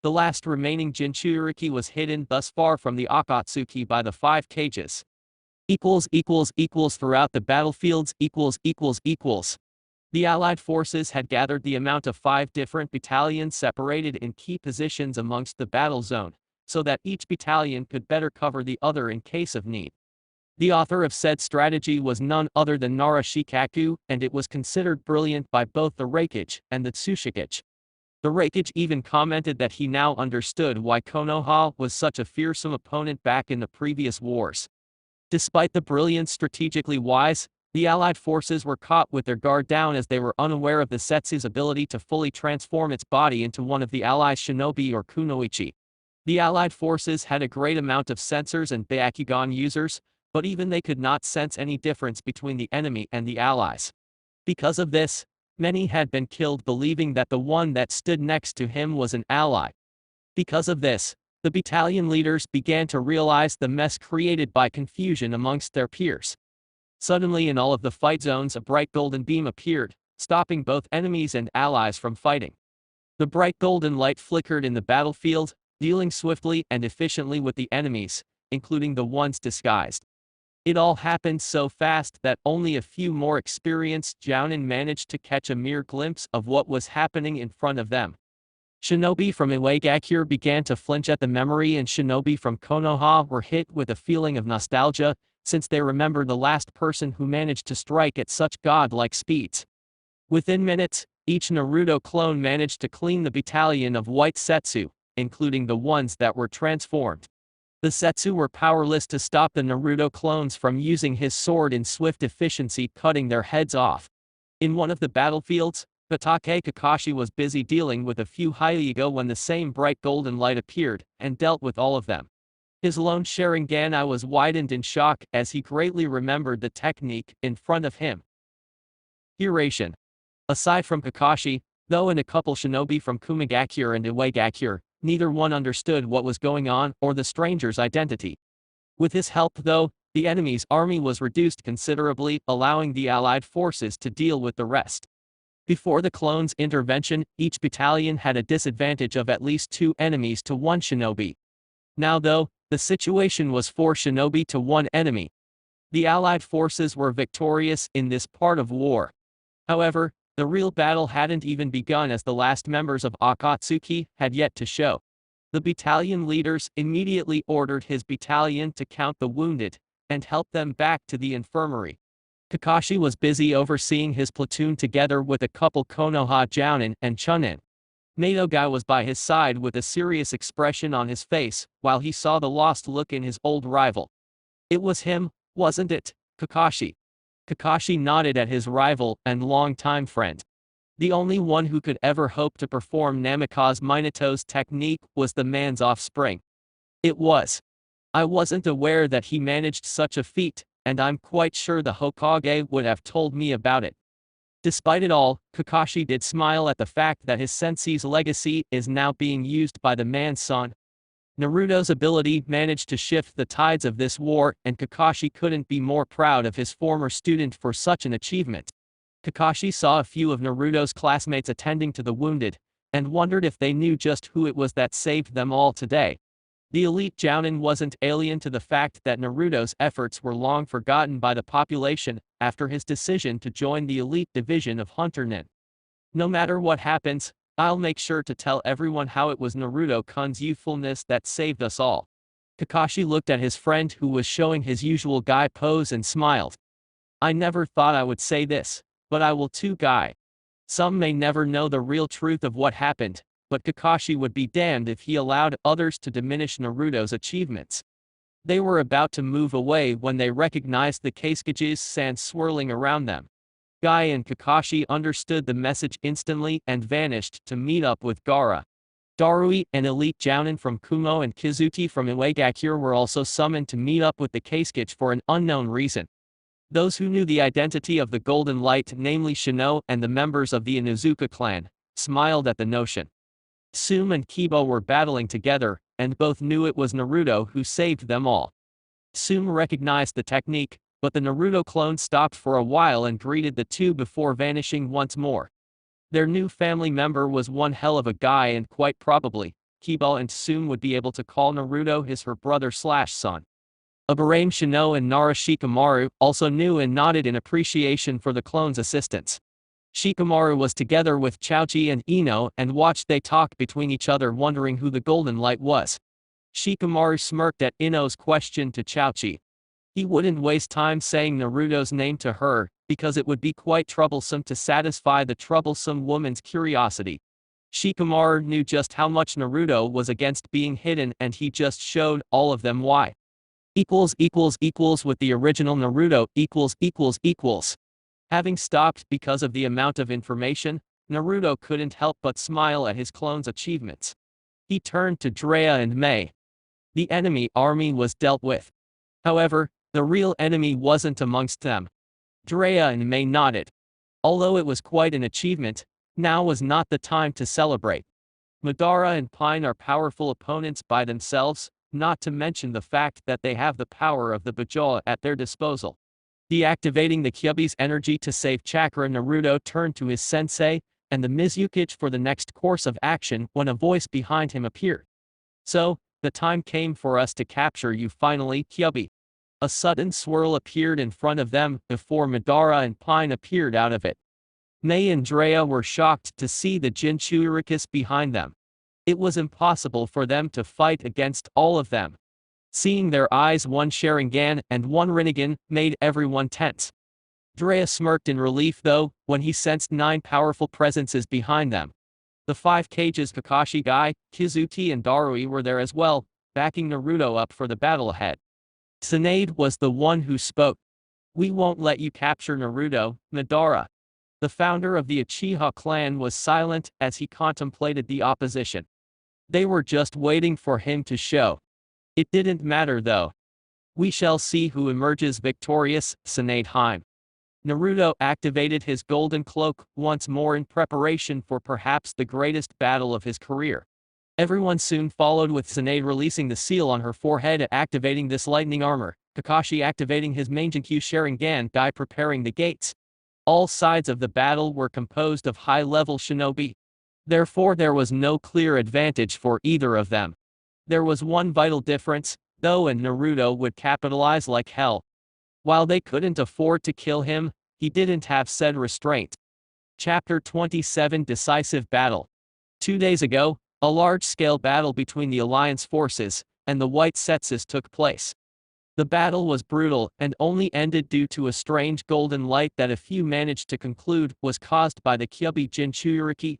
The last remaining Jinchuriki was hidden thus far from the Akatsuki by the 5 cages. Throughout the battlefields. The Allied forces had gathered the amount of 5 different battalions separated in key positions amongst the battle zone, so that each battalion could better cover the other in case of need. The author of said strategy was none other than Nara Shikaku, and it was considered brilliant by both the Raikage and the Tsushikage. The Raikage even commented that he now understood why Konoha was such a fearsome opponent back in the previous wars. Despite the brilliance strategically wise, the Allied forces were caught with their guard down as they were unaware of the Setsu's ability to fully transform its body into one of the Allies' shinobi or kunoichi. The Allied forces had a great amount of sensors and Byakugan users, but even they could not sense any difference between the enemy and the Allies. Because of this, many had been killed believing that the one that stood next to him was an ally. Because of this, the battalion leaders began to realize the mess created by confusion amongst their peers. Suddenly in all of the fight zones a bright golden beam appeared, stopping both enemies and allies from fighting. The bright golden light flickered in the battlefield, dealing swiftly and efficiently with the enemies, including the ones disguised. It all happened so fast that only a few more experienced Jounin managed to catch a mere glimpse of what was happening in front of them. Shinobi from Iwagakure began to flinch at the memory, and shinobi from Konoha were hit with a feeling of nostalgia, since they remembered the last person who managed to strike at such godlike speeds. Within minutes, each Naruto clone managed to clean the battalion of white Setsu, including the ones that were transformed. The Setsu were powerless to stop the Naruto clones from using his sword in swift efficiency, cutting their heads off. In one of the battlefields, Hatake Kakashi was busy dealing with a few Hyuga when the same bright golden light appeared, and dealt with all of them. His lone Sharingan was widened in shock as he greatly remembered the technique in front of him. Duration. Aside from Kakashi, though, and a couple shinobi from Kumigakure and Iwagakure, neither one understood what was going on or the stranger's identity. With his help though, the enemy's army was reduced considerably, allowing the Allied forces to deal with the rest. Before the clones' intervention, each battalion had a disadvantage of at least 2 enemies to 1 shinobi. Now though, the situation was 4 shinobi to 1 enemy. The Allied forces were victorious in this part of war. However, the real battle hadn't even begun, as the last members of Akatsuki had yet to show. The battalion leaders immediately ordered his battalion to count the wounded and help them back to the infirmary. Kakashi was busy overseeing his platoon together with a couple Konoha Jounin and Chunin. Madogai was by his side with a serious expression on his face, while he saw the lost look in his old rival. It was him, wasn't it, Kakashi? Kakashi nodded at his rival and longtime friend. The only one who could ever hope to perform Namikaze Minato's technique was the man's offspring. It was. I wasn't aware that he managed such a feat, and I'm quite sure the Hokage would have told me about it. Despite it all, Kakashi did smile at the fact that his sensei's legacy is now being used by the man's son. Naruto's ability managed to shift the tides of this war, and Kakashi couldn't be more proud of his former student for such an achievement. Kakashi saw a few of Naruto's classmates attending to the wounded, and wondered if they knew just who it was that saved them all today. The elite Jounin wasn't alien to the fact that Naruto's efforts were long forgotten by the population after his decision to join the elite division of hunternin. No matter what happens, I'll make sure to tell everyone how it was Naruto-kun's youthfulness that saved us all. Kakashi looked at his friend who was showing his usual guy pose and smiled. I never thought I would say this, but I will too, guy. Some may never know the real truth of what happened, but Kakashi would be damned if he allowed others to diminish Naruto's achievements. They were about to move away when they recognized the Kasuke's sand swirling around them. Guy and Kakashi understood the message instantly and vanished to meet up with Gaara. Darui, an elite Jounin from Kumo, and Kizuki from Iwagakure were also summoned to meet up with the Kasuke for an unknown reason. Those who knew the identity of the Golden Light, namely Shino and the members of the Inuzuka clan, smiled at the notion. Asuma and Kiba were battling together, and both knew it was Naruto who saved them all. Asuma recognized the technique, but the Naruto clone stopped for a while and greeted the two before vanishing once more. Their new family member was one hell of a guy, and quite probably, Kiba and Asuma would be able to call Naruto her brother/son. Aburame Shino and Nara Shikamaru also knew and nodded in appreciation for the clone's assistance. Shikamaru was together with Chaoji and Ino and watched they talk between each other, wondering who the Golden Light was. Shikamaru smirked at Ino's question to Chaoji. He wouldn't waste time saying Naruto's name to her, because it would be quite troublesome to satisfy the troublesome woman's curiosity. Shikamaru knew just how much Naruto was against being hidden, and he just showed all of them why. With the original Naruto . Having stopped because of the amount of information, Naruto couldn't help but smile at his clone's achievements. He turned to Drea and Mei. The enemy army was dealt with. However, the real enemy wasn't amongst them. Drea and Mei nodded. Although it was quite an achievement, now was not the time to celebrate. Madara and Pine are powerful opponents by themselves, not to mention the fact that they have the power of the Bajoa at their disposal. Deactivating the Kyuubi's energy to save chakra, Naruto turned to his sensei and the Mizukage for the next course of action when a voice behind him appeared. So, the time came for us to capture you finally, Kyuubi. A sudden swirl appeared in front of them before Madara and Pine appeared out of it. Mei and Drea were shocked to see the Jinchurikis behind them. It was impossible for them to fight against all of them. Seeing their eyes, one Sharingan and one Rinnegan, made everyone tense. Drea smirked in relief though, when he sensed 9 powerful presences behind them. The 5 cages Kakashi, Guy, Kizuki and Darui were there as well, backing Naruto up for the battle ahead. Tsunade was the one who spoke. We won't let you capture Naruto, Madara. The founder of the Uchiha clan was silent as he contemplated the opposition. They were just waiting for him to show. It didn't matter though. We shall see who emerges victorious, Tsunade Heim. Naruto activated his golden cloak once more in preparation for perhaps the greatest battle of his career. Everyone soon followed, with Tsunade releasing the seal on her forehead and activating this lightning armor, Kakashi activating his Mangenkyu Sharingan, Guy preparing the gates. All sides of the battle were composed of high-level shinobi. Therefore there was no clear advantage for either of them. There was one vital difference, though, and Naruto would capitalize like hell. While they couldn't afford to kill him, he didn't have said restraint. Chapter 27 Decisive Battle. 2 days ago, a large-scale battle between the Alliance forces and the White Setsus took place. The battle was brutal and only ended due to a strange golden light that a few managed to conclude was caused by the Kyuubi Jinchuriki.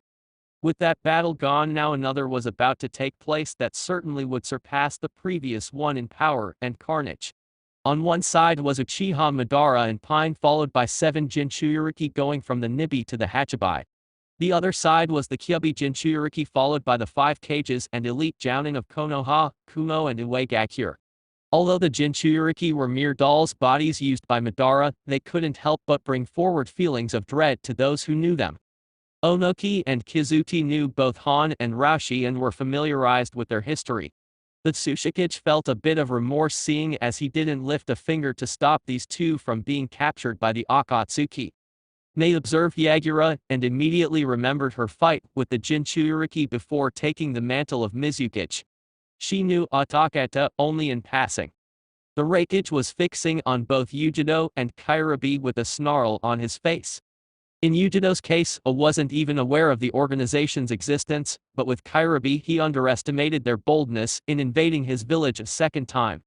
With that battle gone, now another was about to take place that certainly would surpass the previous one in power and carnage. On one side was Uchiha Madara and Pine, followed by 7 Jinchuriki going from the Nibi to the Hachibai. The other side was the Kyuubi Jinchuriki, followed by the 5 cages and elite Jounin of Konoha, Kumo and Iwagakure. Although the Jinchuriki were mere dolls' bodies used by Madara, they couldn't help but bring forward feelings of dread to those who knew them. Onoki and Kizuki knew both Han and Rashi and were familiarized with their history. The Tsushikage felt a bit of remorse seeing as he didn't lift a finger to stop these two from being captured by the Akatsuki. They observed Yagura and immediately remembered her fight with the Jinchuriki before taking the mantle of Mizukage. She knew Atakata only in passing. The Reikage was fixing on both Yujido and Kairabi with a snarl on his face. In Yujido's case, he wasn't even aware of the organization's existence, but with Kairabi he underestimated their boldness in invading his village a second time.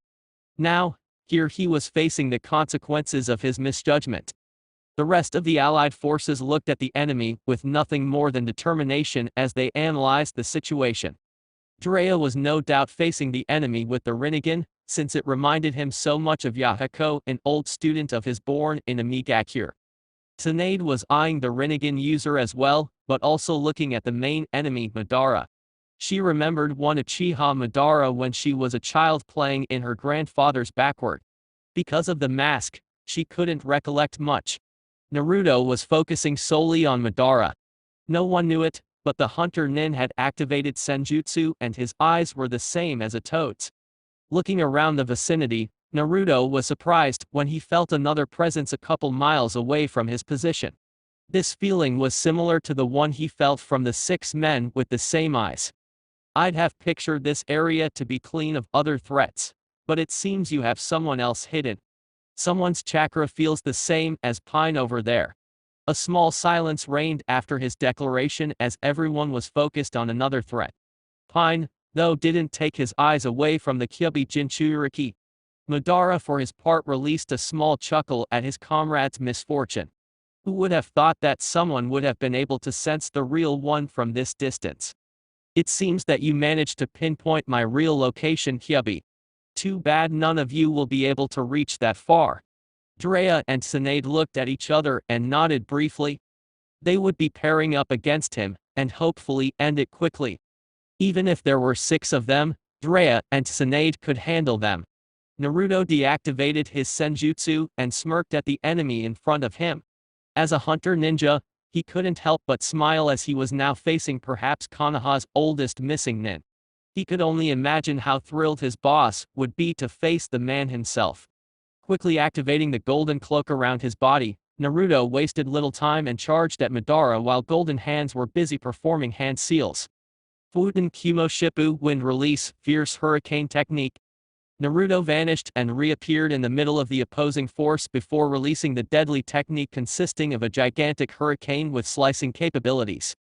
Now, here he was facing the consequences of his misjudgment. The rest of the allied forces looked at the enemy with nothing more than determination as they analyzed the situation. Jiraiya was no doubt facing the enemy with the Rinnegan, since it reminded him so much of Yahiko, an old student of his born in Amigakure. Tsunade was eyeing the Rinnegan user as well, but also looking at the main enemy Madara. She remembered one Uchiha Madara when she was a child playing in her grandfather's backward. Because of the mask, she couldn't recollect much. Naruto was focusing solely on Madara. No one knew it, but the hunter-nin had activated Senjutsu and his eyes were the same as a toad's. Looking around the vicinity, Naruto was surprised when he felt another presence a couple miles away from his position. This feeling was similar to the one he felt from the 6 men with the same eyes. I'd have pictured this area to be clean of other threats, but it seems you have someone else hidden. Someone's chakra feels the same as Pine over there. A small silence reigned after his declaration as everyone was focused on another threat. Pine, though, didn't take his eyes away from the Kyubi Jinchuriki. Madara for his part released a small chuckle at his comrade's misfortune. Who would have thought that someone would have been able to sense the real one from this distance? It seems that you managed to pinpoint my real location, Kyubi. Too bad none of you will be able to reach that far. Jiraiya and Tsunade looked at each other and nodded briefly. They would be pairing up against him, and hopefully end it quickly. Even if there were 6 of them, Jiraiya and Tsunade could handle them. Naruto deactivated his senjutsu and smirked at the enemy in front of him. As a hunter ninja, he couldn't help but smile as he was now facing perhaps Konoha's oldest missing nin. He could only imagine how thrilled his boss would be to face the man himself. Quickly activating the golden cloak around his body, Naruto wasted little time and charged at Madara while Golden Hands were busy performing hand seals. Futen Kumo Shippu Wind Release Fierce Hurricane Technique. Naruto vanished and reappeared in the middle of the opposing force before releasing the deadly technique consisting of a gigantic hurricane with slicing capabilities.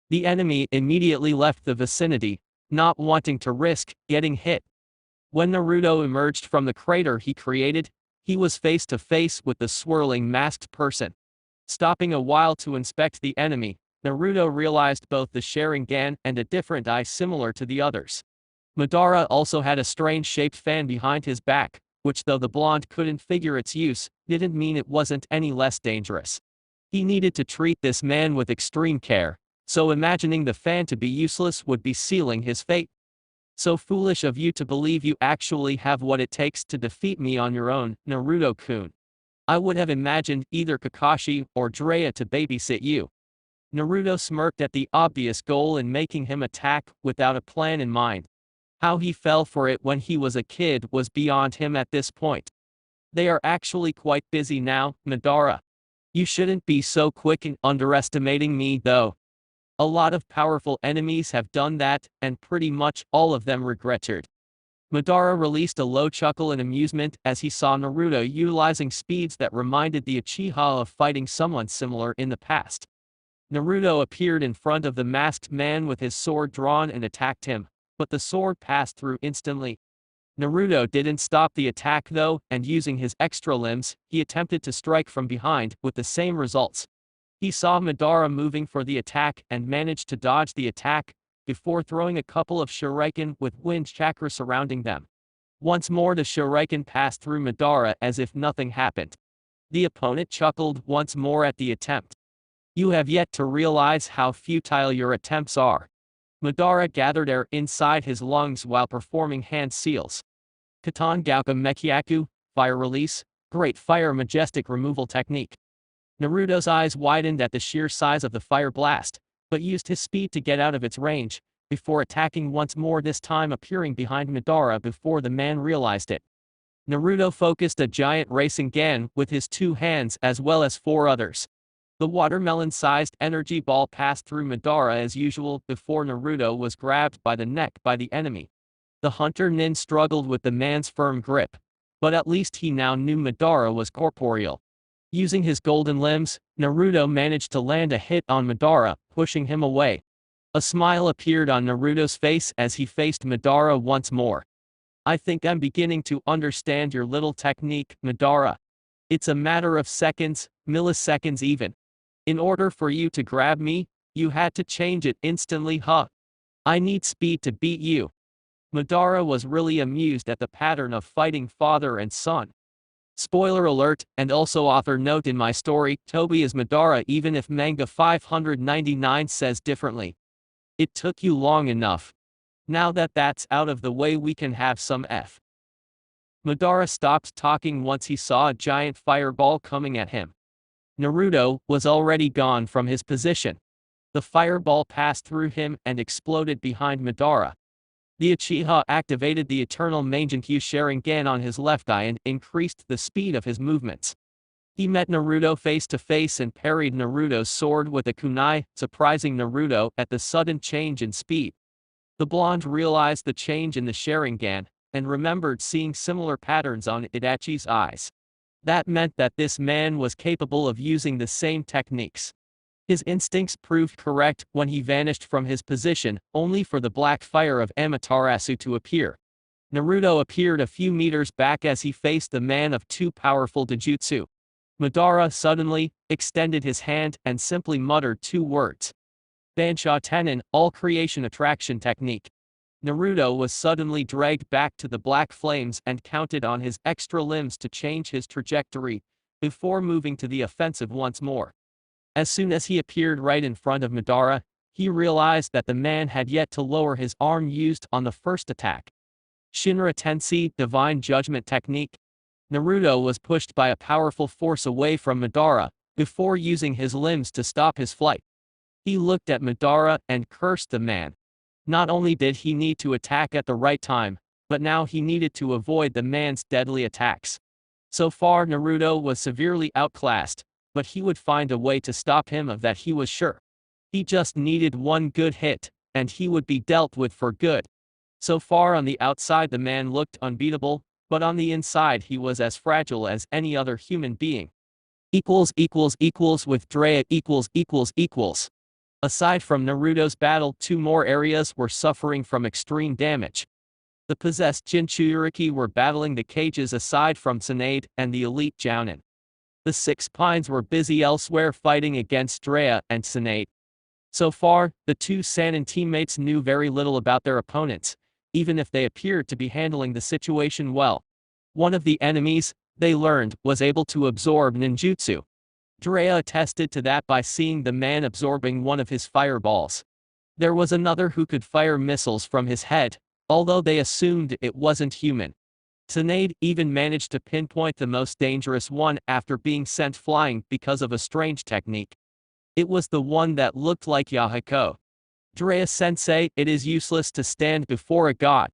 The enemy immediately left the vicinity, not wanting to risk getting hit. When Naruto emerged from the crater he created, he was face to face with the swirling masked person. Stopping a while to inspect the enemy, Naruto realized both the Sharingan and a different eye similar to the others. Madara also had a strange-shaped fan behind his back, which though the blonde couldn't figure its use, didn't mean it wasn't any less dangerous. He needed to treat this man with extreme care, so imagining the fan to be useless would be sealing his fate. So foolish of you to believe you actually have what it takes to defeat me on your own, Naruto-kun. I would have imagined either Kakashi or Jiraiya to babysit you. Naruto smirked at the obvious goal in making him attack without a plan in mind. How he fell for it when he was a kid was beyond him at this point. They are actually quite busy now, Madara. You shouldn't be so quick in underestimating me though. A lot of powerful enemies have done that, and pretty much all of them regretted. Madara released a low chuckle in amusement as he saw Naruto utilizing speeds that reminded the Uchiha of fighting someone similar in the past. Naruto appeared in front of the masked man with his sword drawn and attacked him, but the sword passed through instantly. Naruto didn't stop the attack though, and using his extra limbs, he attempted to strike from behind with the same results. He saw Madara moving for the attack and managed to dodge the attack, before throwing a couple of shuriken with wind chakra surrounding them. Once more the shuriken passed through Madara as if nothing happened. The opponent chuckled once more at the attempt. You have yet to realize how futile your attempts are. Madara gathered air inside his lungs while performing hand seals. Katan Gauka Mekyaku, Fire Release, Great Fire Majestic Removal Technique. Naruto's eyes widened at the sheer size of the fire blast, but used his speed to get out of its range, before attacking once more, this time appearing behind Madara before the man realized it. Naruto focused a giant Rasengan with his 2 hands as well as 4 others. The watermelon-sized energy ball passed through Madara as usual before Naruto was grabbed by the neck by the enemy. The hunter-nin struggled with the man's firm grip, but at least he now knew Madara was corporeal. Using his golden limbs, Naruto managed to land a hit on Madara, pushing him away. A smile appeared on Naruto's face as he faced Madara once more. "I think I'm beginning to understand your little technique, Madara. It's a matter of seconds, milliseconds even. In order for you to grab me, you had to change it instantly, huh? I need speed to beat you." Madara was really amused at the pattern of fighting father and son. Spoiler alert, and also author note: in my story, Toby is Madara even if manga 599 says differently. It took you long enough. Now that that's out of the way, we can have some F. Madara stopped talking once he saw a giant fireball coming at him. Naruto was already gone from his position. The fireball passed through him and exploded behind Madara. The Uchiha activated the Eternal Mangenkyu Sharingan on his left eye and increased the speed of his movements. He met Naruto face to face and parried Naruto's sword with a kunai, surprising Naruto at the sudden change in speed. The blonde realized the change in the Sharingan, and remembered seeing similar patterns on Itachi's eyes. That meant that this man was capable of using the same techniques. His instincts proved correct when he vanished from his position, only for the black fire of Amaterasu to appear. Naruto appeared a few meters back as he faced the man of 2 powerful Dojutsu. Madara suddenly extended his hand and simply muttered 2 words. Bansha Tenin, all creation attraction technique. Naruto was suddenly dragged back to the black flames and counted on his extra limbs to change his trajectory, before moving to the offensive once more. As soon as he appeared right in front of Madara, he realized that the man had yet to lower his arm used on the first attack. Shinra Tensei, Divine Judgment Technique. Naruto was pushed by a powerful force away from Madara, before using his limbs to stop his flight. He looked at Madara and cursed the man. Not only did he need to attack at the right time, but now he needed to avoid the man's deadly attacks. So far Naruto was severely outclassed, but he would find a way to stop him, of that he was sure. He just needed one good hit, and he would be dealt with for good. So far on the outside the man looked unbeatable, but on the inside he was as fragile as any other human being. With Drea . Aside from Naruto's battle, 2 more areas were suffering from extreme damage. The possessed Jinchuriki were battling the cages aside from Tsunade and the elite Jounin. The 6 Pines were busy elsewhere fighting against Drea and Tsunade. So far, the 2 Sannin teammates knew very little about their opponents, even if they appeared to be handling the situation well. One of the enemies, they learned, was able to absorb ninjutsu. Drea attested to that by seeing the man absorbing one of his fireballs. There was another who could fire missiles from his head, although they assumed it wasn't human. Tsunade even managed to pinpoint the most dangerous one after being sent flying because of a strange technique. It was the one that looked like Yahiko. Drea-sensei, it is useless to stand before a god.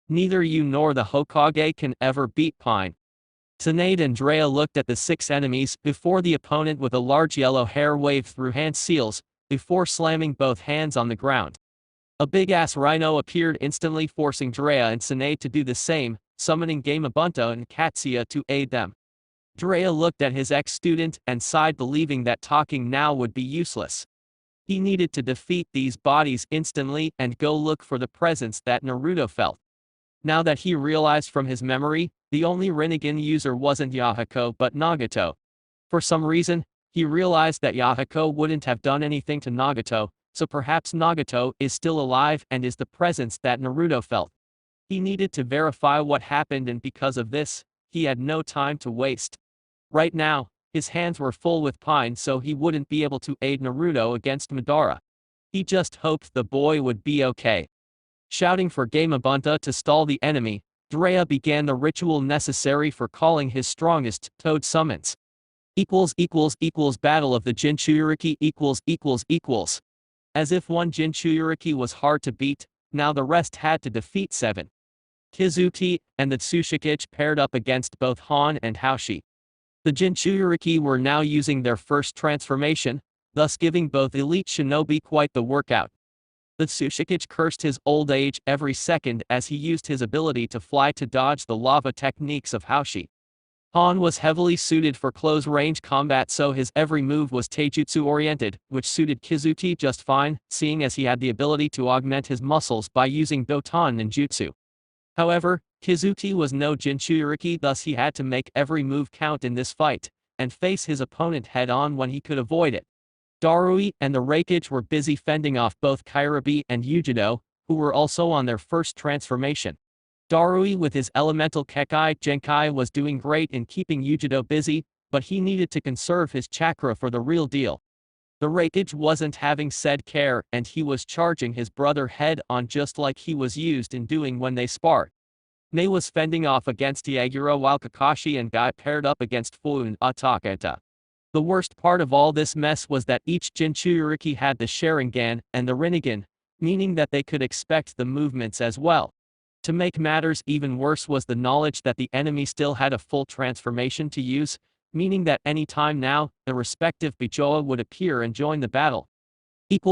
Neither you nor the Hokage can ever beat Pine. Tsunade and Drea looked at the 6 enemies before the opponent with a large yellow hair waved through hand seals, before slamming both hands on the ground. A big-ass rhino appeared instantly, forcing Drea and Tsunade to do the same, summoning Gamabunta and Katsuya to aid them. Drea looked at his ex-student and sighed, believing that talking now would be useless. He needed to defeat these bodies instantly and go look for the presence that Naruto felt. Now that he realized from his memory, the only Rinnegan user wasn't Yahiko but Nagato. For some reason, he realized that Yahiko wouldn't have done anything to Nagato, so perhaps Nagato is still alive and is the presence that Naruto felt. He needed to verify what happened, and because of this, he had no time to waste. Right now, his hands were full with Pine, so he wouldn't be able to aid Naruto against Madara. He just hoped the boy would be okay. Shouting for Gamabunta to stall the enemy, Drea began the ritual necessary for calling his strongest toad summons. Battle of the Jinchuriki . As if one Jinchuriki was hard to beat, now the rest had to defeat 7. Kizuki and the Tsushikage paired up against both Han and Haoshi. The Jinchuriki were now using their first transformation, thus giving both elite shinobi quite the workout. The Tsushikage cursed his old age every second as he used his ability to fly to dodge the lava techniques of Haoshi. Han was heavily suited for close-range combat, so his every move was taijutsu-oriented, which suited Kizuki just fine, seeing as he had the ability to augment his muscles by using Doton ninjutsu. However, Kizuki was no Jinchuriki, thus he had to make every move count in this fight, and face his opponent head-on when he could avoid it. Darui and the Reikage were busy fending off both Kairabi and Yujido, who were also on their first transformation. Darui with his elemental Kekai Genkai was doing great in keeping Yujido busy, but he needed to conserve his chakra for the real deal. The Reikage wasn't having said care, and he was charging his brother head-on just like he was used in doing when they sparred. Mei was fending off against Yagura while Kakashi and Guy paired up against Fuun Atakata. The worst part of all this mess was that each Jinchuriki had the Sharingan and the Rinnegan, meaning that they could expect the movements as well. To make matters even worse was the knowledge that the enemy still had a full transformation to use, meaning that any time now, the respective Bijoa would appear and join the battle. With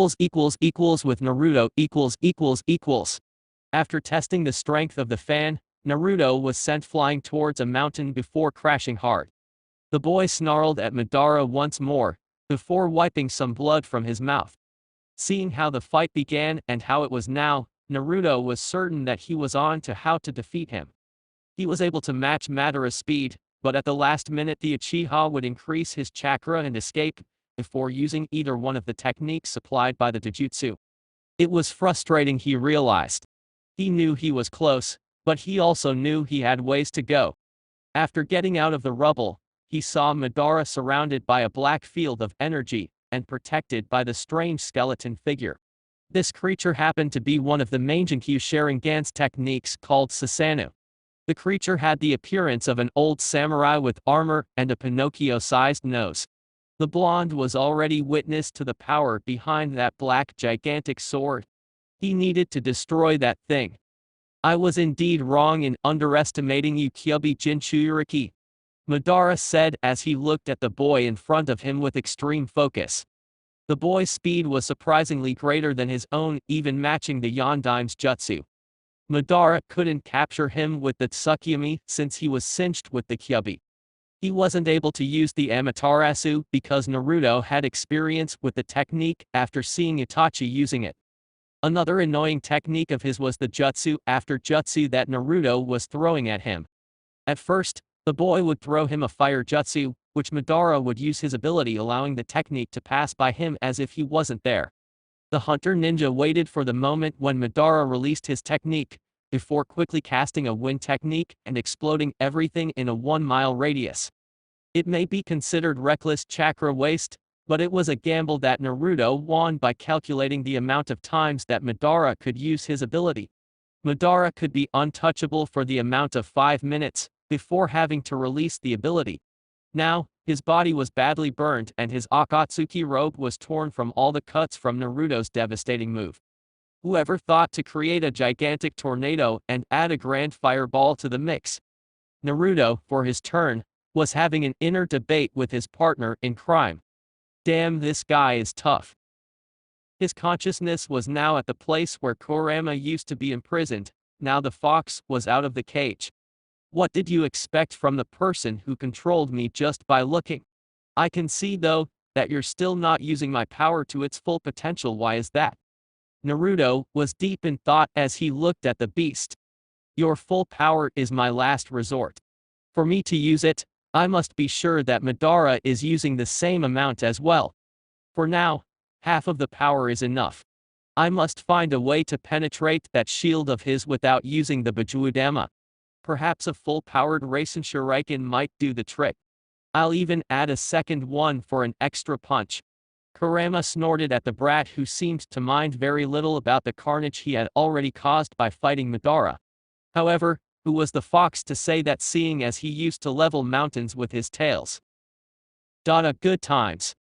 Naruto . After testing the strength of the fan, Naruto was sent flying towards a mountain before crashing hard. The boy snarled at Madara once more, before wiping some blood from his mouth. Seeing how the fight began and how it was now, Naruto was certain that he was on to how to defeat him. He was able to match Madara's speed, but at the last minute the Uchiha would increase his chakra and escape, before using either one of the techniques supplied by the Taijutsu. It was frustrating, he realized. He knew he was close, but he also knew he had ways to go. After getting out of the rubble, he saw Madara surrounded by a black field of energy, and protected by the strange skeleton figure. This creature happened to be one of the Mangenkyu Sharingan's techniques called Susanoo. The creature had the appearance of an old samurai with armor and a Pinocchio-sized nose. The blonde was already witness to the power behind that black gigantic sword. He needed to destroy that thing. I was indeed wrong in underestimating you, Kyubi Jinchuriki, Madara said as he looked at the boy in front of him with extreme focus. The boy's speed was surprisingly greater than his own, even matching the Yondaim's jutsu. Madara couldn't capture him with the Tsukuyomi since he was cinched with the Kyubi. He wasn't able to use the Amaterasu because Naruto had experience with the technique after seeing Itachi using it. Another annoying technique of his was the jutsu after jutsu that Naruto was throwing at him. At first, the boy would throw him a fire jutsu, which Madara would use his ability, allowing the technique to pass by him as if he wasn't there. The hunter ninja waited for the moment when Madara released his technique, before quickly casting a wind technique and exploding everything in a 1-mile radius. It may be considered reckless chakra waste, but it was a gamble that Naruto won by calculating the amount of times that Madara could use his ability. Madara could be untouchable for the amount of 5 minutes, before having to release the ability. Now, his body was badly burned and his Akatsuki robe was torn from all the cuts from Naruto's devastating move. Whoever thought to create a gigantic tornado and add a grand fireball to the mix? Naruto, for his turn, was having an inner debate with his partner in crime. Damn, this guy is tough. His consciousness was now at the place where Kurama used to be imprisoned. Now the fox was out of the cage. What did you expect from the person who controlled me just by looking? I can see, though, that you're still not using my power to its full potential. Why is that? Naruto was deep in thought as he looked at the beast. Your full power is my last resort. For me to use it, I must be sure that Madara is using the same amount as well. For now, half of the power is enough. I must find a way to penetrate that shield of his without using the Bijudama. Perhaps a full-powered Rasen Shuriken might do the trick. I'll even add a second one for an extra punch. Kurama snorted at the brat, who seemed to mind very little about the carnage he had already caused by fighting Madara. However, who was the fox to say that, seeing as he used to level mountains with his tails? Good times.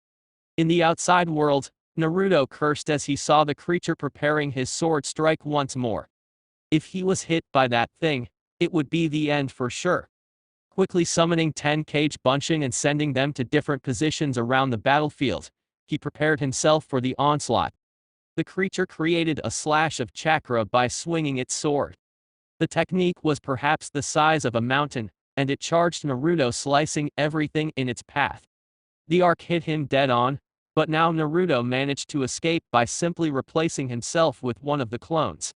In the outside world, Naruto cursed as he saw the creature preparing his sword strike once more. If he was hit by that thing, it would be the end for sure. Quickly summoning 10 cage bunching and sending them to different positions around the battlefield, he prepared himself for the onslaught. The creature created a slash of chakra by swinging its sword. The technique was perhaps the size of a mountain, and it charged Naruto, slicing everything in its path. The arc hit him dead on, but now Naruto managed to escape by simply replacing himself with one of the clones.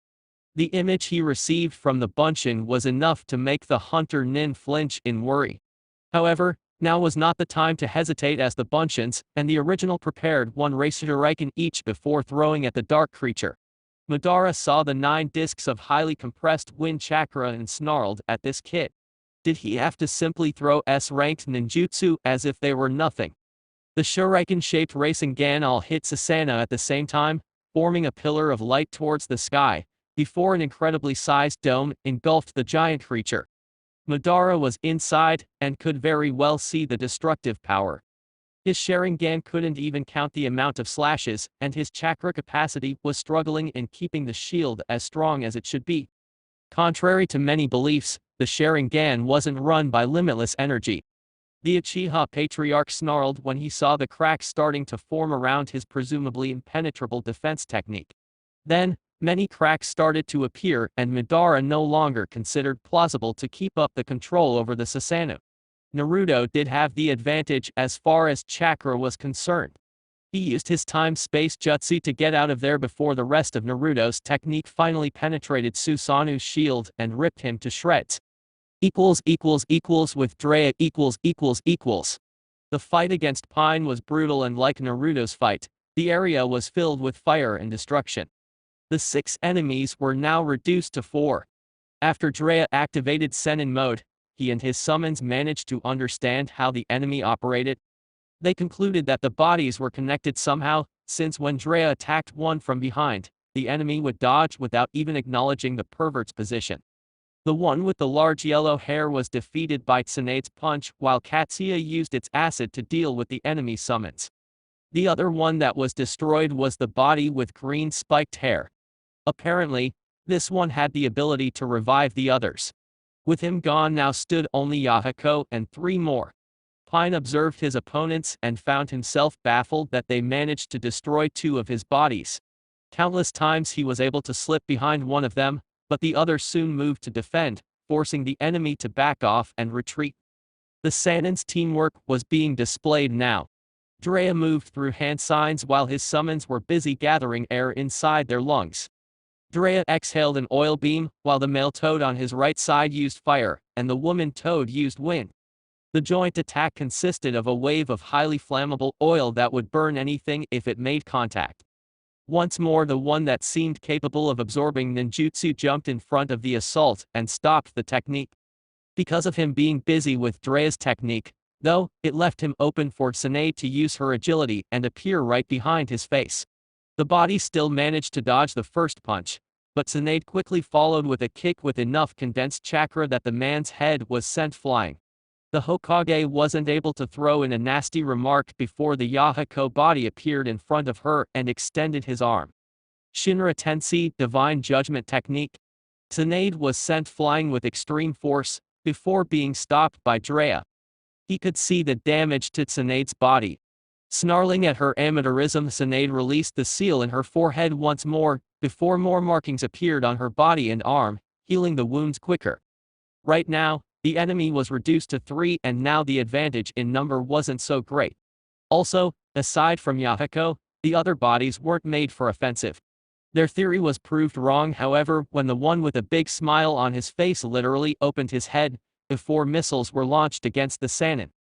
The image he received from the bunchin was enough to make the hunter-nin flinch in worry. However, now was not the time to hesitate, as the bunchins and the original prepared one Rasengan each before throwing at the dark creature. Madara saw the 9 discs of highly compressed wind chakra and snarled at this kid. Did he have to simply throw S-ranked ninjutsu as if they were nothing? The shuriken-shaped Rasengan all hit Susanoo at the same time, forming a pillar of light towards the sky, before an incredibly sized dome engulfed the giant creature. Madara was inside, and could very well see the destructive power. His Sharingan couldn't even count the amount of slashes, and his chakra capacity was struggling in keeping the shield as strong as it should be. Contrary to many beliefs, the Sharingan wasn't run by limitless energy. The Uchiha Patriarch snarled when he saw the cracks starting to form around his presumably impenetrable defense technique. Then, many cracks started to appear, and Madara no longer considered plausible to keep up the control over the Susanoo. Naruto did have the advantage as far as chakra was concerned. He used his time-space jutsu to get out of there before the rest of Naruto's technique finally penetrated Susanoo's shield and ripped him to shreds. With Drea . The fight against Pine was brutal, and like Naruto's fight, the area was filled with fire and destruction. The 6 enemies were now reduced to 4. After Drea activated Sennin mode, he and his summons managed to understand how the enemy operated. They concluded that the bodies were connected somehow, since when Drea attacked one from behind, the enemy would dodge without even acknowledging the pervert's position. The one with the large yellow hair was defeated by Tsunade's punch, while Katsuya used its acid to deal with the enemy summons. The other one that was destroyed was the body with green spiked hair. Apparently, this one had the ability to revive the others. With him gone, now stood only Yahiko and 3 more. Pine observed his opponents and found himself baffled that they managed to destroy 2 of his bodies. Countless times he was able to slip behind one of them, but the other soon moved to defend, forcing the enemy to back off and retreat. The Sannin's teamwork was being displayed now. Drea moved through hand signs while his summons were busy gathering air inside their lungs. Drea exhaled an oil beam, while the male toad on his right side used fire, and the woman toad used wind. The joint attack consisted of a wave of highly flammable oil that would burn anything if it made contact. Once more, the one that seemed capable of absorbing ninjutsu jumped in front of the assault and stopped the technique. Because of him being busy with Drea's technique, though, it left him open for Tsunade to use her agility and appear right behind his face. The body still managed to dodge the first punch, but Tsunade quickly followed with a kick with enough condensed chakra that the man's head was sent flying. The Hokage wasn't able to throw in a nasty remark before the Yahiko body appeared in front of her and extended his arm. Shinra Tensei, Divine Judgment Technique. Tsunade was sent flying with extreme force, before being stopped by Drea. He could see the damage to Tsunade's body. Snarling at her amateurism, Tsunade released the seal in her forehead once more, before more markings appeared on her body and arm, healing the wounds quicker. Right now, the enemy was reduced to 3, and now the advantage in number wasn't so great. Also, aside from Yahiko, the other bodies weren't made for offensive. Their theory was proved wrong, however, when the one with a big smile on his face literally opened his head, before missiles were launched against the Sannin.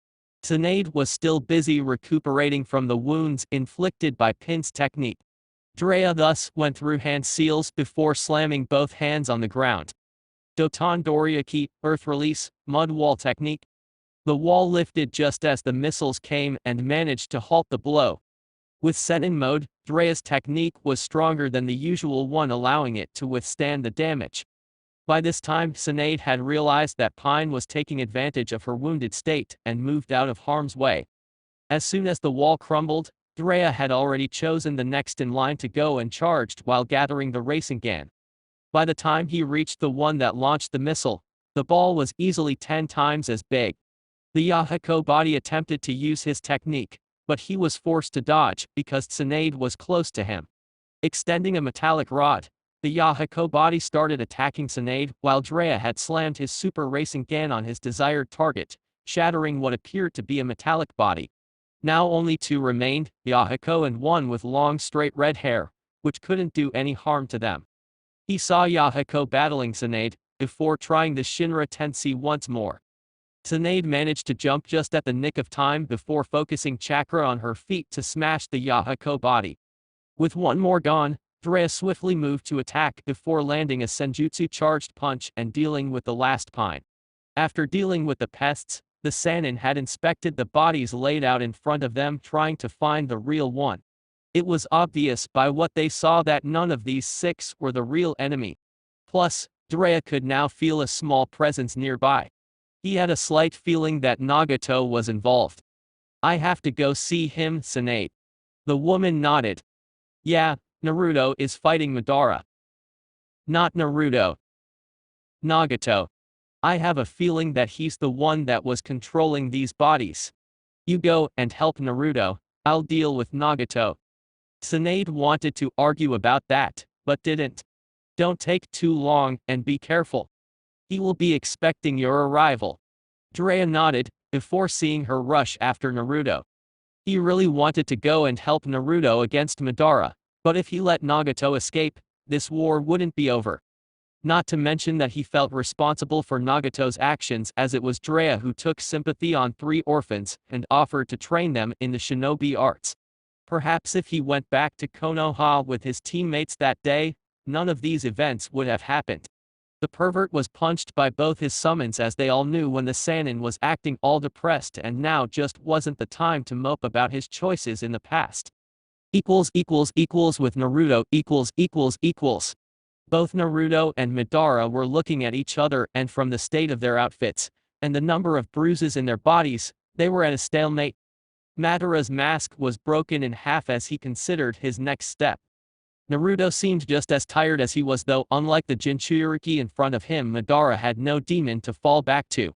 Tsunade was still busy recuperating from the wounds inflicted by Pin's technique. Drea thus went through hand seals before slamming both hands on the ground. Doton Doriaki, Earth Release, Mud Wall Technique. The wall lifted just as the missiles came and managed to halt the blow. With Sennin mode, Drea's technique was stronger than the usual one, allowing it to withstand the damage. By this time, Tsunade had realized that Pine was taking advantage of her wounded state and moved out of harm's way. As soon as the wall crumbled, Drea had already chosen the next in line to go and charged while gathering the Rasengan. By the time he reached the one that launched the missile, the ball was easily 10 times as big. The Yahiko body attempted to use his technique, but he was forced to dodge because Tsunade was close to him. Extending a metallic rod, the Yahiko body started attacking Tsunade while Drea had slammed his super Rasengan on his desired target, shattering what appeared to be a metallic body. Now only two remained, Yahiko and one with long straight red hair, which couldn't do any harm to them. He saw Yahiko battling Tsunade before trying the Shinra Tensei once more. Tsunade managed to jump just at the nick of time before focusing chakra on her feet to smash the Yahiko body. With one more gone, Drea swiftly moved to attack before landing a Senjutsu charged punch and dealing with the last pine. After dealing with the pests, the Sannin had inspected the bodies laid out in front of them trying to find the real one. It was obvious by what they saw that none of these six were the real enemy. Plus, Drea could now feel a small presence nearby. He had a slight feeling that Nagato was involved. "I have to go see him, Tsunade." The woman nodded. "Yeah, Naruto is fighting Madara." "Not Naruto. Nagato. I have a feeling that he's the one that was controlling these bodies. You go and help Naruto, I'll deal with Nagato." Tsunade wanted to argue about that, but didn't. "Don't take too long and be careful. He will be expecting your arrival." Drea nodded, before seeing her rush after Naruto. He really wanted to go and help Naruto against Madara, but if he let Nagato escape, this war wouldn't be over. Not to mention that he felt responsible for Nagato's actions as it was Drea who took sympathy on 3 orphans and offered to train them in the shinobi arts. Perhaps if he went back to Konoha with his teammates that day, none of these events would have happened. The pervert was punched by both his summons as they all knew when the Sannin was acting all depressed and now just wasn't the time to mope about his choices in the past. With Naruto . Both Naruto and Madara were looking at each other and from the state of their outfits, and the number of bruises in their bodies, they were at a stalemate. Madara's mask was broken in half as he considered his next step. Naruto seemed just as tired as he was though unlike the Jinchuriki in front of him Madara had no demon to fall back to.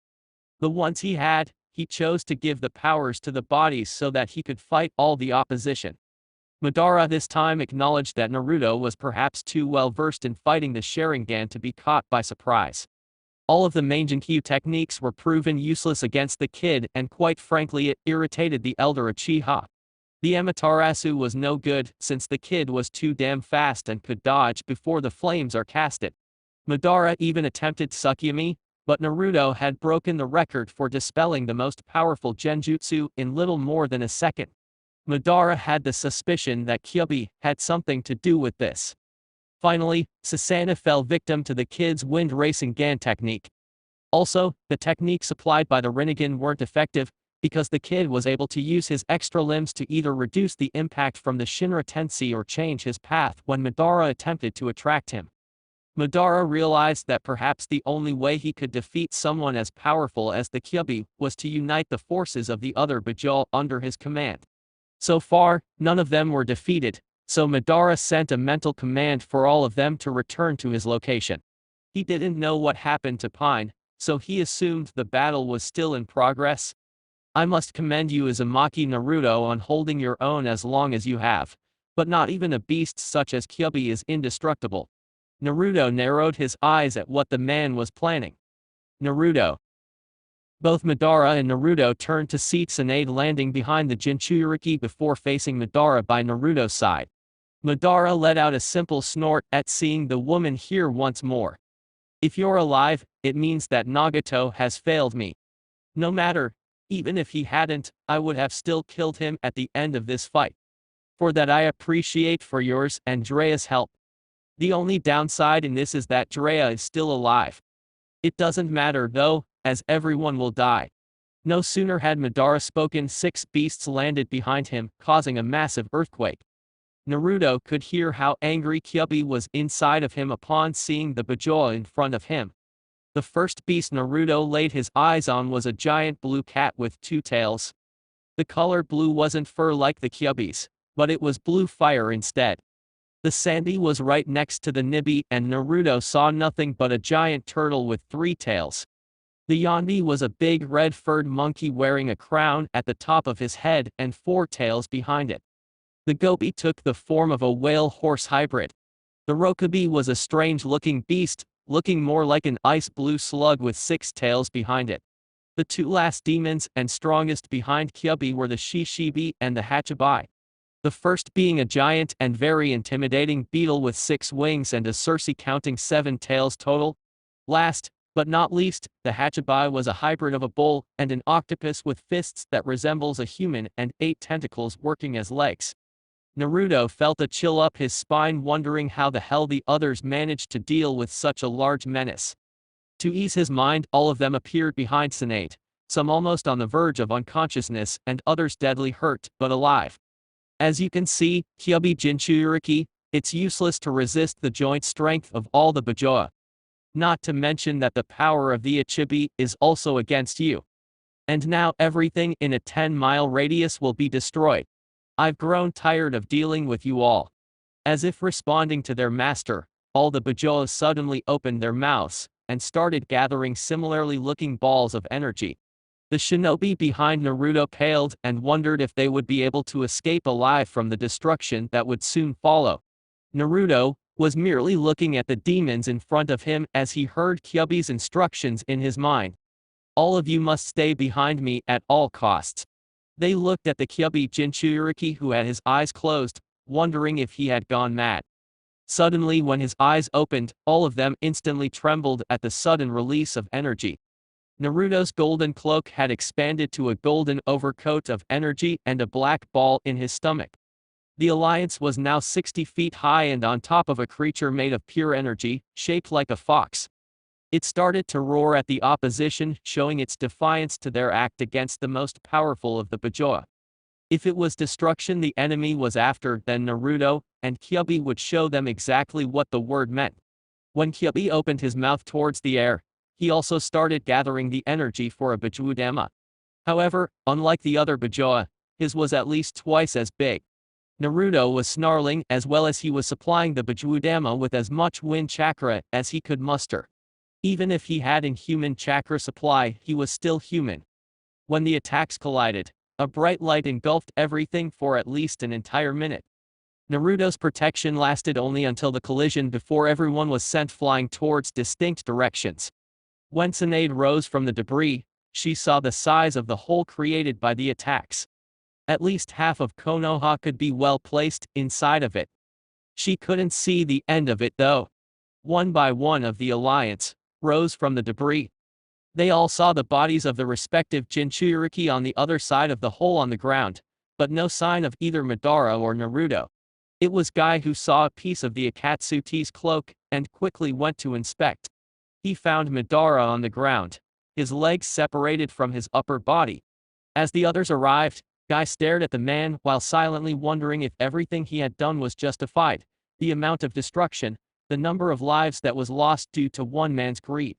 The ones he had, he chose to give the powers to the bodies so that he could fight all the opposition. Madara this time acknowledged that Naruto was perhaps too well versed in fighting the Sharingan to be caught by surprise. All of the Mangenkyu techniques were proven useless against the kid and quite frankly it irritated the elder Uchiha. The Amaterasu was no good since the kid was too damn fast and could dodge before the flames are casted. Madara even attempted Tsukuyomi, but Naruto had broken the record for dispelling the most powerful genjutsu in little more than a second. Madara had the suspicion that Kyuubi had something to do with this. Finally, Susanoo fell victim to the kid's wind Rasengan technique. Also, the techniques applied by the Rinnegan weren't effective, because the kid was able to use his extra limbs to either reduce the impact from the Shinra Tensei or change his path when Madara attempted to attract him. Madara realized that perhaps the only way he could defeat someone as powerful as the Kyuubi was to unite the forces of the other Bajau under his command. So far, none of them were defeated, so Madara sent a mental command for all of them to return to his location. He didn't know what happened to Pine, so he assumed the battle was still in progress. "I must commend you Uzumaki Naruto on holding your own as long as you have, but not even a beast such as Kyuubi is indestructible." Naruto narrowed his eyes at what the man was planning. "Naruto." Both Madara and Naruto turned to see Tsunade landing behind the Jinchuriki before facing Madara by Naruto's side. Madara let out a simple snort at seeing the woman here once more. "If you're alive, it means that Nagato has failed me. No matter, even if he hadn't, I would have still killed him at the end of this fight. For that I appreciate for yours and Drea's help. The only downside in this is that Drea is still alive. It doesn't matter though, as everyone will die." No sooner had Madara spoken 6 beasts landed behind him, causing a massive earthquake. Naruto could hear how angry Kyuubi was inside of him upon seeing the Bajau in front of him. The first beast Naruto laid his eyes on was a giant blue cat with 2 tails. The color blue wasn't fur like the Kyuubi's, but it was blue fire instead. The Sandy was right next to the Nibi, and Naruto saw nothing but a giant turtle with 3 tails. The Yandi was a big red-furred monkey wearing a crown at the top of his head and 4 tails behind it. The Gobi took the form of a whale-horse hybrid. The Rokubi was a strange-looking beast, looking more like an ice-blue slug with 6 tails behind it. The 2 last demons and strongest behind Kyuubi were the Shishibi and the Hachibai. The first being a giant and very intimidating beetle with 6 wings and a Circe counting 7 tails total. Last, but not least, the Hachibai was a hybrid of a bull and an octopus with fists that resembles a human and 8 tentacles working as legs. Naruto felt a chill up his spine, wondering how the hell the others managed to deal with such a large menace. To ease his mind, all of them appeared behind Tsunade, some almost on the verge of unconsciousness and others deadly hurt but alive. As you can see, Kyuubi Jinchuriki, it's useless to resist the joint strength of all the Bajoa. Not to mention that the power of the Ichibi is also against you. And now everything in a 10-mile radius will be destroyed. I've grown tired of dealing with you all. As if responding to their master, all the Bajoas suddenly opened their mouths and started gathering similarly looking balls of energy. The shinobi behind Naruto paled and wondered if they would be able to escape alive from the destruction that would soon follow. Naruto was merely looking at the demons in front of him as he heard Kyuubi's instructions in his mind. All of you must stay behind me at all costs. They looked at the Kyuubi Jinchuriki who had his eyes closed, wondering if he had gone mad. Suddenly when his eyes opened, all of them instantly trembled at the sudden release of energy. Naruto's golden cloak had expanded to a golden overcoat of energy and a black ball in his stomach. The alliance was now 60 feet high and on top of a creature made of pure energy, shaped like a fox. It started to roar at the opposition, showing its defiance to their act against the most powerful of the Bajoa. If it was destruction the enemy was after, then Naruto and Kyuubi would show them exactly what the word meant. When Kyuubi opened his mouth towards the air, he also started gathering the energy for a Bajudama. However, unlike the other Bajoa, his was at least twice as big. Naruto was snarling as well as he was supplying the Bajudama with as much wind chakra as he could muster. Even if he had inhuman chakra supply, he was still human. When the attacks collided, a bright light engulfed everything for at least an entire minute. Naruto's protection lasted only until the collision before everyone was sent flying towards distinct directions. When Tsunade rose from the debris, she saw the size of the hole created by the attacks. At least half of Konoha could be well placed inside of it. She couldn't see the end of it though. One by one of the alliance rose from the debris. They all saw the bodies of the respective Jinchuriki on the other side of the hole on the ground, but no sign of either Madara or Naruto. It was Guy who saw a piece of the Akatsuki's cloak and quickly went to inspect. He found Madara on the ground, his legs separated from his upper body. As the others arrived, Guy stared at the man while silently wondering if everything he had done was justified, the amount of destruction, the number of lives that was lost due to one man's greed.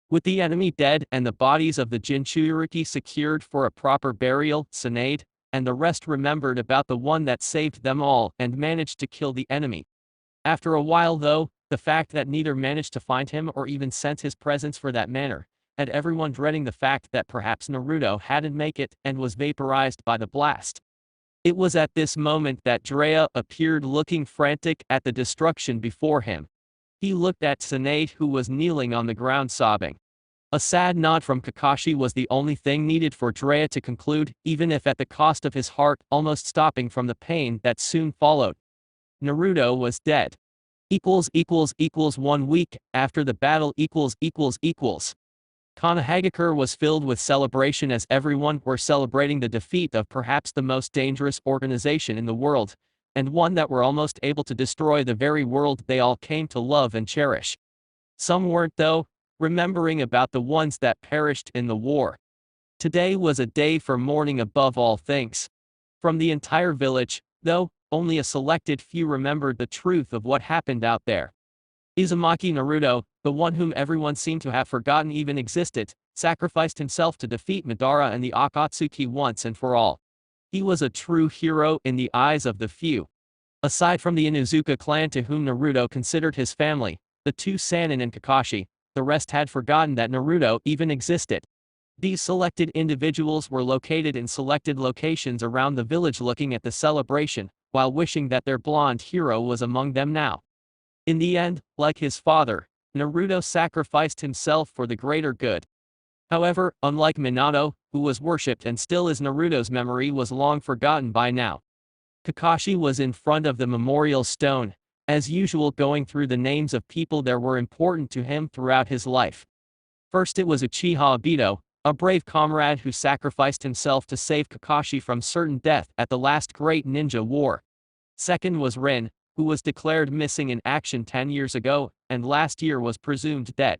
With the enemy dead and the bodies of the Jinchuriki secured for a proper burial, Tsunade and the rest remembered about the one that saved them all and managed to kill the enemy. After a while though, the fact that neither managed to find him or even sense his presence for that matter, had everyone dreading the fact that perhaps Naruto hadn't make it and was vaporized by the blast. It was at this moment that Jiraiya appeared looking frantic at the destruction before him. He looked at Tsunade who was kneeling on the ground sobbing. A sad nod from Kakashi was the only thing needed for Jiraiya to conclude, even if at the cost of his heart almost stopping from the pain that soon followed. Naruto was dead. 1 week after the battle . Konohagakure was filled with celebration as everyone were celebrating the defeat of perhaps the most dangerous organization in the world, and one that were almost able to destroy the very world they all came to love and cherish. Some weren't though, remembering about the ones that perished in the war. Today was a day for mourning above all things. From the entire village, though, only a selected few remembered the truth of what happened out there. Uzumaki Naruto, the one whom everyone seemed to have forgotten even existed, sacrificed himself to defeat Madara and the Akatsuki once and for all. He was a true hero in the eyes of the few. Aside from the Inuzuka clan to whom Naruto considered his family, the two Sannin and Kakashi, the rest had forgotten that Naruto even existed. These selected individuals were located in selected locations around the village looking at the celebration, while wishing that their blonde hero was among them now. In the end, like his father, Naruto sacrificed himself for the greater good. However, unlike Minato, who was worshipped and still is, Naruto's memory was long forgotten by now. Kakashi was in front of the memorial stone, as usual going through the names of people that were important to him throughout his life. First it was Uchiha Obito, a brave comrade who sacrificed himself to save Kakashi from certain death at the last great ninja war. Second was Rin, who was declared missing in action 10 years ago, and last year was presumed dead.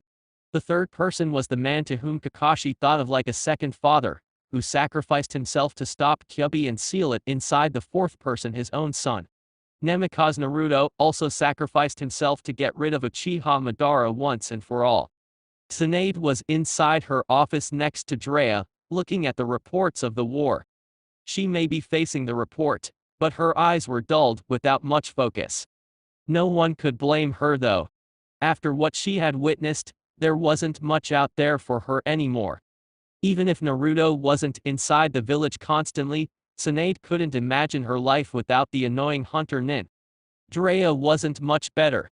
The third person was the man to whom Kakashi thought of like a second father, who sacrificed himself to stop Kyuubi and seal it inside the fourth person, his own son. Namikaze Naruto also sacrificed himself to get rid of Uchiha Madara once and for all. Tsunade was inside her office next to Drea, looking at the reports of the war. She may be facing the report, but her eyes were dulled without much focus. No one could blame her though. After what she had witnessed, there wasn't much out there for her anymore. Even if Naruto wasn't inside the village constantly, Tsunade couldn't imagine her life without the annoying hunternin. Drea wasn't much better.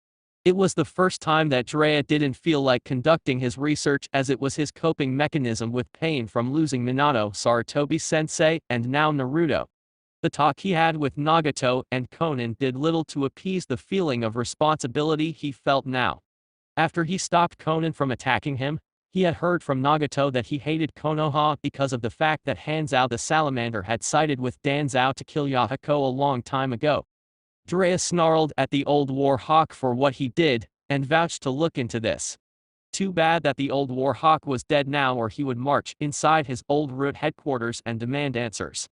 It was the first time that Drea didn't feel like conducting his research, as it was his coping mechanism with pain from losing Minato, Sarutobi-sensei, and now Naruto. The talk he had with Nagato and Konan did little to appease the feeling of responsibility he felt now. After he stopped Konan from attacking him, he had heard from Nagato that he hated Konoha because of the fact that Hanzao the Salamander had sided with Danzao to kill Yahiko a long time ago. Drea snarled at the old war hawk for what he did, and vouched to look into this. Too bad that the old war hawk was dead now, or he would march inside his old root headquarters and demand answers.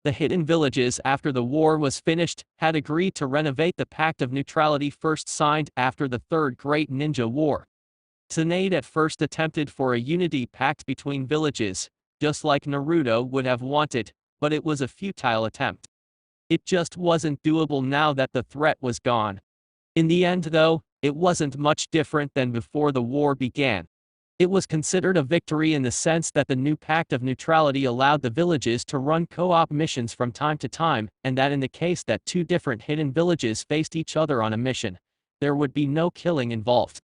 The hidden villages after the war was finished had agreed to renovate the Pact of Neutrality first signed after the Third Great Ninja War. Tsunade at first attempted for a unity pact between villages, just like Naruto would have wanted, but it was a futile attempt. It just wasn't doable now that the threat was gone. In the end though, it wasn't much different than before the war began. It was considered a victory in the sense that the new Pact of Neutrality allowed the villages to run co-op missions from time to time, and that in the case that two different hidden villages faced each other on a mission, there would be no killing involved.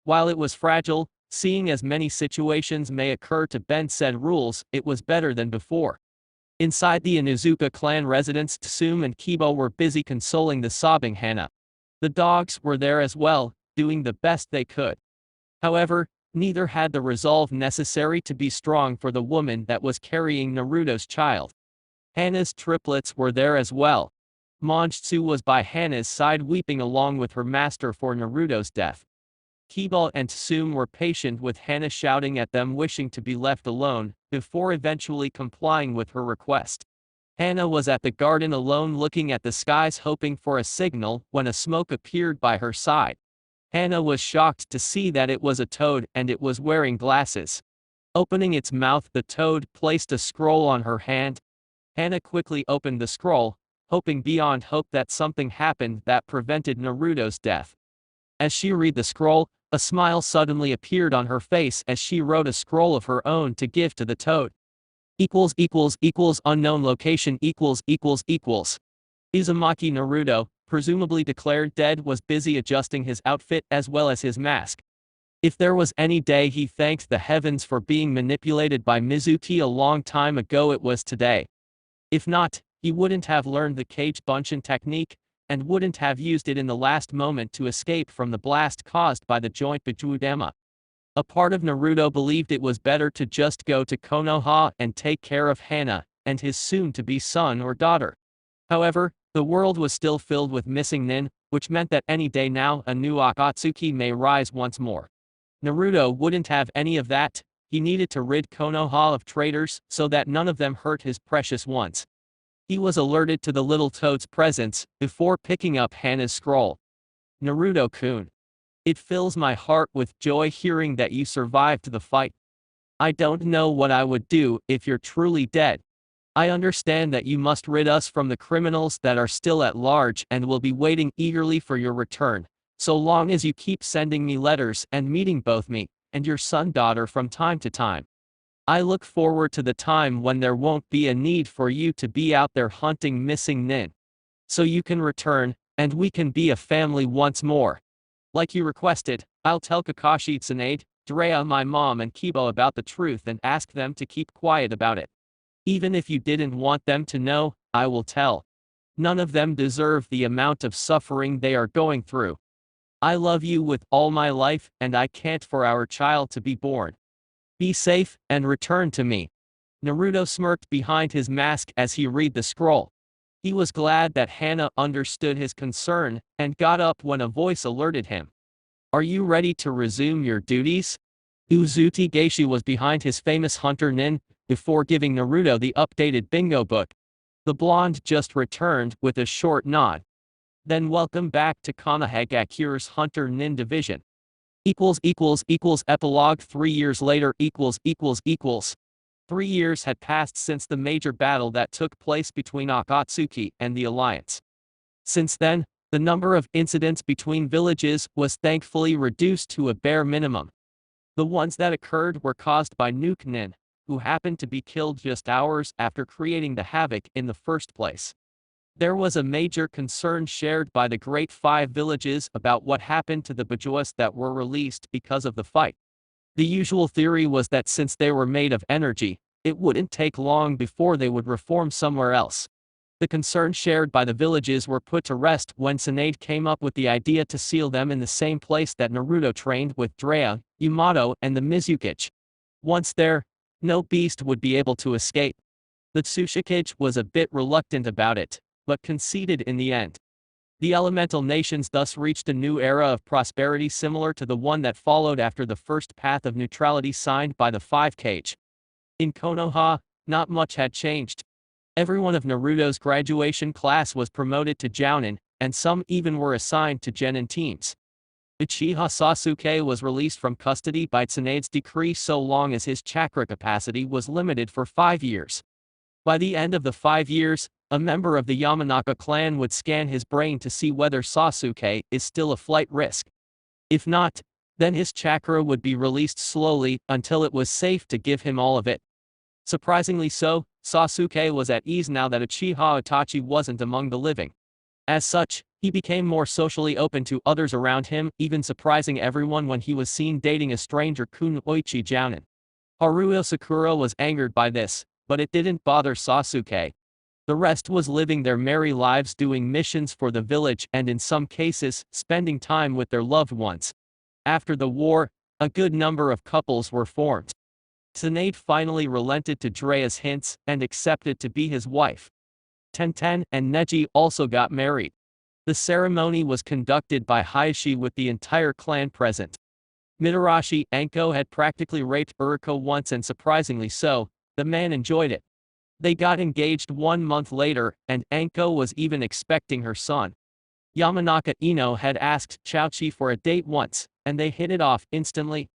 While it was fragile, seeing as many situations may occur to bend said rules, it was better than before. Inside the Inuzuka clan residence, Tsume and Kibo were busy consoling the sobbing Hana. The dogs were there as well, doing the best they could. However, neither had the resolve necessary to be strong for the woman that was carrying Naruto's child. Hana's triplets were there as well. Manjutsu was by Hana's side weeping along with her master for Naruto's death. Kiba and Tsume were patient with Hana, shouting at them wishing to be left alone, before eventually complying with her request. Hana was at the garden alone looking at the skies hoping for a signal when a smoke appeared by her side. Hana was shocked to see that it was a toad and it was wearing glasses. Opening its mouth, the toad placed a scroll on her hand. Hana quickly opened the scroll, hoping beyond hope that something happened that prevented Naruto's death. As she read the scroll, a smile suddenly appeared on her face as she wrote a scroll of her own to give to the toad. Unknown location Izumaki Naruto, presumably declared dead, was busy adjusting his outfit as well as his mask. If there was any day he thanked the heavens for being manipulated by Mizuki a long time ago, it was today. If not, he wouldn't have learned the Kage Bunshin technique, and wouldn't have used it in the last moment to escape from the blast caused by the joint Bijudama. A part of Naruto believed it was better to just go to Konoha and take care of Hana, and his soon-to-be son or daughter. However, the world was still filled with missing nin, which meant that any day now a new Akatsuki may rise once more. Naruto wouldn't have any of that. He needed to rid Konoha of traitors so that none of them hurt his precious ones. He was alerted to the little toad's presence before picking up Hana's scroll. Naruto-kun. It fills my heart with joy hearing that you survived the fight. I don't know what I would do if you're truly dead. I understand that you must rid us from the criminals that are still at large and will be waiting eagerly for your return, so long as you keep sending me letters and meeting both me and your son-daughter from time to time. I look forward to the time when there won't be a need for you to be out there hunting missing nin. So you can return, and we can be a family once more. Like you requested, I'll tell Kakashi Tsunade, Drea, my mom, and Kibo about the truth and ask them to keep quiet about it. Even if you didn't want them to know, I will tell. None of them deserve the amount of suffering they are going through. I love you with all my life, and I can't for our child to be born. Be safe, and return to me. Naruto smirked behind his mask as he read the scroll. He was glad that Hana understood his concern, and got up when a voice alerted him. Are you ready to resume your duties? Uzuki Geishi was behind his famous hunternin, before giving Naruto the updated bingo book. The blonde just returned with a short nod. Then welcome back to KONOHA Gakure's hunternin division. Epilogue 3 years later. 3 years had passed since the major battle that took place between Akatsuki and the Alliance. Since then, the number of incidents between villages was thankfully reduced to a bare minimum. The ones that occurred were caused by Nuke Nin, who happened to be killed just hours after creating the havoc in the first place. There was a major concern shared by the Great Five villages about what happened to the Bajoas that were released because of the fight. The usual theory was that since they were made of energy, it wouldn't take long before they would reform somewhere else. The concerns shared by the villages were put to rest when Tsunade came up with the idea to seal them in the same place that Naruto trained with Drea, Yamato, and the Mizukage. Once there, no beast would be able to escape. The Tsushikage was a bit reluctant about it, but conceded in the end. The elemental nations thus reached a new era of prosperity similar to the one that followed after the first path of neutrality signed by the Five Cage. In Konoha, not much had changed. Everyone of Naruto's graduation class was promoted to Jounin, and some even were assigned to Genin teams. Uchiha Sasuke was released from custody by Tsunade's decree so long as his chakra capacity was limited for 5 years. By the end of the 5 years, a member of the Yamanaka clan would scan his brain to see whether Sasuke is still a flight risk. If not, then his chakra would be released slowly until it was safe to give him all of it. Surprisingly so, Sasuke was at ease now that Uchiha Itachi wasn't among the living. As such, he became more socially open to others around him, even surprising everyone when he was seen dating a stranger Kunoichi Jounin. Haruo Sakura was angered by this, but it didn't bother Sasuke. The rest was living their merry lives doing missions for the village and in some cases, spending time with their loved ones. After the war, a good number of couples were formed. Tsunade finally relented to Drea's hints and accepted to be his wife. Tenten and Neji also got married. The ceremony was conducted by Hayashi with the entire clan present. Mitarashi Anko had practically raped Uriko once, and surprisingly so, the man enjoyed it. They got engaged 1 month later, and Anko was even expecting her son. Yamanaka Ino had asked Chaochi for a date once, and they hit it off instantly.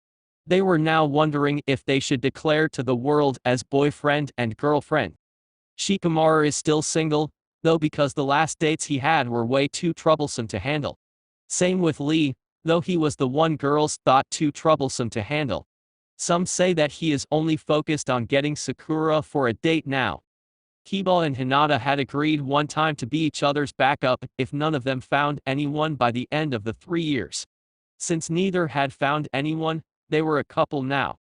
They were now wondering if they should declare to the world as boyfriend and girlfriend. Shikamaru is still single, though, because the last dates he had were way too troublesome to handle. Same with Lee, though he was the one girls thought too troublesome to handle. Some say that he is only focused on getting Sakura for a date now. Kiba and Hinata had agreed one time to be each other's backup if none of them found anyone by the end of the 3 years. Since neither had found anyone, they were a couple now.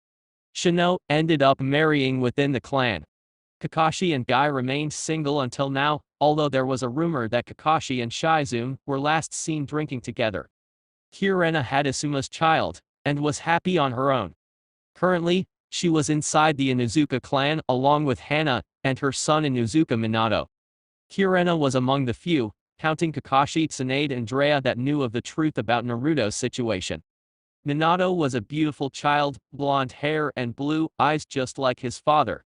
Shino ended up marrying within the clan. Kakashi and Guy remained single until now, although there was a rumor that Kakashi and Shizune were last seen drinking together. Hirena had Asuma's child, and was happy on her own. Currently, she was inside the Inuzuka clan along with Hana and her son Inuzuka Minato. Hirena was among the few, counting Kakashi, Tsunade, and Drea, that knew of the truth about Naruto's situation. Minato was a beautiful child, blonde hair and blue eyes just like his father.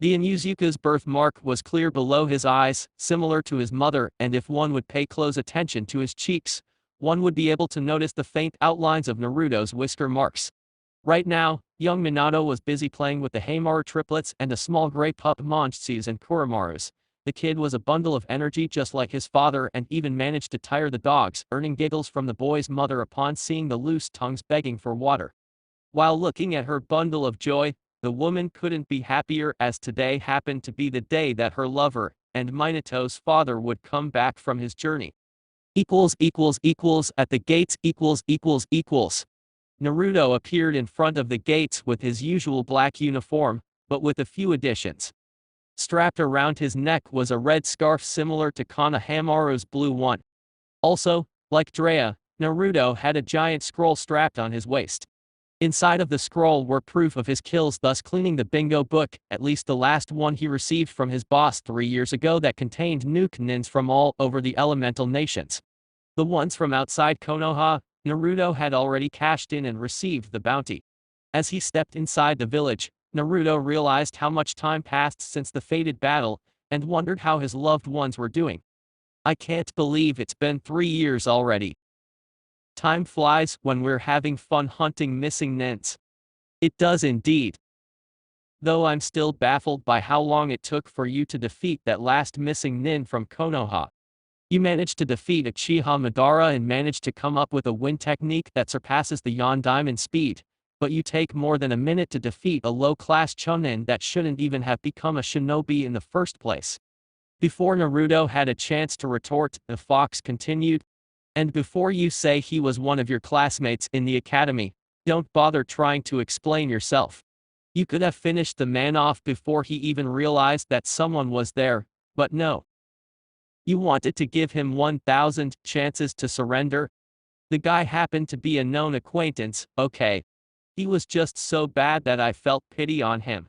The Inuzuka's birthmark was clear below his eyes, similar to his mother, and if one would pay close attention to his cheeks, one would be able to notice the faint outlines of Naruto's whisker marks. Right now, Young Minato was busy playing with the Heimaru triplets and a small gray pup Monchis and Kurimarus. The kid was a bundle of energy just like his father and even managed to tire the dogs, earning giggles from the boy's mother upon seeing the loose tongues begging for water. While looking at her bundle of joy, the woman couldn't be happier as today happened to be the day that her lover and Minato's father would come back from his journey. At the gates Naruto appeared in front of the gates with his usual black uniform, but with a few additions. Strapped around his neck was a red scarf similar to Konohamaru's blue one. Also, like Drea, Naruto had a giant scroll strapped on his waist. Inside of the scroll were proof of his kills, thus cleaning the bingo book, at least the last one he received from his boss 3 years ago that contained nuke nins from all over the elemental nations. The ones from outside Konoha, Naruto had already cashed in and received the bounty. As he stepped inside the village, Naruto realized how much time passed since the fated battle, and wondered how his loved ones were doing. I can't believe it's been 3 years already. Time flies when we're having fun hunting missing nins. It does indeed. Though I'm still baffled by how long it took for you to defeat that last missing nin from Konoha. You managed to defeat Uchiha Madara and managed to come up with a win technique that surpasses the Yondaime in speed, but you take more than a minute to defeat a low-class Chunin that shouldn't even have become a shinobi in the first place. Before Naruto had a chance to retort, the fox continued. And before you say he was one of your classmates in the academy, don't bother trying to explain yourself. You could have finished the man off before he even realized that someone was there, but no. You wanted to give him 1,000 chances to surrender? The guy happened to be a known acquaintance, okay. He was just so bad that I felt pity on him.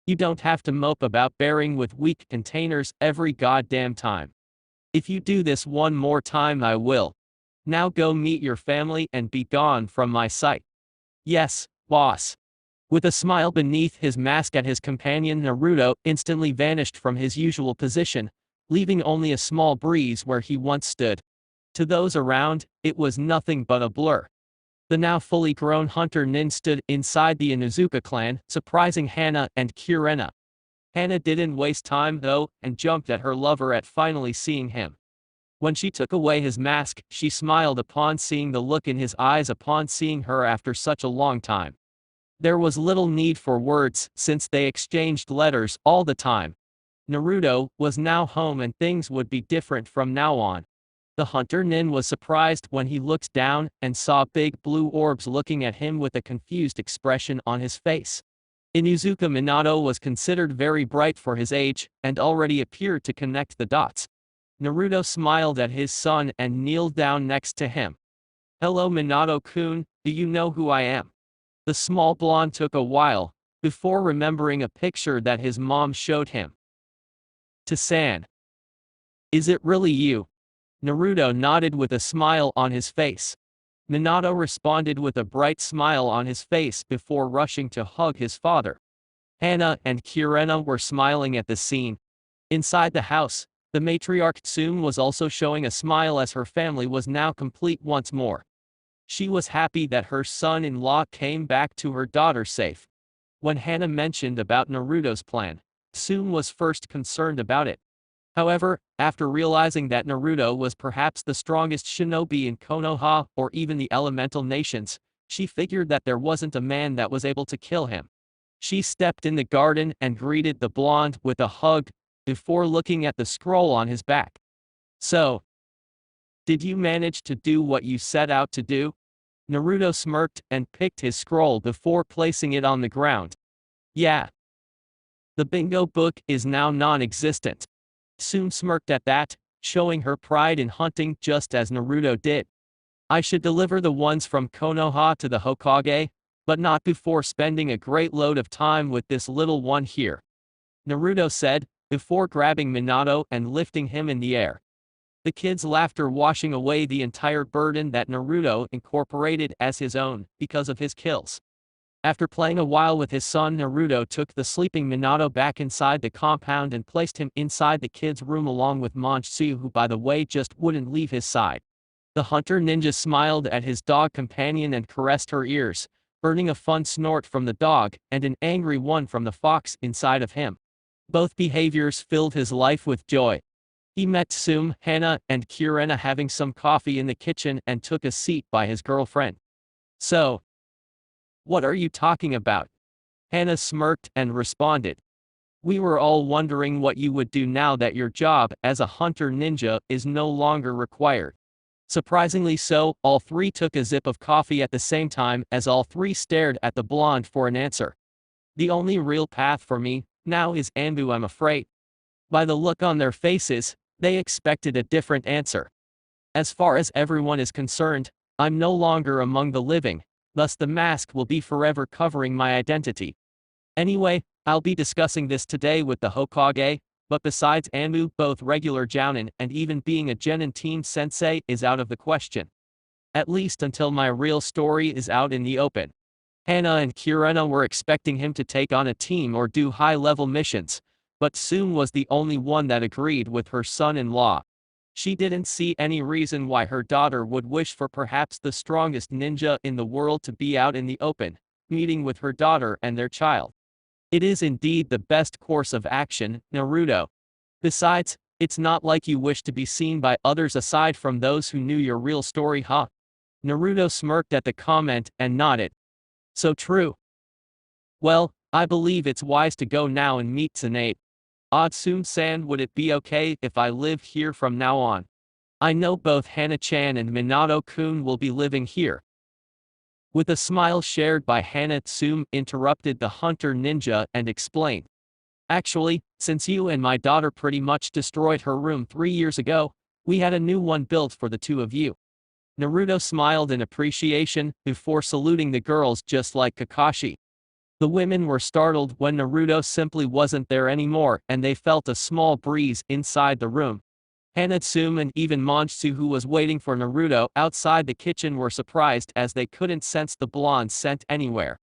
You don't have to mope about bearing with weak containers every goddamn time. If you do this one more time I will. Now go meet your family and be gone from my sight. Yes, boss. With a smile beneath his mask at his companion, Naruto instantly vanished from his usual position, leaving only a small breeze where he once stood. To those around, it was nothing but a blur. The now fully grown hunter nin stood inside the Inuzuka clan, surprising Hana and Kurena. Hana didn't waste time though, and jumped at her lover at finally seeing him. When she took away his mask, she smiled upon seeing the look in his eyes upon seeing her after such a long time. There was little need for words, since they exchanged letters all the time. Naruto was now home and things would be different from now on. The hunter nin was surprised when he looked down and saw big blue orbs looking at him with a confused expression on his face. Inuzuka Minato was considered very bright for his age, and already appeared to connect the dots. Naruto smiled at his son and kneeled down next to him. Hello Minato-kun, do you know who I am? The small blonde took a while, before remembering a picture that his mom showed him. To-san. Is it really you? Naruto nodded with a smile on his face. Minato responded with a bright smile on his face before rushing to hug his father. Hana and Kurena were smiling at the scene. Inside the house, the matriarch Tsume was also showing a smile as her family was now complete once more. She was happy that her son-in-law came back to her daughter safe. When Hana mentioned about Naruto's plan, Tsume was first concerned about it. However, after realizing that Naruto was perhaps the strongest shinobi in Konoha or even the elemental nations, she figured that there wasn't a man that was able to kill him. She stepped in the garden and greeted the blonde with a hug, before looking at the scroll on his back. So, did you manage to do what you set out to do? Naruto smirked and picked his scroll before placing it on the ground. Yeah. The bingo book is now non-existent. Tsume smirked at that, showing her pride in hunting just as Naruto did. I should deliver the ones from Konoha to the Hokage, but not before spending a great load of time with this little one here. Naruto said, before grabbing Minato and lifting him in the air. The kid's laughter washing away the entire burden that Naruto incorporated as his own, because of his kills. After playing a while with his son, Naruto took the sleeping Minato back inside the compound and placed him inside the kid's room along with Monchis, who by the way just wouldn't leave his side. The hunter ninja smiled at his dog companion and caressed her ears, earning a fun snort from the dog and an angry one from the fox inside of him. Both behaviors filled his life with joy. He met Asuma, Hana, and Kurena having some coffee in the kitchen and took a seat by his girlfriend. "So, what are you talking about?" Hana smirked and responded. "We were all wondering what you would do now that your job as a hunter ninja is no longer required." Surprisingly so, all three took a sip of coffee at the same time as all three stared at the blonde for an answer. "The only real path for me now is Anbu, I'm afraid." By the look on their faces, they expected a different answer. "As far as everyone is concerned, I'm no longer among the living, thus the mask will be forever covering my identity. Anyway, I'll be discussing this today with the Hokage, but besides Anbu, both regular Jounin and even being a Genin team sensei is out of the question. At least until my real story is out in the open." Hana and Kurena were expecting him to take on a team or do high-level missions, but Asuma was the only one that agreed with her son-in-law. She didn't see any reason why her daughter would wish for perhaps the strongest ninja in the world to be out in the open, meeting with her daughter and their child. It is indeed the best course of action, Naruto. Besides, it's not like you wish to be seen by others aside from those who knew your real story, huh? Naruto smirked at the comment and nodded. "So true. Well, I believe it's wise to go now and meet Tsunade. Asuma-san, would it be okay if I live here from now on? I know both Hana-chan and Minato-kun will be living here." With a smile shared by Hana, Asuma interrupted the hunter ninja and explained. "Actually, since you and my daughter pretty much destroyed her room 3 years ago, we had a new one built for the two of you." Naruto smiled in appreciation before saluting the girls just like Kakashi. The women were startled when Naruto simply wasn't there anymore and they felt a small breeze inside the room. Hana, Asuma and even Monjutsu, who was waiting for Naruto outside the kitchen, were surprised as they couldn't sense the blonde scent anywhere.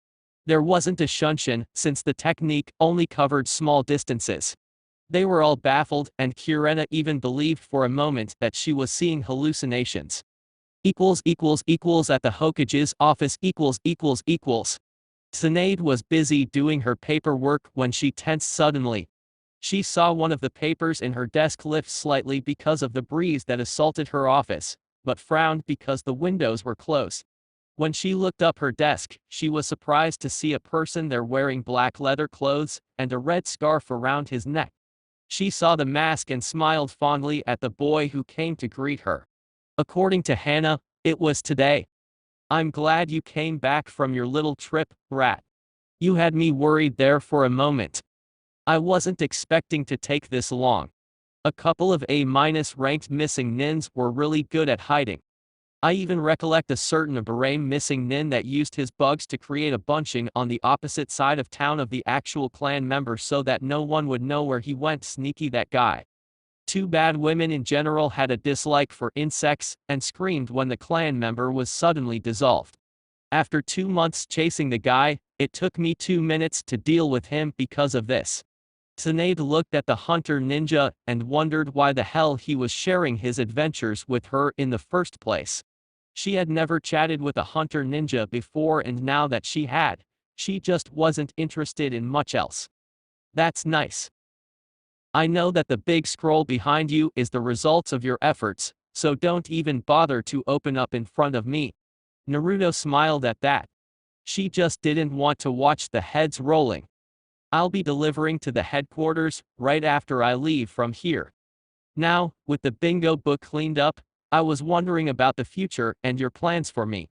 There wasn't a shunshin since the technique only covered small distances. They were all baffled and Kurena even believed for a moment that she was seeing hallucinations. At the Hokage's office. Tsunade was busy doing her paperwork when she tensed suddenly. She saw one of the papers in her desk lift slightly because of the breeze that assaulted her office, but frowned because the windows were closed. When she looked up her desk, she was surprised to see a person there wearing black leather clothes and a red scarf around his neck. She saw the mask and smiled fondly at the boy who came to greet her. According to Hana, it was today. "I'm glad you came back from your little trip, Rat. You had me worried there for a moment. I wasn't expecting to take this long. A couple of A-ranked missing nins were really good at hiding. I even recollect a certain Bahrain missing nin that used his bugs to create a bunching on the opposite side of town of the actual clan member so that no one would know where he went. Sneaky that guy. Too bad women in general had a dislike for insects and screamed when the clan member was suddenly dissolved. After 2 months chasing the guy, it took me 2 minutes to deal with him because of this." Tsunade looked at the hunter ninja and wondered why the hell he was sharing his adventures with her in the first place. She had never chatted with a hunter ninja before, and now that she had, she just wasn't interested in much else. "That's nice. I know that the big scroll behind you is the results of your efforts, so don't even bother to open up in front of me." Naruto smiled at that. She just didn't want to watch the heads rolling. "I'll be delivering to the headquarters right after I leave from here. Now, with the bingo book cleaned up, I was wondering about the future and your plans for me."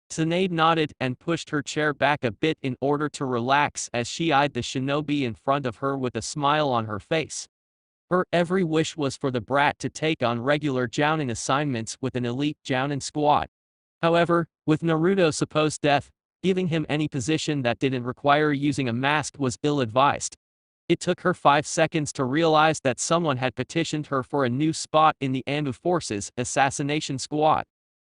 Tsunade nodded and pushed her chair back a bit in order to relax as she eyed the shinobi in front of her with a smile on her face. Her every wish was for the brat to take on regular Jounin assignments with an elite Jounin squad. However, with Naruto's supposed death, giving him any position that didn't require using a mask was ill-advised. It took her 5 seconds to realize that someone had petitioned her for a new spot in the Anbu Force's assassination squad.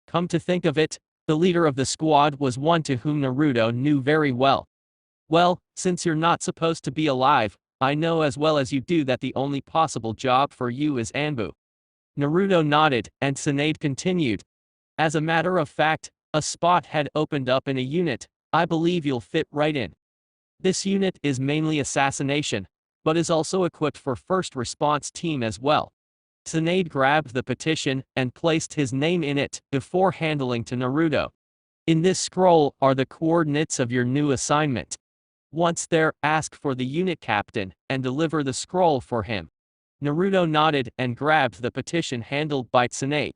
Come to think of it, the leader of the squad was one to whom Naruto knew very well. "Well, since you're not supposed to be alive, I know as well as you do that the only possible job for you is Anbu." Naruto nodded, and Tsunade continued. "As a matter of fact, a spot had opened up in a unit I believe you'll fit right in. This unit is mainly assassination, but is also equipped for first response team as well. Tsunade grabbed the petition and placed his name in it before handing to Naruto. In this scroll are the coordinates of your new assignment. Once there, ask for the unit captain and deliver the scroll for him. Naruto nodded and grabbed the petition handled by Tsunade.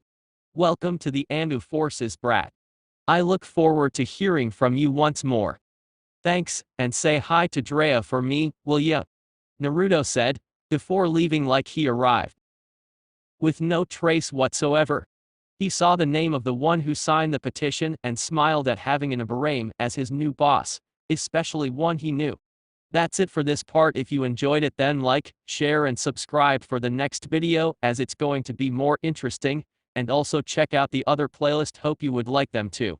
Welcome to the Anu forces, brat. I look forward to hearing from you once more. Thanks, and say hi to Drea for me, will ya? Naruto said, before leaving like he arrived. With no trace whatsoever. He saw the name of the one who signed the petition and smiled at having an Ibarame as his new boss, especially one he knew. That's it for this part. If you enjoyed it, then like, share and subscribe for the next video, as it's going to be more interesting, and also check out the other playlist. Hope you would like them too.